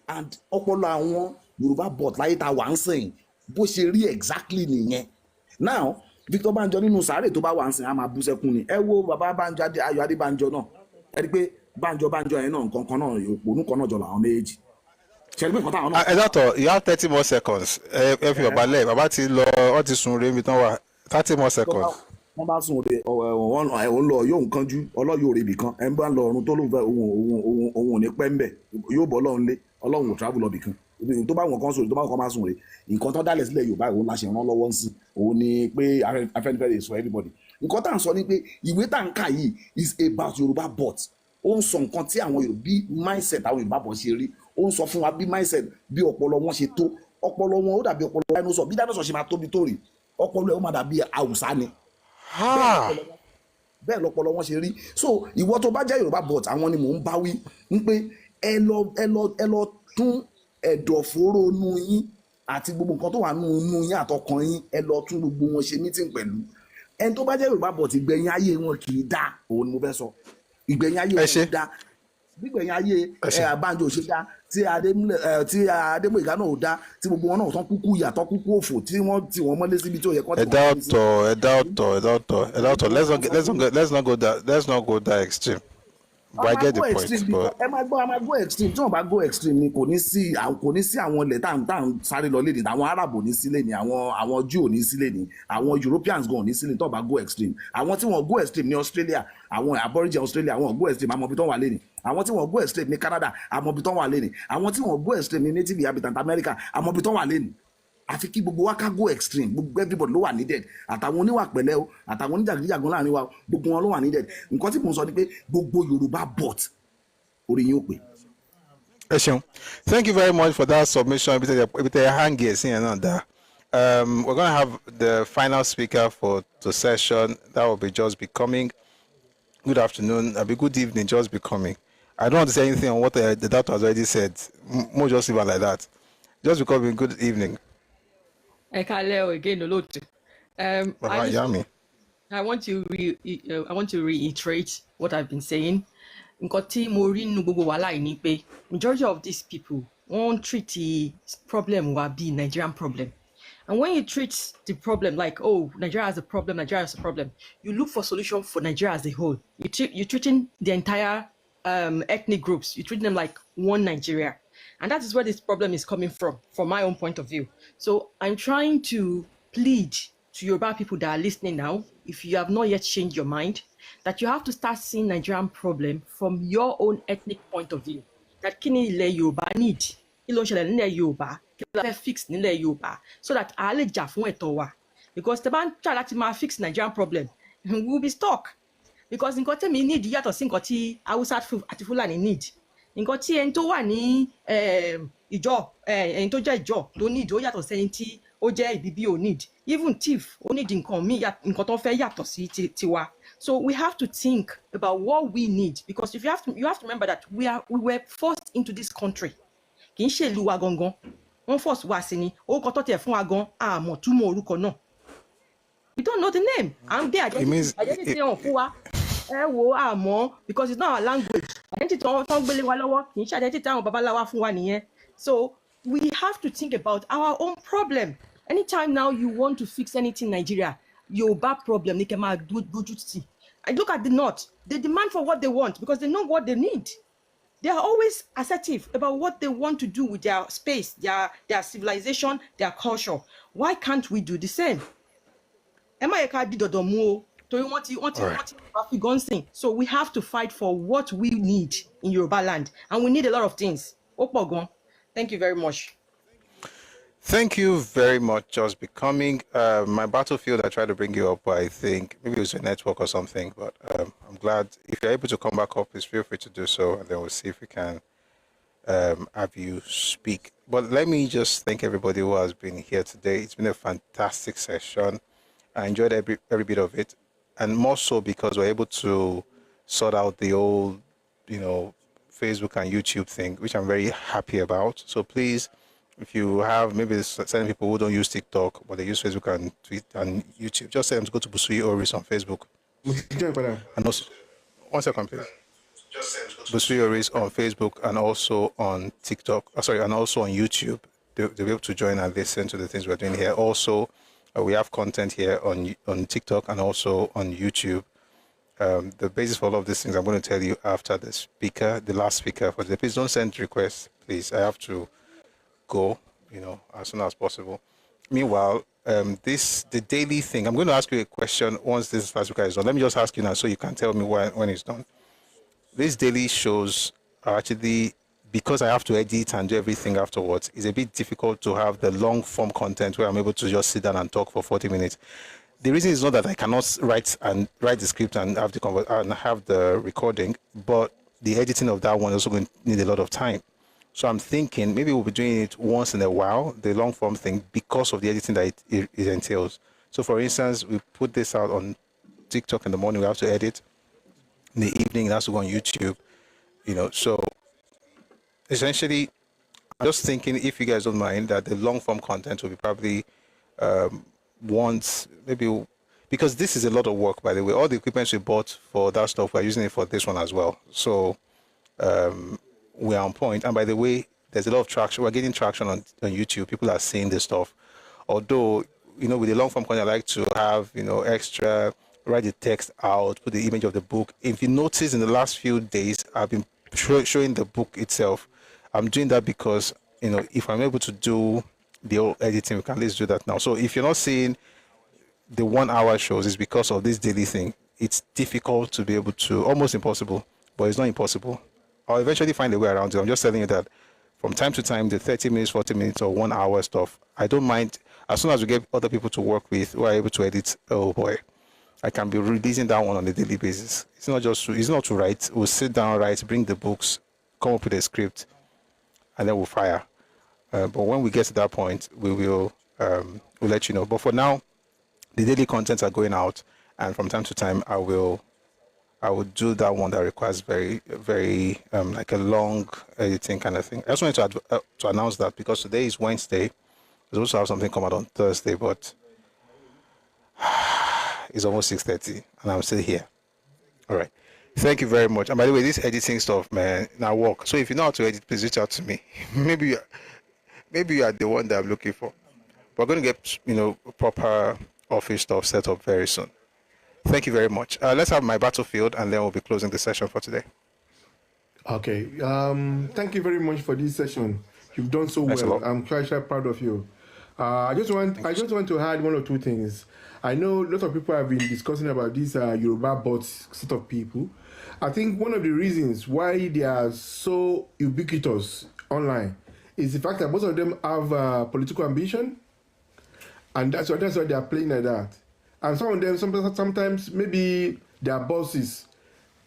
G: and ọpọlọ àwọn Yorùbá bot láyé tá a wà ń sìn bó ṣe rí exactly nìyẹn now Victor Banjo nínú sàárè tó bá wà ń sìn á máa bú sẹ́kún ni ẹ wo bàbá Banjo Ayọ̀ Adébánjọ náà ẹ rí i pé Banjo yẹn náà nǹkan kan náà òpònú kan náà jọ làwọn méjèèjì ṣe é pé nǹkan táwọn náà.
D: Ẹ̀dàtọ̀ you have 30 more seconds ẹ fi bàbá lẹ̀ bàbá ti lọ ọ ti sùn rèébi tán wà 30 more seconds.
G: wọ́n bá sùn rè òun lọ yóò nǹkan jú ọlọ́yọ̀ rèébì kan ẹ̀ ń bá lọ ọ̀run tó lóun fẹ́ òun ò ní pẹ́ ń bẹ̀ yóò bọ́ ọlọ́run lé ọlọ́run ò travel lọ bì kan tó bá wọn kan sùn tó bá wọn kan máa sùn rè nǹkan tó dálẹ̀ sílẹ̀ Yorùbá òun láṣẹ rán lọ́wọ́ sí òun ni pé Afẹ́nifẹ́re is for everybody nǹkan tá à ń sọ ni pé ìwé tá à ń kà yìí is about Yorùbá bot ó ń sọ nǹkan tí àwọn Yorùbá bí mindset àwọn Yorùbá bọ̀ ṣe rí ó ń sọ fún wa bí mindset bí ọpọlọ wọn ṣe tó ọpọlọ wọn ó dàbí ọpọlọ dinosaur bí dinosaur ṣe máa tóbi tó rí ọpọlọ ẹ ó máa dàbí Haúsá ni bẹ́ẹ̀ lọpọlọ wọn ṣe rí so ìwọ tó bá jẹ́ Yorùbá bot àwọn ni mò ń bá wí ń pé ẹ lọ tún ẹ̀dọ̀fóró nu yín àti gbogbo nǹkan tó wà nù yín àtọkàn yín ẹ lọ tún gbogbo wọn ṣe meeting pẹ̀lú ẹni tó bá jẹ́ Yorùbá bot ìgbẹ̀yìn ayé wọn kì í dá òun ni mo fẹ́ sọ ìgbẹ̀yìn ayé wọn kì í dá gbígbẹ̀yìn ayé Banjo ṣe dá tí Adémóyègá náà ò dá tí gbogbo wọn náà tán kúkú ìyàtọ̀ kúkú òfò tí wọ́n mọ́lé síbi tó yẹ kọ́.
D: let's not go that extreme. But I get the point.
G: ẹ máa go extreme tí wọ́n bá go extreme ni kò ní sí àwọn ilẹ̀ tá à ń sáré lọ léde àwọn Arab ò ní sílẹ̀ ni àwọn Jew ò ní sílẹ̀ ni àwọn Europeans gan ò ní sílẹ̀ tó bá go extreme àwọn tí wọ́n go extreme ní Australia àwọn Aborigine Australia àwọn go extreme àmọ́ ibi tó wà lé ni àwọn tí wọ́n go extreme ní Canada àmọ́ ibi tó wà lé ni àwọn tí wọ́n go extreme ní native inhabitant America àmọ́ ibi tó wà lé ni àfi kí gbogbo wa ká go extreme gbogbo everybody ló wà needed àtàwọn oníwà pẹ̀lẹ́ o àtàwọn oníjàgídíjàgan láàrin wa gbogbo wọn ló wà needed nǹkan tí mò ń sọ ni pé gbogbo Yorùbá bot orí yín ó pè.
D: ẹ ṣeun thank you very much for that submission ibi tẹ hang ẹ sí yẹn náà dá we're gonna have the final speaker for the session that will be Just Becoming. Good afternoon abi good evening Just Becoming. I don't want to say anything on what the doctor has already said more just leave it like that. Just Becoming, good evening.
H: Again, Olotu. I want to reiterate what I've been saying. Majority of these people won't treat the problem will be Nigerian problem. And when you treat the problem like, oh, Nigeria has a problem, you look for solution for Nigeria as a whole. You're treating the entire ethnic groups. You treat them like one Nigeria. And that is where this problem is coming from my own point of view. So I'm trying to plead to Yoruba people that are listening now, if you have not yet changed your mind, that you have to start seeing Nigerian problem from your own ethnic point of view. That kini ile Yoruba need, ilo nṣẹlẹ̀ nílẹ̀ Yoruba, kila fẹ́ fix nílẹ̀ Yoruba, so that a lè jà fún ẹ̀tọ́ wa. Because the ban try láti máa fix Nigerian problem, we will be stuck. Because nǹkan tẹ́mi need yàtọ̀ sí nǹkan tí Hausa àti Fulani need. Nǹkan tí ẹni tó wà ní ìjọ ẹni tó jẹ́ ìjọ tó need ó yàtọ̀ sẹ́ni tí ó jẹ́ ìbíbí ò need. Even thief ó need nǹkan míì nǹkan tó fẹ́ yàtọ̀ sí tiwa. So we have to think about what we need, because if you have to remember that we were forced into this country. Kì í ṣe ìlú wa gangan. wọ́n force wá sí ni orúkọ tó tiẹ̀ fún wa gan àmọ́ túmọ̀ orúkọ náà we don't know the name à ń gbé identity hàn fún wa ẹ wo àmọ́ because it's not our language identity tó ń gbélé wa lọ́wọ́ kì í ṣe identity àwọn babaláwa fún wa nìyẹn so we have to think about our own problem anytime now you want to fix anything in Nigeria Yoruba problem ní kẹ́ máa dojú tì and look at the north they demand for what they want because they know what they need. They are always assertive about what they want to do with their space, their civilization, their culture. Why can't we do the same? So we have to fight for what we need in Yoruba land. And we need a lot of things. Thank you very much.
D: Thank you very much, Just Becoming. My battlefield, I tried to bring you up, but I think maybe it was a network or something, but I'm glad. If you're able to come back up, please feel free to do so, and then we'll see if we can have you speak. But let me just thank everybody who has been here today. It's been a fantastic session. I enjoyed every bit of it, and more so because we're able to sort out the old, Facebook and YouTube thing, which I'm very happy about. So please, if you have maybe certain people who don't use TikTok, but they use Facebook and Twitter and YouTube, just say them to go to Busui Oris on Facebook. And also, 1 second, please. Busui Oris on Facebook and also on TikTok. And also on YouTube. They'll be able to join and listen to the things we're doing here. Also, we have content here on TikTok and also on YouTube. The basis for all of these things I'm going to tell you after the last speaker for today. Please don't send requests, please. I have to go, as soon as possible. Meanwhile, the daily thing, I'm going to ask you a question once this last speaker is done. Let me just ask you now so you can tell me when it's done. These daily shows are actually, because I have to edit and do everything afterwards, it's a bit difficult to have the long form content where I'm able to just sit down and talk for 40 minutes. The reason is not that I cannot write the script and have the recording, but the editing of that one is also going to need a lot of time. So I'm thinking maybe we'll be doing it once in a while, the long form thing, because of the editing that it entails. So for instance, we put this out on TikTok in the morning, we have to edit. In the evening, it has to go on YouTube, So essentially, I'm just thinking, if you guys don't mind, that the long form content will be probably once, maybe, because this is a lot of work, by the way. All the equipment we bought for that stuff, we're using it for this one as well. So, we're on point. And by the way, there's a lot of traction. We're getting traction on YouTube. People are seeing this stuff. Although, with the long form content, I like to have, extra, write the text out, put the image of the book. If you notice in the last few days, I've been showing the book itself. I'm doing that because, if I'm able to do the old editing, we can at least do that now. So if you're not seeing the 1 hour shows, it's because of this daily thing. It's difficult to be able to, almost impossible, but it's not impossible. I'll eventually find a way around it. I'm just telling you that from time to time, the 30 minutes, 40 minutes, or 1 hour stuff, I don't mind. As soon as we get other people to work with who are able to edit, oh boy, I can be releasing that one on a daily basis. It's not to write. We'll sit down, write, bring the books, come up with a script, and then we'll fire. But when we get to that point, we'll let you know. But for now, the daily contents are going out, and from time to time, I will do that one that requires very, very like a long editing kind of thing. I just wanted to announce that because today is Wednesday. There's also have something come out on Thursday, but it's almost 6:30 and I'm still here. All right. Thank you very much. And by the way, this editing stuff, man, now work. So if you know how to edit, please reach out to me. Maybe you are the one that I'm looking for. We're going to get, proper office stuff set up very soon. Thank you very much. Let's have my battlefield, and then we'll be closing the session for today.
I: Okay. Thank you very much for this session. You've done so well. I'm quite proud of you. I just want to add one or two things. I know lots of people have been discussing about this Yoruba bots set of people. I think one of the reasons why they are so ubiquitous online is the fact that most of them have political ambition, and that's why they are playing like that. And some of them, sometimes maybe their bosses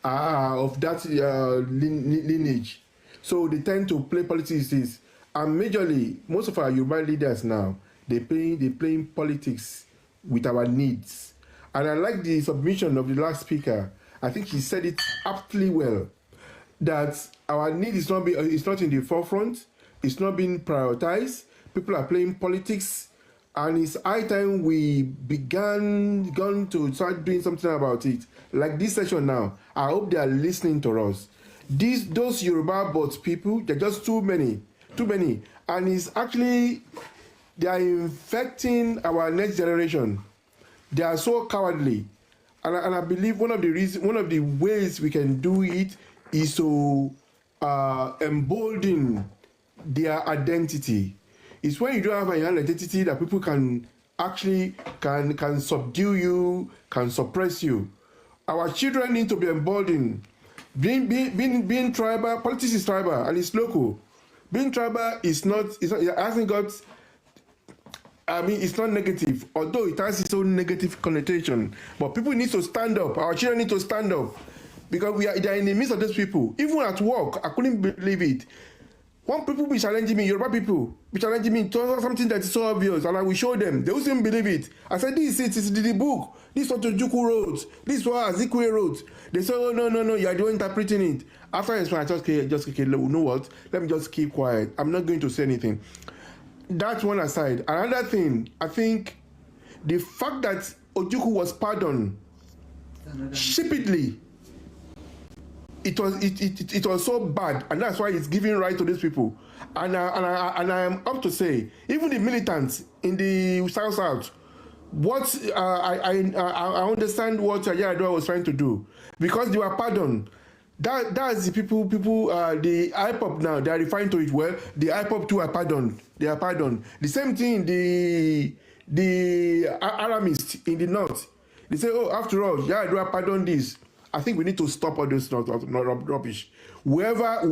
I: are of that lineage. So they tend to play politics. And majorly, most of our Yoruba leaders now, they playing politics with our needs. And I like the submission of the last speaker. I think he said it aptly well, that our need is not in the forefront, it's not being prioritized, People are playing politics, and it's high time we began to start doing something about it. Like this session now, I hope they are listening to us. Those Yoruba bots people, they're just too many, and it's actually they are infecting our next generation. They are so cowardly, and I believe one of the ways we can do it is to embolden their identity. It's when you don't have an identity that people can actually can subdue you, can suppress you. Our children need to be emboldened. Being tribal, politics is tribal and it's local. Being tribal it hasn't got. I mean, it's not negative, although it has its own negative connotation. But people need to stand up. Our children need to stand up because they are in the midst of those people. Even at work, I couldn't believe it. When people be challenging me, Yoruba people be challenging me to something that is so obvious, and I will show them. They wouldn't believe it. I said, this is the book. This is what Ojukwu wrote. This is what Azikwe wrote. They say, oh, no, you are the one interpreting it. After I explained, I just okay, you know what? Let me just keep quiet. I'm not going to say anything. That's one aside. Another thing, I think the fact that Ojukwu was pardoned stupidly, it was so bad, and that's why it's giving right to these people. And I am up to say, even the militants in the South, what I understand what Yar'Adua was trying to do because they were pardoned. That's the people the IPOB now they are referring to it well. The IPOB too are pardoned. They are pardoned. The same thing the Aramists in the north. They say, oh, after all, Yar'Adua pardoned this. I think we need to stop all this not rubbish. Whichever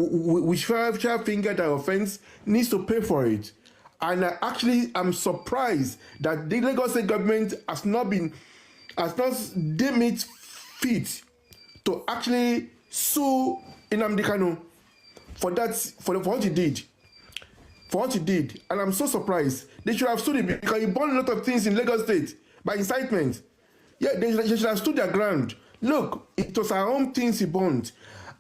I: finger that offends needs to pay for it. And I'm surprised that the Lagos State government has not deemed it fit to actually sue Nnamdi Kanu for what he did. For what he did. And I'm so surprised. They should have stood him because he burned a lot of things in Lagos State by incitement. Yeah, they should have stood their ground. Look, it was our own things he burned.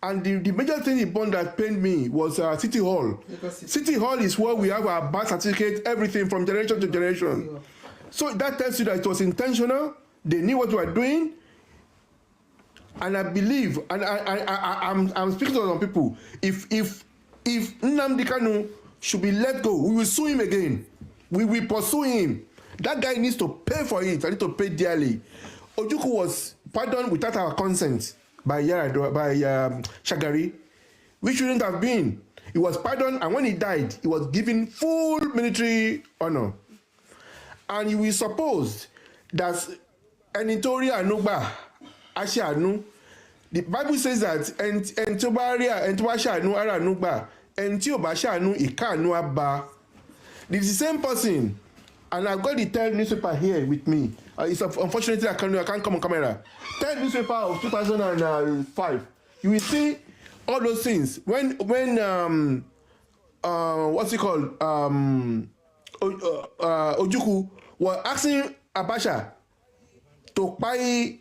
I: And the major thing he burned that pained me was City Hall. City Hall is where we have our birth certificate, everything from generation to generation. So that tells you that it was intentional. They knew what they were doing. And I believe, and I'm speaking to some people, if Nnamdi Kanu should be let go, we will sue him again. We will pursue him. That guy needs to pay for it. I need to pay dearly. Ojukwu was pardoned without our consent by Shagari. We shouldn't have been. He was pardoned, and when he died, he was given full military honor. And you will suppose that Enitori Anugba Ashianu, the Bible says that Entobasha Anu Ara Anugba, Entiobasha Anu Ika Anu Abba. It's the same person. And I've got the 10th newspaper here with me. It's unfortunately I can't come on camera. 10th newspaper of 2005. You will see all those things. When what's it called? Ojukwu was asking Abacha to buy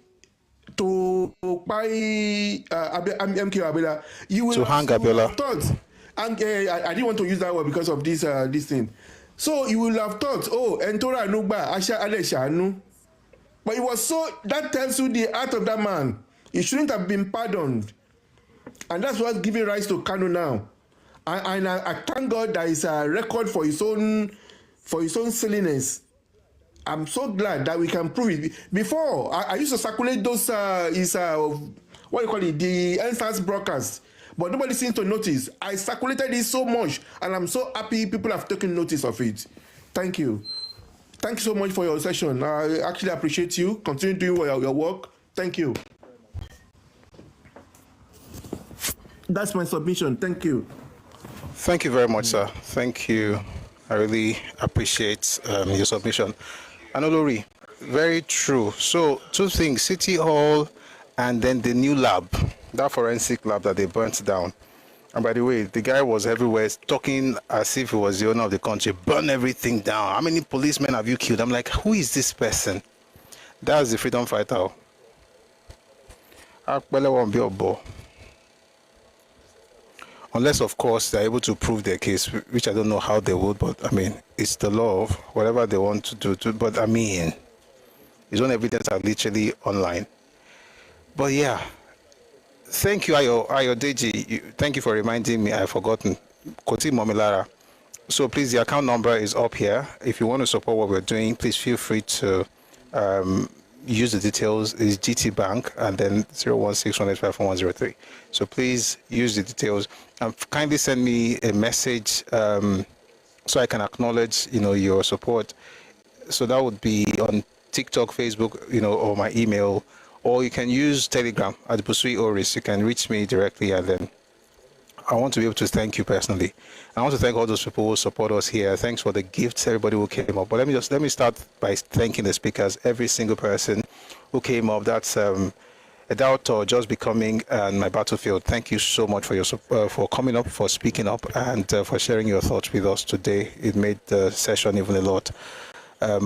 I: MK Abiola. You will
D: to hang Abiola.
I: I didn't want to use that word because of this thing. So you will have thought, oh, Entora Anugba, Asha Adesha Anu. But it was so, that tells you the heart of that man. He shouldn't have been pardoned. And that's what's giving rise to Kanu now. And I thank God that is a record for his own silliness. I'm so glad that we can prove it. Before, I used to circulate those, what do you call it, the NSAS broadcast. But nobody seems to notice. I circulated it so much, and I'm so happy people have taken notice of it. Thank you. Thank you so much for your session. I actually appreciate you. Continue doing your work. Thank you. That's my submission. Thank you.
D: Thank you very much, sir. Thank you. I really appreciate your submission. Anolori, very true. So, two things, City Hall and then the new lab, that forensic lab that they burnt down. And by the way, the guy was everywhere talking as if he was the owner of the country. Burn everything down. How many policemen have you killed? I'm like, who is this person? That's the freedom fighter. unless of course they're able to prove their case, which I don't know how they would, but I mean, it's the law of whatever they want to do. But I mean, his own evidence are literally online. But yeah, thank you, Ayo Deji. Thank you for reminding me. I've forgotten. Koti Momilara. So please, the account number is up here. If you want to support what we're doing, please feel free to use the details. It's GT Bank and then 016185103. So please use the details and kindly send me a message so I can acknowledge, your support. So that would be on TikTok, Facebook, or my email, or you can use Telegram at Busui Oris. You can reach me directly, and then I want to be able to thank you personally. I want to thank all those people who support us here. Thanks for the gifts, everybody who came up. But let me start by thanking the speakers, every single person who came up. That's a doubt or just becoming my battlefield. Thank you so much for your for coming up, for speaking up, and for sharing your thoughts with us today. It made the session even a lot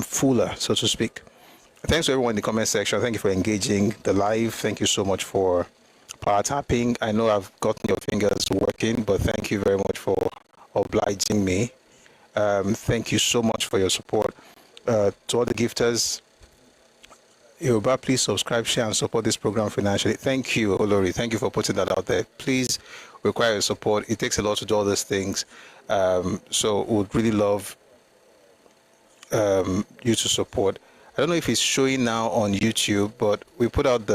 D: fuller, so to speak. Thanks to everyone in the comment section. Thank you for engaging the live. Thank you so much for power tapping. I know I've gotten your fingers working, but thank you very much for obliging me. Thank you so much for your support. To all the gifters, Yoruba, please subscribe, share, and support this program financially. Thank you, Olori. Thank you for putting that out there. Please require your support. It takes a lot to do all these things. So we would really love you to support. I don't know if it's showing now on YouTube, but we put out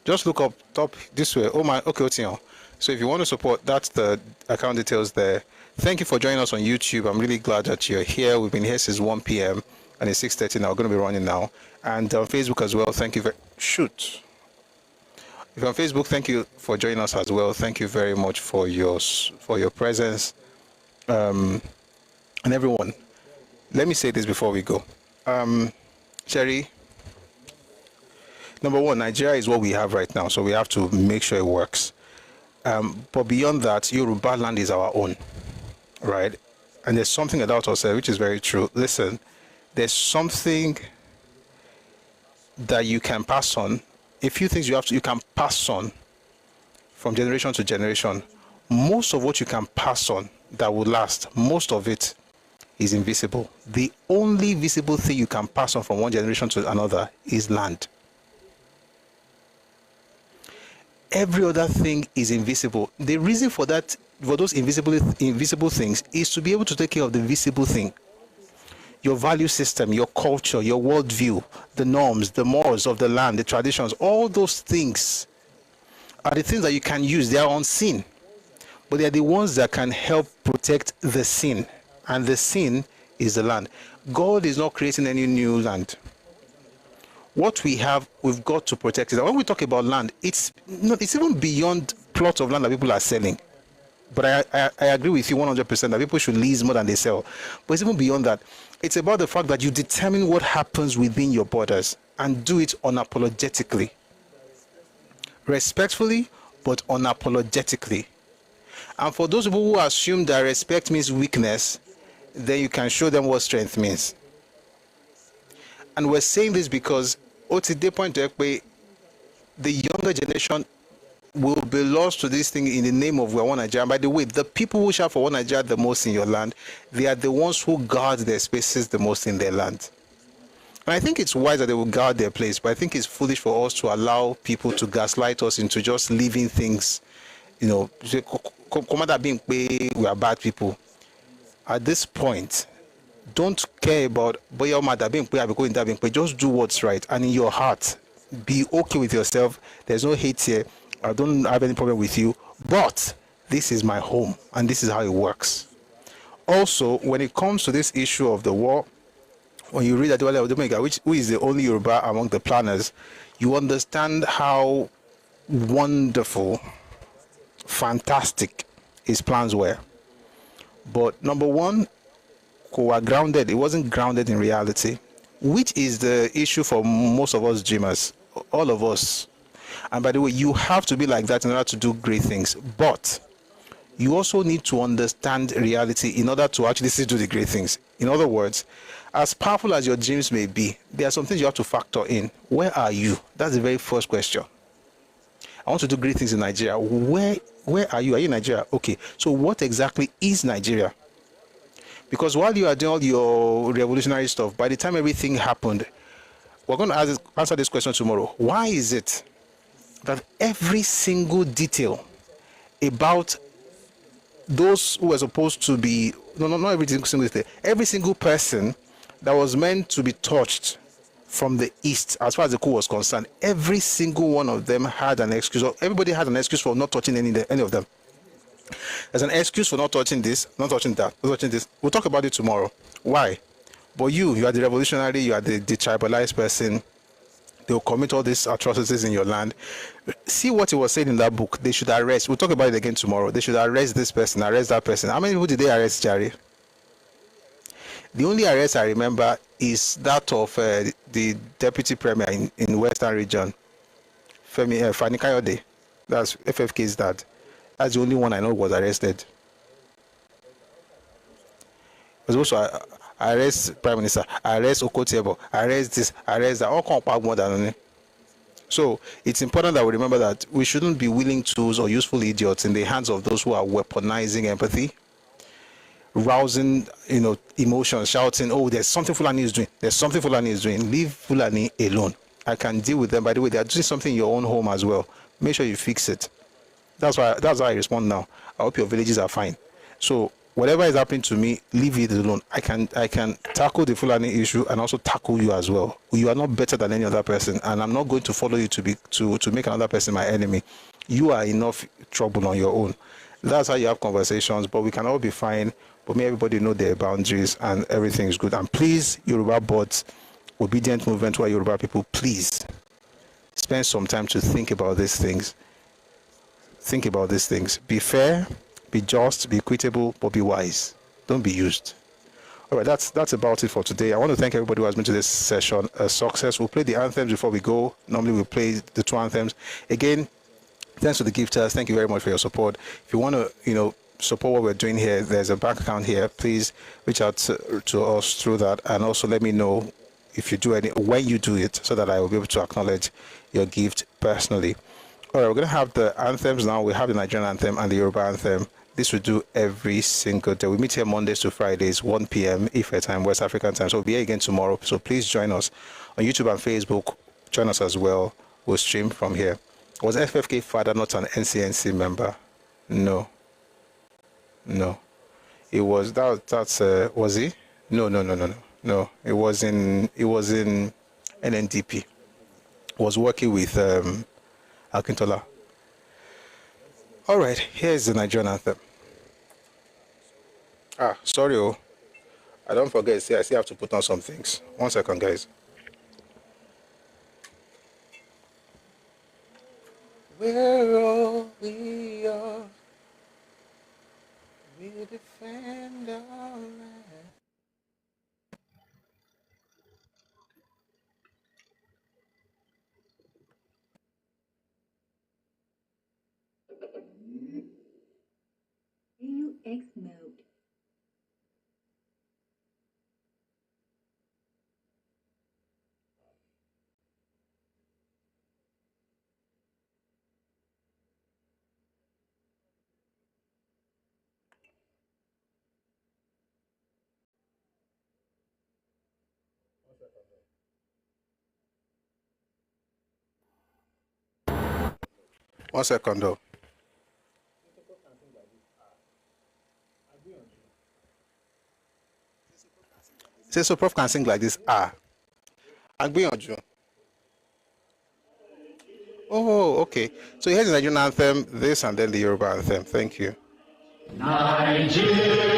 D: just look up top this way. Oh my, okay, Otieno. So if you want to support, that's the account details there. Thank you for joining us on YouTube. I'm really glad that you're here. We've been here since 1 p.m. and it's 6:30 now. We're going to be running now. And on Facebook as well, thank you If you're on Facebook, thank you for joining us as well. Thank you very much for your presence. And everyone, let me say this before we go. Sherry, number one, Nigeria is what we have right now, so we have to make sure it works. But beyond that, Yoruba land is our own, right? And there's something about us, which is very true. Listen, there's something that you can pass on. A few things you can pass on from generation to generation. Most of what you can pass on that will last, most of it is invisible. The only visible thing you can pass on from one generation to another is land. Every other thing is invisible. The reason for that, for those invisible things, is to be able to take care of the visible thing. Your value system, your culture, your worldview, the norms, the morals of the land, the traditions, all those things are the things that you can use. They are unseen, but they are the ones that can help protect the sin. And the sin is the land. God is not creating any new land. What we have, we've got to protect it. And when we talk about land, it's even beyond plots of land that people are selling. But I agree with you 100% that people should lease more than they sell. But it's even beyond that. It's about the fact that you determine what happens within your borders and do it unapologetically. Respectfully, but unapologetically. And for those people who assume that respect means weakness, then you can show them what strength means. And we're saying this because Otide Point Ekpe, the younger generation will be lost to this thing in the name of One Nigeria. By the way, the people who shout for One Nigeria the most in your land, they are the ones who guard their spaces the most in their land. And I think it's wise that they will guard their place, but I think it's foolish for us to allow people to gaslight us into just leaving things, we are bad people. At this point, don't care about just do what's right, and in your heart, be okay with yourself. There's no hate here. I don't have any problem with you, but this is my home, and this is how it works. Also, when it comes to this issue of the war, when you read Adewale Odumega, who is the only Yoruba among the planners, you understand how wonderful, fantastic his plans were. But number one, were grounded. It wasn't grounded in reality, which is the issue for most of us dreamers, all of us. And by the way, you have to be like that in order to do great things. But you also need to understand reality in order to actually do the great things. In other words, as powerful as your dreams may be, there are some things you have to factor in. Where are you? That's the very first question. I want to do great things in Nigeria. Where are you? Are you in Nigeria? Okay. So what exactly is Nigeria? Because while you are doing all your revolutionary stuff, by the time everything happened, we're going to answer this question tomorrow. Why is it that every single detail about those who were supposed to be, not every single detail, every single person that was meant to be touched from the east, as far as the coup was concerned, every single one of them had an excuse, or everybody had an excuse for not touching any of them. There's an excuse for not touching this, not touching that, not touching this. We'll talk about it tomorrow. Why? But you are the revolutionary, you are the tribalized person. They'll commit all these atrocities in your land. See what he was saying in that book. They should arrest. We'll talk about it again tomorrow. They should arrest this person, arrest that person. How many people did they arrest, Jerry? The only arrest I remember is that of the deputy premier in Western region, Fani Kayode. That's FFK's dad. That's the only one I know was arrested. Was also arrest Prime Minister, arrest Okotiebo, arrest this, arrest that. All come more than only. So it's important that we remember that we shouldn't be willing tools or useful idiots in the hands of those who are weaponizing empathy, rousing, emotions, shouting, "Oh, there's something Fulani is doing. There's something Fulani is doing." Leave Fulani alone. I can deal with them. By the way, they are doing something in your own home as well. Make sure you fix it. That's how I respond now. I hope your villages are fine. So whatever is happening to me, leave it alone. I can tackle the Fulani issue and also tackle you as well. You are not better than any other person, and I'm not going to follow you to make another person my enemy. You are enough trouble on your own. That's how you have conversations, but we can all be fine. But may everybody know their boundaries and everything is good. And please, Yoruba bots, obedient movement, who are Yoruba people, please spend some time to think about these things. Think about these things. Be fair, be just, be equitable, but be wise. Don't be used. All right, that's about it for today. I want to thank everybody who has been to this session. A success. We'll play the anthems before we go. Normally we play the two anthems. Again, thanks to the gifters. Thank you very much for your support. If you want to, support what we're doing here, there's a bank account here. Please reach out to us through that, and also let me know if you do when you do it, so that I will be able to acknowledge your gift personally. All right, we're going to have the anthems now. We have the Nigerian anthem and the Yoruba anthem. This we do every single day. We meet here Mondays to Fridays, 1 p.m. Ife time, West African time. So we'll be here again tomorrow. So please join us on YouTube and Facebook. Join us as well. We'll stream from here. Was FFK father not an NCNC member? No. It was was he? No. It was in NNDP. Was working with Akintola. All right, here's the Nigerian anthem. Sorry, I don't forget. See, I still have to put on some things. 1 second, guys. We're all we are. We defend our land.
J: AUX mode.
D: One second, though. Say so Prof can sing like this. Agbiyanju. Oh, okay. So here's the Nigerian anthem, this, and then the Yoruba anthem. Thank you.
K: Nigeria,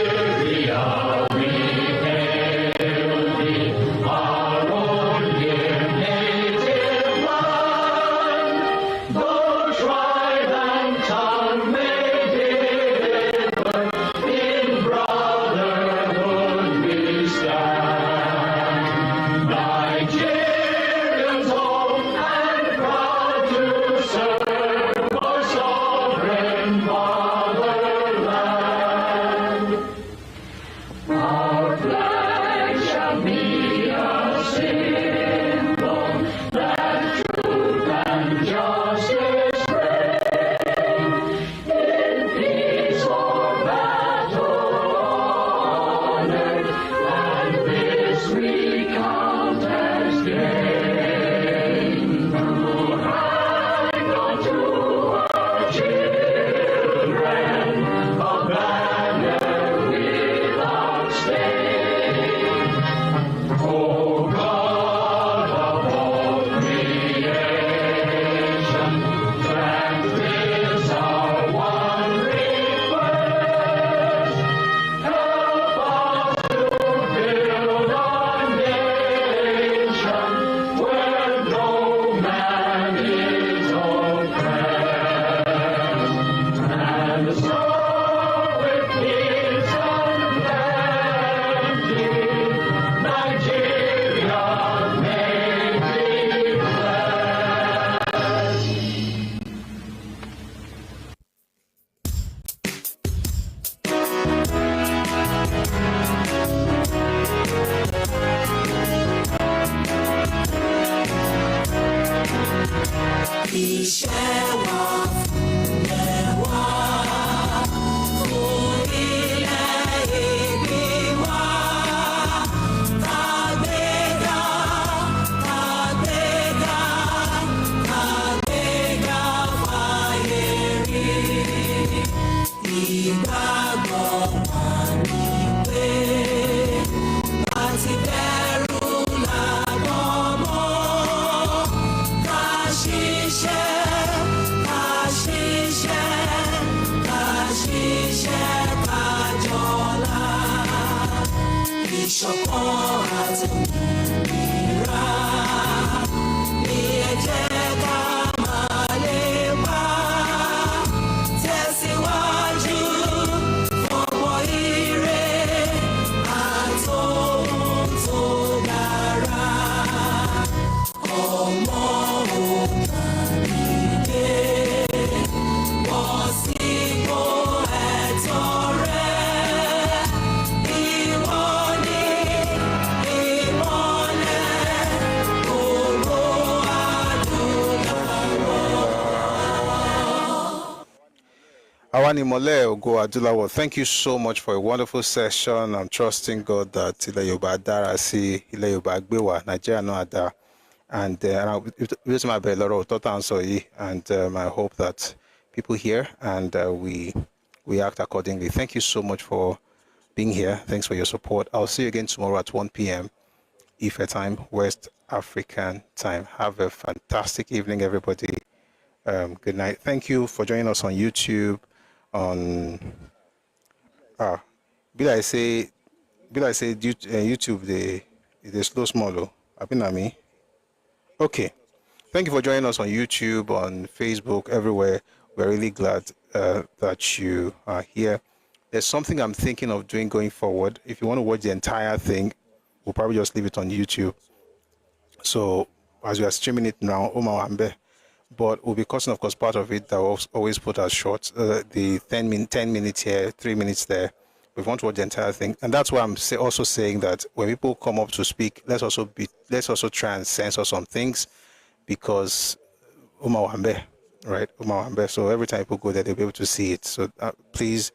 K: we hail thee, our own dear native land. Though tribe and tongue may differ, in brotherhood we stand. Nigerians old and proud to serve our sovereign fatherland. Our flag shall be a symbol that truth and justice reign. ìṣọ̀kan àtòmìnira ní ẹ jẹ́ ká máa lépa tẹ̀síwájú fọmọ ire àtòhun tó dára ọmọ òkàlìdé bọ́ sípò ẹ̀tọ́ rẹ̀ ìwọ ni ìmọ́lẹ̀ ògo
D: Awani Mole Ogo Adulawo, thank you so much for a wonderful session. I'm trusting God that Ile Yoruba Dara si Ile Yoruba Gbewa, Nigeria no Ada. And this might be a lot of thought answer, and I hope that people hear and we act accordingly. Thank you so much for being here. Thanks for your support. I'll see you again tomorrow at 1 p.m. Ife time, West African time. Have a fantastic evening, everybody. Good night. Thank you for joining us on YouTube. Be I say YouTube they slow small. Me. Okay. Thank you for joining us on YouTube, on Facebook, everywhere. We're really glad that you are here. There's something I'm thinking of doing going forward. If you want to watch the entire thing, we'll probably just leave it on YouTube. So as we are streaming it now, but we'll be cutting, of course, part of it that we'll always put as short. The 10 minutes here, 3 minutes there. We want to watch the entire thing, and that's why I'm also saying that when people come up to speak, let's also try and censor some things, because right? So every time people go there, they'll be able to see it. So please,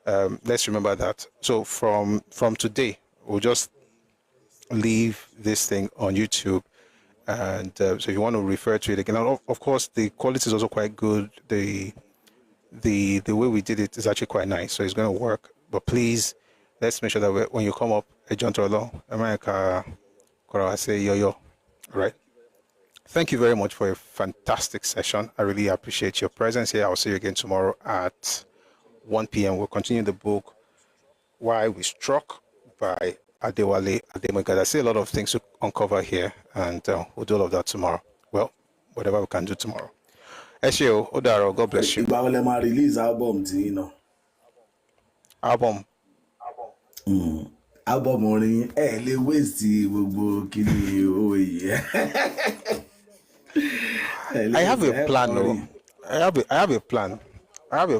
D: let's remember that. So from today, we'll just leave this thing on YouTube. And so if you want to refer to it again, of course, the quality is also quite good. The way we did it is actually quite nice, so it's going to work. But please, let's make sure that when you come up, John Tolo, America, I say yo, right? Thank you very much for a fantastic session. I really appreciate your presence here. I'll see you again tomorrow at 1 p.m. We'll continue the book, Why We Struck by Adewale Ademoyega. I see a lot of things to uncover here, and we'll do all of that tomorrow. Well, whatever we can do tomorrow. Eshio, Odaro, God bless you.
G: Release album,
D: Album.
G: Album orin le waste gbogbo kini o ye.
D: I have a plan, though. I have a plan.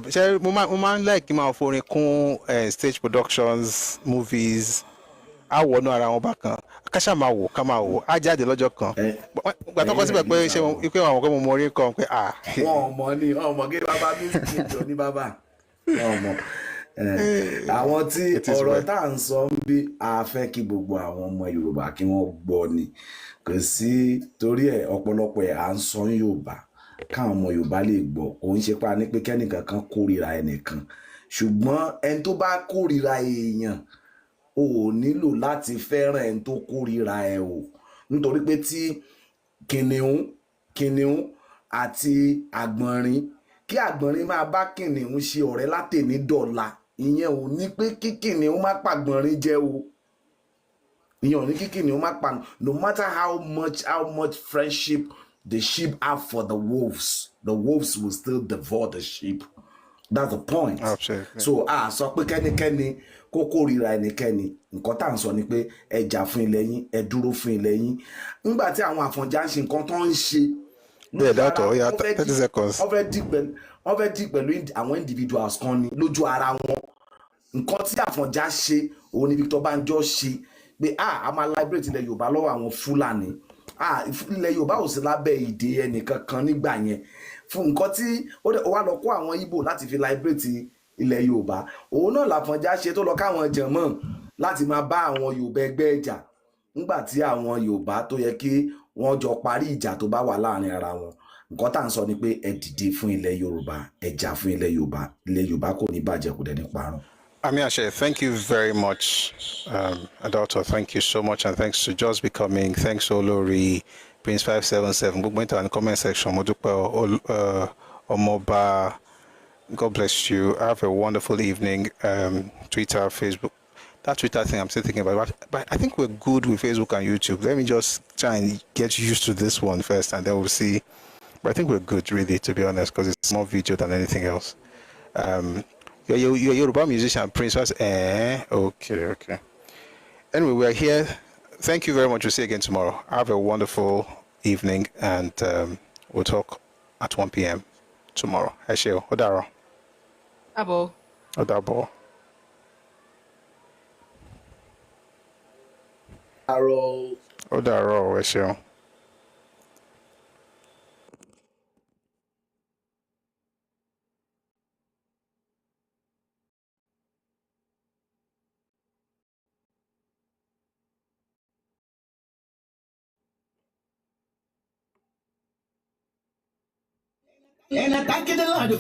D: Say woman like him for stage productions, movies. I won't know around back. Akasha ma wo, kama wo. A jáde lọ́jọ́ kan. Gba to ko síbẹ̀ pé ṣé mo ipe àwọn ko mo mori kan pé
G: Wọ́n mọ̀ ni, ọmọ ge baba music to ni baba. Ọmọ. Àwọn tí ọ̀rọ̀ tá ń sọ ń bí a fẹ́ kí gbogbo àwọn ọmọ Yorùbá kí wọ́n gbọ́ ni. Kò sí torí ẹ̀ ọ̀pọ̀lọpọ̀ ẹ̀ à ń sọ Yorùbá káwọn ọmọ Yorùbá lè gbọ́. Kò ń ṣe pa ní pé kẹ́nìkan kan kórìíra ẹnìkan. Ṣùgbọ́n ẹni tó bá kórìíra èèyàn o nílò láti fẹ́ràn ẹni tó kórìíra ẹ o. Nítorí pé tí kìnìún àti àgbọ̀nrín kí àgbọ̀nrín máa bá kìnìún ṣe ọ̀rẹ́ látèní dọ̀la, ìyẹn ò ní pé kí kìnìún má pàgbọ̀nrín jẹ o. Ìyẹn ò ní kí kìnìún má pa. No matter how much friendship the sheep have for the wolves will still devour the sheep. That's the point.
D: Absolutely.
G: So sọ pé kẹ́nikẹ́ni kó kórìíra ẹnikẹ́ni. Nǹkan tá à ń sọ ni pé ẹ jà fún ilẹ̀ yín, ẹ dúró fún ilẹ̀ yín. Nígbà tí àwọn Àfọ̀njá ń ṣe nǹkan tó ń ṣe.
D: Yeah, that's all. Yeah, 30 seconds.
G: Wọ́n fẹ́ dì pẹ̀lú àwọn individuals kan ni lójú ara wọn. Nǹkan tí Àfọ̀njá ṣe òun ni Victor Banjo ṣe pé a máa liberate ilẹ̀ Yorùbá lọ́wọ́ àwọn Fúlàní. Ilẹ̀ Yorùbá ò sí lábẹ́ ìdè ẹnìkankan nígbà yẹn. Fún nǹkan tí ó wá lọ kó àwọn Ìgbò láti fi liberate ilẹ̀ Yorùbá. Òun náà l'Àfọ̀njá ṣe tó lọ káwọn jẹ̀mọ́ láti máa bá àwọn Yorùbá ẹgbẹ́ ìjà. Nígbà tí àwọn Yorùbá tó yẹ kí wọ́n jọ parí ìjà tó bá wà láàrin ara wọn. Nǹkan tá à ń sọ ni pé ẹ dìde fún ilẹ̀ Yorùbá, ẹ jà fún ilẹ̀ Yorùbá. Ilẹ̀ Yorùbá kò ní bàjẹ́, kò dẹ̀ ní parun.
D: Amiashe, thank you very much, Adalto. Thank you so much, and thanks to Just Becoming. Thanks Olori, Prince 577. Gbogbo into the comment section. Modupe Omoba. God bless you. Have a wonderful evening. Twitter, Facebook. that Twitter thing I'm still thinking about. But I think we're good with Facebook and YouTube. Let me just try and get used to this one first, and then we'll see. But I think we're good, really, to be honest, because it's more video than anything else. You're Yoruba musician, Prince. Okay. Anyway, we're here. Thank you very much. We'll see you again tomorrow. Have a wonderful evening, and we'll talk at 1 p.m. tomorrow. Esheo, Odaro.
H: Abo.
D: Odabo. Odaro, Esheo.
K: En ataque de la de